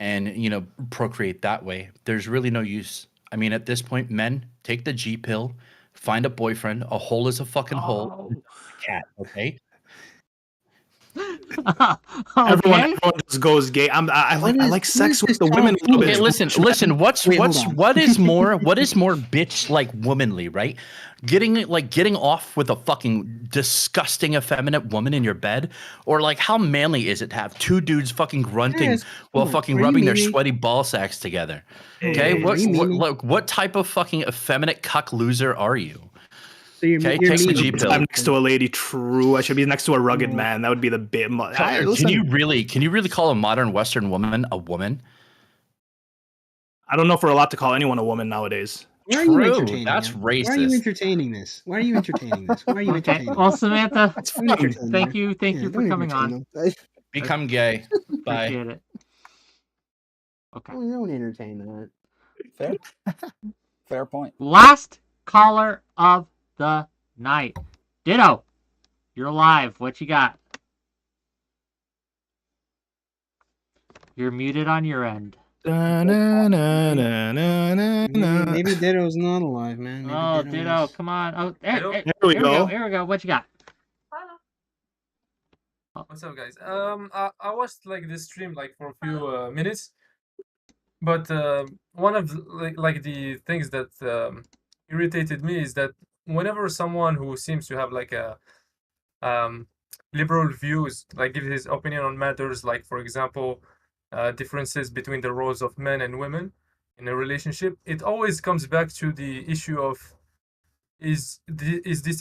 and procreate that way, there's really no use. I mean, at this point, men take the G pill, find a boyfriend. A hole is a fucking hole. Cat, okay. Everyone just goes gay. I like sex with the women a little bit. Okay, listen. What is more bitch like womanly, right? Getting off with a fucking disgusting effeminate woman in your bed, or like how manly is it to have two dudes fucking grunting while fucking rubbing their sweaty ball sacks together? Okay, what type of fucking effeminate cuck loser are you? So you're take the G pill. I'm next to a lady. True, I should be next to a rugged man. That would be the bit. Can you really call a modern Western woman a woman? I don't know if we're allowed to call anyone a woman nowadays. Why are you entertaining That's him? racist. Why are you entertaining this? Why are you entertaining this? Why are you Okay. entertaining Well, Samantha, Thank you for coming on. Become gay. Bye. Appreciate it. Okay. Don't entertain that. Fair. Fair point. Last caller of the night. Ditto, you're live. What you got? You're muted on your end. Maybe Ditto's not alive, man. Maybe Ditto, come on. Oh, there we go. Here we go. What you got? What's up, guys? I watched this stream for a few minutes, but one of the things that irritated me is that whenever someone who seems to have liberal views, give his opinion on matters, for example, differences between the roles of men and women in a relationship, it always comes back to the issue of is this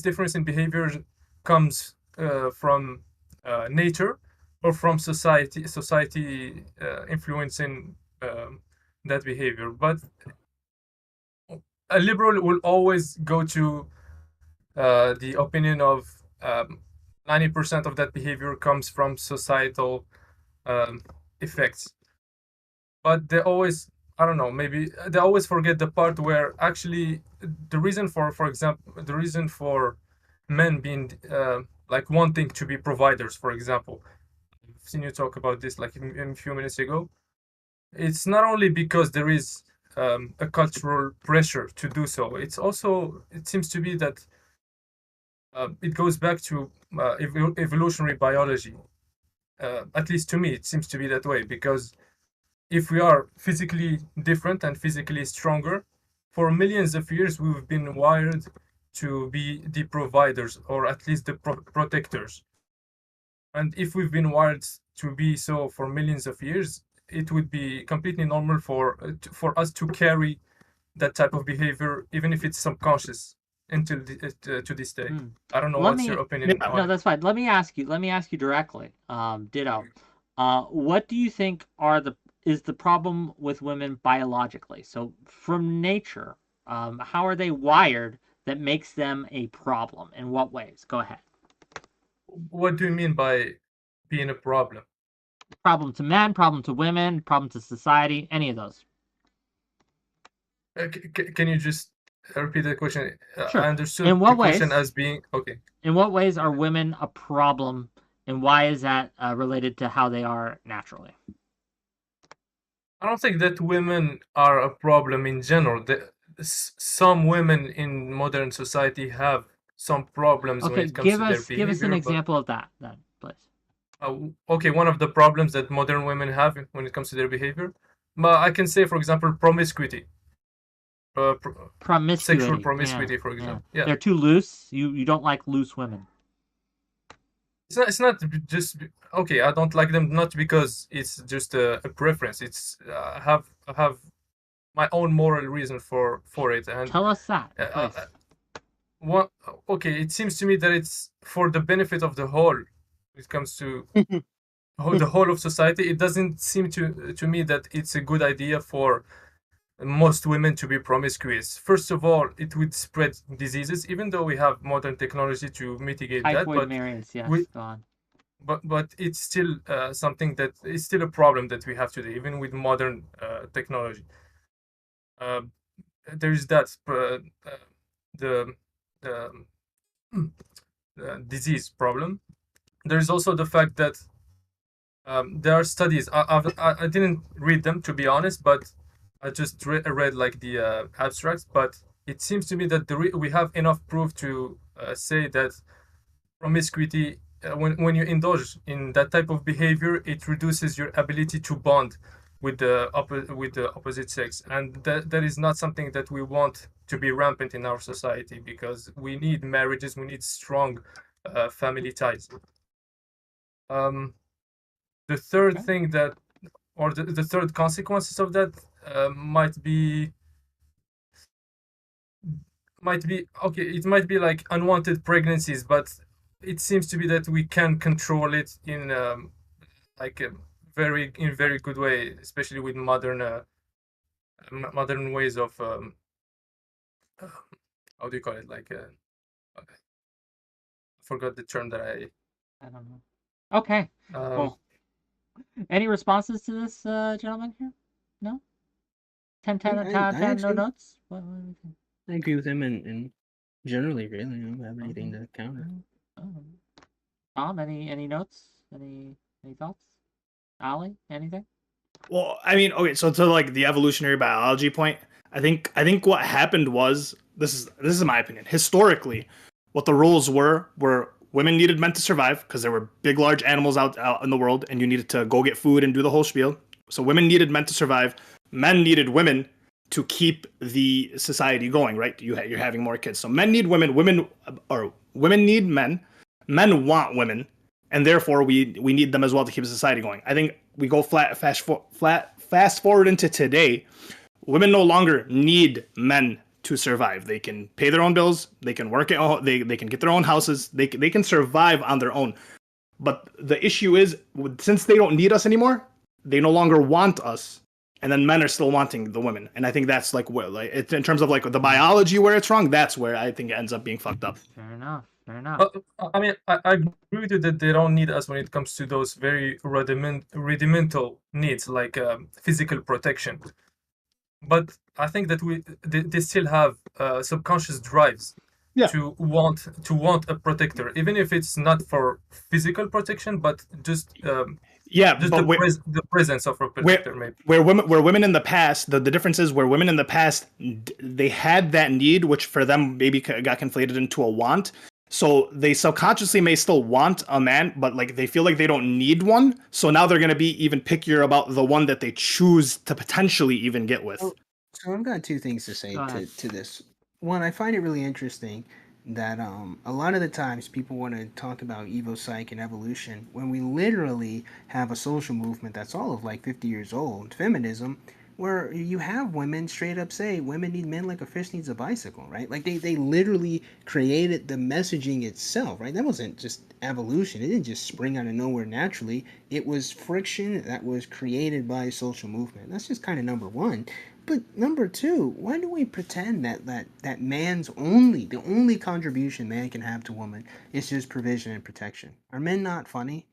difference in behavior comes from nature or from society influencing that behavior. But a liberal will always go to the opinion of 90% of that behavior comes from societal effects. But they always, I don't know, maybe they always forget the part where actually the reason for example, the reason for men being wanting to be providers, for example. I've seen you talk about this a few minutes ago. It's not only because there is a cultural pressure to do so. It's also, it seems to be that it goes back to evolutionary biology. At least to me, it seems to be that way, because if we are physically different and physically stronger, for millions of years we've been wired to be the providers, or at least the protectors. And if we've been wired to be so for millions of years, it would be completely normal for us to carry that type of behavior, even if it's subconscious, until to this day. I don't know what's your opinion. No, that's fine. Let me ask you directly. Ditto. What do you think is the problem with women biologically? So from nature, how are they wired that makes them a problem? In what ways? Go ahead. What do you mean by being a problem? Problem to men, problem to women, problem to society, any of those. Can you just repeat the question? Sure. I understood In what the question ways? as being okay. In what ways are women a problem, and why is that related to how they are naturally? I don't think that women are a problem in general. Some women in modern society have some problems when Okay, it comes to their behavior. give us an example of that, then, please. Okay, one of the problems that modern women have when it comes to their behavior, but I can say, for example, promiscuity. Promiscuity. Sexual promiscuity, for example. Yeah. They're too loose. You don't like loose women. It's not just okay. I don't like them not because it's just a preference. It's I have my own moral reason for it. And tell us that. Okay, it seems to me that it's for the benefit of the whole. When it comes to the whole of society, it doesn't seem to me that it's a good idea for most women to be promiscuous. First of all, it would spread diseases, even though we have modern technology to mitigate that. But but it's still something that is still a problem that we have today, even with modern technology. There is that the disease problem. There is also the fact that there are studies. I didn't read them, to be honest, but I just read like the abstracts. But it seems to me that we have enough proof to say that promiscuity, when you indulge in that type of behavior, it reduces your ability to bond with the opposite sex, and that is not something that we want to be rampant in our society, because we need marriages, we need strong family ties. The third thing that, or the third consequences of that might be okay. It might be like unwanted pregnancies, but it seems to be that we can control it in like a very good way, especially with modern ways of how do you call it? Like I forgot the term that I don't know. Okay. Well, any responses to this, gentlemen here? No? 10, 10, 10, no notes? What do you think? I agree with him and generally, really, I don't have anything to counter. Tom, any notes? Any thoughts? Ali, anything? Well, I mean, okay, so to like the evolutionary biology point, I think what happened was, this is my opinion. Historically, what the rules were women needed men to survive because there were big, large animals out in the world, and you needed to go get food and do the whole spiel. So women needed men to survive. Men needed women to keep the society going, right? You're having more kids. So men need women. Women need men. Men want women, and therefore we need them as well to keep society going. I think we go fast forward into today. Women no longer need men to survive. They can pay their own bills. They can work at home. They can get their own houses. They can survive on their own. But the issue is, since they don't need us anymore, they no longer want us. And then men are still wanting the women. And I think that's like where, like, it's in terms of like the biology where it's wrong, that's where I think it ends up being fucked up. Fair enough. I mean, I agree with you that they don't need us when it comes to those very rudimental needs, like physical protection. But I think that they still have subconscious drives to want a protector, even if it's not for physical protection, but just the presence of a protector. Maybe where women in the past, the difference is where women in the past, they had that need, which for them maybe got conflated into a want. So they subconsciously may still want a man, but like they feel like they don't need one. So now they're going to be even pickier about the one that they choose to potentially even get with. So I've got two things to say to this. One, I find it really interesting that a lot of the times people want to talk about evo-psych and evolution when we literally have a social movement that's all of like 50 years old, feminism, where you have women straight up say women need men like a fish needs a bicycle, right? Like they literally created the messaging itself, right? That wasn't just evolution. It didn't just spring out of nowhere naturally. It was friction that was created by a social movement. That's just kind of number one. But number two, why do we pretend that man's the only contribution man can have to woman is just provision and protection? Are men not funny?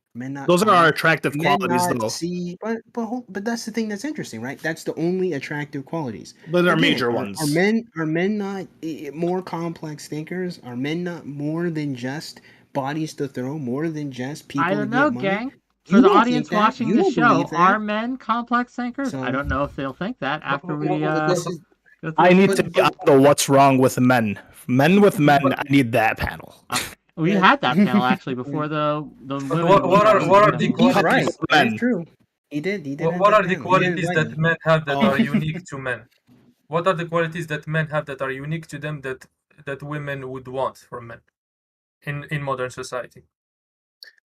Those are our attractive qualities, though. But that's the thing that's interesting, right? That's the only attractive qualities. But they're major ones. Are men not more complex thinkers? Are men not more than just bodies to throw? More than just people? I don't know, gang. For the audience watching the show, are men complex thinkers? I don't know if they'll think that after we. I need to be on the what's wrong with men. Men with men. I need that panel. We had that panel actually before the women. What are the qualities? Right, that's true. He did. What are the qualities that men have that are unique to men? What are the qualities that men have that are unique to them that women would want from men in modern society?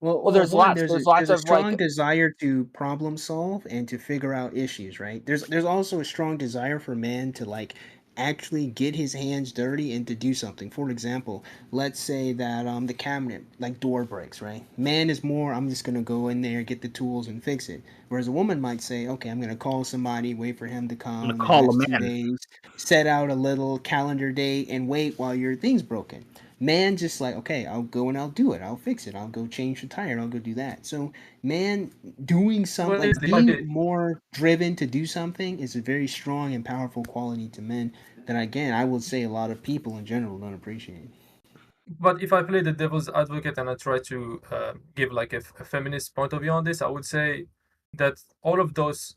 Well, there's a strong desire to problem solve and to figure out issues, right? There's also a strong desire for man to like actually get his hands dirty and to do something. For example, let's say that the cabinet like door breaks, right? Man is more, I'm just gonna go in there, get the tools and fix it. Whereas a woman might say, okay, I'm gonna call somebody, wait for him to come, I'm gonna call a man. 2 days, set out a little calendar date and wait while your thing's broken. Man just like, okay, I'll go and I'll do it. I'll fix it. I'll go change the tire. I'll go do that. So man doing something, like being more driven to do something is a very strong and powerful quality to men that, again, I would say a lot of people in general don't appreciate. But if I play the devil's advocate and I try to give like a feminist point of view on this, I would say that all of those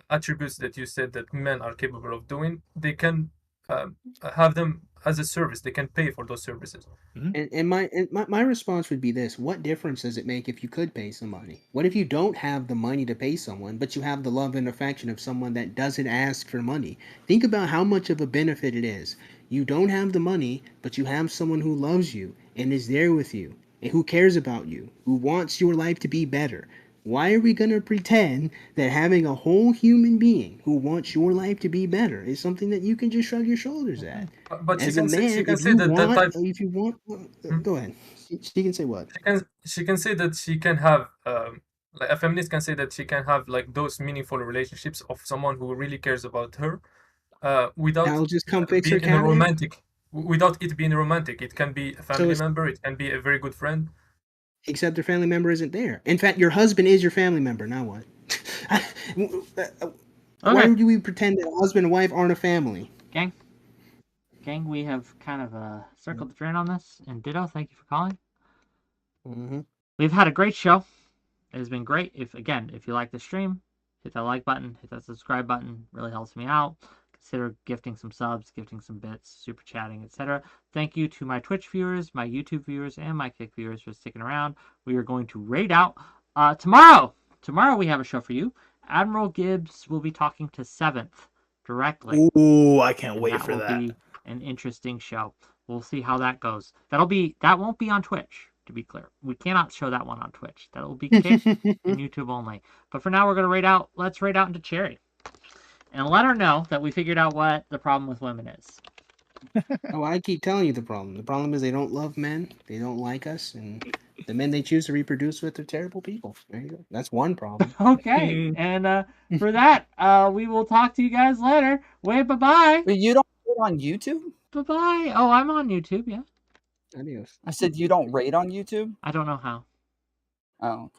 attributes that you said that men are capable of doing, they can have them as a service. They can pay for those services. And my response would be this: what difference does it make if you could pay somebody? What if you don't have the money to pay someone, but you have the love and affection of someone that doesn't ask for money? Think about how much of a benefit it is. You don't have the money, but you have someone who loves you and is there with you and who cares about you, who wants your life to be better. Why are we going to pretend that having a whole human being who wants your life to be better is something that you can just shrug your shoulders at? But As she a can say, man, she can if say you that that type. want, go ahead. She can say what? She can say that she can have like a feminist can say that she can have like those meaningful relationships of someone who really cares about her without I'll just come fix being her in a cabinet. romantic without it being romantic. It can be a family it's- member, it can be a very good friend. Except your family member isn't there. In fact, your husband is your family member. Now what? Why do we pretend that a husband and wife aren't a family? Gang, we have kind of circled the drain on this. And Ditto, thank you for calling. We've had a great show. It has been great. If you like the stream, hit that like button, hit that subscribe button. Really helps me out. Consider gifting some subs, gifting some bits, super chatting, etc. Thank you to my Twitch viewers, my YouTube viewers, and my Kick viewers for sticking around. We are going to raid out tomorrow. Tomorrow we have a show for you. Admiral Gibbs will be talking to 7th directly. Ooh, I can't wait for that. That will be an interesting show. We'll see how that goes. That won't be on Twitch, to be clear. We cannot show that one on Twitch. That will be Kick and YouTube only. But for now, we're going to raid out. Let's raid out into Cherry. And let her know that we figured out what the problem with women is. Oh, I keep telling you the problem. The problem is they don't love men. They don't like us. And the men they choose to reproduce with are terrible people. There you go. That's one problem. Okay. And for that, we will talk to you guys later. Wait, bye-bye. But you don't rate on YouTube? Bye-bye. Oh, I'm on YouTube, yeah. Adios. I said you don't rate on YouTube? I don't know how. Oh.